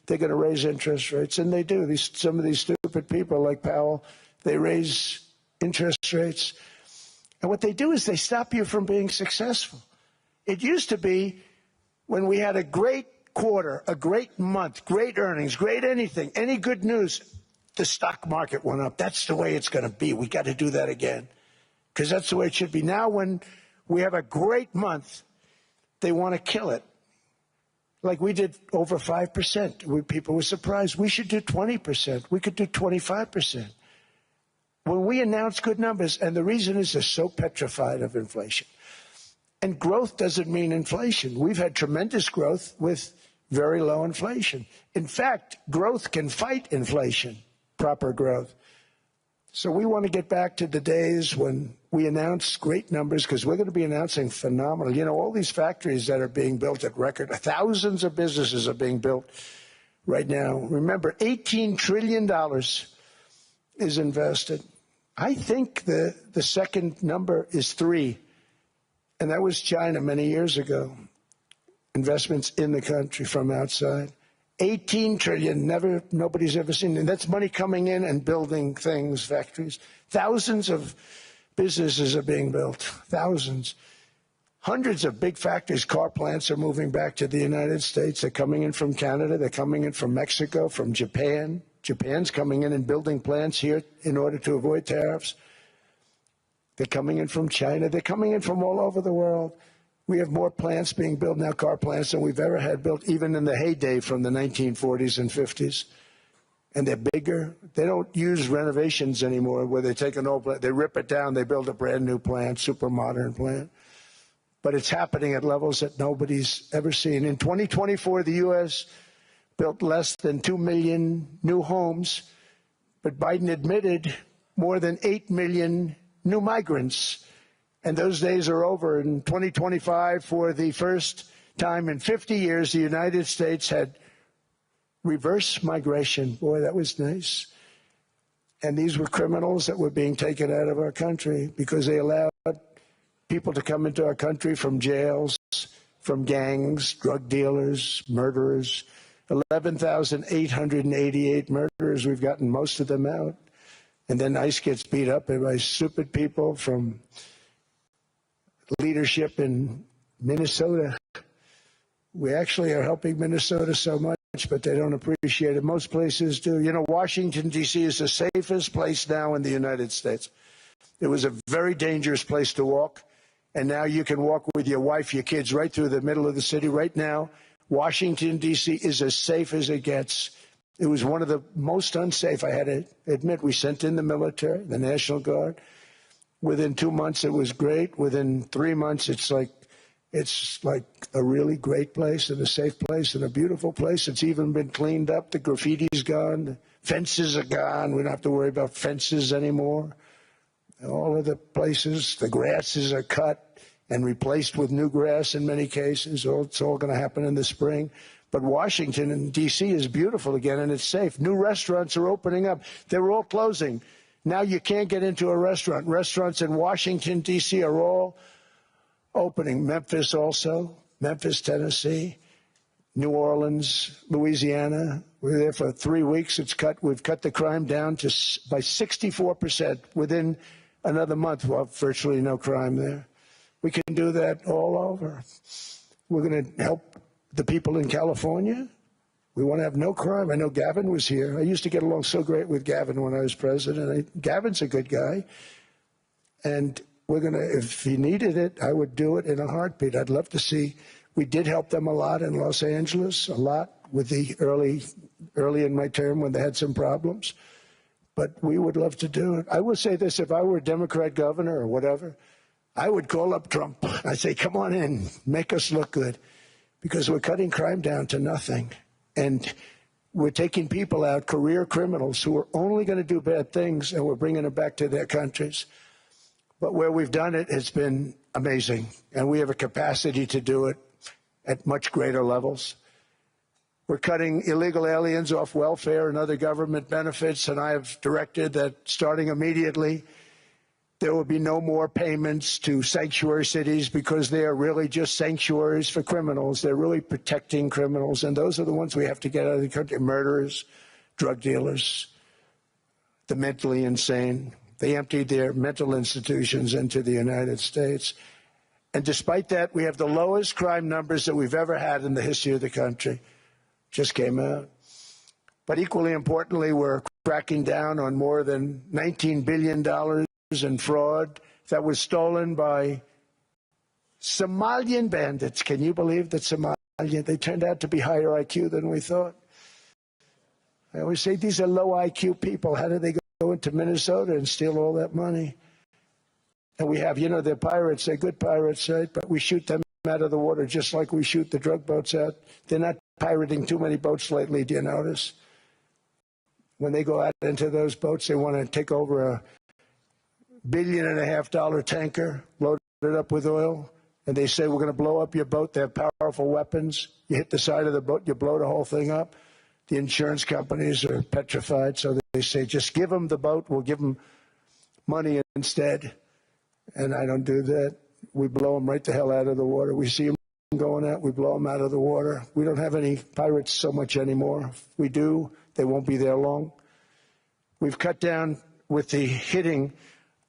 S13: they're going to raise interest rates. And they do. Some of these stupid people like Powell, they raise interest rates. And what they do is they stop you from being successful. It used to be when we had a great quarter, a great month, great earnings, great anything, any good news, the stock market went up. That's the way it's going to be. We got to do that again because that's the way it should be. Now when we have a great month, they want to kill it. Like we did over 5%. People were surprised. We should do 20%. We could do 25%. When we announce good numbers, and the reason is they're so petrified of inflation. And growth doesn't mean inflation. We've had tremendous growth with very low inflation. In fact, growth can fight inflation, proper growth. So we want to get back to the days when we announce great numbers, because we're going to be announcing phenomenal. You know, all these factories that are being built at record, thousands of businesses are being built right now. Remember, $18 trillion is invested. I think the second number is 3. And that was China many years ago. Investments in the country from outside. 18 trillion, nobody's ever seen. And that's money coming in and building things, factories. Thousands of businesses are being built. Thousands. Hundreds of big factories, car plants are moving back to the United States. They're coming in from Canada. They're coming in from Mexico, from Japan. Japan's coming in and building plants here in order to avoid tariffs. They're coming in from China. They're coming in from all over the world. We have more plants being built now, car plants, than we've ever had built, even in the heyday from the 1940s and 50s. And they're bigger. They don't use renovations anymore where they take an old plant, they rip it down, they build a brand new plant, super modern plant. But it's happening at levels that nobody's ever seen. In 2024, the U.S. built less than 2 million new homes, but Biden admitted more than 8 million new migrants. And those days are over. In 2025, for the first time in 50 years, the United States had reverse migration. Boy, that was nice. And these were criminals that were being taken out of our country because they allowed people to come into our country from jails, from gangs, drug dealers, murderers. 11,888 murderers. We've gotten most of them out. And then ICE gets beat up by stupid people from leadership in Minnesota. We actually are helping Minnesota so much, but they don't appreciate it. Most places do. You know, Washington, D.C. is the safest place now in the United States. It was a very dangerous place to walk, and now you can walk with your wife, your kids, right through the middle of the city. Right now, Washington, D.C. is as safe as it gets. It was one of the most unsafe, I had to admit. We sent in the military, the National Guard. Within 2 months, it was great. Within 3 months, it's like a really great place and a safe place and a beautiful place. It's even been cleaned up. The graffiti's gone. The fences are gone. We don't have to worry about fences anymore. All of the places, the grasses are cut and replaced with new grass in many cases. It's all going to happen in the spring. But Washington and D.C. is beautiful again, and it's safe. New restaurants are opening up. They were all closing. Now you can't get into a restaurant. Restaurants in Washington, D.C. are all opening. Memphis also, Memphis, Tennessee. New Orleans, Louisiana. We were there for 3 weeks. We've cut the crime down by 64% within another month. We'll have virtually no crime there. We can do that all over. We're going to help the people in California. We want to have no crime. I know Gavin was here. I used to get along so great with Gavin when I was president. Gavin's a good guy. And we're going to, if he needed it, I would do it in a heartbeat. I'd love to see. We did help them a lot in Los Angeles, a lot with the early in my term when they had some problems. But we would love to do it. I will say this, if I were a Democrat governor or whatever, I would call up Trump. I'd say, come on in, make us look good, because we're cutting crime down to nothing. And we're taking people out, career criminals who are only going to do bad things, and we're bringing them back to their countries. But where we've done it, it's been amazing. And we have a capacity to do it at much greater levels. We're cutting illegal aliens off welfare and other government benefits, and I have directed that starting immediately, there will be no more payments to sanctuary cities, because they are really just sanctuaries for criminals. They're really protecting criminals, and those are the ones we have to get out of the country. Murderers, drug dealers, the mentally insane. They emptied their mental institutions into the United States. And despite that, we have the lowest crime numbers that we've ever had in the history of the country. Just came out. But equally importantly, we're cracking down on more than $19 billion in fraud that was stolen by Somalian bandits. Can you believe that they turned out to be higher IQ than we thought? I always say these are low IQ people. How do they go into Minnesota and steal all that money? And we have, they're pirates, they're good pirates, right? But we shoot them out of the water just like we shoot the drug boats out. They're not pirating too many boats lately, do you notice? When they go out into those boats, they want to take over a $1.5 billion tanker loaded up with oil, and they say, we're going to blow up your boat. They have powerful weapons. You hit the side of the boat, you blow the whole thing up. The insurance companies are petrified, so they say, just give them the boat, we'll give them money instead. And I don't do that. We blow them right the hell out of the water. We see them going out, we blow them out of the water. We don't have any pirates so much anymore. If we do, they won't be there long. We've cut down with the hitting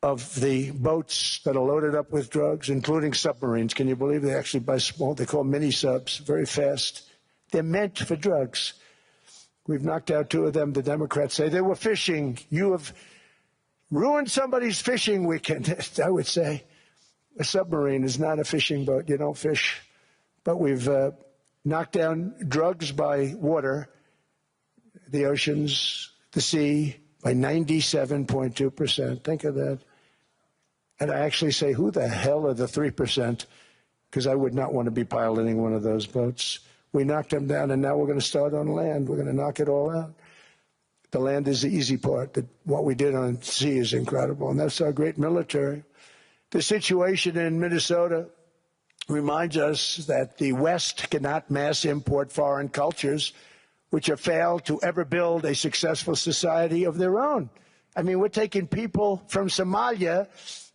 S13: of the boats that are loaded up with drugs, including submarines. Can you believe they actually buy small, they call mini subs, very fast. They're meant for drugs. We've knocked out 2 of them. The Democrats say they were fishing. You have ruined somebody's fishing weekend. I would say a submarine is not a fishing boat. You don't fish. But we've knocked down drugs by water, the oceans, the sea, by 97.2%. Think of that. And I actually say, who the hell are the 3%? Because I would not want to be piloting one of those boats. We knocked them down, and now we're going to start on land. We're going to knock it all out. The land is the easy part. What we did on sea is incredible, and that's our great military. The situation in Minnesota reminds us that the West cannot mass import foreign cultures, which have failed to ever build a successful society of their own. I mean, we're taking people from Somalia,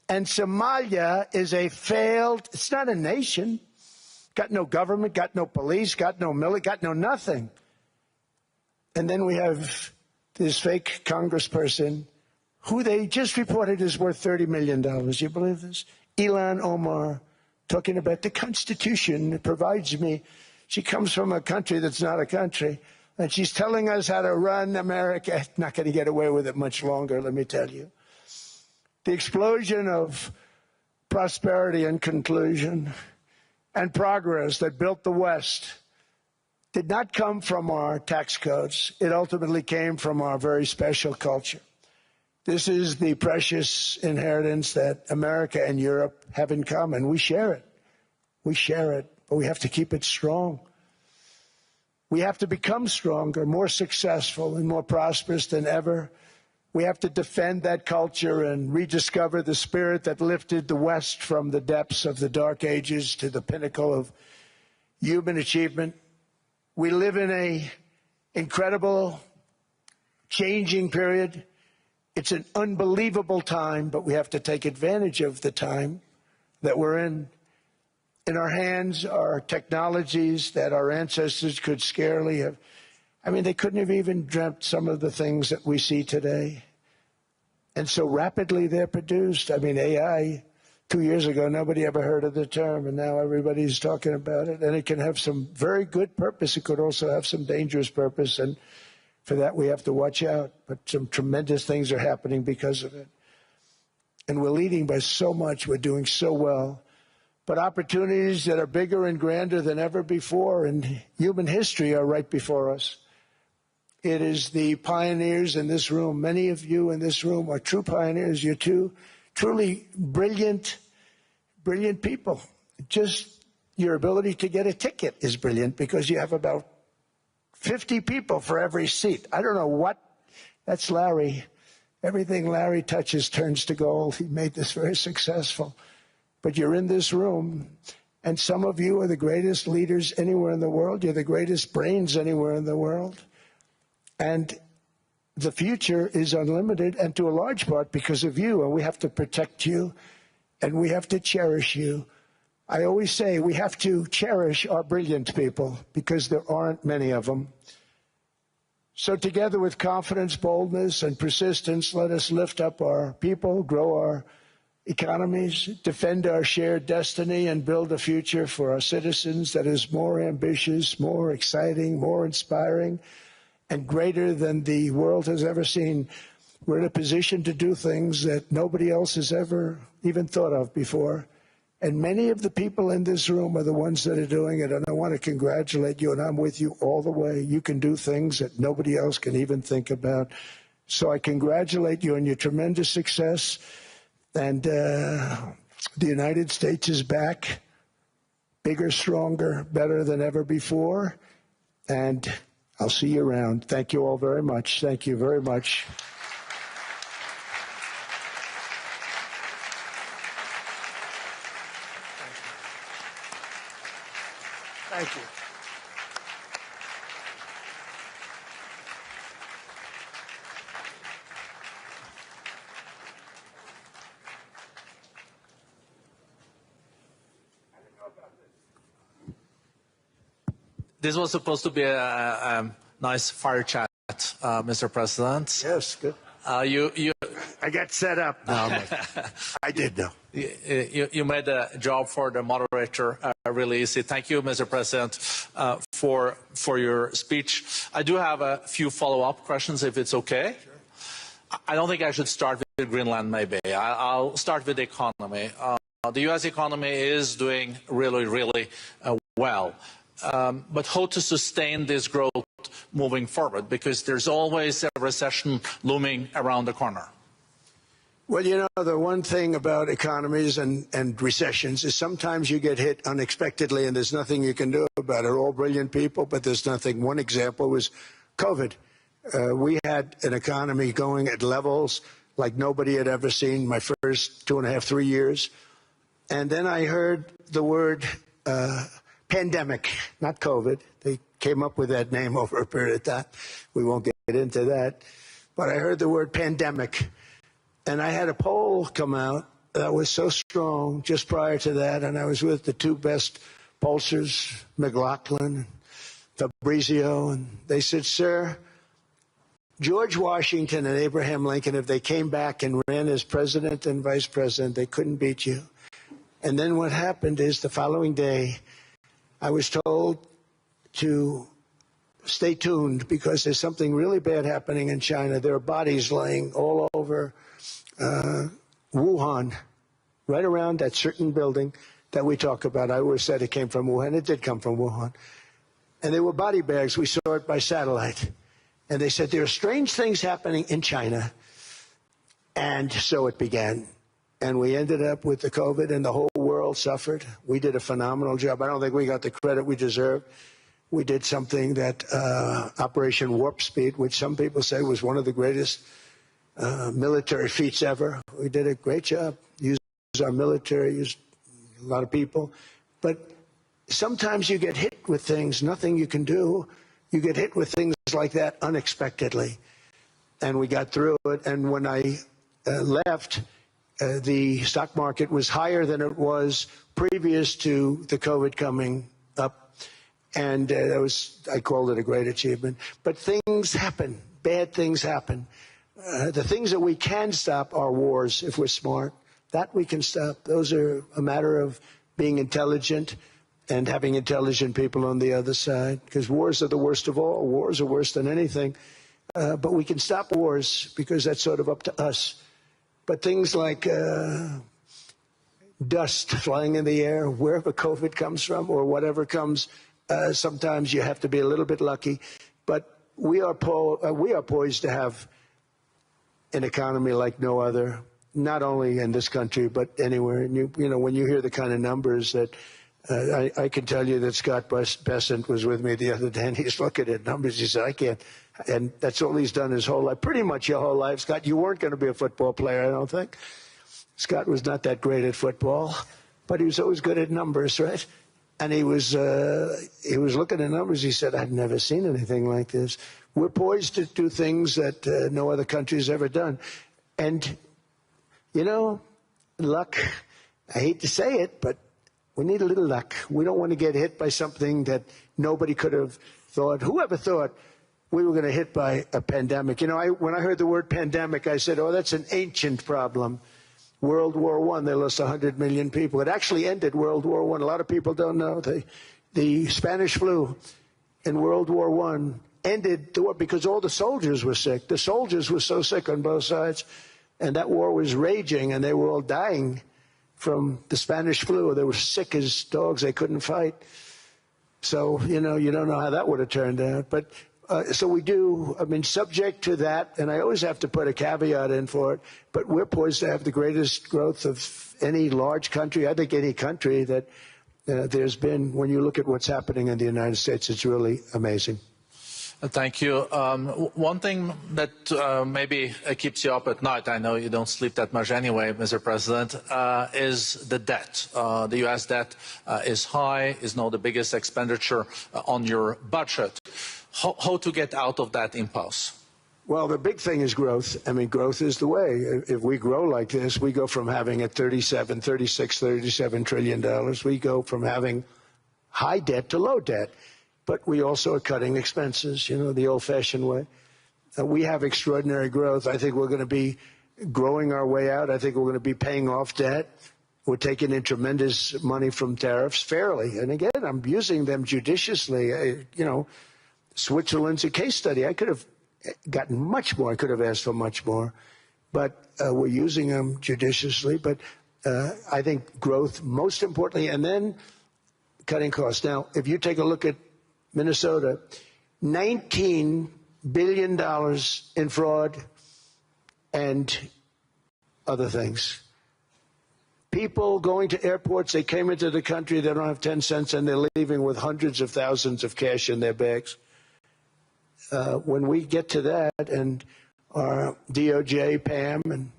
S13: and Somalia is a failed, it's not a nation. Got no government, got no police, got no military, got no nothing. And then we have this fake congressperson who they just reported is worth $30 million. You believe this? Ilhan Omar, talking about the Constitution provides me. She comes from a country that's not a country, and she's telling us how to run America. Not going to get away with it much longer, let me tell you. The explosion of prosperity and conclusion and progress that built the West did not come from our tax codes. It ultimately came from our very special culture. This is the precious inheritance that America and Europe have in common. We share it. We share it, but we have to keep it strong. We have to become stronger, more successful, and more prosperous than ever. We have to defend that culture and rediscover the spirit that lifted the West from the depths of the Dark Ages to the pinnacle of human achievement. We live in an incredible, changing period. It's an unbelievable time, but we have to take advantage of the time that we're in. in our hands are technologies that our ancestors could scarcely have. I mean, they couldn't have even dreamt some of the things that we see today. And so rapidly they're produced. I mean, AI, 2 years ago, nobody ever heard of the term, and now everybody's talking about it. And it can have some very good purpose. It could also have some dangerous purpose, and for that we have to watch out. But some tremendous things are happening because of it. And we're leading by so much. We're doing so well. But opportunities that are bigger and grander than ever before in human history are right before us. It is the pioneers in this room. Many of you in this room are true pioneers. You're two truly brilliant people. Just your ability to get a ticket is brilliant because you have about 50 people for every seat. I don't know what. That's Larry. Everything Larry touches turns to gold. He made this very successful. But you're in this room, and some of you are the greatest leaders anywhere in the world. You're the greatest brains anywhere in the world. And the future is unlimited, and to a large part because of you, and we have to protect you, and we have to cherish you. I always say we have to cherish our brilliant people because there aren't many of them. So together with confidence, boldness, and persistence, let us lift up our people, grow our economies, defend our shared destiny, and build a future for our citizens that is more ambitious, more exciting, more inspiring, and greater than the world has ever seen. We're in a position to do things that nobody else has ever even thought of before. And many of the people in this room are the ones that are doing it, and I want to congratulate you, and I'm with you all the way. You can do things that nobody else can even think about. So I congratulate you on your tremendous success. And the United States is back, bigger, stronger, better than ever before. And I'll see you around. Thank you all very much. Thank you very much. Thank you.
S2: This was supposed to be a nice fire chat, Mr. President.
S13: Yes, good. I got set up. No, I did, though.
S2: You made the job for the moderator really easy. Thank you, Mr. President, for your speech. I do have a few follow-up questions, if it's okay. Sure. I don't think I should start with Greenland, maybe. I'll start with the economy. The U.S. economy is doing really, really well. But how to sustain this growth moving forward? Because there's always a recession looming around the corner.
S13: Well, you know, the one thing about economies and recessions is sometimes you get hit unexpectedly and there's nothing you can do about it. They're all brilliant people, but there's nothing. One example was COVID. We had an economy going at levels like nobody had ever seen my first 2.5, 3 years. And then I heard the word pandemic, not COVID. They came up with that name over a period of time. We won't get into that. But I heard the word pandemic. And I had a poll come out that was so strong just prior to that. And I was with the two best pollsters, McLaughlin and Fabrizio. And they said, sir, George Washington and Abraham Lincoln, if they came back and ran as president and vice president, they couldn't beat you. And then what happened is the following day, I was told to stay tuned because there's something really bad happening in China. There are bodies laying all over Wuhan, right around that certain building that we talk about. I always said it came from Wuhan. It did come from Wuhan. And they were body bags. We saw it by satellite. And they said there are strange things happening in China. And so it began. And we ended up with the COVID, and the whole world suffered. We did a phenomenal job. I don't think we got the credit we deserve. We did something that Operation Warp Speed, which some people say was one of the greatest military feats ever. We did a great job. Used our military, used a lot of people. But sometimes you get hit with things, nothing you can do. You get hit with things like that unexpectedly. And we got through it. And when I left, The stock market was higher than it was previous to the COVID coming up. And I called it a great achievement. But things happen. Bad things happen. The things that we can stop are wars if we're smart. That we can stop. Those are a matter of being intelligent and having intelligent people on the other side. Because wars are the worst of all. Wars are worse than anything. But we can stop wars because that's sort of up to us. But things like dust flying in the air, wherever COVID comes from or whatever comes, sometimes you have to be a little bit lucky. But we are poised to have an economy like no other, not only in this country, but anywhere. And you know, when you hear the kind of numbers that I can tell you that Scott Bessent was with me the other day, and he's looking at numbers. He said, I can't. And that's all he's done his whole life, pretty much your whole life. Scott, you weren't going to be a football player, I don't think. Scott was not that great at football, but he was always good at numbers, right? And he was looking at numbers. He said, I've never seen anything like this. We're poised to do things that no other country has ever done. And, you know, luck, I hate to say it, but we need a little luck. We don't want to get hit by something that nobody could have thought. Whoever thought we were going to hit by a pandemic? You know, when I heard the word pandemic, I said, oh, that's an ancient problem. World War I, they lost 100 million people. It actually ended World War I. A lot of people don't know. The Spanish flu in World War I ended the war because all the soldiers were sick. The soldiers were so sick on both sides, and that war was raging, and they were all dying from the Spanish flu. They were sick as dogs. They couldn't fight. So, you know, you don't know how that would have turned out. But so we do, I mean, subject to that, and I always have to put a caveat in for it, but we're poised to have the greatest growth of any large country, I think any country that there's been. When you look at what's happening in the United States, it's really amazing.
S2: Thank you. One thing that maybe keeps you up at night, I know you don't sleep that much anyway, Mr. President, is the debt. The U.S. debt is high, is now the biggest expenditure on your budget. How to get out of that impasse?
S13: Well, the big thing is growth. I mean, growth is the way. If we grow like this, we go from having at $37 trillion. We go from having high debt to low debt. But we also are cutting expenses, you know, the old-fashioned way. We have extraordinary growth. I think we're going to be growing our way out. I think we're going to be paying off debt. We're taking in tremendous money from tariffs fairly. And again, I'm using them judiciously. You know, Switzerland's a case study. I could have gotten much more. I could have asked for much more. But we're using them judiciously. But I think growth, most importantly, and then cutting costs. Now, if you take a look at Minnesota, $19 billion in fraud and other things. People going to airports, they came into the country, they don't have 10 cents, and they're leaving with hundreds of thousands of cash in their bags. When we get to that, and our DOJ, Pam, and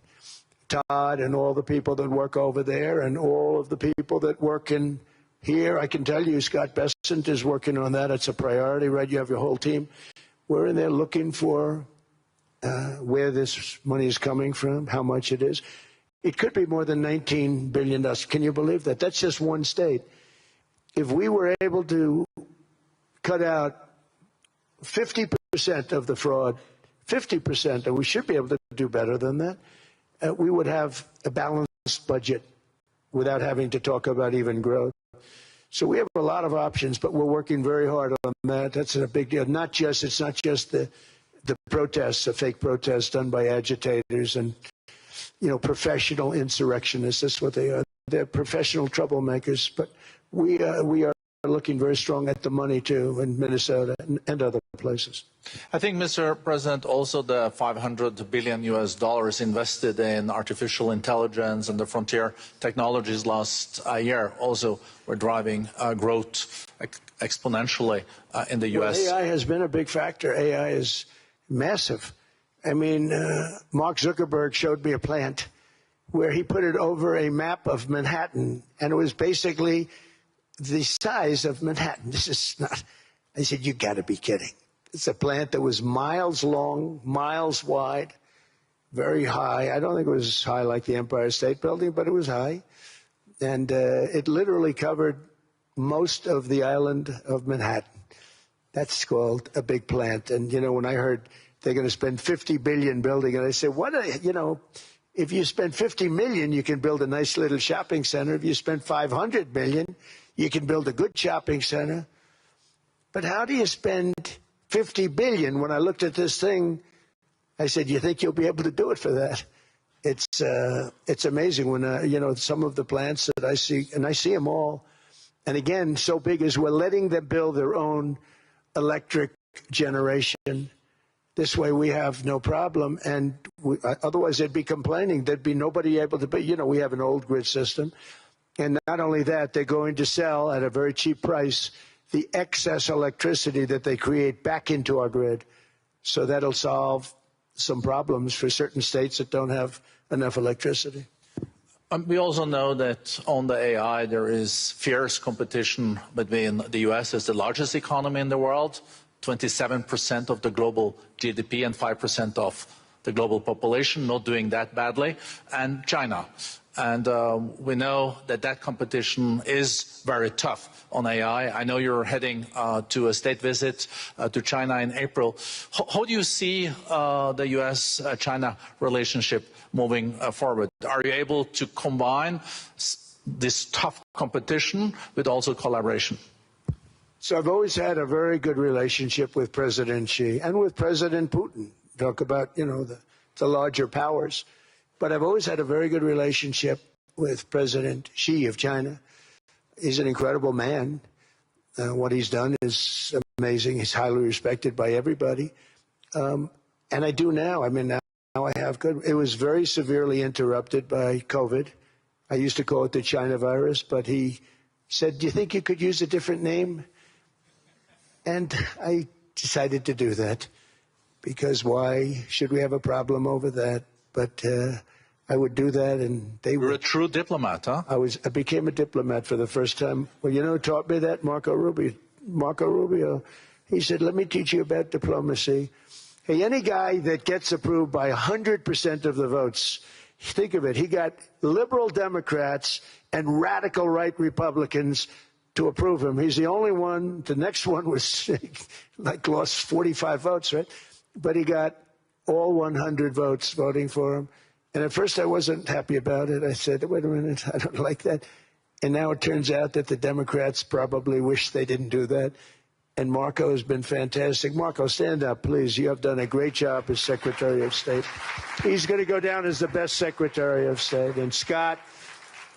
S13: Todd, and all the people that work over there, and all of the people that work in here, I can tell you, Scott Bessent is working on that. It's a priority, right? You have your whole team. We're in there looking for where this money is coming from, how much it is. It could be more than $19 billion. Can you believe that? That's just one state. If we were able to cut out 50% of the fraud, 50%, and we should be able to do better than that, we would have a balanced budget without having to talk about even growth. So we have a lot of options, but we're working very hard on that. That's a big deal. It's not just the protests, the fake protests done by agitators and, you know, professional insurrectionists. That's what they are. They're professional troublemakers. But we are looking very strong at the money too in Minnesota and other places.
S2: I think, Mr. President, also the $500 billion invested in artificial intelligence and the frontier technologies last year also were driving growth exponentially in the U.S.
S13: Well, AI has been a big factor. AI is massive. I mean, Mark Zuckerberg showed me a plant where he put it over a map of Manhattan, and it was basically the size of Manhattan. This is not, I said, you got to be kidding. It's a plant that was miles long, miles wide, very high. I don't think it was as high like the Empire State Building, but it was high. And it literally covered most of the island of Manhattan. That's called a big plant. And, you know, when I heard they're going to spend $50 billion building it, I said, you know, if you spend $50 million, you can build a nice little shopping center. If you spend $500 million, you can build a good shopping center. But how do you spend $50 billion? When I looked at this thing, I said, you think you'll be able to do it for that? It's amazing when, you know, some of the plants that I see, and I see them all, and again, so big as we're letting them build their own electric generation. This way we have no problem, and otherwise they'd be complaining. There'd be nobody able to pay. You know, we have an old grid system, and not only that, they're going to sell at a very cheap price the excess electricity that they create back into our grid. So that'll solve some problems for certain states that don't have enough electricity.
S2: We also know that on the AI there is fierce competition between the US as the largest economy in the world, 27% of the global GDP and 5% of the global population, not doing that badly, and China. And we know that that competition is very tough on AI. I know you're heading to a state visit to China in April. How do you see the US-China relationship moving forward? Are you able to combine this tough competition with also collaboration?
S13: So I've always had a very good relationship with President Xi and with President Putin. Talk about, you know, the larger powers. But I've always had a very good relationship with President Xi of China. He's an incredible man. What he's done is amazing. He's highly respected by everybody. And I do now. I mean, now I have good. It was very severely interrupted by COVID. I used to call it the China virus, but he said, do you think you could use a different name? And I decided to do that because why should we have a problem over that? But I would do that, and they were.
S2: You're a true diplomat, huh?
S13: I became a diplomat for the first time. Well, you know who taught me that? Marco Rubio. He said, let me teach you about diplomacy. Hey, any guy that gets approved by 100% of the votes, think of it, he got liberal Democrats and radical right Republicans to approve him. He's the only one. The next one was like lost 45 votes, right? But he got all 100 votes voting for him. And at first I wasn't happy about it. I said, wait a minute, I don't like that. And now it turns out that the Democrats probably wish they didn't do that. And Marco has been fantastic. Marco, stand up, please. You have done a great job as Secretary of State. He's going to go down as the best Secretary of State. And Scott,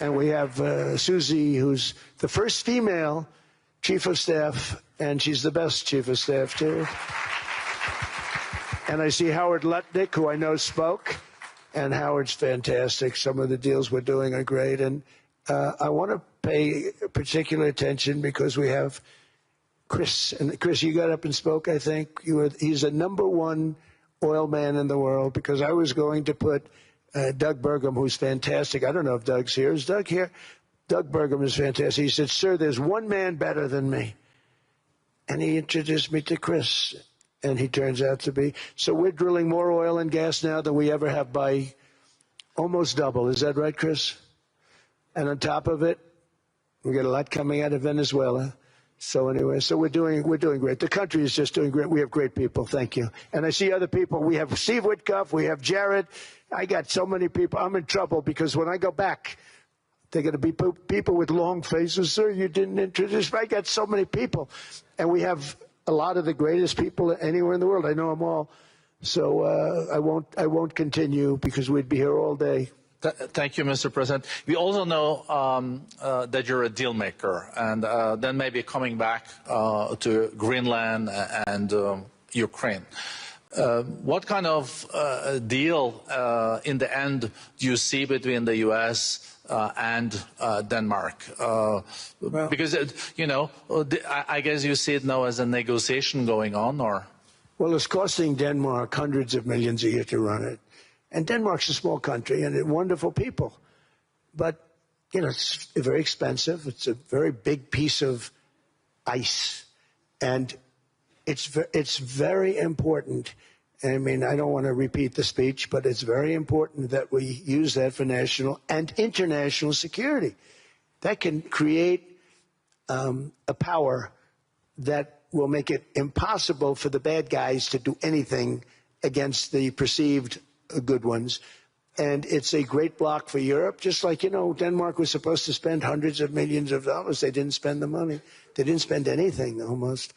S13: and we have Susie, who's the first female Chief of Staff, and she's the best Chief of Staff, too. And I see Howard Lutnick, who I know spoke, and Howard's fantastic. Some of the deals we're doing are great. And I want to pay particular attention because we have Chris. And Chris, you got up and spoke, I think. He's the #1 oil man in the world because I was going to put Doug Burgum, who's fantastic. I don't know if Doug's here. Is Doug here? Doug Burgum is fantastic. He said, sir, there's one man better than me. And he introduced me to Chris. And he turns out to be. So we're drilling more oil and gas now than we ever have by almost double. Is that right, Chris? And on top of it, we got a lot coming out of Venezuela. So anyway, so we're doing great. The country is just doing great. We have great people. Thank you. And I see other people. We have Steve Witkoff. We have Jared. I got so many people. I'm in trouble because when I go back, they're going to be people with long faces. Sir, you didn't introduce me. I got so many people. And we have a lot of the greatest people anywhere in the world. I know them all. So I won't continue because we'd be here all day.
S2: Thank you, Mr. President. We also know that you're a deal maker, and then maybe coming back to Greenland and Ukraine. What kind of deal in the end do you see between the U.S. And Denmark? Because, you know, I guess you see it now as a negotiation going on, or?
S13: Well, it's costing Denmark hundreds of millions a year to run it. And Denmark's a small country and wonderful people. But, you know, it's very expensive. It's a very big piece of ice. And it's very important I mean, I don't want to repeat the speech, but it's very important that we use that for national and international security. That can create a power that will make it impossible for the bad guys to do anything against the perceived good ones. And it's a great block for Europe, just like, you know, Denmark was supposed to spend hundreds of millions of dollars. They didn't spend the money. They didn't spend anything, almost.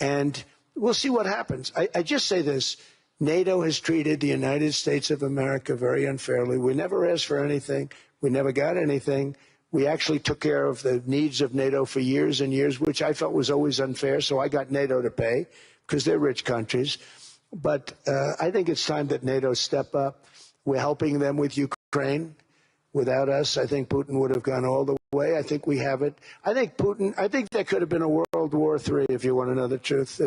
S13: And we'll see what happens. I just say this. NATO has treated the United States of America very unfairly. We never asked for anything. We never got anything. We actually took care of the needs of NATO for years and years, which I felt was always unfair. So I got NATO to pay because they're rich countries. But I think it's time that NATO step up. We're helping them with Ukraine. Without us, I think Putin would have gone all the way. I think we have it. I think there could have been a World War III, if you want to know the truth.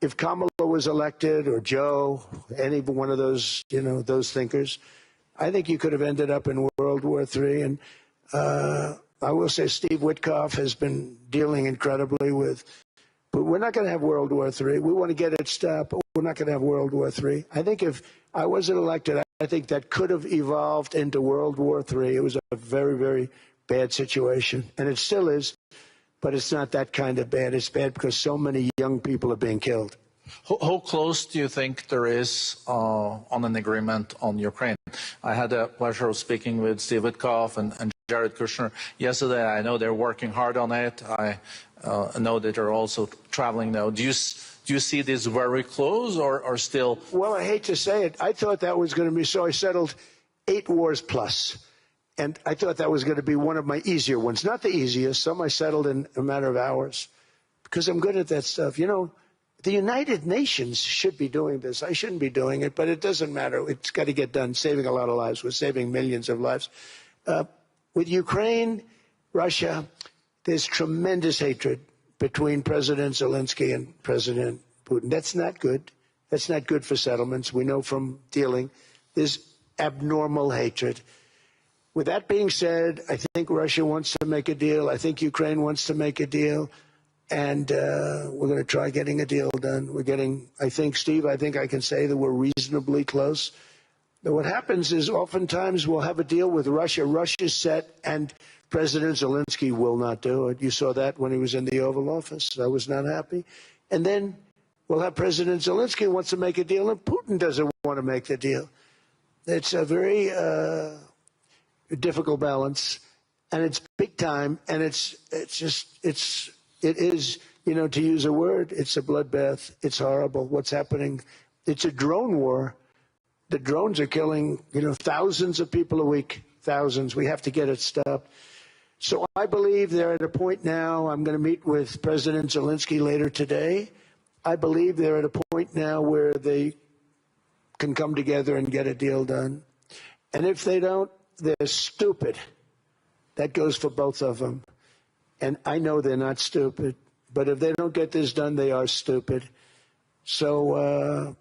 S13: If Kamala was elected, or Joe, any one of those, you know, those thinkers, I think you could have ended up in World War III. And I will say Steve Witkoff has been dealing incredibly with, but we're not going to have World War III. We want to get it stopped, but we're not going to have World War III. I think if I wasn't elected, I think that could have evolved into World War III. It was a very, very bad situation, and it still is, but it's not that kind of bad. It's bad because so many young people are being killed.
S2: How close do you think there is on an agreement on Ukraine? I had the pleasure of speaking with Steve Witkoff and Jared Kushner yesterday. I know they're working hard on it. I know that they're also traveling now. Do you see this very close or still?
S13: Well, I hate to say it. I thought that was going to be so. I settled 8 wars plus. And I thought that was going to be one of my easier ones. Not the easiest. Some I settled in a matter of hours because I'm good at that stuff. You know, the United Nations should be doing this. I shouldn't be doing it, but it doesn't matter. It's got to get done, saving a lot of lives. We're saving millions of lives. With Ukraine, Russia, there's tremendous hatred between President Zelensky and President Putin. That's not good. That's not good for settlements. We know from dealing. There's abnormal hatred. With that being said, I think Russia wants to make a deal. I think Ukraine wants to make a deal. And we're going to try getting a deal done. We're getting, I think, Steve, I think I can say that we're reasonably close. But what happens is oftentimes we'll have a deal with Russia. Russia's set, and President Zelensky will not do it. You saw that when he was in the Oval Office. I was not happy. And then we'll have President Zelensky wants to make a deal, and Putin doesn't want to make the deal. It's a very difficult balance, and it's big time, and it is, you know, to use a word, it's a bloodbath. It's horrible what's happening. It's a drone war. The drones are killing, you know, thousands of people a week, thousands. We have to get it stopped. So I believe they're at a point now. I'm going to meet with President Zelensky later today. I believe they're at a point now where they can come together and get a deal done. And if they don't, they're stupid. That goes for both of them. And I know they're not stupid. But if they don't get this done, they are stupid. So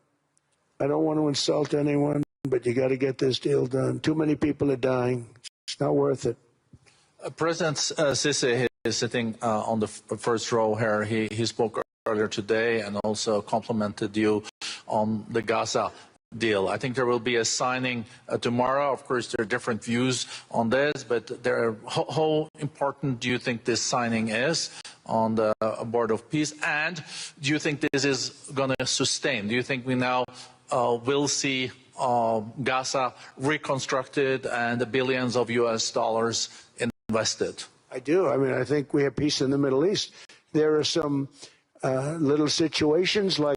S13: I don't want to insult anyone, but you got to get this deal done. Too many people are dying. It's not worth it.
S2: President Sisi is sitting on the first row here. He spoke earlier today and also complimented you on the Gaza deal. I think there will be a signing tomorrow. Of course, there are different views on this, but how important do you think this signing is on the Board of Peace? And do you think this is going to sustain? Do you think we now will see Gaza reconstructed and the billions of US dollars invested?
S13: I do. I mean, I think we have peace in the Middle East. There are some little situations like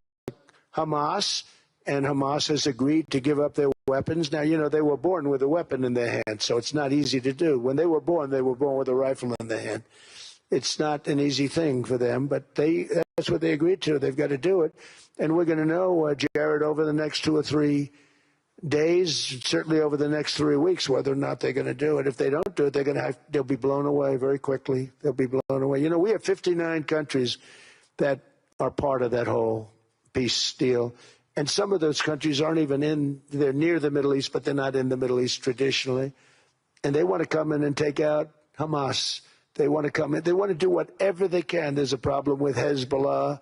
S13: Hamas, and Hamas has agreed to give up their weapons. Now, you know, they were born with a weapon in their hand, so it's not easy to do. When they were born with a rifle in their hand. It's not an easy thing for them, but that's what they agreed to. They've got to do it. And we're going to know, Jared, over the next 2 or 3 days, certainly over the next 3 weeks, whether or not they're going to do it. If they don't do it, they'll be blown away very quickly. They'll be blown away. You know, we have 59 countries that are part of that whole peace deal. And some of those countries aren't even they're near the Middle East, but they're not in the Middle East traditionally. And they want to come in and take out Hamas. They want to come in. They want to do whatever they can. There's a problem with Hezbollah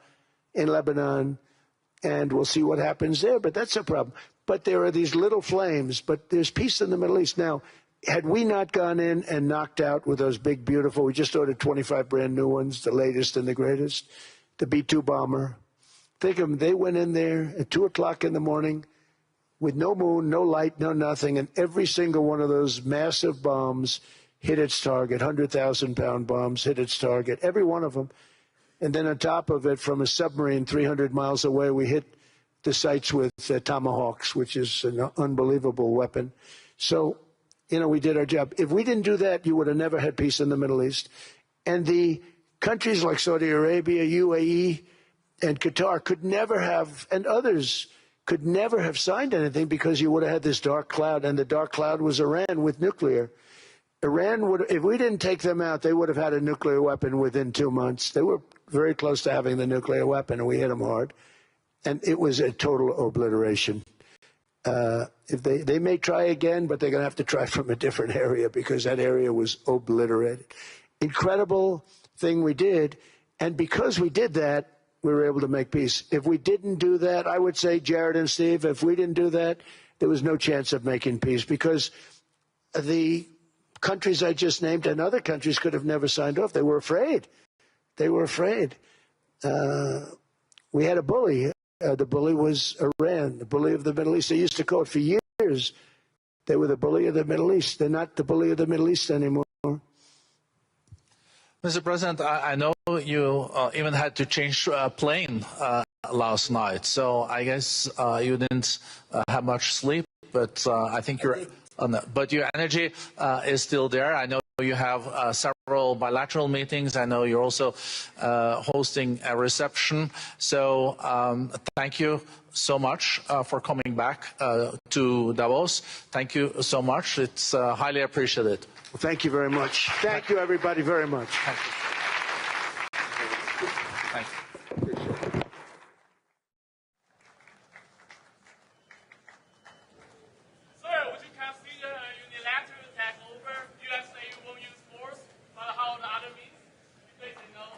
S13: in Lebanon. and we'll see what happens there. But that's a problem. But there are these little flames, but there's peace in the Middle East. Now, had we not gone in and knocked out with those big, beautiful, we just ordered 25 brand new ones, the latest and the greatest, the B-2 bomber. Think of them, they went in there at 2 o'clock in the morning with no moon, no light, no nothing, and every single one of those massive bombs hit its target, 100,000-pound bombs hit its target, every one of them. And then on top of it, from a submarine 300 miles away, we hit the sites with tomahawks, which is an unbelievable weapon. So, you know, we did our job. If we didn't do that, you would have never had peace in the Middle East. And the countries like Saudi Arabia, UAE, and Qatar could never have, and others could never have signed anything because you would have had this dark cloud, and the dark cloud was Iran with nuclear. Iran would, if we didn't take them out, they would have had a nuclear weapon within 2 months. They were very close to having the nuclear weapon, and we hit them hard. And it was a total obliteration. If they may try again, but they're going to have to try from a different area because that area was obliterated. Incredible thing we did. And because we did that, we were able to make peace. If we didn't do that, I would say, Jared and Steve, if we didn't do that, there was no chance of making peace because the countries I just named and other countries could have never signed off. They were afraid. They were afraid. We had a bully. The bully was Iran, the bully of the Middle East. They used to call it for years. They were the bully of the Middle East. They're not the bully of the Middle East anymore.
S2: Mr. President, I know you even had to change a plane last night, so I guess you didn't have much sleep, but I think but your energy is still there. I know you have several bilateral meetings. I know you're also hosting a reception. So thank you so much for coming back to Davos. Thank you so much. It's highly appreciated.
S13: Well, thank you very much. Thank you, everybody, very much.
S2: Thank you. Thank you.
S17: Sir, would you consider a unilateral takeover? U.S. say you won't use force, but how the other means? Because they know.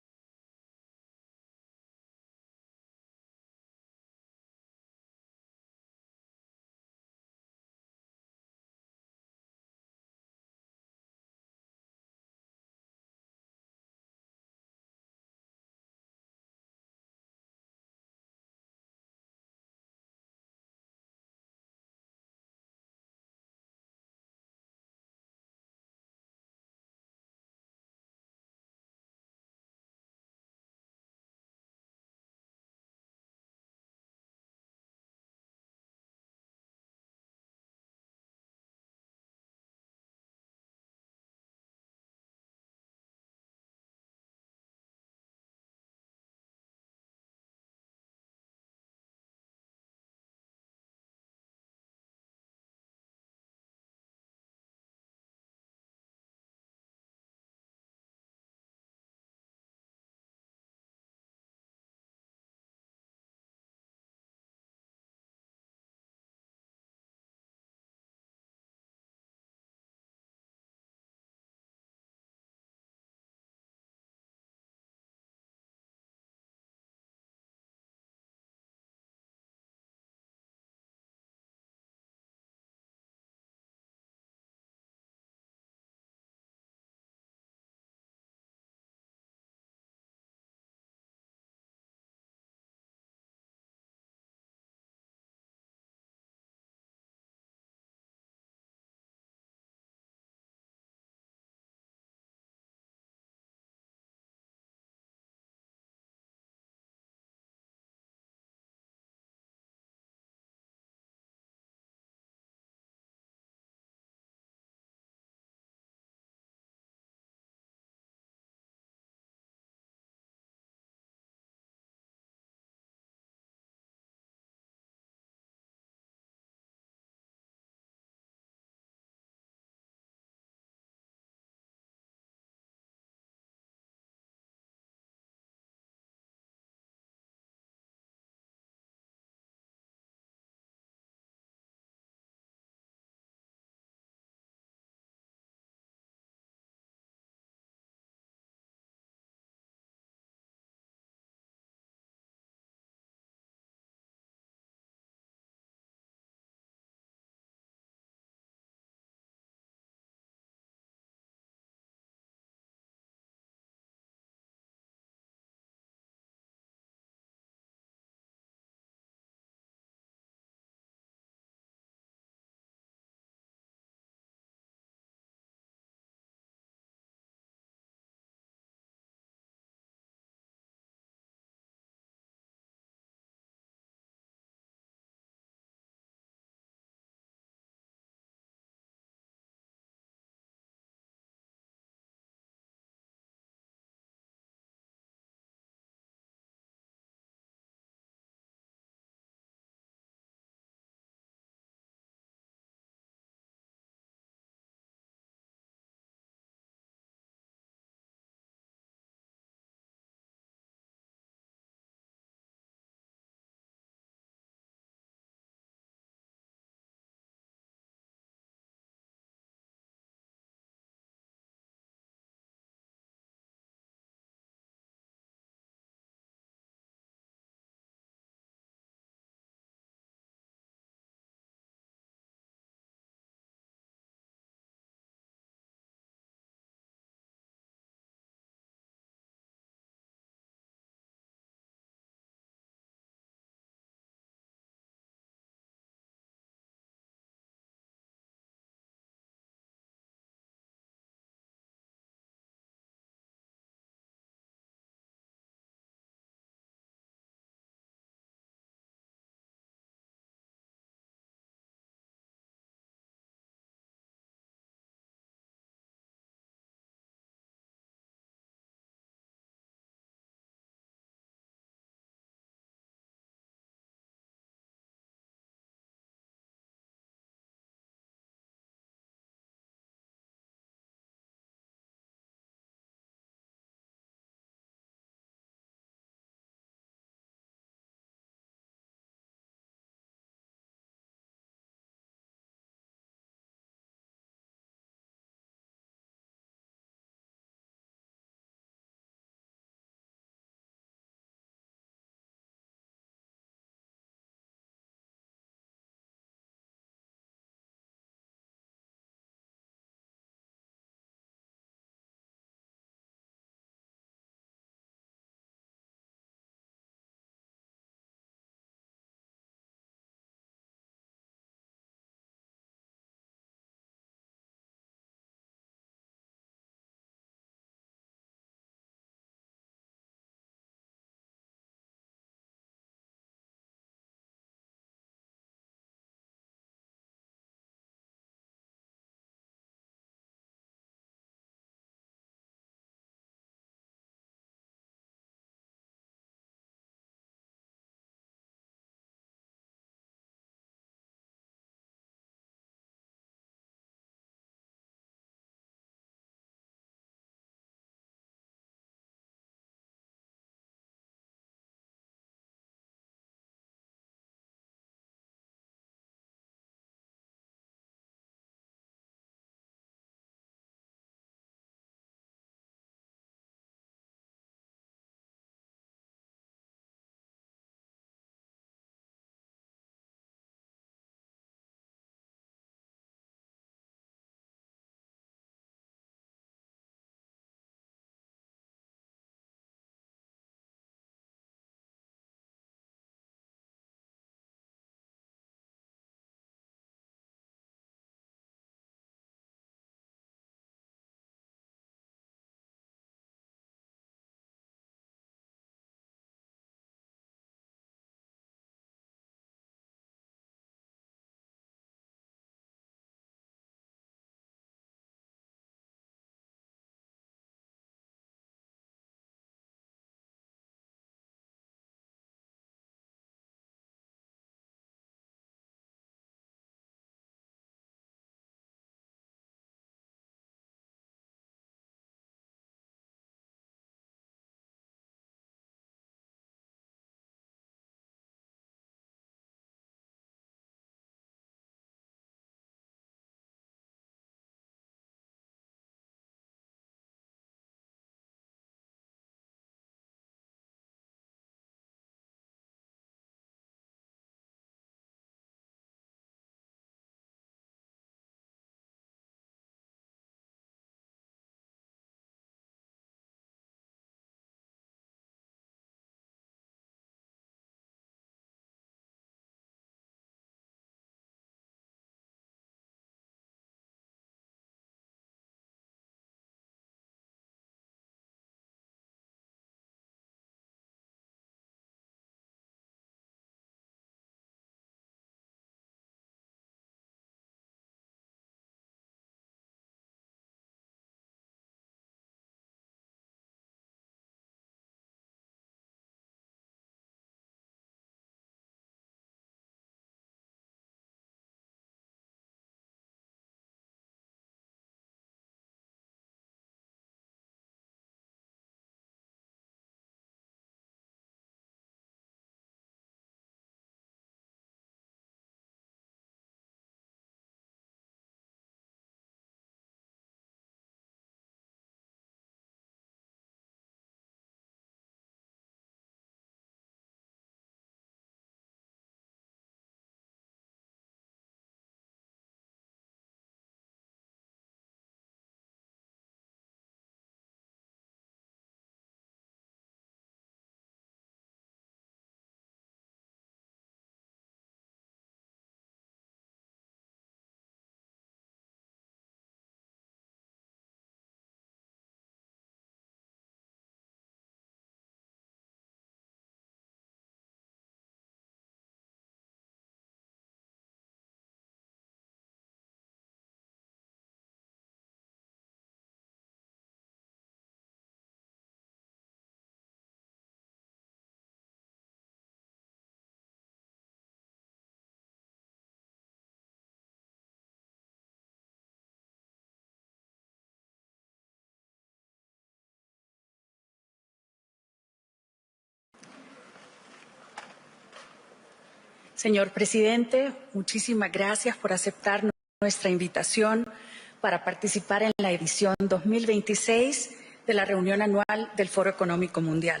S5: Señor presidente, muchísimas gracias por aceptar nuestra invitación para participar en la edición 2026 de la reunión anual del Foro Económico Mundial.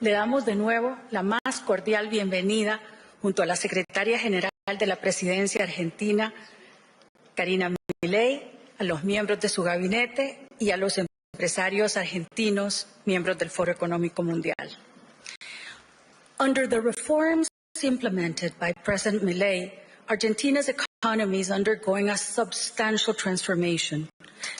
S5: Le damos de nuevo la más cordial bienvenida junto a la secretaria general de la Presidencia Argentina, Karina Milei, a los miembros de su gabinete y a los empresarios argentinos, miembros del Foro Económico Mundial. Under the reforms implemented by President Milei, Argentina's economy is undergoing a substantial transformation.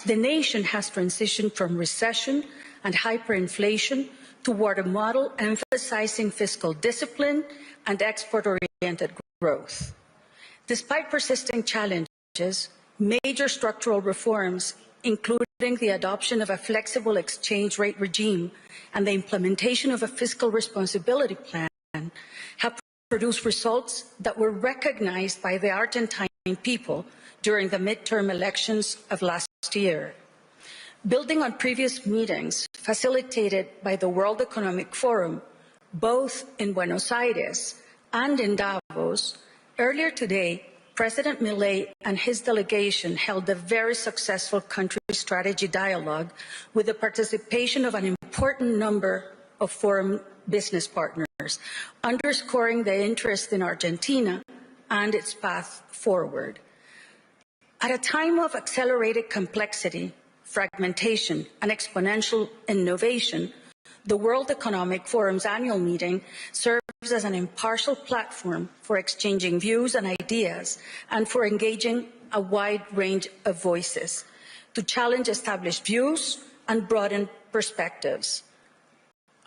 S5: The nation has transitioned from recession and hyperinflation toward a model emphasizing fiscal discipline and export-oriented growth. Despite persisting challenges, major structural reforms, including the adoption of a flexible exchange rate regime and the implementation of a fiscal responsibility plan, have produced results that were recognized by the Argentine people during the midterm elections of last year. Building on previous meetings facilitated by the World Economic Forum, both in Buenos Aires and in Davos, earlier today, President Milei and his delegation held a very successful country strategy dialogue with the participation of an important number of forum business partners, underscoring the interest in Argentina and its path forward. At a time of accelerated complexity, fragmentation, and exponential innovation, the World Economic Forum's annual meeting serves as an impartial platform for exchanging views and ideas and for engaging a wide range of voices to challenge established views and broaden perspectives.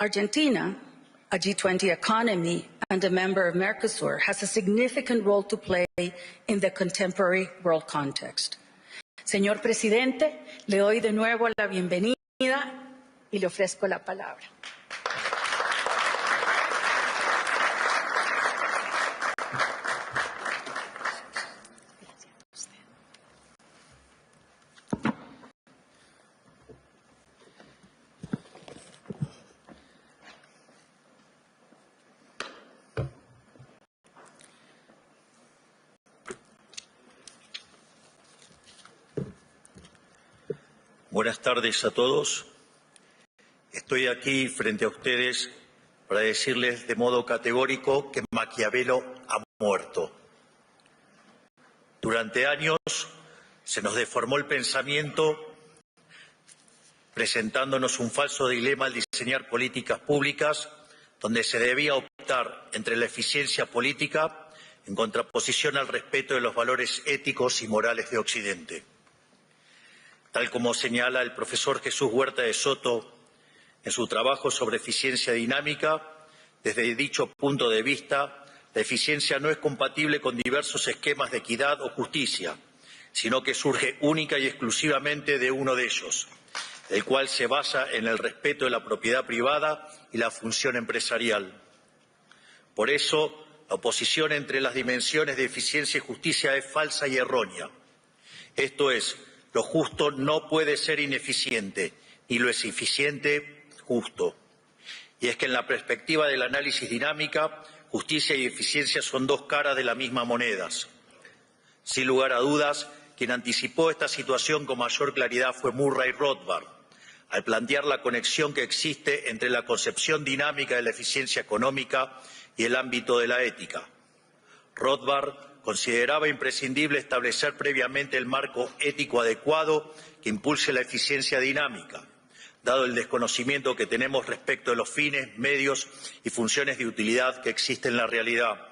S5: Argentina, a G20 economy and a member of Mercosur, has a significant role to play in the contemporary world context. Señor presidente, le doy de nuevo la bienvenida y le ofrezco la palabra.
S22: Buenas tardes a todos. Estoy aquí frente a ustedes para decirles de modo categórico que Maquiavelo ha muerto. Durante años se nos deformó el pensamiento presentándonos un falso dilema al diseñar políticas públicas donde se debía optar entre la eficiencia política en contraposición al respeto de los valores éticos y morales de Occidente. Tal como señala el profesor Jesús Huerta de Soto en su trabajo sobre eficiencia dinámica, desde dicho punto de vista, la eficiencia no es compatible con diversos esquemas de equidad o justicia, sino que surge única y exclusivamente de uno de ellos, el cual se basa en el respeto de la propiedad privada y la función empresarial. Por eso, la oposición entre las dimensiones de eficiencia y justicia es falsa y errónea. Esto es, lo justo no puede ser ineficiente, ni lo es eficiente justo. Y es que en la perspectiva del análisis dinámica, justicia y eficiencia son dos caras de la misma moneda. Sin lugar a dudas, quien anticipó esta situación con mayor claridad fue Murray Rothbard, al plantear la conexión que existe entre la concepción dinámica de la eficiencia económica y el ámbito de la ética. Rothbard consideraba imprescindible establecer previamente el marco ético adecuado que impulse la eficiencia dinámica, dado el desconocimiento que tenemos respecto de los fines, medios y funciones de utilidad que existen en la realidad.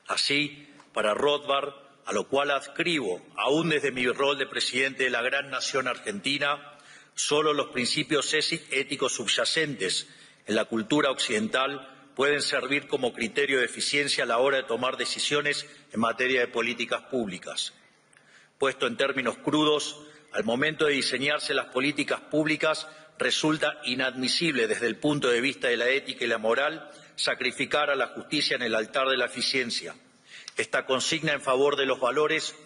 S22: Así, para Rothbard, a lo cual adscribo, aún desde mi rol de presidente de la gran nación argentina, solo los principios éticos subyacentes en la cultura occidental pueden servir como criterio de eficiencia a la hora de tomar decisiones en materia de políticas públicas. Puesto en términos crudos, al momento de diseñarse las políticas públicas resulta inadmisible desde el punto de vista de la ética y la moral sacrificar a la justicia en el altar de la eficiencia. Esta consigna en favor de los valores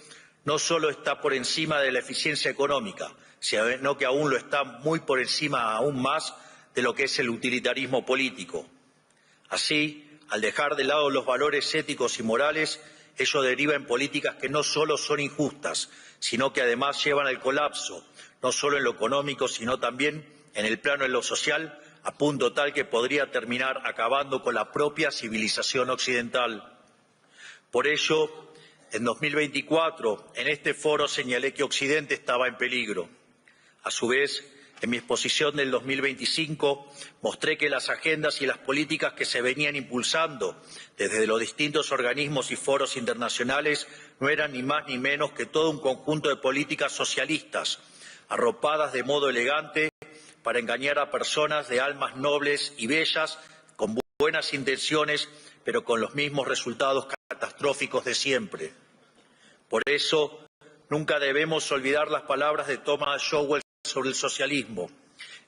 S22: no solo está por encima de la eficiencia económica, sino que aún lo está muy por encima aún más de lo que es el utilitarismo político. Así, Al dejar de lado los valores éticos y morales, ello deriva en políticas que no solo son injustas, sino que además llevan al colapso, no solo en lo económico, sino también en el plano de lo social, a punto tal que podría terminar acabando con la propia civilización occidental. Por ello, en 2024, en este foro señalé que Occidente estaba en peligro. A su vez, en mi exposición del 2025, mostré que las agendas y las políticas que se venían impulsando desde los distintos organismos y foros internacionales no eran ni más ni menos que todo un conjunto de políticas socialistas, arropadas de modo elegante para engañar a personas de almas nobles y bellas, con buenas intenciones, pero con los mismos resultados catastróficos de siempre. Por eso, nunca debemos olvidar las palabras de Thomas Sowell sobre el socialismo,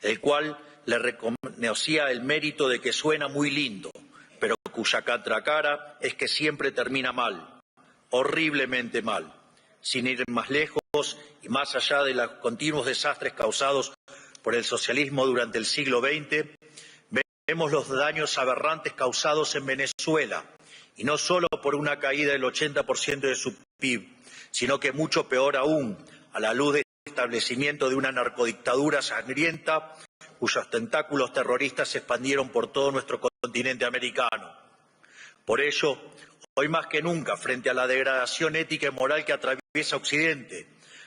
S22: el cual le reconocía el mérito de que suena muy lindo, pero cuya contracara es que siempre termina mal, horriblemente mal. Sin ir más lejos y más allá de los continuos desastres causados por el socialismo durante el siglo XX, vemos los daños aberrantes causados en Venezuela, y no solo por una caída del 80% de su PIB, sino que mucho peor aún, a la luz del establecimiento de una narcodictadura sangrienta cuyos tentáculos terroristas se expandieron por todo nuestro continente americano. Por ello, hoy más que nunca, frente a la degradación ética y moral que atraviesa Occidente,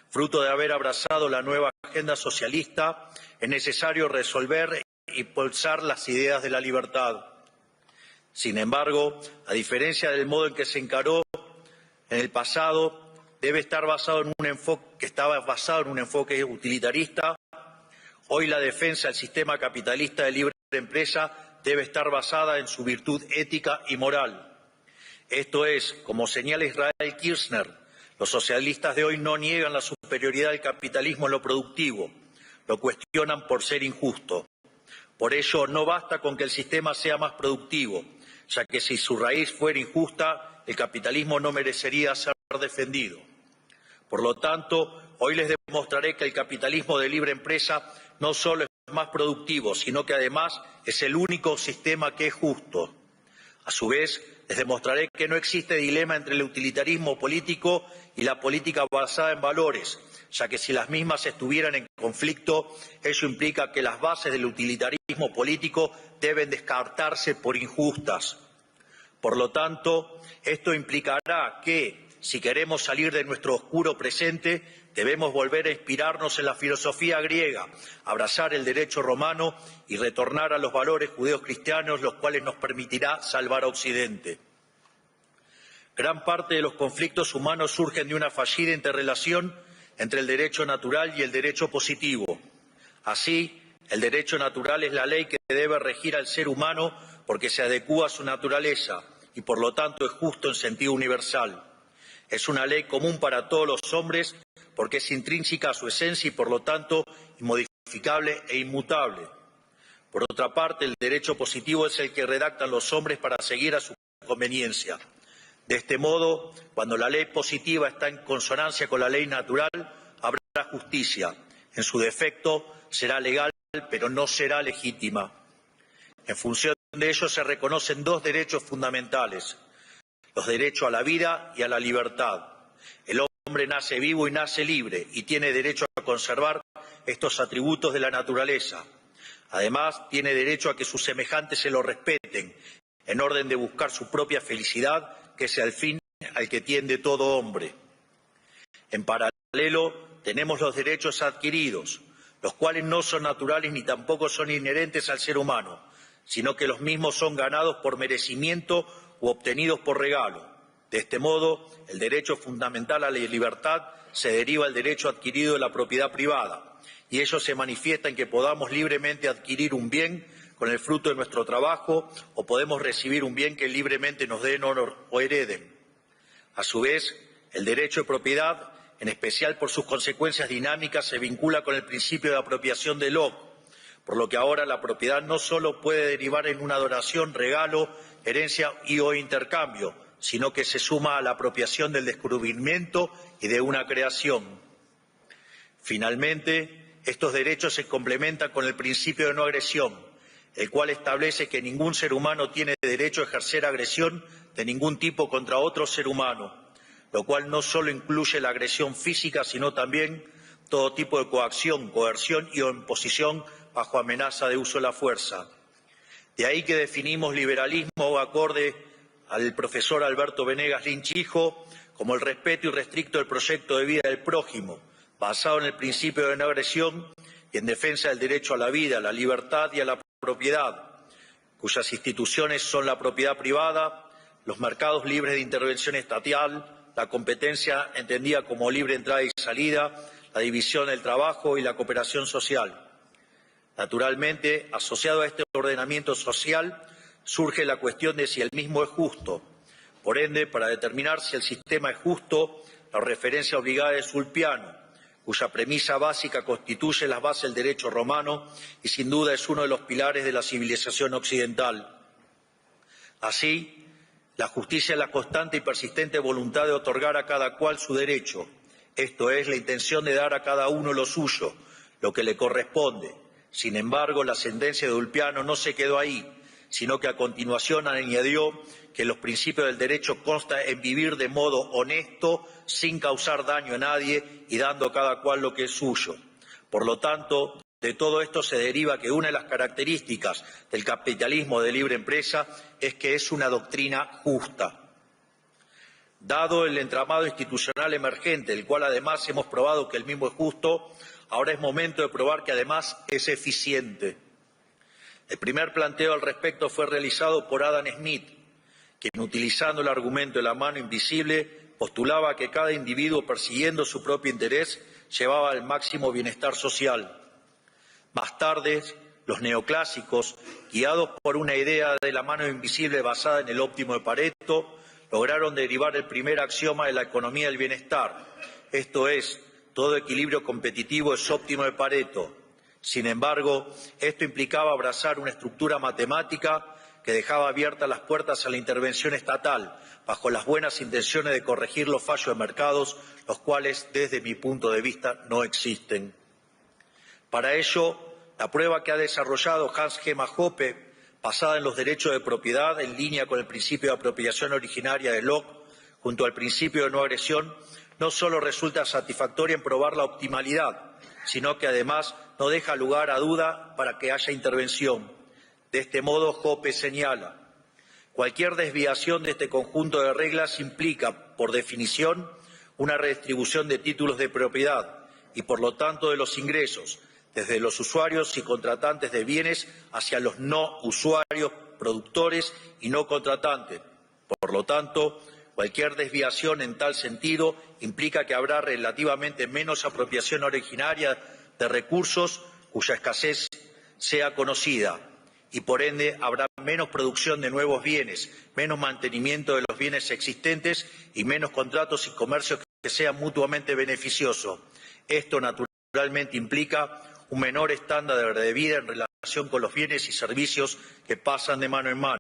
S22: fruto de haber abrazado la nueva agenda socialista, es necesario resolver y impulsar las ideas de la libertad. Sin embargo, a diferencia del modo en que se encaró en el pasado, estaba basado en un enfoque utilitarista. Hoy la defensa del sistema capitalista de libre empresa debe estar basada en su virtud ética y moral. Esto es, como señala Israel Kirchner, los socialistas de hoy no niegan la superioridad del capitalismo en lo productivo, lo cuestionan por ser injusto. Por ello, no basta con que el sistema sea más productivo, ya que si su raíz fuera injusta, el capitalismo no merecería ser defendido. Por lo tanto, hoy les demostraré que el capitalismo de libre empresa no solo es más productivo, sino que además es el único sistema que es justo. A su vez, les demostraré que no existe dilema entre el utilitarismo político y la política basada en valores, ya que si las mismas estuvieran en conflicto, ello implica que las bases del utilitarismo político deben descartarse por injustas. Por lo tanto, esto implicará que, si queremos salir de nuestro oscuro presente, debemos volver a inspirarnos en la filosofía griega, abrazar el derecho romano y retornar a los valores judeos-cristianos, los cuales nos permitirá salvar a Occidente. Gran parte de los conflictos humanos surgen de una fallida interrelación entre el derecho natural y el derecho positivo. Así, el derecho natural es la ley que debe regir al ser humano porque se adecúa a su naturaleza y por lo tanto es justo en sentido universal. Es una ley común para todos los hombres porque es intrínseca a su esencia y por lo tanto inmodificable e inmutable. Por otra parte, el derecho positivo es el que redactan los hombres para seguir a su conveniencia. De este modo, cuando la ley positiva está en consonancia con la ley natural, habrá justicia. En su defecto, será legal, pero no será legítima. En función de ello se reconocen dos derechos fundamentales: los derechos a la vida y a la libertad. El hombre nace vivo y nace libre y tiene derecho a conservar estos atributos de la naturaleza. Además, tiene derecho a que sus semejantes se lo respeten, en orden de buscar su propia felicidad, que es el fin al que tiende todo hombre. En paralelo, tenemos los derechos adquiridos, los cuales no son naturales ni tampoco son inherentes al ser humano, sino que los mismos son ganados por merecimiento u obtenidos por regalo. De este modo, el derecho fundamental a la libertad se deriva del derecho adquirido de la propiedad privada, y ello se manifiesta en que podamos libremente adquirir un bien con el fruto de nuestro trabajo, o podemos recibir un bien que libremente nos den o hereden. A su vez, el derecho de propiedad, en especial por sus consecuencias dinámicas, se vincula con el principio de apropiación del otro, por lo que ahora la propiedad no solo puede derivar en una donación, regalo, herencia y o intercambio, sino que se suma a la apropiación del descubrimiento y de una creación. Finalmente, estos derechos se complementan con el principio de no agresión, el cual establece que ningún ser humano tiene derecho a ejercer agresión de ningún tipo contra otro ser humano, lo cual no solo incluye la agresión física, sino también todo tipo de coacción, coerción y o imposición bajo amenaza de uso de la fuerza. De ahí que definimos liberalismo acorde al profesor Alberto Venegas Lynch hijo como el respeto irrestricto del proyecto de vida del prójimo, basado en el principio de no agresión y en defensa del derecho a la vida, a la libertad y a la propiedad, cuyas instituciones son la propiedad privada, los mercados libres de intervención estatal, la competencia entendida como libre entrada y salida, la división del trabajo y la cooperación social. Naturalmente, asociado a este ordenamiento social, surge la cuestión de si el mismo es justo. Por ende, para determinar si el sistema es justo, la referencia obligada es Ulpiano, cuya premisa básica constituye las bases del derecho romano y sin duda es uno de los pilares de la civilización occidental. Así, la justicia es la constante y persistente voluntad de otorgar a cada cual su derecho, esto es, la intención de dar a cada uno lo suyo, lo que le corresponde. Sin embargo, la sentencia de Ulpiano no se quedó ahí, sino que a continuación añadió que los principios del derecho constan en vivir de modo honesto, sin causar daño a nadie y dando a cada cual lo que es suyo. Por lo tanto, de todo esto se deriva que una de las características del capitalismo de libre empresa es que es una doctrina justa. Dado el entramado institucional emergente, el cual además hemos probado que el mismo es justo, ahora es momento de probar que además es eficiente. El primer planteo al respecto fue realizado por Adam Smith, quien utilizando el argumento de la mano invisible postulaba que cada individuo persiguiendo su propio interés llevaba al máximo bienestar social. Más tarde, los neoclásicos, guiados por una idea de la mano invisible basada en el óptimo de Pareto, lograron derivar el primer axioma de la economía del bienestar, esto es, todo equilibrio competitivo es óptimo de Pareto. Sin embargo, esto implicaba abrazar una estructura matemática que dejaba abiertas las puertas a la intervención estatal, bajo las buenas intenciones de corregir los fallos de mercados, los cuales, desde mi punto de vista, no existen. Para ello, la prueba que ha desarrollado Hans Gemma Hoppe, basada en los derechos de propiedad, en línea con el principio de apropiación originaria de Locke, junto al principio de no agresión, no solo resulta satisfactoria en probar la optimalidad, sino que además no deja lugar a duda para que haya intervención. De este modo, Hoppe señala, cualquier desviación de este conjunto de reglas implica, por definición, una redistribución de títulos de propiedad y, por lo tanto, de los ingresos, desde los usuarios y contratantes de bienes hacia los no usuarios, productores y no contratantes. Por lo tanto, cualquier desviación en tal sentido implica que habrá relativamente menos apropiación originaria de recursos cuya escasez sea conocida y, por ende, habrá menos producción de nuevos bienes, menos mantenimiento de los bienes existentes y menos contratos y comercios que sean mutuamente beneficiosos. Esto, naturalmente, implica un menor estándar de vida en relación con los bienes y servicios que pasan de mano en mano.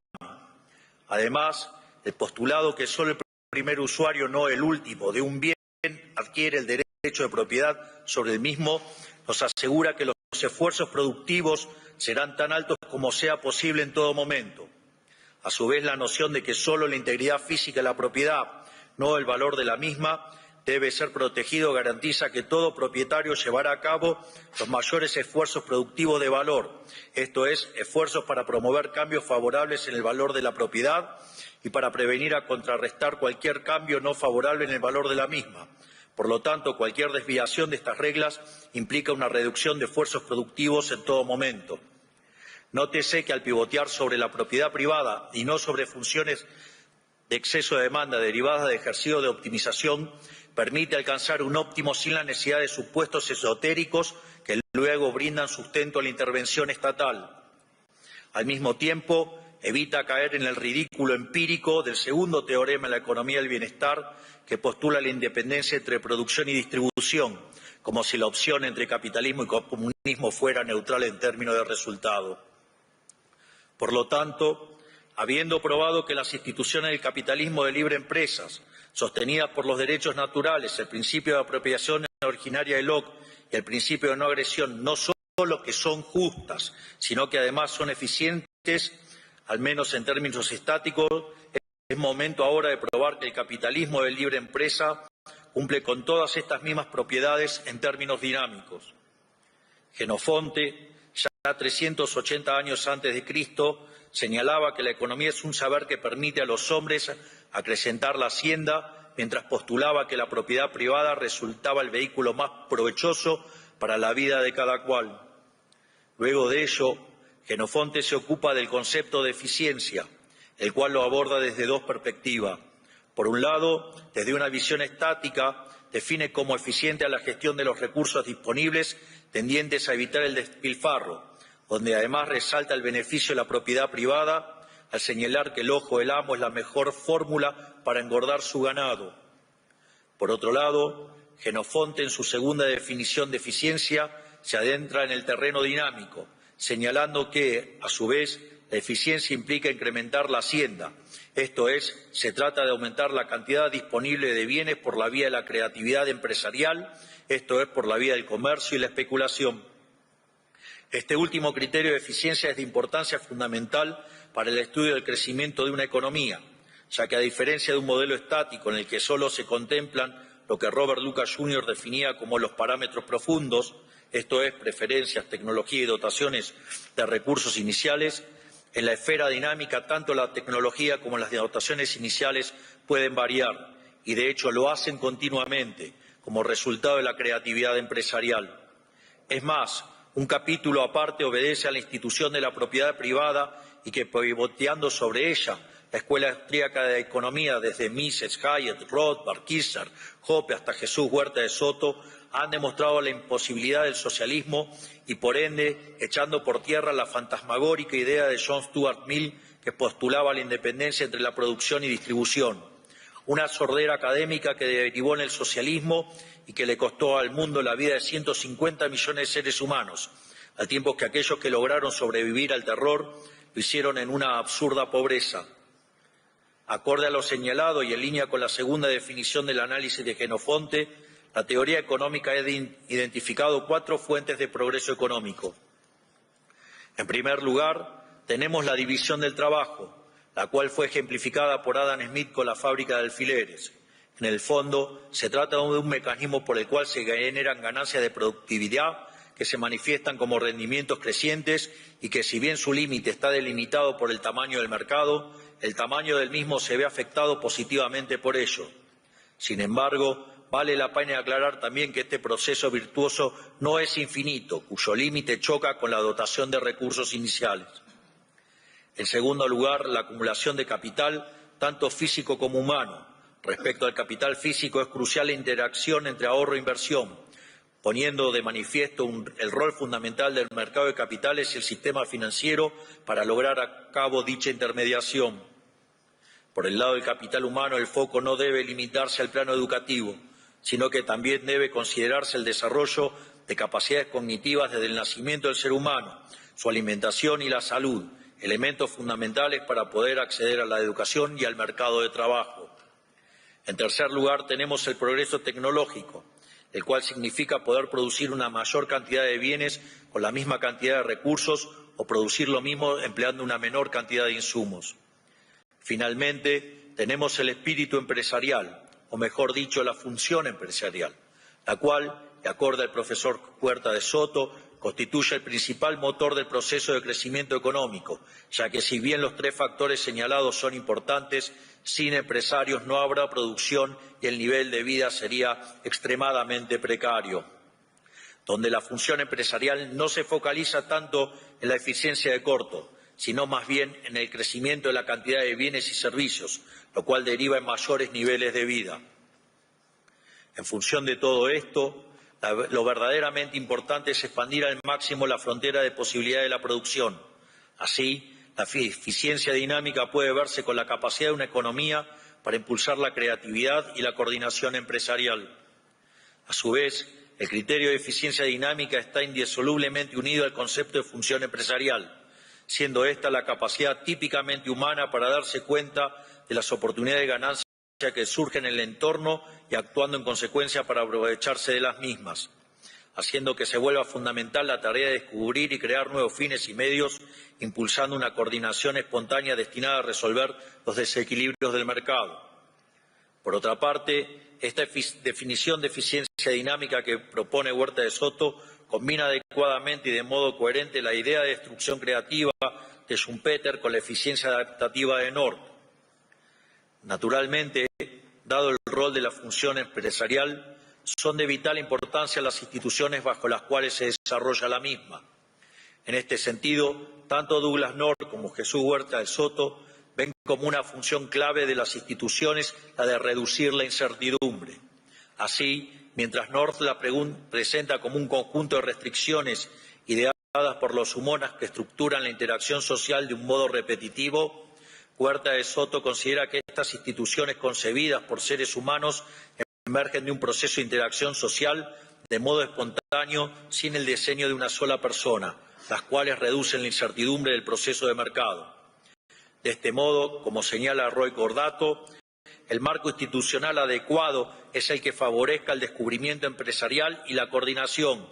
S22: Además, el postulado que solo el primer usuario, no el último, de un bien adquiere el derecho de propiedad sobre el mismo, nos asegura que los esfuerzos productivos serán tan altos como sea posible en todo momento. A su vez, la noción de que solo la integridad física de la propiedad, no el valor de la misma, debe ser protegido, garantiza que todo propietario llevará a cabo los mayores esfuerzos productivos de valor, esto es, esfuerzos para promover cambios favorables en el valor de la propiedad y para prevenir a contrarrestar cualquier cambio no favorable en el valor de la misma. Por lo tanto, cualquier desviación de estas reglas implica una reducción de esfuerzos productivos en todo momento. Nótese que al pivotear sobre la propiedad privada y no sobre funciones de exceso de demanda derivadas de ejercicio de optimización, permite alcanzar un óptimo sin la necesidad de supuestos esotéricos que luego brindan sustento a la intervención estatal. Al mismo tiempo, evita caer en el ridículo empírico del segundo teorema de la economía del bienestar que postula la independencia entre producción y distribución, como si la opción entre capitalismo y comunismo fuera neutral en términos de resultado. Por lo tanto, habiendo probado que las instituciones del capitalismo de libre empresas, sostenidas por los derechos naturales, el principio de apropiación originaria de Locke y el principio de no agresión, no solo solo que son justas, sino que además son eficientes, al menos en términos estáticos. Es momento ahora de probar que el capitalismo de libre empresa cumple con todas estas mismas propiedades en términos dinámicos. Genofonte, ya 380 años antes de Cristo, señalaba que la economía es un saber que permite a los hombres acrecentar la hacienda, mientras postulaba que la propiedad privada resultaba el vehículo más provechoso para la vida de cada cual. Luego de ello, Genofonte se ocupa del concepto de eficiencia, el cual lo aborda desde dos perspectivas. Por un lado, desde una visión estática, define como eficiente a la gestión de los recursos disponibles tendientes a evitar el despilfarro, donde además resalta el beneficio de la propiedad privada al señalar que el ojo del amo es la mejor fórmula para engordar su ganado. Por otro lado, Genofonte, en su segunda definición de eficiencia, se adentra en el terreno dinámico, señalando que, a su vez, la eficiencia implica incrementar la hacienda. Esto es, se trata de aumentar la cantidad disponible de bienes por la vía de la creatividad empresarial, esto es, por la vía del comercio y la especulación. Este último criterio de eficiencia es de importancia fundamental para el estudio del crecimiento de una economía, ya que a diferencia de un modelo estático en el que solo se contemplan lo que Robert Lucas Jr. definía como los parámetros profundos, esto es, preferencias, tecnología y dotaciones de recursos iniciales, en la esfera dinámica tanto la tecnología como las dotaciones iniciales pueden variar y de hecho lo hacen continuamente como resultado de la creatividad empresarial. Es más, un capítulo aparte obedece a la institución de la propiedad privada y que, pivoteando sobre ella, la Escuela Austríaca de Economía, desde Mises, Hayek, Rothbard, Kirchner, Hoppe hasta Jesús Huerta de Soto, han demostrado la imposibilidad del socialismo y, por ende, echando por tierra la fantasmagórica idea de John Stuart Mill que postulaba la independencia entre la producción y distribución. Una sordera académica que derivó en el socialismo y que le costó al mundo la vida de 150 millones de seres humanos, al tiempo que aquellos que lograron sobrevivir al terror lo hicieron en una absurda pobreza. Acorde a lo señalado y en línea con la segunda definición del análisis de Genofonte, la teoría económica ha identificado 4 fuentes de progreso económico. En primer lugar, tenemos la división del trabajo, la cual fue ejemplificada por Adam Smith con la fábrica de alfileres. En el fondo, se trata de un mecanismo por el cual se generan ganancias de productividad que se manifiestan como rendimientos crecientes y que, si bien su límite está delimitado por el tamaño del mercado, el tamaño del mismo se ve afectado positivamente por ello. Sin embargo, vale la pena aclarar también que este proceso virtuoso no es infinito, cuyo límite choca con la dotación de recursos iniciales. En segundo lugar, la acumulación de capital, tanto físico como humano. Respecto al capital físico, es crucial la interacción entre ahorro e inversión, poniendo de manifiesto el rol fundamental del mercado de capitales y el sistema financiero para lograr a cabo dicha intermediación. Por el lado del capital humano, el foco no debe limitarse al plano educativo, sino que también debe considerarse el desarrollo de capacidades cognitivas desde el nacimiento del ser humano, su alimentación y la salud, elementos fundamentales para poder acceder a la educación y al mercado de trabajo. En tercer lugar, tenemos el progreso tecnológico, el cual significa poder producir una mayor cantidad de bienes con la misma cantidad de recursos o producir lo mismo empleando una menor cantidad de insumos. Finalmente, tenemos el espíritu empresarial, o mejor dicho, la función empresarial, la cual, de acuerdo al profesor Huerta de Soto, constituye el principal motor del proceso de crecimiento económico, ya que si bien los 3 factores señalados son importantes, sin empresarios no habrá producción y el nivel de vida sería extremadamente precario. Donde la función empresarial no se focaliza tanto en la eficiencia de corto, sino más bien en el crecimiento de la cantidad de bienes y servicios, lo cual deriva en mayores niveles de vida. En función de todo esto, lo verdaderamente importante es expandir al máximo la frontera de posibilidad de la producción. Así, la eficiencia dinámica puede verse con la capacidad de una economía para impulsar la creatividad y la coordinación empresarial. A su vez, el criterio de eficiencia dinámica está indisolublemente unido al concepto de función empresarial, siendo esta la capacidad típicamente humana para darse cuenta de las oportunidades de ganancia que surgen en el entorno y actuando en consecuencia para aprovecharse de las mismas. haciendo que se vuelva fundamental la tarea de descubrir y crear nuevos fines y medios, impulsando una coordinación espontánea destinada a resolver los desequilibrios del mercado. Por otra parte, esta definición de eficiencia dinámica que propone Huerta de Soto combina adecuadamente y de modo coherente la idea de destrucción creativa de Schumpeter con la eficiencia adaptativa de North. Naturalmente, dado el rol de la función empresarial, son de vital importancia las instituciones bajo las cuales se desarrolla la misma. En este sentido, tanto Douglas North como Jesús Huerta de Soto ven como una función clave de las instituciones la de reducir la incertidumbre. Así, mientras North la presenta como un conjunto de restricciones ideadas por los humanos que estructuran la interacción social de un modo repetitivo, Huerta de Soto considera que estas instituciones concebidas por seres humanos emergen de un proceso de interacción social de modo espontáneo sin el diseño de una sola persona, las cuales reducen la incertidumbre del proceso de mercado. De este modo, como señala Roy Cordato, el marco institucional adecuado es el que favorezca el descubrimiento empresarial y la coordinación,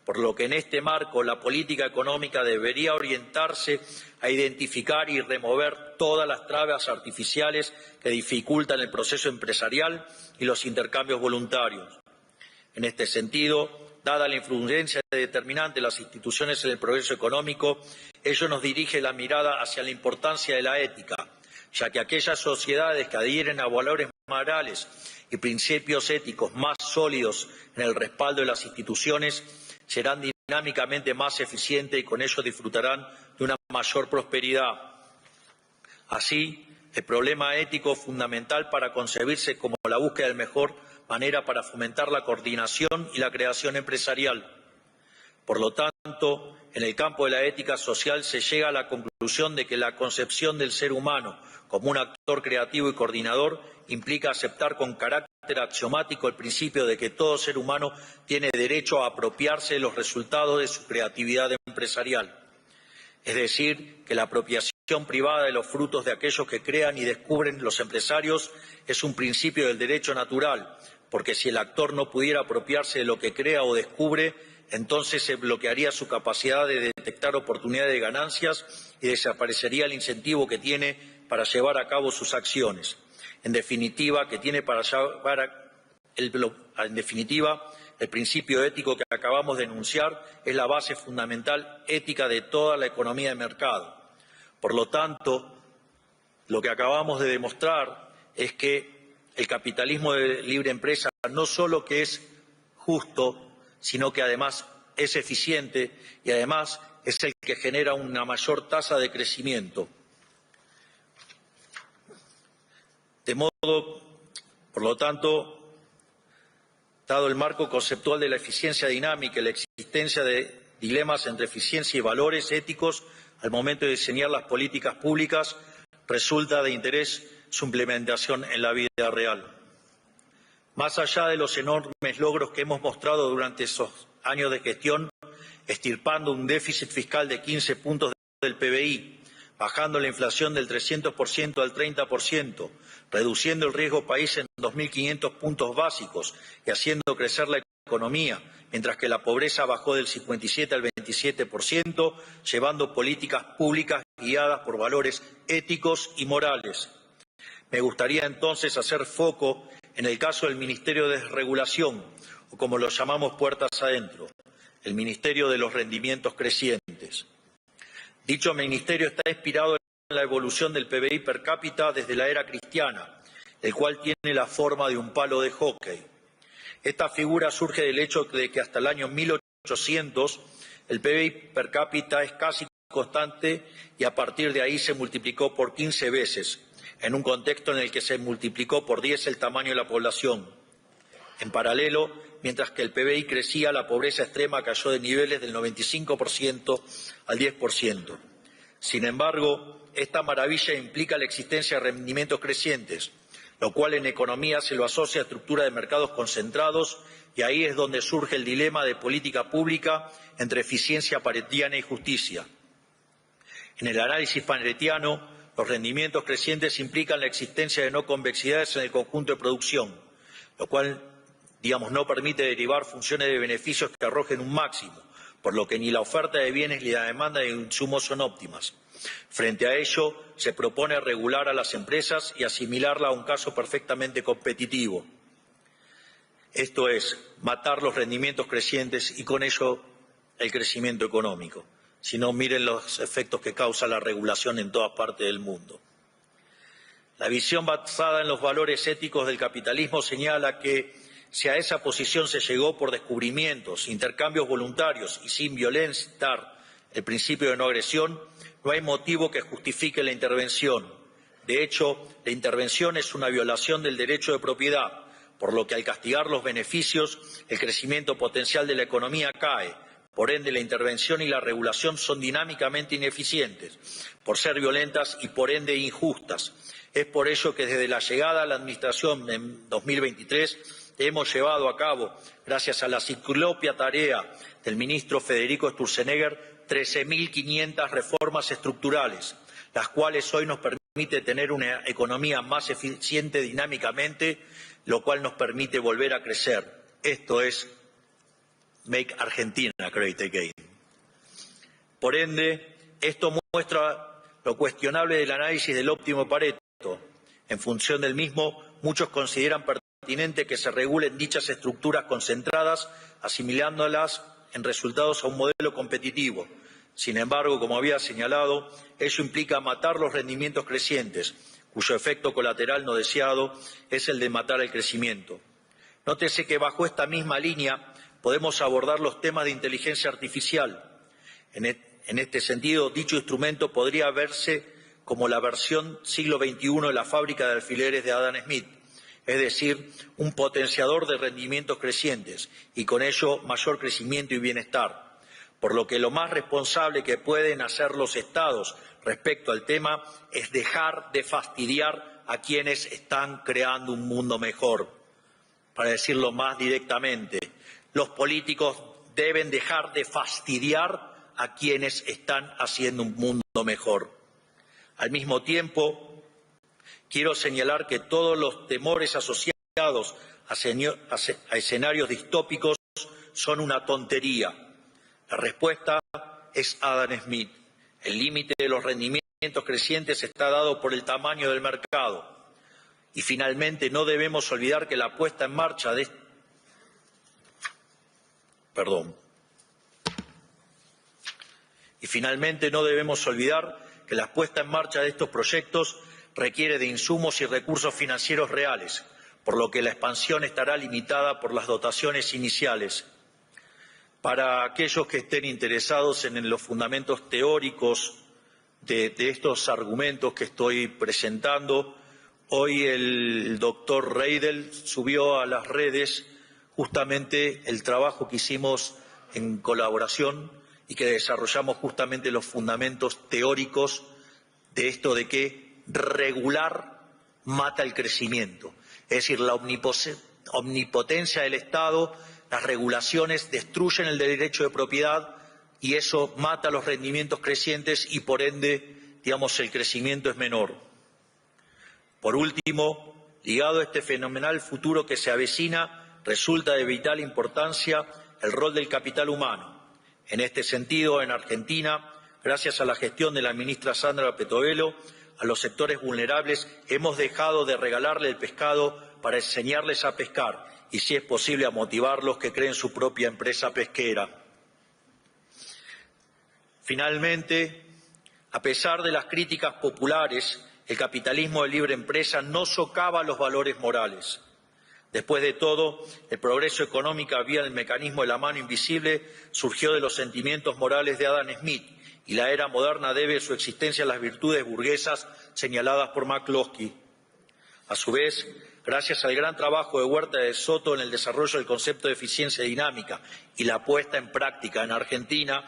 S22: por lo que en este marco la política económica debería orientarse a identificar y remover todas las trabas artificiales que dificultan el proceso empresarial y los intercambios voluntarios. En este sentido, dada la influencia determinante de las instituciones en el progreso económico, ello nos dirige la mirada hacia la importancia de la ética, ya que aquellas sociedades que adhieren a valores morales y principios éticos más sólidos en el respaldo de las instituciones serán dinámicamente más eficientes y con ello disfrutarán de una mayor prosperidad. Así, el problema ético fundamental para concebirse como la búsqueda de la mejor manera para fomentar la coordinación y la creación empresarial. Por lo tanto, en el campo de la ética social se llega a la conclusión de que la concepción del ser humano como un actor creativo y coordinador implica aceptar con carácter axiomático el principio de que todo ser humano tiene derecho a apropiarse de los resultados de su creatividad empresarial. Es decir, que la apropiación privada de los frutos de aquellos que crean y descubren los empresarios es un principio del derecho natural, porque si el actor no pudiera apropiarse de lo que crea o descubre, entonces se bloquearía su capacidad de detectar oportunidades de ganancias y desaparecería el incentivo que tiene para llevar a cabo sus acciones. En definitiva, el principio ético que acabamos de enunciar es la base fundamental ética de toda la economía de mercado. Por lo tanto, lo que acabamos de demostrar es que el capitalismo de libre empresa no solo que es justo, sino que además es eficiente y además es el que genera una mayor tasa de crecimiento. Por lo tanto, dado el marco conceptual de la eficiencia dinámica y la existencia de dilemas entre eficiencia y valores éticos al momento de diseñar las políticas públicas, resulta de interés su implementación en la vida real. Más allá de los enormes logros que hemos mostrado durante esos años de gestión, extirpando un déficit fiscal de 15 puntos del PBI, bajando la inflación del 300% al 30%, reduciendo el riesgo país en 2.500 puntos básicos y haciendo crecer la economía, mientras que la pobreza bajó del 57 al 27%, llevando políticas públicas guiadas por valores éticos y morales. Me gustaría entonces hacer foco en el caso del Ministerio de Desregulación, o como lo llamamos puertas adentro, el Ministerio de los Rendimientos Crecientes. Dicho ministerio está inspirado en la evolución del PBI per cápita desde la era cristiana, el cual tiene la forma de un palo de hockey. Esta figura surge del hecho de que hasta el año 1800 el PBI per cápita es casi constante y a partir de ahí se multiplicó por 15 veces, en un contexto en el que se multiplicó por 10 el tamaño de la población. En paralelo, mientras que el PBI crecía, la pobreza extrema cayó de niveles del 95% al 10%. Sin embargo, esta maravilla implica la existencia de rendimientos crecientes, lo cual en economía se lo asocia a estructura de mercados concentrados y ahí es donde surge el dilema de política pública entre eficiencia paretiana y justicia. En el análisis paretiano, los rendimientos crecientes implican la existencia de no convexidades en el conjunto de producción, lo cual no permite derivar funciones de beneficios que arrojen un máximo, por lo que ni la oferta de bienes ni la demanda de insumos son óptimas. Frente a ello, se propone regular a las empresas y asimilarla a un caso perfectamente competitivo. Esto es, matar los rendimientos crecientes y con ello el crecimiento económico. Si no, miren los efectos que causa la regulación en todas partes del mundo. La visión basada en los valores éticos del capitalismo señala que si a esa posición se llegó por descubrimientos, intercambios voluntarios y sin violentar el principio de no agresión, no hay motivo que justifique la intervención. De hecho, la intervención es una violación del derecho de propiedad, por lo que al castigar los beneficios, el crecimiento potencial de la economía cae. Por ende, la intervención y la regulación son dinámicamente ineficientes, por ser violentas y por ende injustas. Es por ello que desde la llegada a la Administración en 2023 hemos llevado a cabo, gracias a la ciclópea tarea del ministro Federico Sturzenegger, 13.500 reformas estructurales, las cuales hoy nos permite tener una economía más eficiente dinámicamente, lo cual nos permite volver a crecer. Esto es Make Argentina Great Again. Por ende, esto muestra lo cuestionable del análisis del óptimo Pareto. En función del mismo, muchos consideran pertinente que se regulen dichas estructuras concentradas, asimilándolas en resultados a un modelo competitivo. Sin embargo, como había señalado, ello implica matar los rendimientos crecientes, cuyo efecto colateral no deseado es el de matar el crecimiento. Nótese que bajo esta misma línea podemos abordar los temas de inteligencia artificial. En este sentido, dicho instrumento podría verse como la versión siglo XXI de la fábrica de alfileres de Adam Smith, es decir, un potenciador de rendimientos crecientes y con ello mayor crecimiento y bienestar. Por lo que lo más responsable que pueden hacer los Estados respecto al tema es dejar de fastidiar a quienes están creando un mundo mejor. Para decirlo más directamente, los políticos deben dejar de fastidiar a quienes están haciendo un mundo mejor. Al mismo tiempo, quiero señalar que todos los temores asociados a escenarios distópicos son una tontería. La respuesta es Adam Smith. El límite de los rendimientos crecientes está dado por el tamaño del mercado. Y finalmente no debemos olvidar que la puesta en marcha de estos proyectos requiere de insumos y recursos financieros reales, por lo que la expansión estará limitada por las dotaciones iniciales. Para aquellos que estén interesados en los fundamentos teóricos de estos argumentos que estoy presentando, hoy el doctor Reidel subió a las redes justamente el trabajo que hicimos en colaboración y que desarrollamos justamente los fundamentos teóricos de esto de que regular mata el crecimiento. Es decir, la omnipotencia del Estado, las regulaciones destruyen el derecho de propiedad y eso mata los rendimientos crecientes y por ende, el crecimiento es menor. Por último, ligado a este fenomenal futuro que se avecina, resulta de vital importancia el rol del capital humano. En este sentido, en Argentina, gracias a la gestión de la ministra Sandra Petovelo, a los sectores vulnerables hemos dejado de regalarle el pescado para enseñarles a pescar y, si es posible, a motivarlos que creen su propia empresa pesquera. Finalmente, a pesar de las críticas populares, el capitalismo de libre empresa no socava los valores morales. Después de todo, el progreso económico vía el mecanismo de la mano invisible surgió de los sentimientos morales de Adam Smith y la era moderna debe su existencia a las virtudes burguesas señaladas por McCloskey. A su vez, gracias al gran trabajo de Huerta de Soto en el desarrollo del concepto de eficiencia dinámica y la puesta en práctica en Argentina,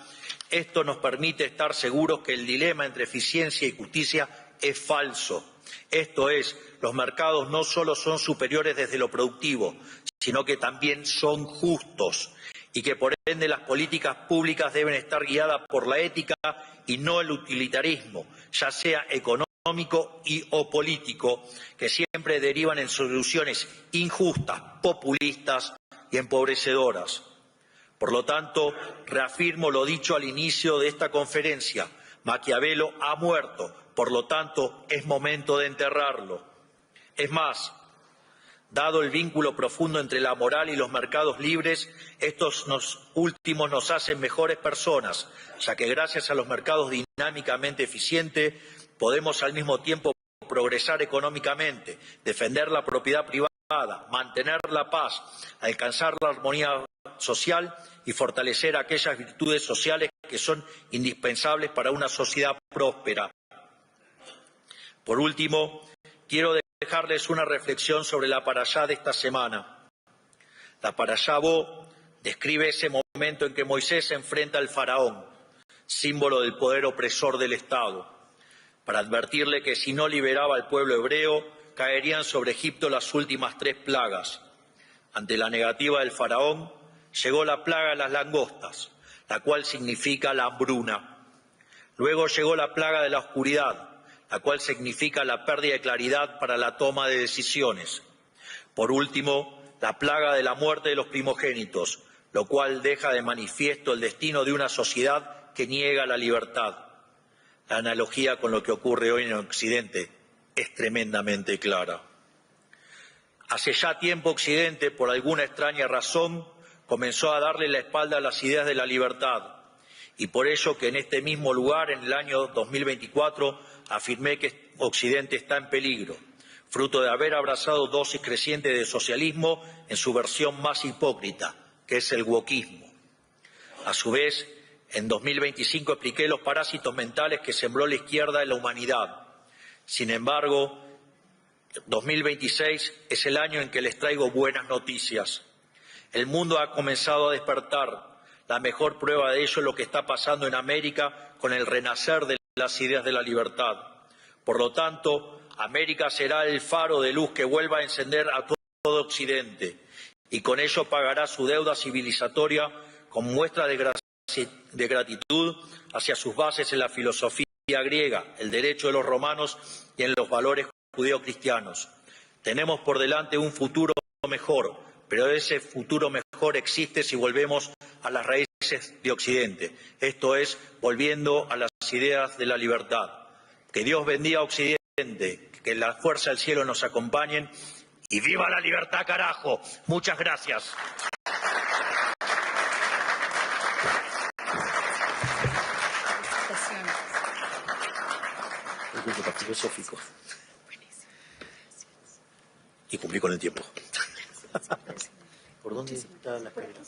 S22: esto nos permite estar seguros que el dilema entre eficiencia y justicia es falso. Esto es, los mercados no solo son superiores desde lo productivo, sino que también son justos y que por ende las políticas públicas deben estar guiadas por la ética y no el utilitarismo, ya sea económico o político, que siempre derivan en soluciones injustas, populistas y empobrecedoras. Por lo tanto, reafirmo lo dicho al inicio de esta conferencia. Maquiavelo ha muerto, por lo tanto, es momento de enterrarlo. Es más, dado el vínculo profundo entre la moral y los mercados libres, estos últimos nos hacen mejores personas, ya que gracias a los mercados dinámicamente eficientes podemos al mismo tiempo progresar económicamente, defender la propiedad privada, mantener la paz, alcanzar la armonía social y fortalecer aquellas virtudes sociales que son indispensables para una sociedad próspera. Por último, quiero dejarles una reflexión sobre la parashá de esta semana. La parashá Bo describe ese momento en que Moisés se enfrenta al faraón, símbolo del poder opresor del Estado, para advertirle que si no liberaba al pueblo hebreo, caerían sobre Egipto las últimas 3 plagas. Ante la negativa del faraón, llegó la plaga de las langostas, la cual significa la hambruna. Luego llegó la plaga de la oscuridad, la cual significa la pérdida de claridad para la toma de decisiones. Por último, la plaga de la muerte de los primogénitos, lo cual deja de manifiesto el destino de una sociedad que niega la libertad. La analogía con lo que ocurre hoy en Occidente es tremendamente clara. Hace ya tiempo Occidente, por alguna extraña razón, comenzó a darle la espalda a las ideas de la libertad. Y por ello que en este mismo lugar, en el año 2024, afirmé que Occidente está en peligro, fruto de haber abrazado dosis crecientes de socialismo en su versión más hipócrita, que es el wokismo. A su vez, en 2025 expliqué los parásitos mentales que sembró la izquierda en la humanidad. Sin embargo, 2026 es el año en que les traigo buenas noticias. El mundo ha comenzado a despertar. La mejor prueba de ello es lo que está pasando en América con el renacer de las ideas de la libertad. Por lo tanto, América será el faro de luz que vuelva a encender a todo Occidente y con ello pagará su deuda civilizatoria como muestra de gratitud hacia sus bases en la filosofía griega, el derecho de los romanos y en los valores judeocristianos. Tenemos por delante un futuro mejor, pero ese futuro mejor existe si volvemos a las raíces de Occidente, esto es, volviendo a las ideas de la libertad. Que Dios bendiga a Occidente, que la fuerza del cielo nos acompañen y ¡viva la libertad, carajo! Muchas gracias. Filosófico. Y cumplí con el tiempo. ¿Por dónde está la escalera?